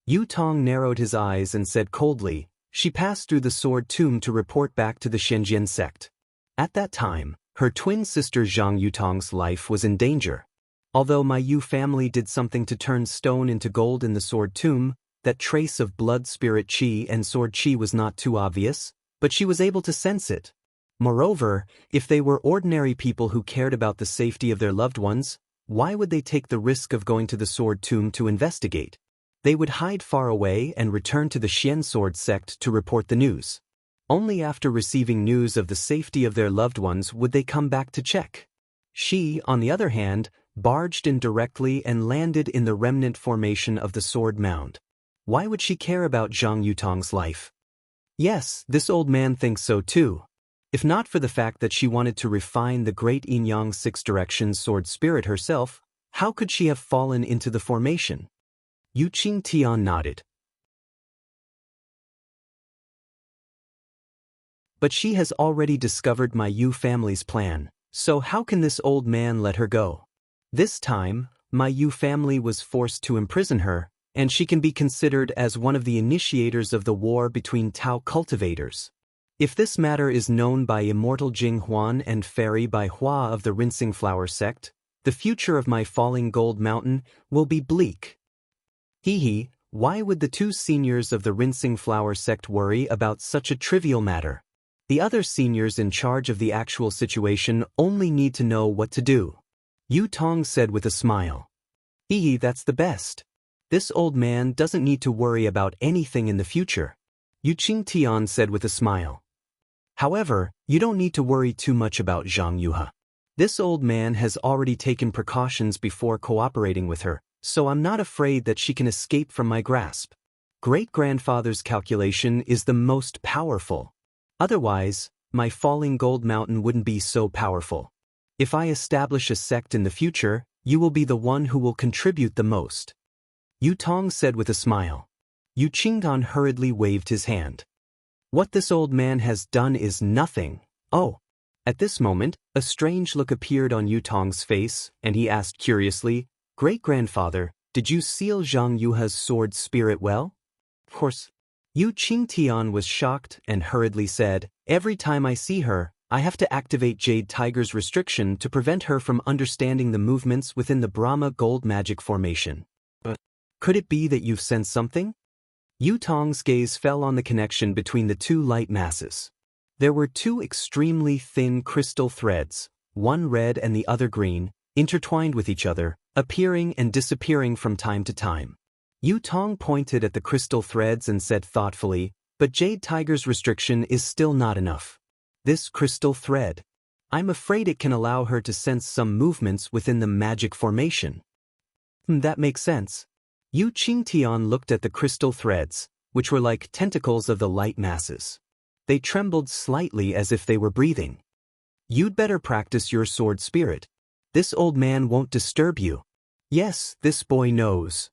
Yu Tong narrowed his eyes and said coldly, she passed through the sword tomb to report back to the Shenzhen sect. At that time, her twin sister Zhang Yutong's life was in danger. Although my Yu family did something to turn stone into gold in the sword tomb, that trace of blood spirit qi and sword qi was not too obvious, but she was able to sense it. Moreover, if they were ordinary people who cared about the safety of their loved ones, why would they take the risk of going to the sword tomb to investigate? They would hide far away and return to the Xian sword sect to report the news. Only after receiving news of the safety of their loved ones would they come back to check. She, on the other hand, barged in directly and landed in the remnant formation of the sword mound. Why would she care about Zhang Yutong's life? Yes, this old man thinks so too. If not for the fact that she wanted to refine the great yin-yang 6 directions sword spirit herself, how could she have fallen into the formation? Yu Qingtian nodded. But she has already discovered my Yu family's plan, so how can this old man let her go? This time, my Yu family was forced to imprison her, and she can be considered as one of the initiators of the war between Tao cultivators. If this matter is known by Immortal Jing Huan and Fairy by Hua of the Rinsing Flower sect, the future of my falling gold mountain will be bleak. Hee, why would the 2 seniors of the Rinsing Flower sect worry about such a trivial matter? The other seniors in charge of the actual situation only need to know what to do. Yu Tong said with a smile. Hee, that's the best. This old man doesn't need to worry about anything in the future. Yu Qingtian said with a smile. However, you don't need to worry too much about Zhang Yuha. This old man has already taken precautions before cooperating with her, so I'm not afraid that she can escape from my grasp. Great-grandfather's calculation is the most powerful. Otherwise, my falling gold mountain wouldn't be so powerful. If I establish a sect in the future, you will be the one who will contribute the most. Yu Tong said with a smile. Yu Qingdan hurriedly waved his hand. What this old man has done is nothing. Oh. At this moment, a strange look appeared on Yu Tong's face, and he asked curiously, Great-grandfather, did you seal Zhang Yuha's sword spirit well? Of course. Yu Qingtian was shocked and hurriedly said, every time I see her, I have to activate Jade Tiger's restriction to prevent her from understanding the movements within the Brahma gold magic formation. But could it be that you've sensed something? Yu Tong's gaze fell on the connection between the 2 light masses. There were 2 extremely thin crystal threads, one red and the other green, intertwined with each other, appearing and disappearing from time to time. Yu Tong pointed at the crystal threads and said thoughtfully, but Jade Tiger's restriction is still not enough. This crystal thread. I'm afraid it can allow her to sense some movements within the magic formation. That makes sense. Yu Qingtian looked at the crystal threads, which were like tentacles of the light masses. They trembled slightly as if they were breathing. You'd better practice your sword spirit. This old man won't disturb you. Yes, this boy knows.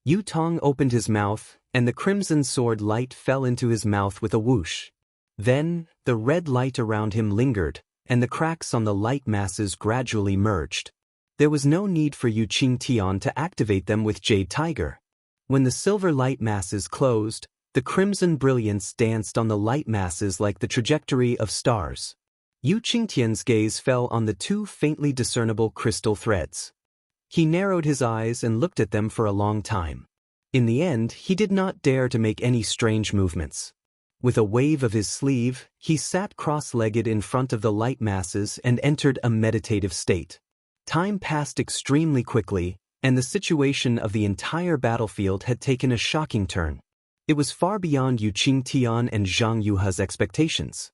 Yu Tong opened his mouth, and the crimson sword light fell into his mouth with a whoosh. Then, the red light around him lingered, and the cracks on the light masses gradually merged. There was no need for Yu Qingtian to activate them with Jade Tiger. When the silver light masses closed, the crimson brilliance danced on the light masses like the trajectory of stars. Yu Qingtian's gaze fell on the 2 faintly discernible crystal threads. He narrowed his eyes and looked at them for a long time. In the end, he did not dare to make any strange movements. With a wave of his sleeve, he sat cross-legged in front of the light masses and entered a meditative state. Time passed extremely quickly, and the situation of the entire battlefield had taken a shocking turn. It was far beyond Yu Qingtian and Zhang Yuha's expectations.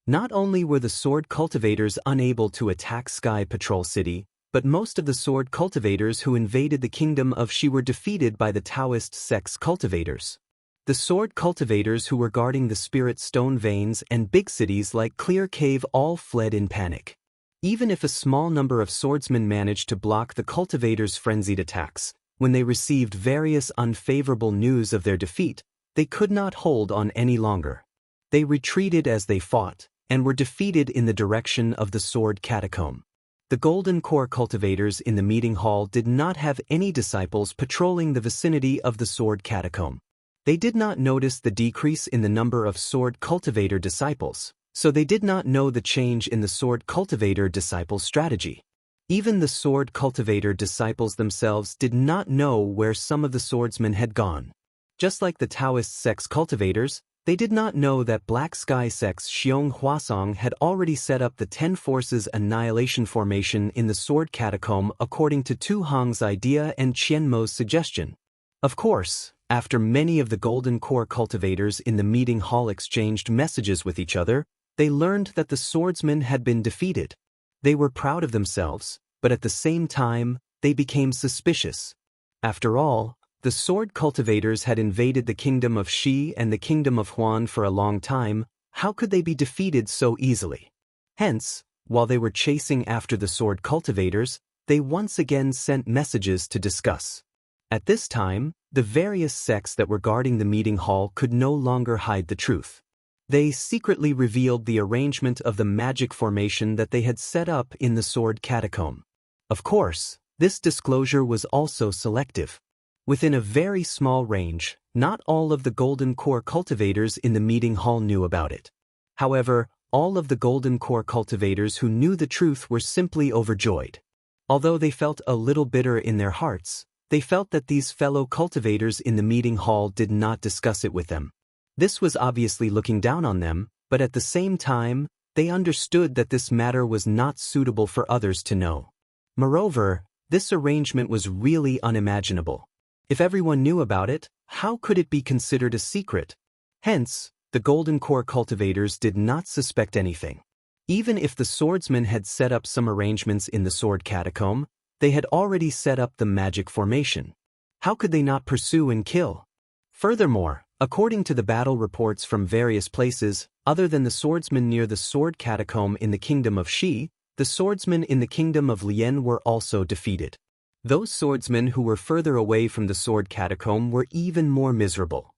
Not only were the sword cultivators unable to attack Sky Patrol City, but most of the sword cultivators who invaded the kingdom of Xi were defeated by the Daoist sect's cultivators. The sword cultivators who were guarding the spirit stone veins and big cities like Clear Cave all fled in panic. Even if a small number of swordsmen managed to block the cultivators' frenzied attacks, when they received various unfavorable news of their defeat, they could not hold on any longer. They retreated as they fought, and were defeated in the direction of the sword catacomb. The Golden Core cultivators in the meeting hall did not have any disciples patrolling the vicinity of the sword catacomb. They did not notice the decrease in the number of sword cultivator disciples, so they did not know the change in the sword cultivator disciple strategy. Even the sword cultivator disciples themselves did not know where some of the swordsmen had gone. Just like the Taoist sect's cultivators, they did not know that Black Sky sect's Xiong Huasong had already set up the 10 Forces Annihilation Formation in the Sword Catacomb according to Tu Hong's idea and Qian Mo's suggestion. Of course, after many of the Golden Core cultivators in the meeting hall exchanged messages with each other, they learned that the swordsmen had been defeated. They were proud of themselves, but at the same time, they became suspicious. After all, the sword cultivators had invaded the kingdom of Xi and the kingdom of Huan for a long time. How could they be defeated so easily? Hence, while they were chasing after the sword cultivators, they once again sent messages to discuss. At this time, the various sects that were guarding the meeting hall could no longer hide the truth. They secretly revealed the arrangement of the magic formation that they had set up in the sword catacomb. Of course, this disclosure was also selective. Within a very small range, not all of the Golden Core cultivators in the meeting hall knew about it. However, all of the Golden Core cultivators who knew the truth were simply overjoyed. Although they felt a little bitter in their hearts, they felt that these fellow cultivators in the meeting hall did not discuss it with them. This was obviously looking down on them, but at the same time, they understood that this matter was not suitable for others to know. Moreover, this arrangement was really unimaginable. If everyone knew about it, how could it be considered a secret? Hence, the Golden Core cultivators did not suspect anything. Even if the swordsmen had set up some arrangements in the sword catacomb, they had already set up the magic formation. How could they not pursue and kill? Furthermore, according to the battle reports from various places, other than the swordsmen near the sword catacomb in the kingdom of Xi, the swordsmen in the kingdom of Lian were also defeated. Those swordsmen who were further away from the sword catacomb were even more miserable.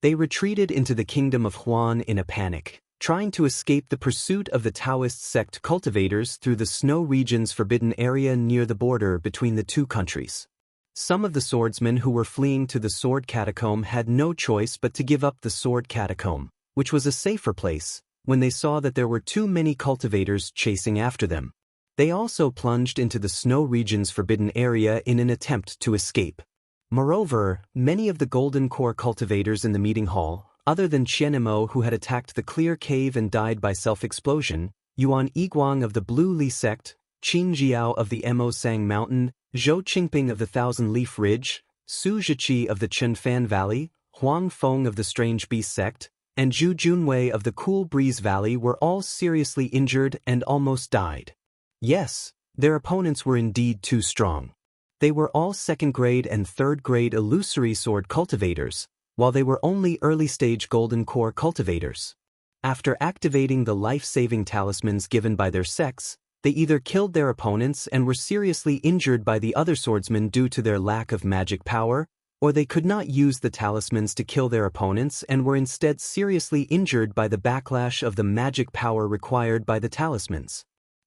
They retreated into the kingdom of Huan in a panic, trying to escape the pursuit of the Taoist sect cultivators through the snow region's forbidden area near the border between the two countries. Some of the swordsmen who were fleeing to the sword catacomb had no choice but to give up the sword catacomb, which was a safer place, when they saw that there were too many cultivators chasing after them. They also plunged into the snow region's forbidden area in an attempt to escape. Moreover, many of the Golden Core cultivators in the meeting hall, other than Qian Mo who had attacked the Clear Cave and died by self-explosion, Yuan Yiguang of the Blue Li sect, Qin Jiao of the Mo Sang Mountain, Zhou Qingping of the Thousand Leaf Ridge, Su Zhiqi of the Chenfan Valley, Huang Feng of the Strange Beast sect, and Zhu Junwei of the Cool Breeze Valley were all seriously injured and almost died. Yes, their opponents were indeed too strong. They were all second-grade and third-grade illusory sword cultivators, while they were only early-stage Golden Core cultivators. After activating the life-saving talismans given by their sects, they either killed their opponents and were seriously injured by the other swordsmen due to their lack of magic power, or they could not use the talismans to kill their opponents and were instead seriously injured by the backlash of the magic power required by the talismans.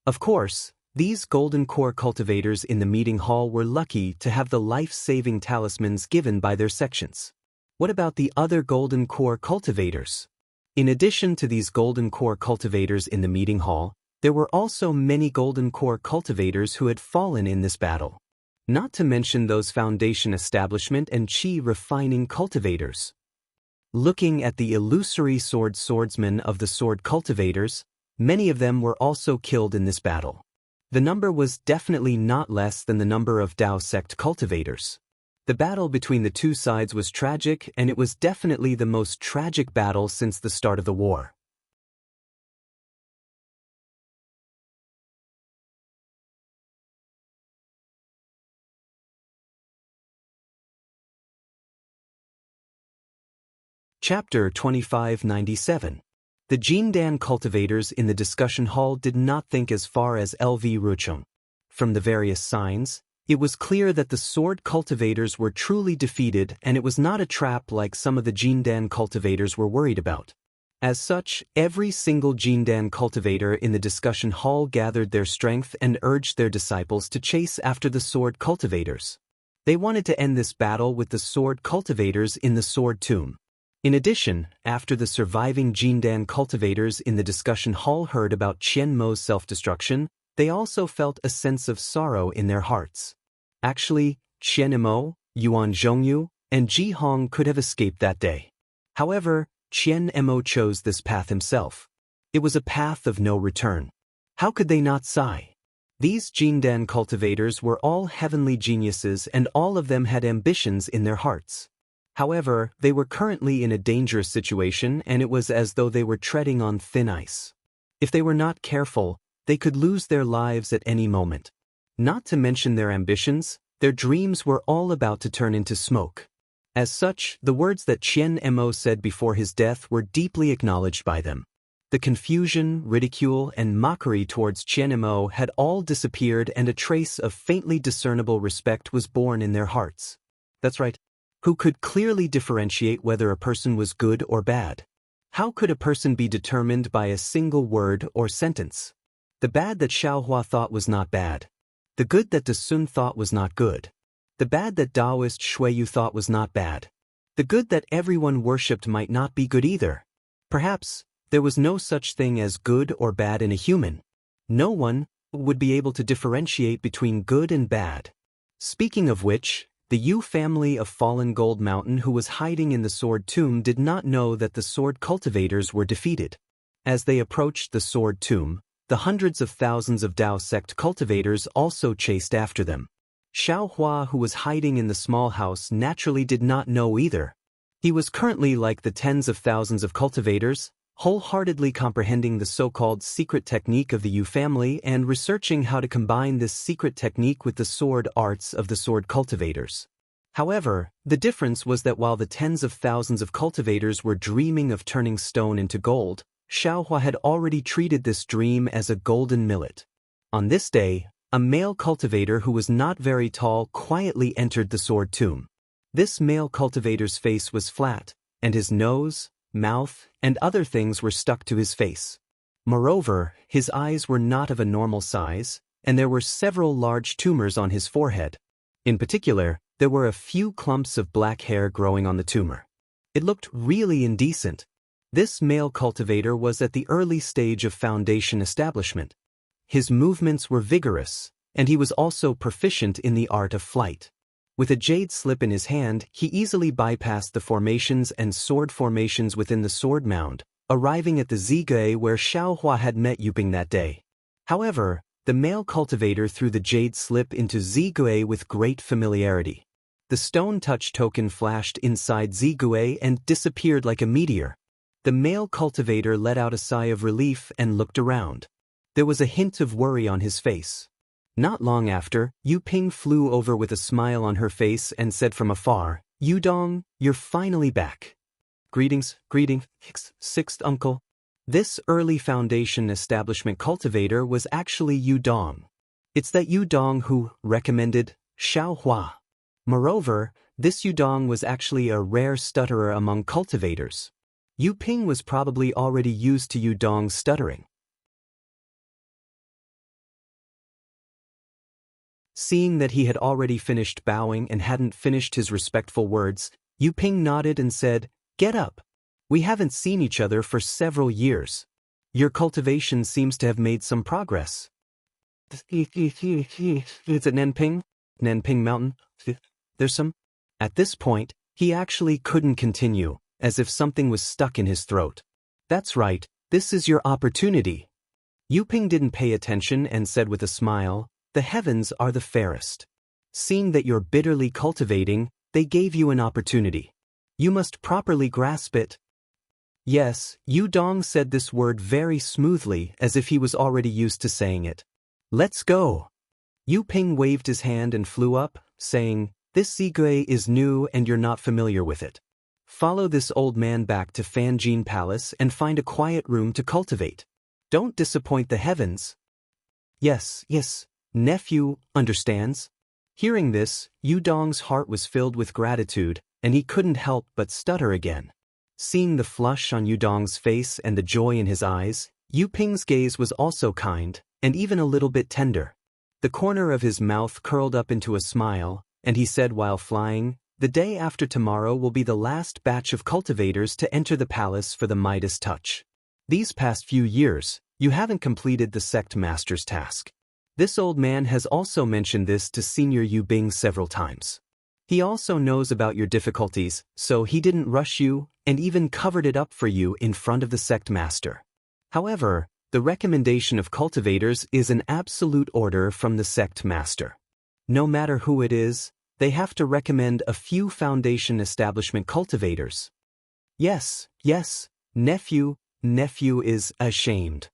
Of course, these Golden Core cultivators in the meeting hall were lucky to have the life-saving talismans given by their sections. What about the other Golden Core cultivators? In addition to these Golden Core cultivators in the meeting hall, there were also many Golden Core cultivators who had fallen in this battle. Not to mention those Foundation Establishment and Qi Refining cultivators. Looking at the illusory swordsmen of the sword cultivators, many of them were also killed in this battle. The number was definitely not less than the number of Dao sect cultivators. The battle between the two sides was tragic, and it was definitely the most tragic battle since the start of the war. Chapter 2597. The Jindan cultivators in the discussion hall did not think as far as LV Ruchung. From the various signs, it was clear that the sword cultivators were truly defeated, and it was not a trap like some of the Jindan cultivators were worried about. As such, every single Jindan cultivator in the discussion hall gathered their strength and urged their disciples to chase after the sword cultivators. They wanted to end this battle with the sword cultivators in the sword tomb. In addition, after the surviving Jindan cultivators in the discussion hall heard about Qian Mo's self-destruction, they also felt a sense of sorrow in their hearts. Actually, Qian Mo, Yuan Zhongyu, and Ji Hong could have escaped that day. However, Qian Mo chose this path himself. It was a path of no return. How could they not sigh? These Jindan cultivators were all heavenly geniuses, and all of them had ambitions in their hearts. However, they were currently in a dangerous situation, and it was as though they were treading on thin ice. If they were not careful, they could lose their lives at any moment. Not to mention their ambitions, their dreams were all about to turn into smoke. As such, the words that Qian Mo said before his death were deeply acknowledged by them. The confusion, ridicule, and mockery towards Qian Mo had all disappeared, and a trace of faintly discernible respect was born in their hearts. That's right. Who could clearly differentiate whether a person was good or bad? How could a person be determined by a single word or sentence? The bad that Xiaohua thought was not bad. The good that De Sun thought was not good. The bad that Daoist Shuiyu thought was not bad. The good that everyone worshipped might not be good either. Perhaps there was no such thing as good or bad in a human. No one would be able to differentiate between good and bad. Speaking of which, the Yu family of fallen Gold Mountain who was hiding in the sword tomb did not know that the sword cultivators were defeated. As they approached the sword tomb, the hundreds of thousands of Dao sect cultivators also chased after them. Xiaohua, who was hiding in the small house, naturally did not know either. He was currently like the tens of thousands of cultivators, wholeheartedly comprehending the so-called secret technique of the Yu family and researching how to combine this secret technique with the sword arts of the sword cultivators. However, the difference was that while the tens of thousands of cultivators were dreaming of turning stone into gold, Xiaohua had already treated this dream as a golden millet. On this day, a male cultivator who was not very tall quietly entered the sword tomb. This male cultivator's face was flat, and his nose, mouth, and other things were stuck to his face. Moreover, his eyes were not of a normal size, and there were several large tumors on his forehead. In particular, there were a few clumps of black hair growing on the tumor. It looked really indecent. This male cultivator was at the early stage of foundation establishment. His movements were vigorous, and he was also proficient in the art of flight. With a jade slip in his hand, he easily bypassed the formations and sword formations within the sword mound, arriving at the Zige where Xiaohua had met Yuping that day. However, the male cultivator threw the jade slip into Zige with great familiarity. The stone touch token flashed inside Zige and disappeared like a meteor. The male cultivator let out a sigh of relief and looked around. There was a hint of worry on his face. Not long after, Yu Ping flew over with a smile on her face and said from afar, "Yu Dong, you're finally back." Greetings, sixth uncle. This early foundation establishment cultivator was actually Yu Dong. It's that Yu Dong who recommended Xiaohua. Moreover, this Yu Dong was actually a rare stutterer among cultivators. Yu Ping was probably already used to Yu Dong's stuttering. Seeing that he had already finished bowing and hadn't finished his respectful words, Yu Ping nodded and said, "Get up. We haven't seen each other for several years. Your cultivation seems to have made some progress." Is it Nanping? Nanping Mountain? There's some? At this point, he actually couldn't continue, as if something was stuck in his throat. "That's right, this is your opportunity." Yu Ping didn't pay attention and said with a smile, "The heavens are the fairest. Seeing that you're bitterly cultivating, they gave you an opportunity. You must properly grasp it. Yes, Yu Dong said this word very smoothly, as if he was already used to saying it. Let's go. Yu Ping waved his hand and flew up, saying, This Zigui is new and you're not familiar with it. Follow this old man back to Fanjin Palace and find a quiet room to cultivate. Don't disappoint the heavens. Yes, nephew understands. Hearing this, Yu Dong's heart was filled with gratitude, and he couldn't help but stutter again. Seeing the flush on Yu Dong's face and the joy in his eyes, Yu Ping's gaze was also kind, and even a little bit tender. The corner of his mouth curled up into a smile, and he said while flying, The day after tomorrow will be the last batch of cultivators to enter the palace for the Midas touch. These past few years, you haven't completed the sect master's task. This old man has also mentioned this to Senior Yu Bing several times. He also knows about your difficulties, so he didn't rush you, and even covered it up for you in front of the sect master. However, the recommendation of cultivators is an absolute order from the sect master. No matter who it is, they have to recommend a few foundation establishment cultivators. Yes, nephew is ashamed.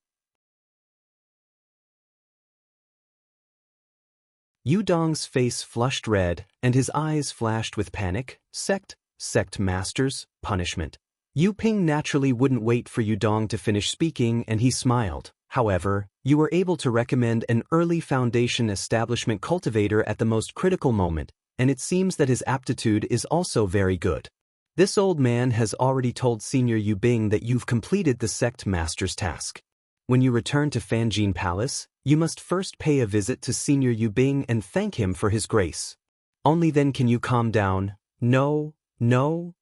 Yu Dong's face flushed red, and his eyes flashed with panic. Sect masters, punishment. Yu Ping naturally wouldn't wait for Yu Dong to finish speaking, and he smiled. However, you were able to recommend an early foundation establishment cultivator at the most critical moment, and it seems that his aptitude is also very good. This old man has already told Senior Yu Bing that you've completed the sect master's task. When you return to Fanjin Palace, you must first pay a visit to Senior Yu Bing and thank him for his grace. Only then can you calm down. No. Yu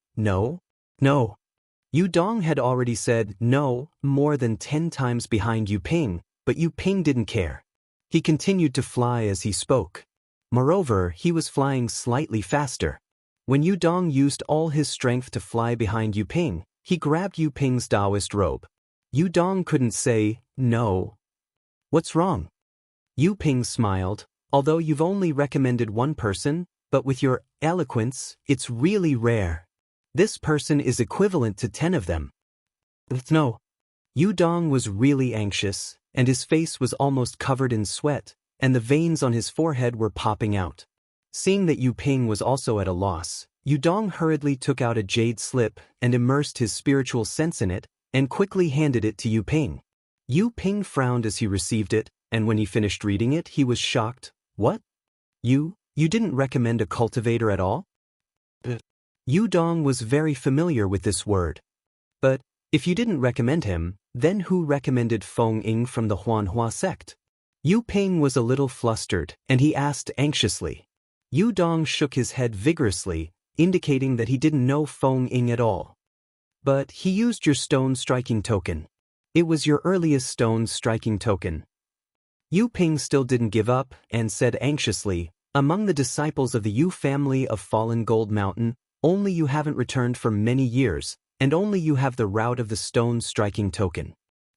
Dong had already said no more than 10 times behind Yu Ping, but Yu Ping didn't care. He continued to fly as he spoke. Moreover, he was flying slightly faster. When Yu Dong used all his strength to fly behind Yu Ping, he grabbed Yu Ping's Daoist robe. Yu Dong couldn't say no. What's wrong? Yu Ping smiled. Although you've only recommended one person, but with your eloquence, it's really rare. This person is equivalent to 10 of them. No. Yu Dong was really anxious, and his face was almost covered in sweat, and the veins on his forehead were popping out. Seeing that Yu Ping was also at a loss, Yu Dong hurriedly took out a jade slip and immersed his spiritual sense in it, and quickly handed it to Yu Ping. Yu Ping frowned as he received it, and when he finished reading it, he was shocked. What? You didn't recommend a cultivator at all? Yu Dong was very familiar with this word. But, if you didn't recommend him, then who recommended Feng Ying from the Huanhua sect? Yu Ping was a little flustered, and he asked anxiously. Yu Dong shook his head vigorously, indicating that he didn't know Feng Ying at all. But he used your stone striking token. It was your earliest stone striking token. Yu Ping still didn't give up, and said anxiously, Among the disciples of the Yu family of Fallen Gold Mountain, only you haven't returned for many years, and only you have the route of the stone striking token.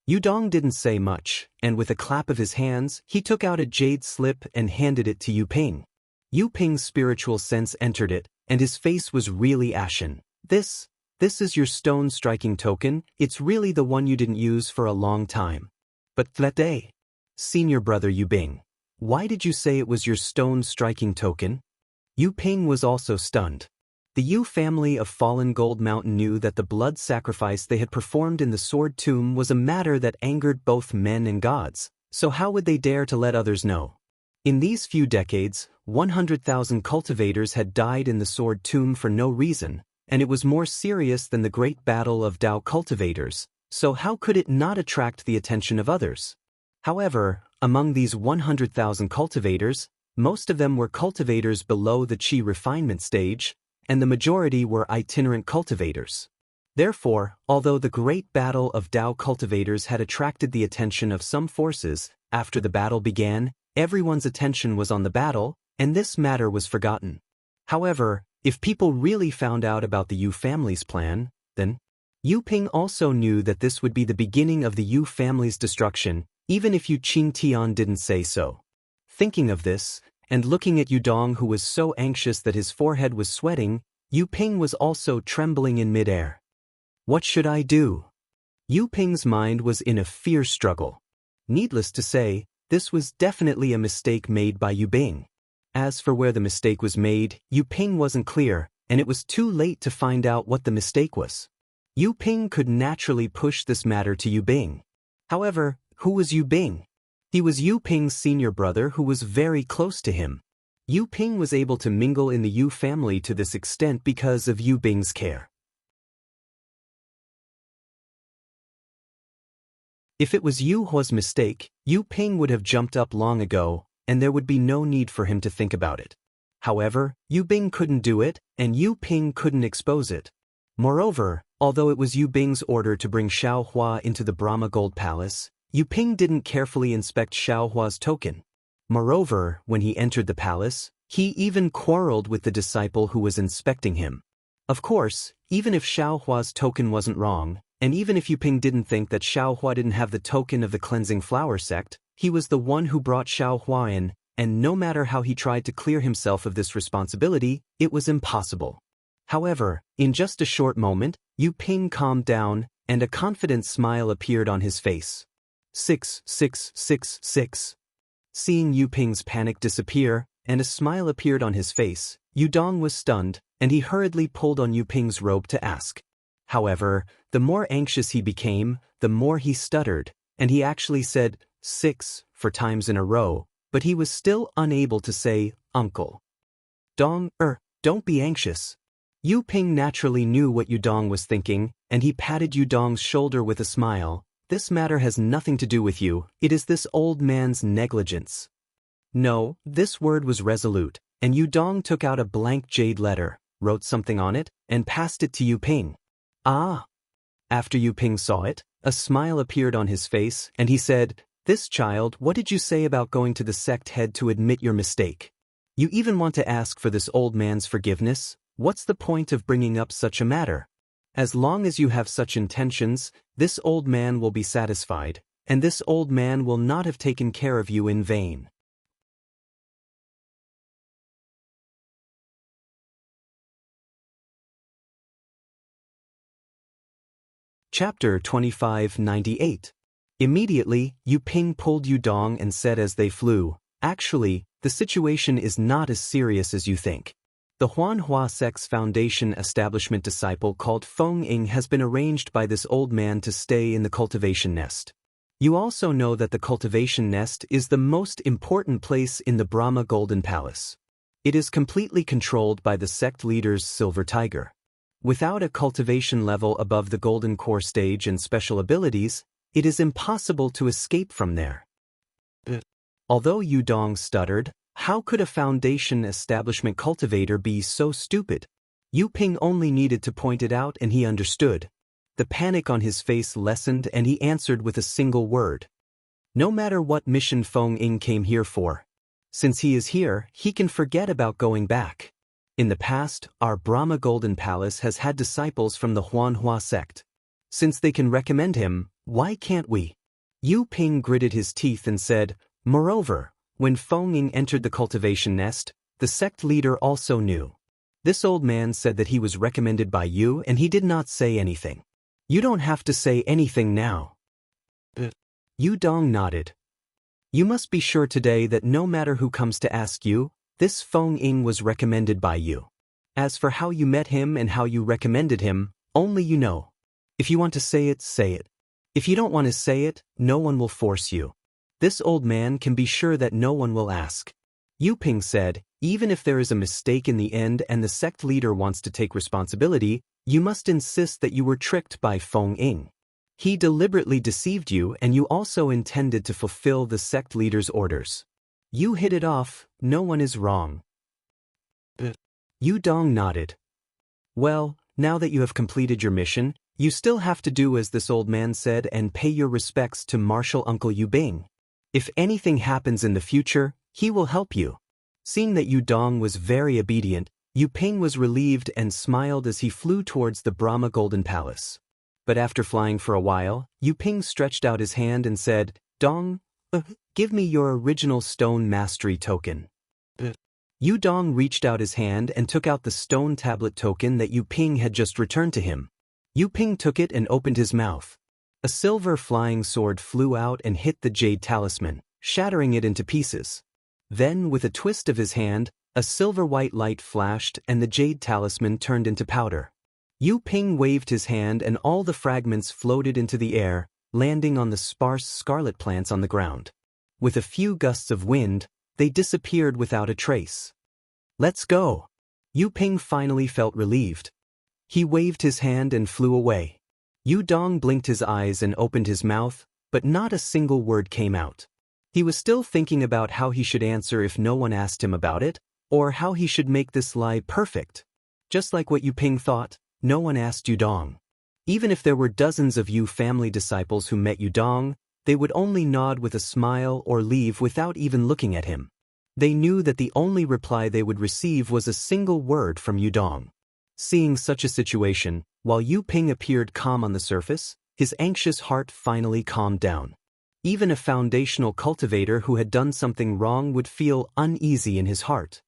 Yu Dong didn't say much, and with a clap of his hands, he took out a jade slip and handed it to Yu Ping. Yu Ping's spiritual sense entered it, and his face was really ashen. This is your stone striking token. It's really the one you didn't use for a long time. But that day, Senior brother Yu Bing, why did you say it was your stone striking token? Yu Ping was also stunned. The Yu family of Fallen Gold Mountain knew that the blood sacrifice they had performed in the Sword Tomb was a matter that angered both men and gods, so how would they dare to let others know? In these few decades, 100,000 cultivators had died in the Sword Tomb for no reason, and it was more serious than the great battle of Dao cultivators, so how could it not attract the attention of others? However, among these 100,000 cultivators, most of them were cultivators below the Qi refinement stage, and the majority were itinerant cultivators. Therefore, although the great battle of Dao cultivators had attracted the attention of some forces, after the battle began, everyone's attention was on the battle, and this matter was forgotten. However, if people really found out about the Yu family's plan, then Yu Ping also knew that this would be the beginning of the Yu family's destruction, even if Yu Qingtian didn't say so. Thinking of this, And looking at Yudong, who was so anxious that his forehead was sweating, Yu Ping was also trembling in midair. What should I do? Yu Ping's mind was in a fierce struggle. Needless to say, this was definitely a mistake made by Yu Bing. As for where the mistake was made, Yu Ping wasn't clear, and it was too late to find out what the mistake was. Yu Ping could naturally push this matter to Yu Bing. However, who was Yu Bing? He was Yu Ping's senior brother who was very close to him. Yu Ping was able to mingle in the Yu family to this extent because of Yu Bing's care. If it was Yu Hua's mistake, Yu Ping would have jumped up long ago, and there would be no need for him to think about it. However, Yu Bing couldn't do it, and Yu Ping couldn't expose it. Moreover, although it was Yu Bing's order to bring Xiao Hua into the Brahma Gold Palace, Yu Ping didn't carefully inspect Xiao Hua's token. Moreover, when he entered the palace, he even quarreled with the disciple who was inspecting him. Of course, even if Xiao Hua's token wasn't wrong, and even if Yu Ping didn't think that Xiao Hua didn't have the token of the cleansing flower sect, he was the one who brought Xiao Hua in, and no matter how he tried to clear himself of this responsibility, it was impossible. However, in just a short moment, Yu Ping calmed down, and a confident smile appeared on his face. 66666. Seeing Yu Ping's panic disappear, and a smile appeared on his face, Yudong was stunned, and he hurriedly pulled on Yu Ping's robe to ask. However, the more anxious he became, the more he stuttered, and he actually said 6 4 times in a row, but he was still unable to say, "Uncle." Dong, don't be anxious. Yu Ping naturally knew what Yudong was thinking, and he patted Yudong's shoulder with a smile. This matter has nothing to do with you, it is this old man's negligence. No, this word was resolute, and Yudong took out a blank jade letter, wrote something on it, and passed it to Yu Ping. Ah! After Yu Ping saw it, a smile appeared on his face, and he said, "This child, what did you say about going to the sect head to admit your mistake? You even want to ask for this old man's forgiveness? What's the point of bringing up such a matter? As long as you have such intentions, this old man will be satisfied, and this old man will not have taken care of you in vain." Chapter 2598. Immediately, Yu Ping pulled Yudong and said as they flew, "Actually, the situation is not as serious as you think. The Huanhua sect's foundation establishment disciple called Feng Ying has been arranged by this old man to stay in the cultivation nest. You also know that the cultivation nest is the most important place in the Brahma Golden Palace. It is completely controlled by the sect leader's Silver Tiger. Without a cultivation level above the Golden Core stage and special abilities, it is impossible to escape from there." Although Yudong stuttered, how could a foundation establishment cultivator be so stupid? Yu Ping only needed to point it out and he understood. The panic on his face lessened and he answered with a single word. "No matter what mission Feng Ying came here for. Since he is here, he can forget about going back. In the past, our Brahma Golden Palace has had disciples from the Huanhua sect. Since they can recommend him, why can't we?" Yu Ping gritted his teeth and said, "Moreover, when Feng Ying entered the cultivation nest, the sect leader also knew. This old man said that he was recommended by you and he did not say anything. You don't have to say anything now." Yudong nodded. "You must be sure today that no matter who comes to ask you, this Feng Ying was recommended by you. As for how you met him and how you recommended him, only you know. If you want to say it, say it. If you don't want to say it, no one will force you. This old man can be sure that no one will ask." Yu Ping said, "Even if there is a mistake in the end and the sect leader wants to take responsibility, you must insist that you were tricked by Feng Ying. He deliberately deceived you and you also intended to fulfill the sect leader's orders. You hit it off, no one is wrong." Yudong nodded. "Well, now that you have completed your mission, you still have to do as this old man said and pay your respects to Martial Uncle Yu Bing. If anything happens in the future, he will help you." Seeing that Yudong was very obedient, Yu Ping was relieved and smiled as he flew towards the Brahma Golden Palace. But after flying for a while, Yu Ping stretched out his hand and said, "Dong, give me your original stone mastery token." Yu Dong reached out his hand and took out the stone tablet token that Yu Ping had just returned to him. Yu Ping took it and opened his mouth. A silver flying sword flew out and hit the jade talisman, shattering it into pieces. Then, with a twist of his hand, a silver-white light flashed and the jade talisman turned into powder. Yu Ping waved his hand and all the fragments floated into the air, landing on the sparse scarlet plants on the ground. With a few gusts of wind, they disappeared without a trace. "Let's go." Yu Ping finally felt relieved. He waved his hand and flew away. Yu Dong blinked his eyes and opened his mouth, but not a single word came out. He was still thinking about how he should answer if no one asked him about it, or how he should make this lie perfect. Just like what Yu Ping thought, no one asked Yu Dong. Even if there were dozens of Yu family disciples who met Yu Dong, they would only nod with a smile or leave without even looking at him. They knew that the only reply they would receive was a single word from Yu Dong. Seeing such a situation, while Yu Ping appeared calm on the surface, his anxious heart finally calmed down. Even a foundational cultivator who had done something wrong would feel uneasy in his heart.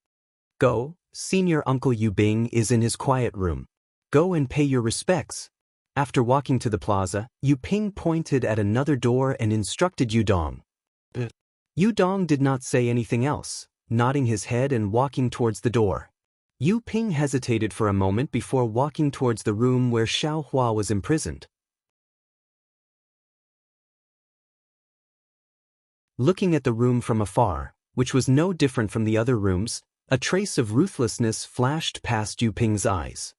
"Go, Senior Uncle Yu Bing is in his quiet room. Go and pay your respects." After walking to the plaza, Yu Ping pointed at another door and instructed Yu Dong. Yu Dong did not say anything else, nodding his head and walking towards the door. Yu Ping hesitated for a moment before walking towards the room where Xiao Hua was imprisoned. Looking at the room from afar, which was no different from the other rooms, a trace of ruthlessness flashed past Yu Ping's eyes.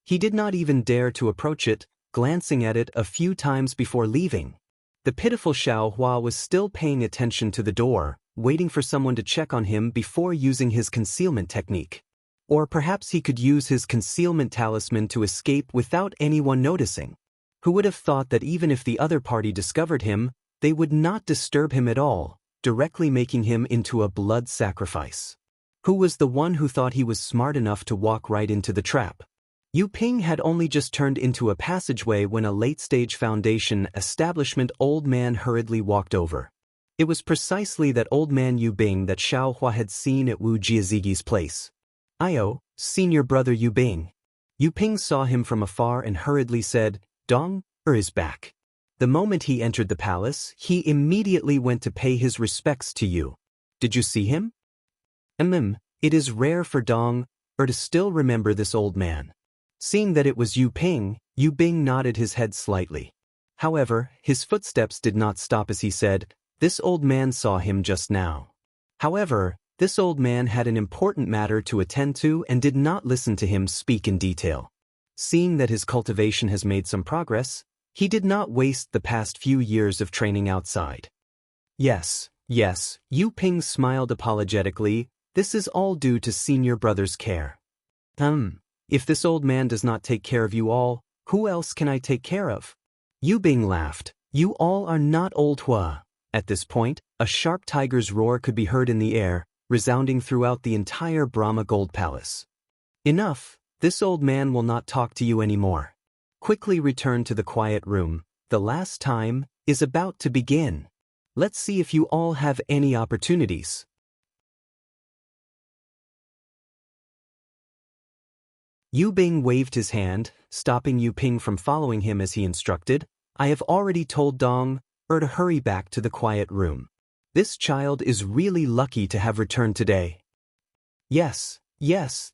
He did not even dare to approach it, glancing at it a few times before leaving. The pitiful Xiao Hua was still paying attention to the door, waiting for someone to check on him before using his concealment technique. Or perhaps he could use his concealment talisman to escape without anyone noticing. Who would have thought that even if the other party discovered him, they would not disturb him at all, directly making him into a blood sacrifice? Who was the one who thought he was smart enough to walk right into the trap? Yu Ping had only just turned into a passageway when a late-stage foundation establishment old man hurriedly walked over. It was precisely that old man Yu Bing that Xiao Hua had seen at Wu Jiazigi's place. "Io, senior brother Yu Bing." Yu Ping saw him from afar and hurriedly said, "Dong is back." The moment he entered the palace, he immediately went to pay his respects to Yu. "Did you see him?" It is rare for Dong to still remember this old man." Seeing that it was Yu Ping, Yu Bing nodded his head slightly. However, his footsteps did not stop as he said, "This old man saw him just now." However, this old man had an important matter to attend to and did not listen to him speak in detail. Seeing that his cultivation has made some progress, he did not waste the past few years of training outside. Yes, Yu Ping smiled apologetically. "This is all due to senior brother's care." If this old man does not take care of you all, who else can I take care of?" Yu Bing laughed. "You all are not old Hua." At this point, a sharp tiger's roar could be heard in the air, resounding throughout the entire Brahma Gold Palace. "Enough, this old man will not talk to you anymore. Quickly return to the quiet room. The last time is about to begin. Let's see if you all have any opportunities." Yu Bing waved his hand, stopping Yu Ping from following him as he instructed. "I have already told Dong to hurry back to the quiet room. This child is really lucky to have returned today." Yes,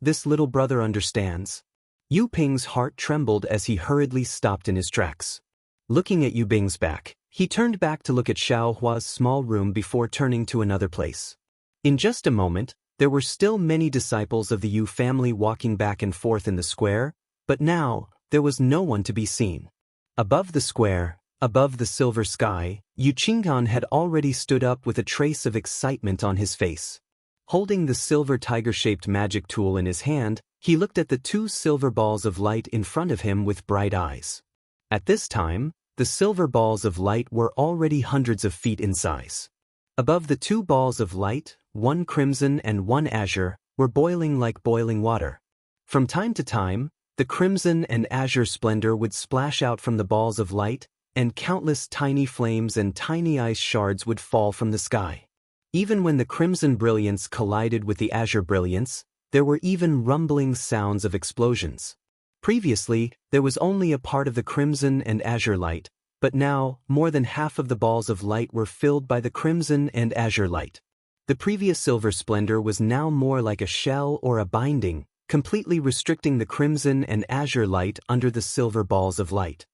this little brother understands." Yu Ping's heart trembled as he hurriedly stopped in his tracks. Looking at Yu Bing's back, he turned back to look at Xiao Hua's small room before turning to another place. In just a moment, there were still many disciples of the Yu family walking back and forth in the square, but now, there was no one to be seen. Above the square, above the silver sky, Yu Qinggan had already stood up with a trace of excitement on his face. Holding the silver tiger-shaped magic tool in his hand, he looked at the two silver balls of light in front of him with bright eyes. At this time, the silver balls of light were already hundreds of feet in size. Above the two balls of light, one crimson and one azure, were boiling like boiling water. From time to time, the crimson and azure splendor would splash out from the balls of light, and countless tiny flames and tiny ice shards would fall from the sky. Even when the crimson brilliance collided with the azure brilliance, there were even rumbling sounds of explosions. Previously, there was only a part of the crimson and azure light, but now, more than half of the balls of light were filled by the crimson and azure light. The previous silver splendor was now more like a shell or a binding, completely restricting the crimson and azure light under the silver balls of light.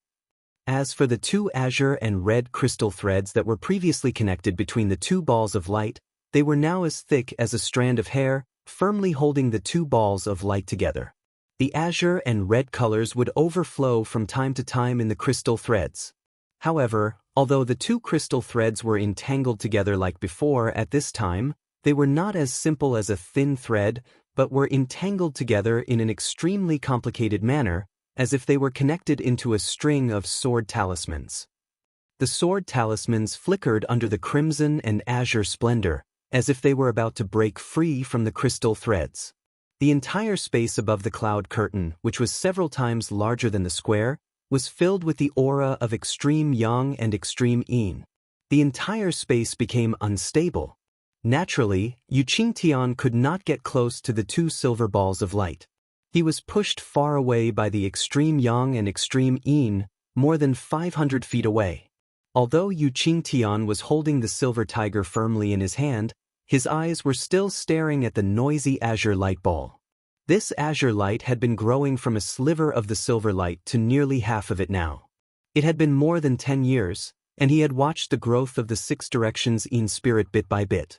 As for the two azure and red crystal threads that were previously connected between the two balls of light, they were now as thick as a strand of hair, firmly holding the two balls of light together. The azure and red colors would overflow from time to time in the crystal threads. However, although the two crystal threads were entangled together like before at this time, they were not as simple as a thin thread, but were entangled together in an extremely complicated manner, as if they were connected into a string of sword talismans. The sword talismans flickered under the crimson and azure splendor, as if they were about to break free from the crystal threads. The entire space above the cloud curtain, which was several times larger than the square, was filled with the aura of extreme yang and extreme yin. The entire space became unstable. Naturally, Yuqingtian could not get close to the two silver balls of light. He was pushed far away by the extreme yang and extreme yin, more than 500 feet away. Although Yuqingtian was holding the silver tiger firmly in his hand, his eyes were still staring at the noisy azure light ball. This azure light had been growing from a sliver of the silver light to nearly half of it now. It had been more than 10 years, and he had watched the growth of the six directions in spirit bit by bit.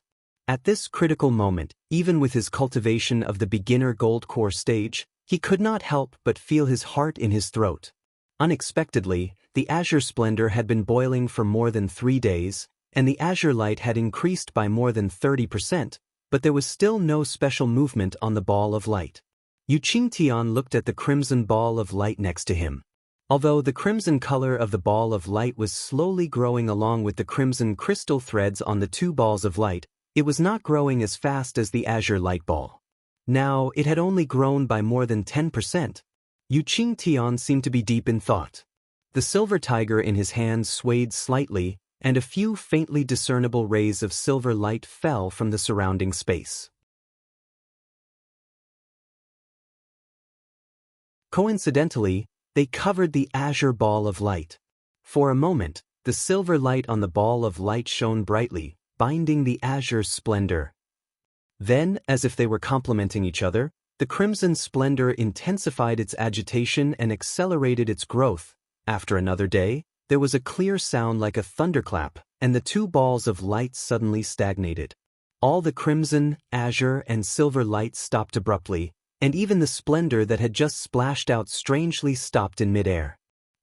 At this critical moment, even with his cultivation of the beginner gold core stage, he could not help but feel his heart in his throat. Unexpectedly, the azure splendor had been boiling for more than 3 days, and the azure light had increased by more than 30%, but there was still no special movement on the ball of light. Yuqingtian looked at the crimson ball of light next to him. Although the crimson color of the ball of light was slowly growing along with the crimson crystal threads on the two balls of light, it was not growing as fast as the azure light ball. Now, it had only grown by more than 10%. Yuqingtian seemed to be deep in thought. The silver tiger in his hand swayed slightly, and a few faintly discernible rays of silver light fell from the surrounding space. Coincidentally, they covered the azure ball of light. For a moment, the silver light on the ball of light shone brightly, binding the azure splendor. Then, as if they were complementing each other, the crimson splendor intensified its agitation and accelerated its growth. After another day, there was a clear sound like a thunderclap, and the two balls of light suddenly stagnated. All the crimson, azure, and silver light stopped abruptly, and even the splendor that had just splashed out strangely stopped in midair.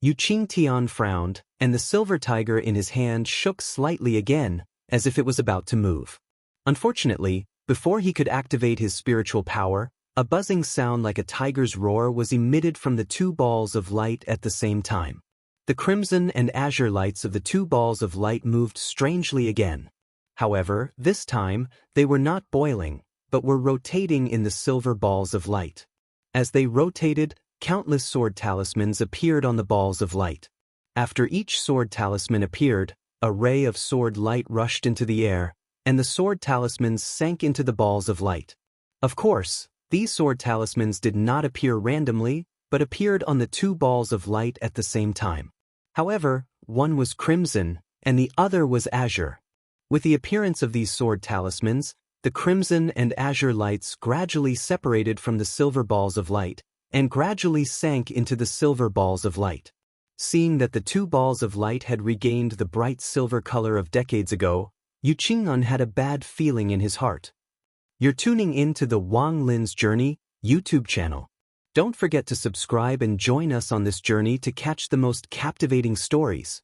Yuqingtian frowned, and the silver tiger in his hand shook slightly again, as if it was about to move. Unfortunately, before he could activate his spiritual power, a buzzing sound like a tiger's roar was emitted from the two balls of light at the same time. The crimson and azure lights of the two balls of light moved strangely again. However, this time, they were not boiling, but were rotating in the silver balls of light. As they rotated, countless sword talismans appeared on the balls of light. After each sword talisman appeared, a ray of sword light rushed into the air, and the sword talismans sank into the balls of light. Of course, these sword talismans did not appear randomly, but appeared on the two balls of light at the same time. However, one was crimson, and the other was azure. With the appearance of these sword talismans, the crimson and azure lights gradually separated from the silver balls of light, and gradually sank into the silver balls of light. Seeing that the two balls of light had regained the bright silver color of decades ago, Yuqingtian had a bad feeling in his heart. You're tuning in to the Wang Lin's Journey YouTube channel. Don't forget to subscribe and join us on this journey to catch the most captivating stories.